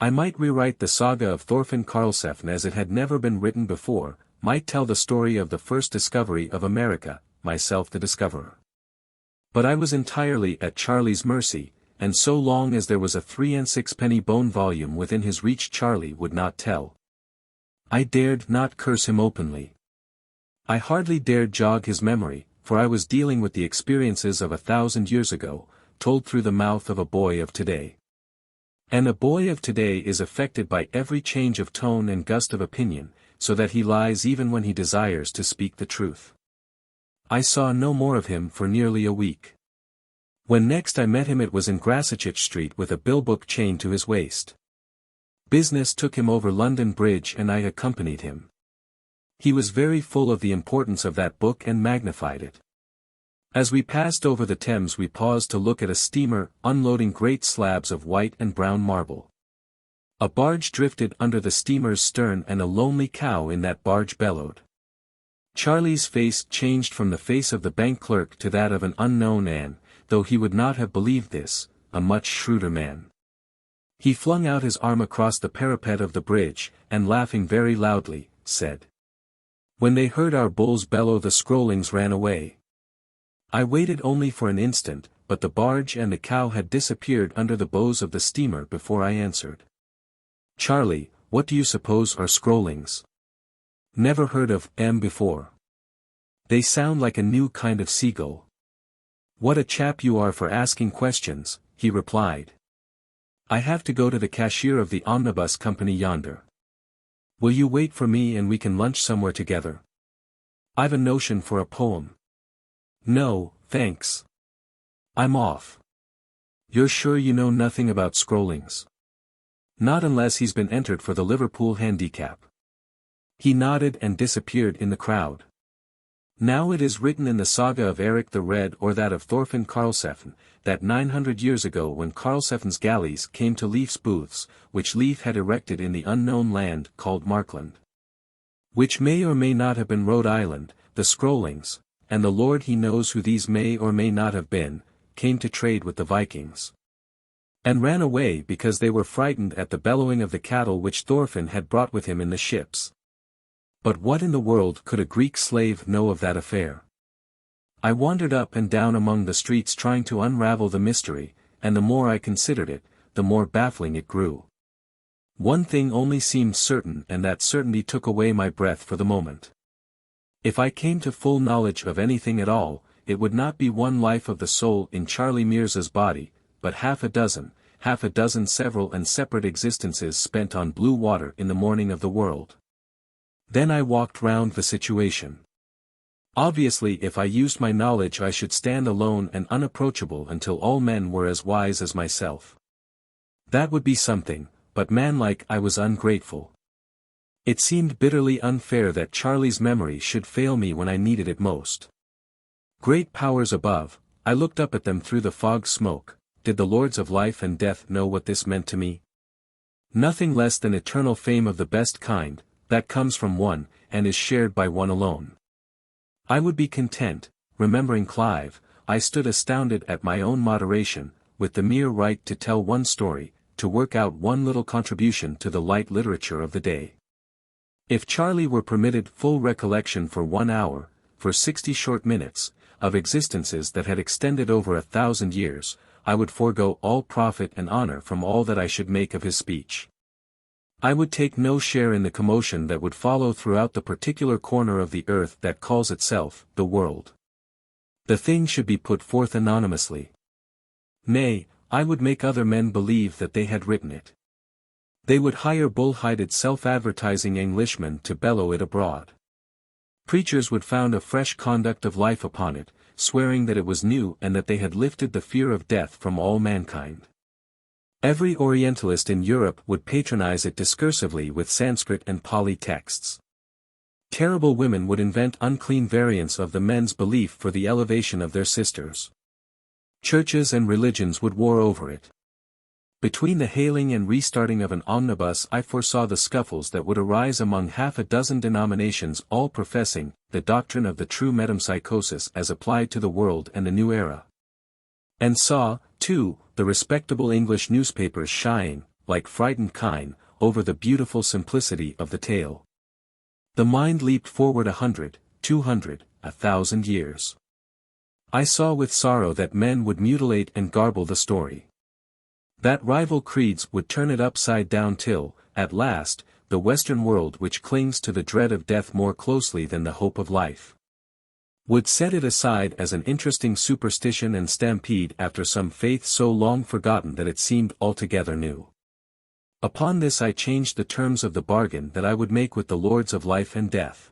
I might rewrite the saga of Thorfinn Karlsefn as it had never been written before, might tell the story of the first discovery of America, myself the discoverer. But I was entirely at Charlie's mercy, and so long as there was a 3 and 6-penny bone volume within his reach Charlie would not tell. I dared not curse him openly. I hardly dared jog his memory, for I was dealing with the experiences of 1,000 years ago, told through the mouth of a boy of today. And a boy of today is affected by every change of tone and gust of opinion, so that he lies even when he desires to speak the truth. I saw no more of him for nearly a week. When next I met him it was in Grasachich Street with a billbook chained to his waist. Business took him over London Bridge and I accompanied him. He was very full of the importance of that book and magnified it. As we passed over the Thames we paused to look at a steamer unloading great slabs of white and brown marble. A barge drifted under the steamer's stern and a lonely cow in that barge bellowed. Charlie's face changed from the face of the bank clerk to that of an unknown and, though he would not have believed this, a much shrewder man. He flung out his arm across the parapet of the bridge, and laughing very loudly, said. When they heard our bulls bellow the Scrollings ran away. I waited only for an instant, but the barge and the cow had disappeared under the bows of the steamer before I answered. Charlie, what do you suppose are Scrollings? Never heard of them before. They sound like a new kind of seagull. What a chap you are for asking questions, he replied. I have to go to the cashier of the omnibus company yonder. Will you wait for me and we can lunch somewhere together? I've a notion for a poem. No, thanks. I'm off. You're sure you know nothing about Scrollings? Not unless he's been entered for the Liverpool handicap. He nodded and disappeared in the crowd. Now it is written in the saga of Eric the Red or that of Thorfinn Karlsefn, that 900 years ago when Karlsefn's galleys came to Leif's booths, which Leif had erected in the unknown land called Markland. Which may or may not have been Rhode Island, the Scrollings, and the Lord he knows who these may or may not have been, came to trade with the Vikings. And ran away because they were frightened at the bellowing of the cattle which Thorfinn had brought with him in the ships. But what in the world could a Greek slave know of that affair? I wandered up and down among the streets trying to unravel the mystery, and the more I considered it, the more baffling it grew. One thing only seemed certain, and that certainty took away my breath for the moment. If I came to full knowledge of anything at all, it would not be one life of the soul in Charlie Mears's body, but half a dozen several and separate existences spent on blue water in the morning of the world. Then I walked round the situation. Obviously if I used my knowledge I should stand alone and unapproachable until all men were as wise as myself. That would be something, but manlike I was ungrateful. It seemed bitterly unfair that Charlie's memory should fail me when I needed it most. Great powers above, I looked up at them through the fog smoke. Did the lords of life and death know what this meant to me? Nothing less than eternal fame of the best kind, that comes from one, and is shared by one alone. I would be content, remembering Clive, I stood astounded at my own moderation, with the mere right to tell one story, to work out one little contribution to the light literature of the day. If Charlie were permitted full recollection for 1 hour, for 60 short minutes, of existences that had extended over 1,000 years, I would forego all profit and honor from all that I should make of his speech. I would take no share in the commotion that would follow throughout the particular corner of the earth that calls itself the world. The thing should be put forth anonymously. Nay, I would make other men believe that they had written it. They would hire bull-hided self-advertising Englishmen to bellow it abroad. Preachers would found a fresh conduct of life upon it, swearing that it was new and that they had lifted the fear of death from all mankind. Every Orientalist in Europe would patronize it discursively with Sanskrit and Pali texts. Terrible women would invent unclean variants of the men's belief for the elevation of their sisters. Churches and religions would war over it. Between the hailing and restarting of an omnibus I foresaw the scuffles that would arise among half a dozen denominations all professing the doctrine of the true metempsychosis as applied to the world and the new era. And saw, too, the respectable English newspapers shying, like frightened kine, over the beautiful simplicity of the tale. The mind leaped forward 100, 200, 1,000 years. I saw with sorrow that men would mutilate and garble the story. That rival creeds would turn it upside down till, at last, the Western world which clings to the dread of death more closely than the hope of life, would set it aside as an interesting superstition and stampede after some faith so long forgotten that it seemed altogether new. Upon this I changed the terms of the bargain that I would make with the lords of life and death.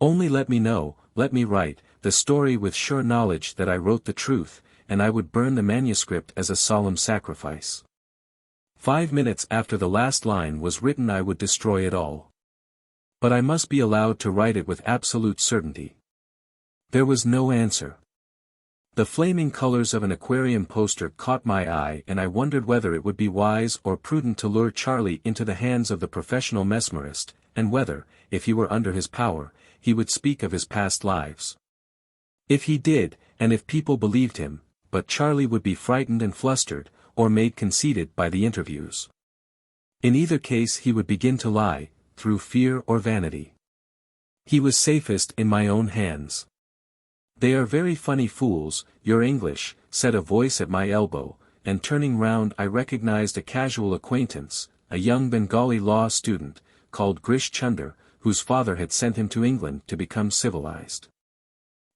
Only let me know, let me write, the story with sure knowledge that I wrote the truth, and I would burn the manuscript as a solemn sacrifice. 5 minutes after the last line was written I would destroy it all. But I must be allowed to write it with absolute certainty. There was no answer. The flaming colors of an aquarium poster caught my eye and I wondered whether it would be wise or prudent to lure Charlie into the hands of the professional mesmerist, and whether, if he were under his power, he would speak of his past lives. If he did, and if people believed him, but Charlie would be frightened and flustered, or made conceited by the interviews. In either case he would begin to lie, through fear or vanity. He was safest in my own hands. "They are very funny fools, your English," said a voice at my elbow, and turning round I recognized a casual acquaintance, a young Bengali law student, called Grish Chunder, whose father had sent him to England to become civilized.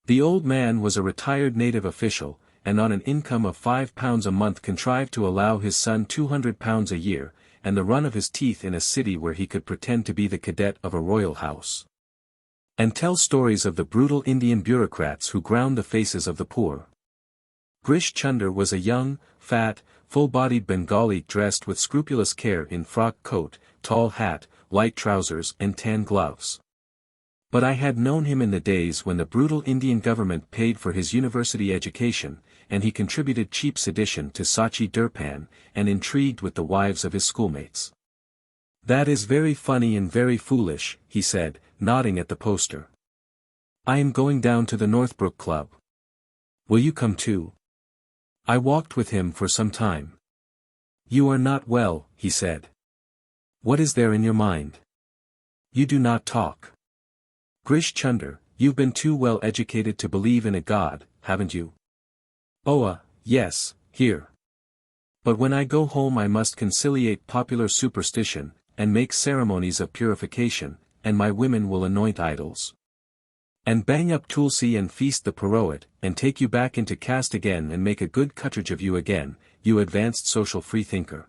The old man was a retired native official, and on an income of £5 a month contrived to allow his son £200 a year, and the run of his teeth in a city where he could pretend to be the cadet of a royal house, and tell stories of the brutal Indian bureaucrats who ground the faces of the poor. Grish Chunder was a young, fat, full-bodied Bengali dressed with scrupulous care in frock coat, tall hat, light trousers and tan gloves. But I had known him in the days when the brutal Indian government paid for his university education, and he contributed cheap sedition to Sachi Durpan, and intrigued with the wives of his schoolmates. "That is very funny and very foolish," he said, nodding at the poster. "I am going down to the Northbrook Club. Will you come too?" I walked with him for some time. "You are not well," he said. "What is there in your mind? You do not talk. Grish Chunder, you've been too well educated to believe in a god, haven't you?" "Oh, yes, here. But when I go home I must conciliate popular superstition, and make ceremonies of purification, and my women will anoint idols. And bang up Tulsi and feast the Purohit, and take you back into caste again and make a good Cuttridge of you again, you advanced social freethinker.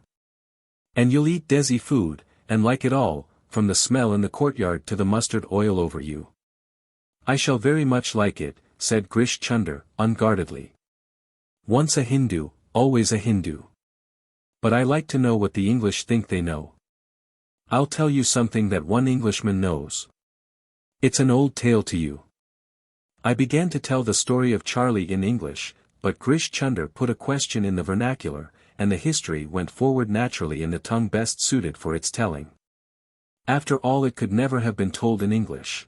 And you'll eat desi food, and like it all, from the smell in the courtyard to the mustard oil over you." "I shall very much like it," said Grish Chunder, unguardedly. "Once a Hindu, always a Hindu. But I like to know what the English think they know. I'll tell you something that one Englishman knows. It's an old tale to you." I began to tell the story of Charlie in English, but Grish Chunder put a question in the vernacular, and the history went forward naturally in the tongue best suited for its telling. After all, it could never have been told in English.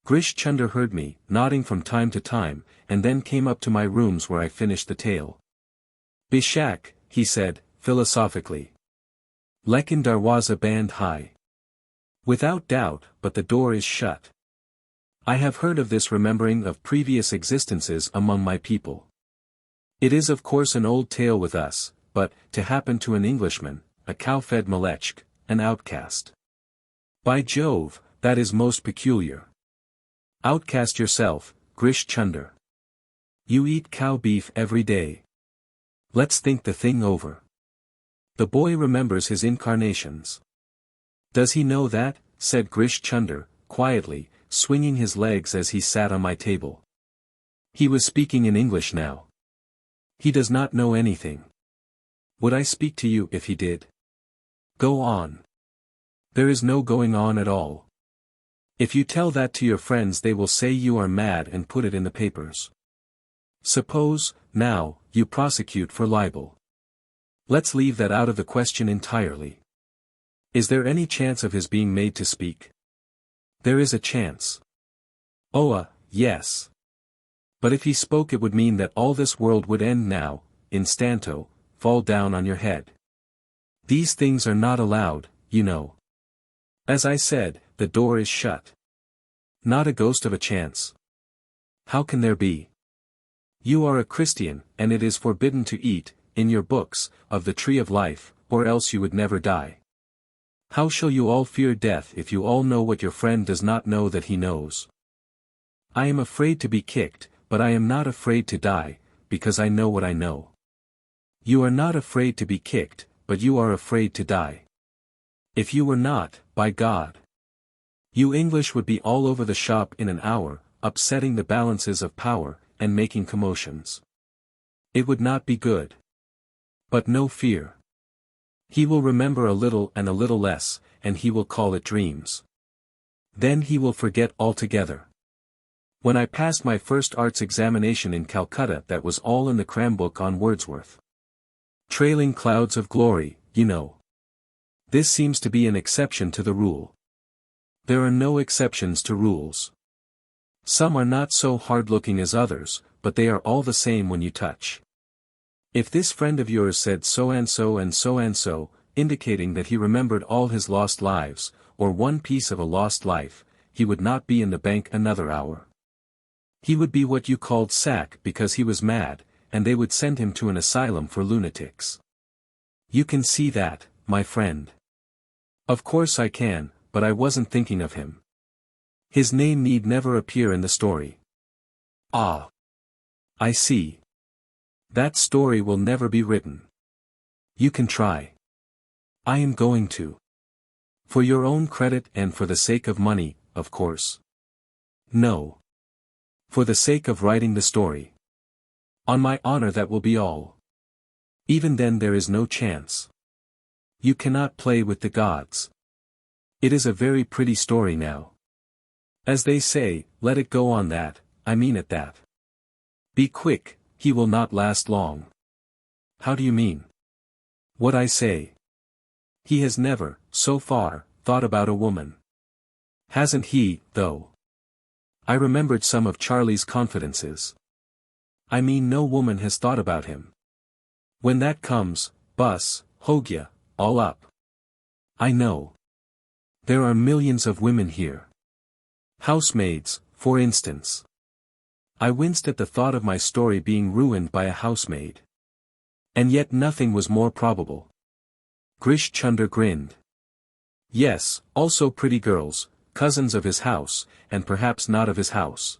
Grish Chunder heard me, nodding from time to time, and then came up to my rooms where I finished the tale. "Bishak," he said, philosophically. "Lekin darwaza band hai. Without doubt, but the door is shut. I have heard of this remembering of previous existences among my people. It is of course an old tale with us, but, to happen to an Englishman, a cow-fed Malechk, an outcast. By Jove, that is most peculiar. Outcast yourself, Grish Chunder. You eat cow beef every day. Let's think the thing over." The boy remembers his incarnations. "Does he know that?" said Grish Chunder, quietly, swinging his legs as he sat on my table. He was speaking in English now. "He does not know anything. Would I speak to you if he did? Go on." "There is no going on at all. If you tell that to your friends they will say you are mad and put it in the papers. Suppose, now, you prosecute for libel. Let's leave that out of the question entirely. Is there any chance of his being made to speak?" "There is a chance." "Oh, yes. But if he spoke it would mean that all this world would end now, instanto, fall down on your head. These things are not allowed, you know. As I said, the door is shut. Not a ghost of a chance. How can there be? You are a Christian, and it is forbidden to eat, in your books, of the tree of life, or else you would never die. How shall you all fear death if you all know what your friend does not know that he knows? I am afraid to be kicked, but I am not afraid to die, because I know what I know. You are not afraid to be kicked, but you are afraid to die. If you were not, by God, you English would be all over the shop in an hour, upsetting the balances of power, and making commotions. It would not be good. But no fear. He will remember a little and a little less, and he will call it dreams. Then he will forget altogether. When I passed my first arts examination in Calcutta, that was all in the cram book on Wordsworth. Trailing clouds of glory, you know. This seems to be an exception to the rule. There are no exceptions to rules. Some are not so hard-looking as others, but they are all the same when you touch. If this friend of yours said so and so and so and so, indicating that he remembered all his lost lives, or one piece of a lost life, he would not be in the bank another hour. He would be what you called sack because he was mad, and they would send him to an asylum for lunatics. You can see that, my friend. Of course I can, but I wasn't thinking of him. His name need never appear in the story. Ah. I see. That story will never be written. You can try. I am going to. For your own credit and for the sake of money, of course. No. For the sake of writing the story. On my honor that will be all. Even then there is no chance. You cannot play with the gods. It is a very pretty story now. As they say, let it go on that, I mean at that. Be quick, he will not last long. How do you mean? What I say. He has never, so far, thought about a woman. Hasn't he, though? I remembered some of Charlie's confidences. I mean no woman has thought about him. When that comes, bus, Hogya, all up. I know. There are millions of women here. Housemaids, for instance. I winced at the thought of my story being ruined by a housemaid. And yet nothing was more probable. Grish Chunder grinned. Yes, also pretty girls, cousins of his house, and perhaps not of his house.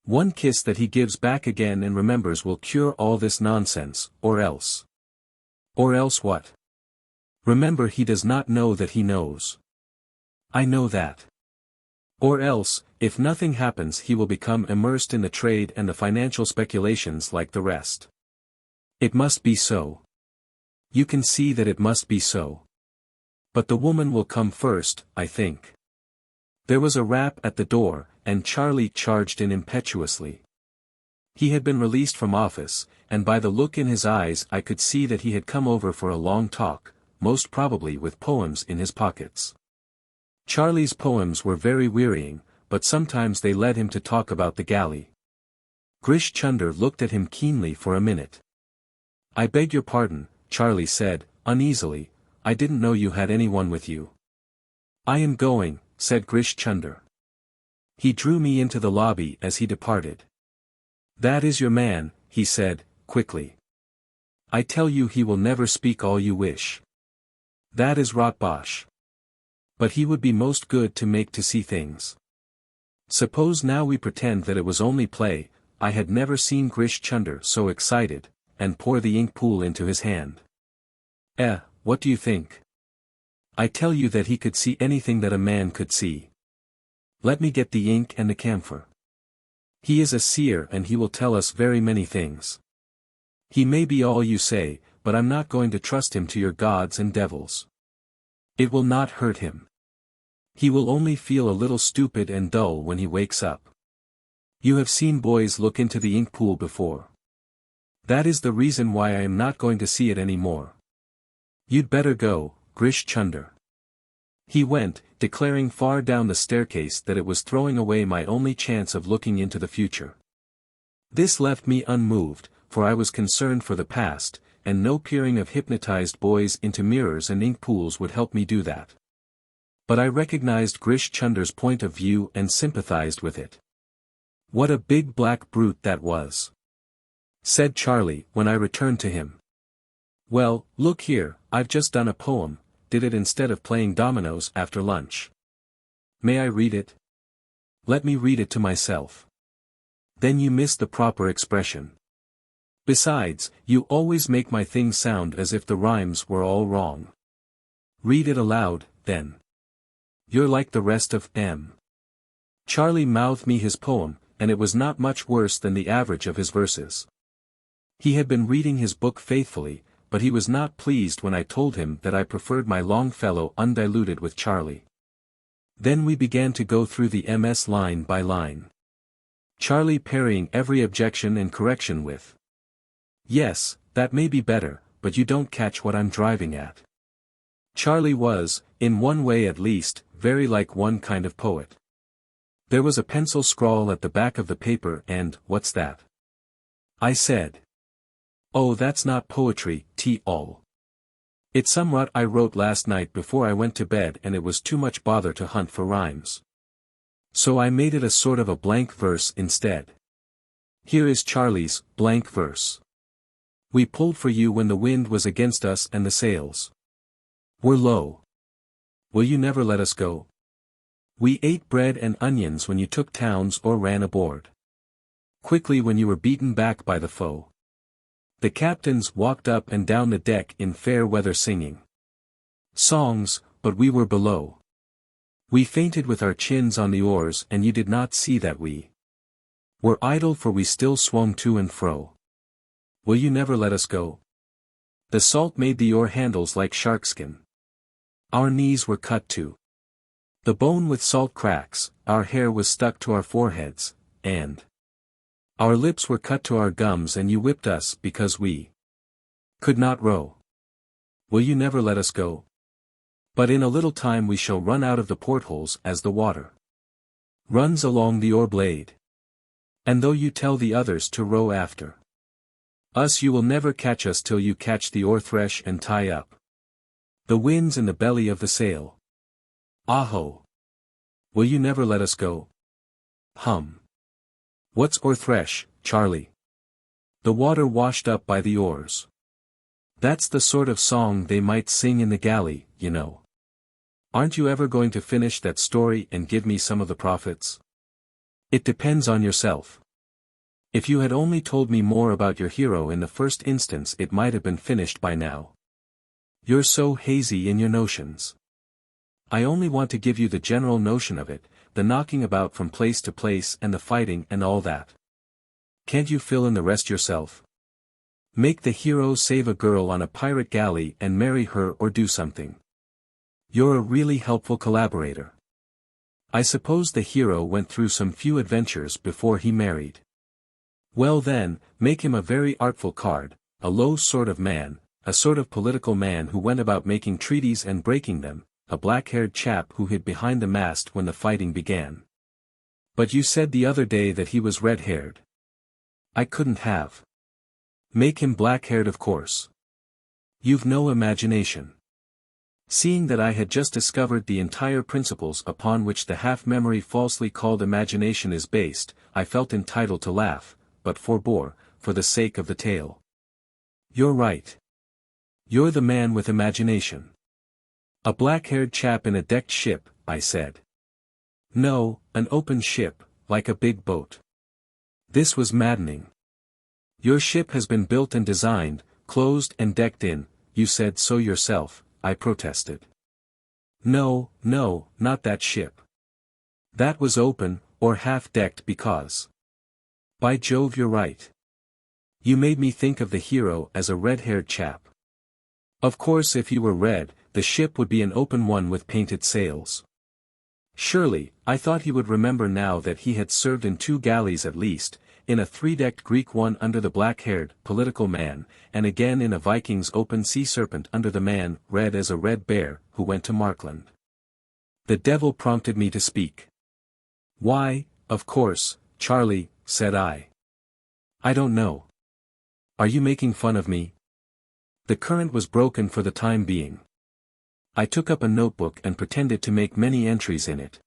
One kiss that he gives back again and remembers will cure all this nonsense, or else. Or else what? Remember, he does not know that he knows. I know that. Or else, if nothing happens, he will become immersed in the trade and the financial speculations like the rest. It must be so. You can see that it must be so. But the woman will come first, I think. There was a rap at the door, and Charlie charged in impetuously. He had been released from office, and by the look in his eyes I could see that he had come over for a long talk, most probably with poems in his pockets. Charlie's poems were very wearying, but sometimes they led him to talk about the galley. Grish Chunder looked at him keenly for a minute. I beg your pardon, Charlie said, uneasily, I didn't know you had anyone with you. I am going, said Grish Chunder. He drew me into the lobby as he departed. That is your man, he said, quickly. I tell you he will never speak all you wish. That is rotbosh. But he would be most good to make to see things. Suppose now we pretend that it was only play, I had never seen Grish Chunder so excited, and pour the ink pool into his hand. What do you think? I tell you that he could see anything that a man could see. Let me get the ink and the camphor. He is a seer and he will tell us very many things. He may be all you say, but I'm not going to trust him to your gods and devils. It will not hurt him. He will only feel a little stupid and dull when he wakes up. You have seen boys look into the ink pool before. That is the reason why I am not going to see it any more. You'd better go, Grish Chunder. He went, declaring far down the staircase that it was throwing away my only chance of looking into the future. This left me unmoved, for I was concerned for the past, and no peering of hypnotized boys into mirrors and ink pools would help me do that. But I recognized Grish Chunder's point of view and sympathized with it. What a big black brute that was, said Charlie when I returned to him. Well, look here, I've just done a poem, did it instead of playing dominoes after lunch. May I read it? Let me read it to myself. Then you miss the proper expression. Besides, you always make my things sound as if the rhymes were all wrong. Read it aloud, then. You're like the rest of M. Charlie mouthed me his poem, and it was not much worse than the average of his verses. He had been reading his book faithfully, but he was not pleased when I told him that I preferred my Longfellow undiluted with Charlie. Then we began to go through the MS line by line. Charlie parrying every objection and correction with, yes, that may be better, but you don't catch what I'm driving at. Charlie was, in one way at least, very like one kind of poet. There was a pencil scrawl at the back of the paper and, what's that? I said. Oh, that's not poetry, all. It's some rot I wrote last night before I went to bed and it was too much bother to hunt for rhymes. So I made it a sort of a blank verse instead. Here is Charlie's blank verse. We pulled for you when the wind was against us and the sails were low. Will you never let us go? We ate bread and onions when you took towns or ran aboard. Quickly when you were beaten back by the foe. The captains walked up and down the deck in fair weather singing songs, but we were below. We fainted with our chins on the oars and you did not see that we were idle for we still swung to and fro. Will you never let us go? The salt made the oar handles like sharkskin. Our knees were cut too. The bone with salt cracks, our hair was stuck to our foreheads, and our lips were cut to our gums, and you whipped us because we could not row. Will you never let us go? But in a little time we shall run out of the portholes as the water runs along the oar blade. And though you tell the others to row after us, you will never catch us till you catch the oar thresh and tie up the winds in the belly of the sail. Aho! Will you never let us go? Hum. What's oar thresh, Charlie? The water washed up by the oars. That's the sort of song they might sing in the galley, you know. Aren't you ever going to finish that story and give me some of the profits? It depends on yourself. If you had only told me more about your hero in the first instance, it might have been finished by now. You're so hazy in your notions. I only want to give you the general notion of it, the knocking about from place to place and the fighting and all that. Can't you fill in the rest yourself? Make the hero save a girl on a pirate galley and marry her, or do something. You're a really helpful collaborator. I suppose the hero went through some few adventures before he married. Well then, make him a very artful card, a low sort of man, a sort of political man who went about making treaties and breaking them, a black-haired chap who hid behind the mast when the fighting began. But you said the other day that he was red-haired. I couldn't have. Make him black-haired, of course. You've no imagination. Seeing that I had just discovered the entire principles upon which the half-memory falsely called imagination is based, I felt entitled to laugh, but forbore, for the sake of the tale. You're right. You're the man with imagination. A black-haired chap in a decked ship, I said. No, an open ship, like a big boat. This was maddening. Your ship has been built and designed, closed and decked in, you said so yourself, I protested. No, not that ship. That was open, or half-decked because. By Jove, you're right. You made me think of the hero as a red-haired chap. Of course, if you were red, the ship would be an open one with painted sails. Surely, I thought he would remember now that he had served in 2 galleys at least, in a 3-decked Greek one under the black-haired, political man, and again in a Viking's open sea serpent under the man, red as a red bear, who went to Markland. The devil prompted me to speak. Why, of course, Charlie, said I. I don't know. Are you making fun of me? The current was broken for the time being. I took up a notebook and pretended to make many entries in it.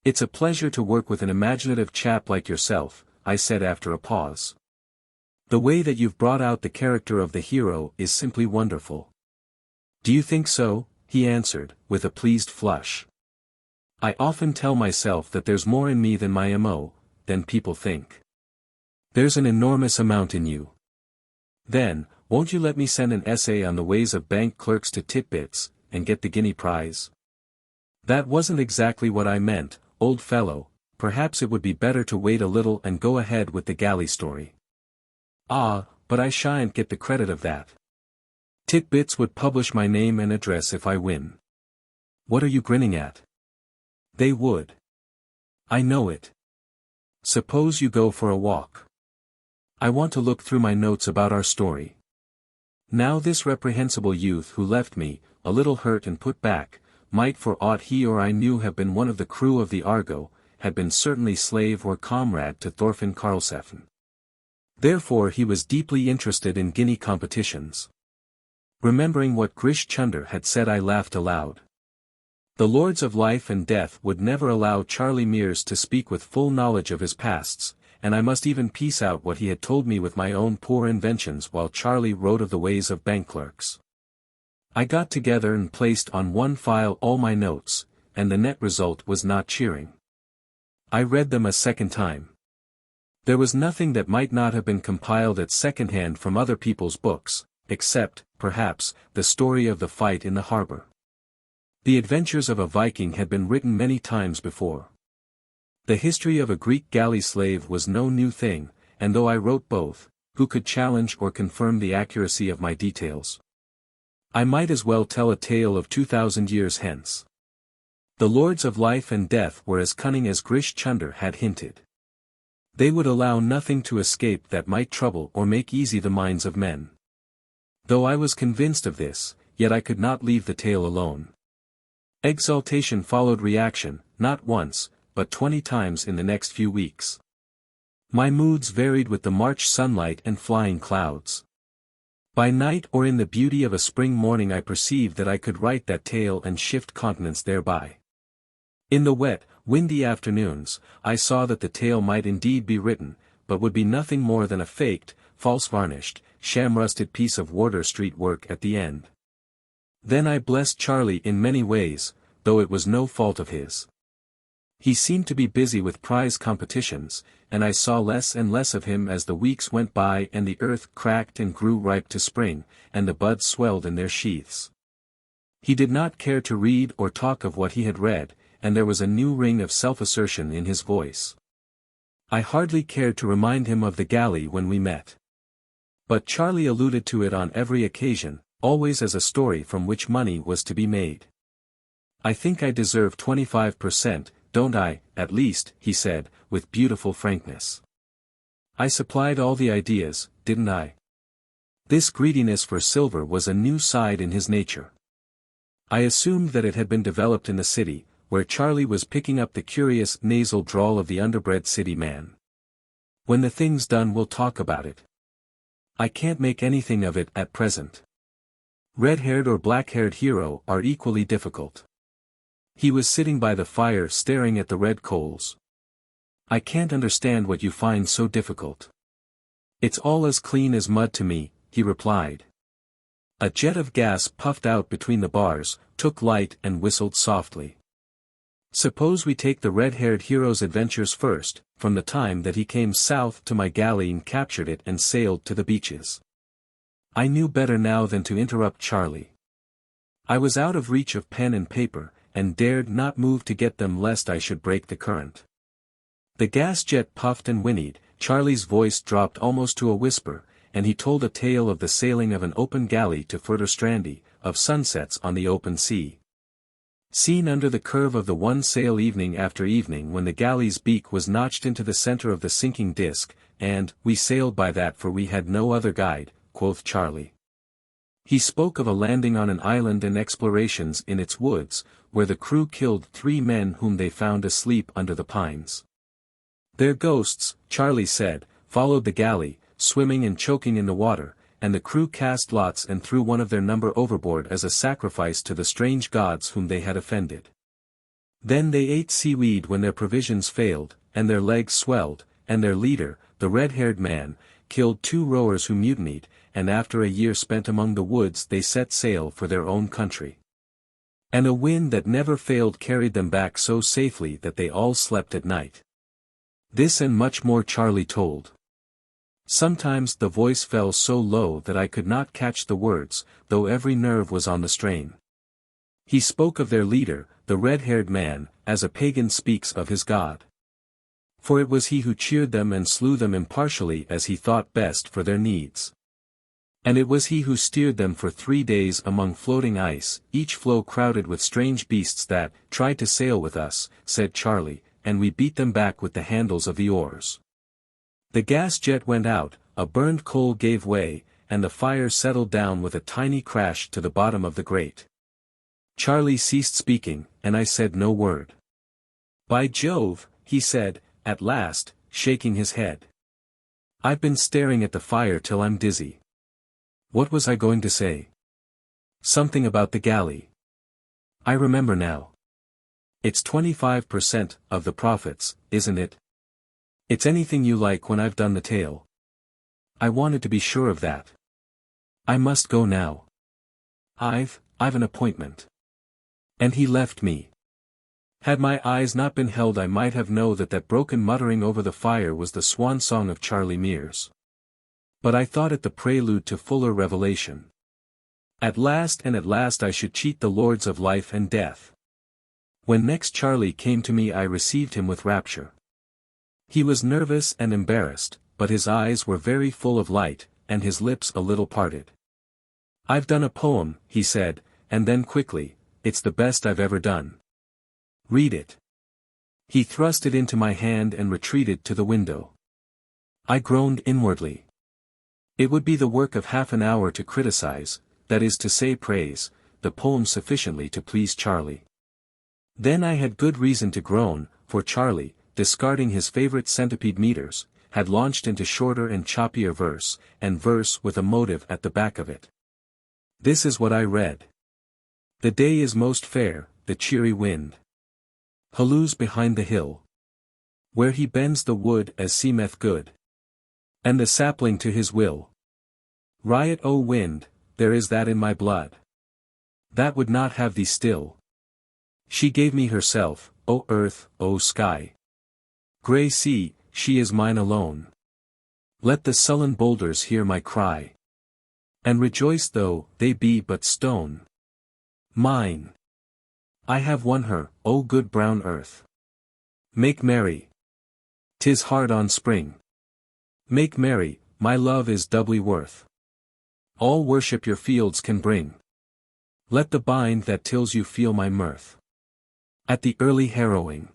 It's a pleasure to work with an imaginative chap like yourself, I said after a pause. The way that you've brought out the character of the hero is simply wonderful. Do you think so? He answered, with a pleased flush. I often tell myself that there's more in me than my MO, than people think. There's an enormous amount in you. Then, won't you let me send an essay on the ways of bank clerks to Titbits, and get the guinea prize? That wasn't exactly what I meant, old fellow. Perhaps it would be better to wait a little and go ahead with the galley story. Ah, but I shan't get the credit of that. Titbits would publish my name and address if I win. What are you grinning at? They would. I know it. Suppose you go for a walk. I want to look through my notes about our story. Now this reprehensible youth who left me, a little hurt and put back, might for aught he or I knew have been one of the crew of the Argo, had been certainly slave or comrade to Thorfinn Karlsefn. Therefore he was deeply interested in guinea competitions. Remembering what Grish Chunder had said, I laughed aloud. The Lords of Life and Death would never allow Charlie Mears to speak with full knowledge of his pasts, and I must even piece out what he had told me with my own poor inventions while Charlie wrote of the ways of bank clerks. I got together and placed on one file all my notes, and the net result was not cheering. I read them a second time. There was nothing that might not have been compiled at second-hand from other people's books, except, perhaps, the story of the fight in the harbor. The adventures of a Viking had been written many times before. The history of a Greek galley slave was no new thing, and though I wrote both, who could challenge or confirm the accuracy of my details. I might as well tell a tale of 2,000 years hence. The lords of life and death were as cunning as Grish Chunder had hinted. They would allow nothing to escape that might trouble or make easy the minds of men. Though I was convinced of this, yet I could not leave the tale alone. Exaltation followed reaction, not once, but 20 times in the next few weeks. My moods varied with the March sunlight and flying clouds. By night or in the beauty of a spring morning I perceived that I could write that tale and shift continents thereby. In the wet, windy afternoons, I saw that the tale might indeed be written, but would be nothing more than a faked, false-varnished, sham-rusted piece of Wardour Street work at the end. Then I blessed Charlie in many ways, though it was no fault of his. He seemed to be busy with prize competitions, and I saw less and less of him as the weeks went by and the earth cracked and grew ripe to spring, and the buds swelled in their sheaths. He did not care to read or talk of what he had read, and there was a new ring of self-assertion in his voice. I hardly cared to remind him of the galley when we met. But Charlie alluded to it on every occasion, always as a story from which money was to be made. "I think I deserve 25%, don't I, at least," he said, with beautiful frankness. I supplied all the ideas, didn't I? This greediness for silver was a new side in his nature. I assumed that it had been developed in the city, where Charlie was picking up the curious nasal drawl of the underbred city man. "When the thing's done we'll talk about it. I can't make anything of it at present. Red-haired or black-haired hero are equally difficult." He was sitting by the fire staring at the red coals. "I can't understand what you find so difficult." "It's all as clean as mud to me," he replied. A jet of gas puffed out between the bars, took light and whistled softly. "Suppose we take the red-haired hero's adventures first, from the time that he came south to my galley and captured it and sailed to the beaches." I knew better now than to interrupt Charlie. I was out of reach of pen and paper, and dared not move to get them lest I should break the current. The gas jet puffed and whinnied, Charlie's voice dropped almost to a whisper, and he told a tale of the sailing of an open galley to Furtherstrandy, of sunsets on the open sea. Seen under the curve of the one sail evening after evening when the galley's beak was notched into the center of the sinking disk, and, "We sailed by that for we had no other guide," quoth Charlie. He spoke of a landing on an island and explorations in its woods, where the crew killed 3 men whom they found asleep under the pines. Their ghosts, Charlie said, followed the galley, swimming and choking in the water, and the crew cast lots and threw one of their number overboard as a sacrifice to the strange gods whom they had offended. Then they ate seaweed when their provisions failed, and their legs swelled, and their leader, the red-haired man, killed 2 rowers who mutinied, and after a year spent among the woods they set sail for their own country. And a wind that never failed carried them back so safely that they all slept at night. This and much more Charlie told. Sometimes the voice fell so low that I could not catch the words, though every nerve was on the strain. He spoke of their leader, the red-haired man, as a pagan speaks of his god. For it was he who cheered them and slew them impartially as he thought best for their needs. And it was he who steered them for 3 days among floating ice, each floe crowded with strange beasts that tried to sail with us, said Charlie, and we beat them back with the handles of the oars. The gas jet went out, a burned coal gave way, and the fire settled down with a tiny crash to the bottom of the grate. Charlie ceased speaking, and I said no word. "By Jove," he said, at last, shaking his head. "I've been staring at the fire till I'm dizzy. What was I going to say? Something about the galley. I remember now. It's 25% of the profits, isn't it? It's anything you like when I've done the tale. I wanted to be sure of that. I must go now. I've an appointment." And he left me. Had my eyes not been held I might have known that broken muttering over the fire was the swan song of Charlie Mears. But I thought it the prelude to fuller revelation. At last I should cheat the lords of life and death. When next Charlie came to me I received him with rapture. He was nervous and embarrassed, but his eyes were very full of light, and his lips a little parted. "I've done a poem," he said, and then quickly, "It's the best I've ever done. Read it." He thrust it into my hand and retreated to the window. I groaned inwardly. It would be the work of half an hour to criticize, that is to say praise, the poem sufficiently to please Charlie. Then I had good reason to groan, for Charlie, discarding his favorite centipede meters, had launched into shorter and choppier verse, and verse with a motive at the back of it. This is what I read. "The day is most fair, the cheery wind halloos behind the hill, where he bends the wood as seemeth good, and the sapling to his will. Riot, O wind, there is that in my blood, that would not have thee still. She gave me herself, O earth, O sky. Grey sea, she is mine alone. Let the sullen boulders hear my cry, and rejoice though they be but stone. Mine. I have won her, O good brown earth. Make merry. 'Tis hard on spring. Make merry, my love is doubly worth. All worship your fields can bring. Let the bind that tills you feel my mirth. At the early harrowing."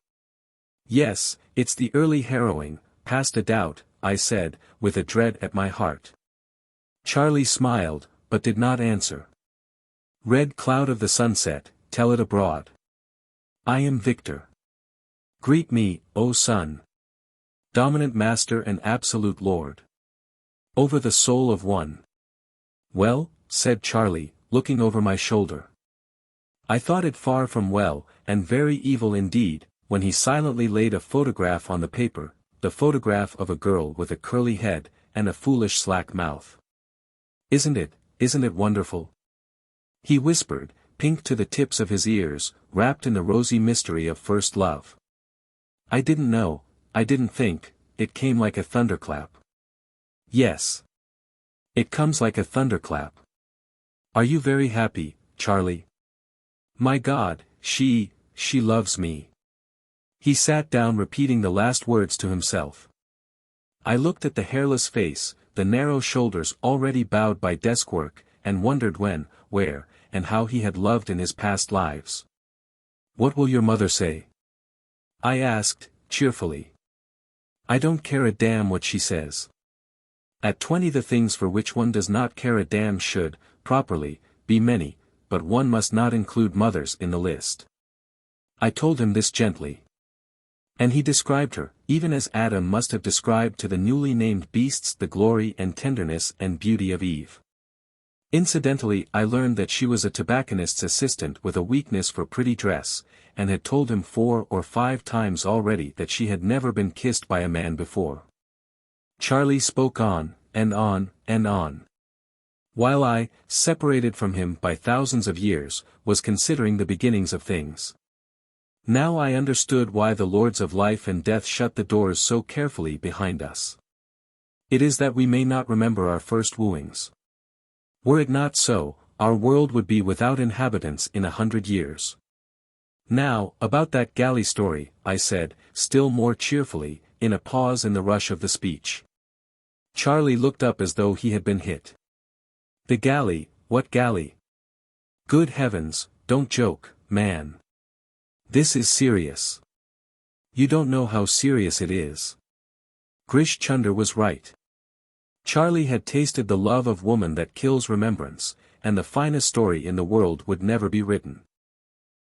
"Yes, it's the early harrowing, past a doubt," I said, with a dread at my heart. Charlie smiled, but did not answer. "Red cloud of the sunset, tell it abroad. I am victor. Greet me, O sun. Dominant master and absolute lord. Over the soul of one." "Well," said Charlie, looking over my shoulder. I thought it far from well, and very evil indeed, when he silently laid a photograph on the paper, the photograph of a girl with a curly head, and a foolish slack mouth. Isn't it wonderful?" He whispered, pink to the tips of his ears, wrapped in the rosy mystery of first love. "I didn't know, I didn't think, it came like a thunderclap." "Yes. It comes like a thunderclap. Are you very happy, Charlie?" "My God, she loves me." He sat down repeating the last words to himself. I looked at the hairless face, the narrow shoulders already bowed by desk work, and wondered when, where, and how he had loved in his past lives. "What will your mother say?" I asked, cheerfully. "I don't care a damn what she says." At 20 the things for which one does not care a damn should, properly, be many, but one must not include mothers in the list. I told him this gently. And he described her, even as Adam must have described to the newly named beasts the glory and tenderness and beauty of Eve. Incidentally I learned that she was a tobacconist's assistant with a weakness for pretty dress, and had told him 4 or 5 times already that she had never been kissed by a man before. Charlie spoke on, and on, and on. While I, separated from him by thousands of years, was considering the beginnings of things. Now I understood why the lords of life and death shut the doors so carefully behind us. It is that we may not remember our first wooings. Were it not so, our world would be without inhabitants in 100 years. "Now, about that galley story," I said, still more cheerfully, in a pause in the rush of the speech. Charlie looked up as though he had been hit. "The galley, what galley? Good heavens, don't joke, man. This is serious. You don't know how serious it is." Grish Chunder was right. Charlie had tasted the love of woman that kills remembrance, and the finest story in the world would never be written.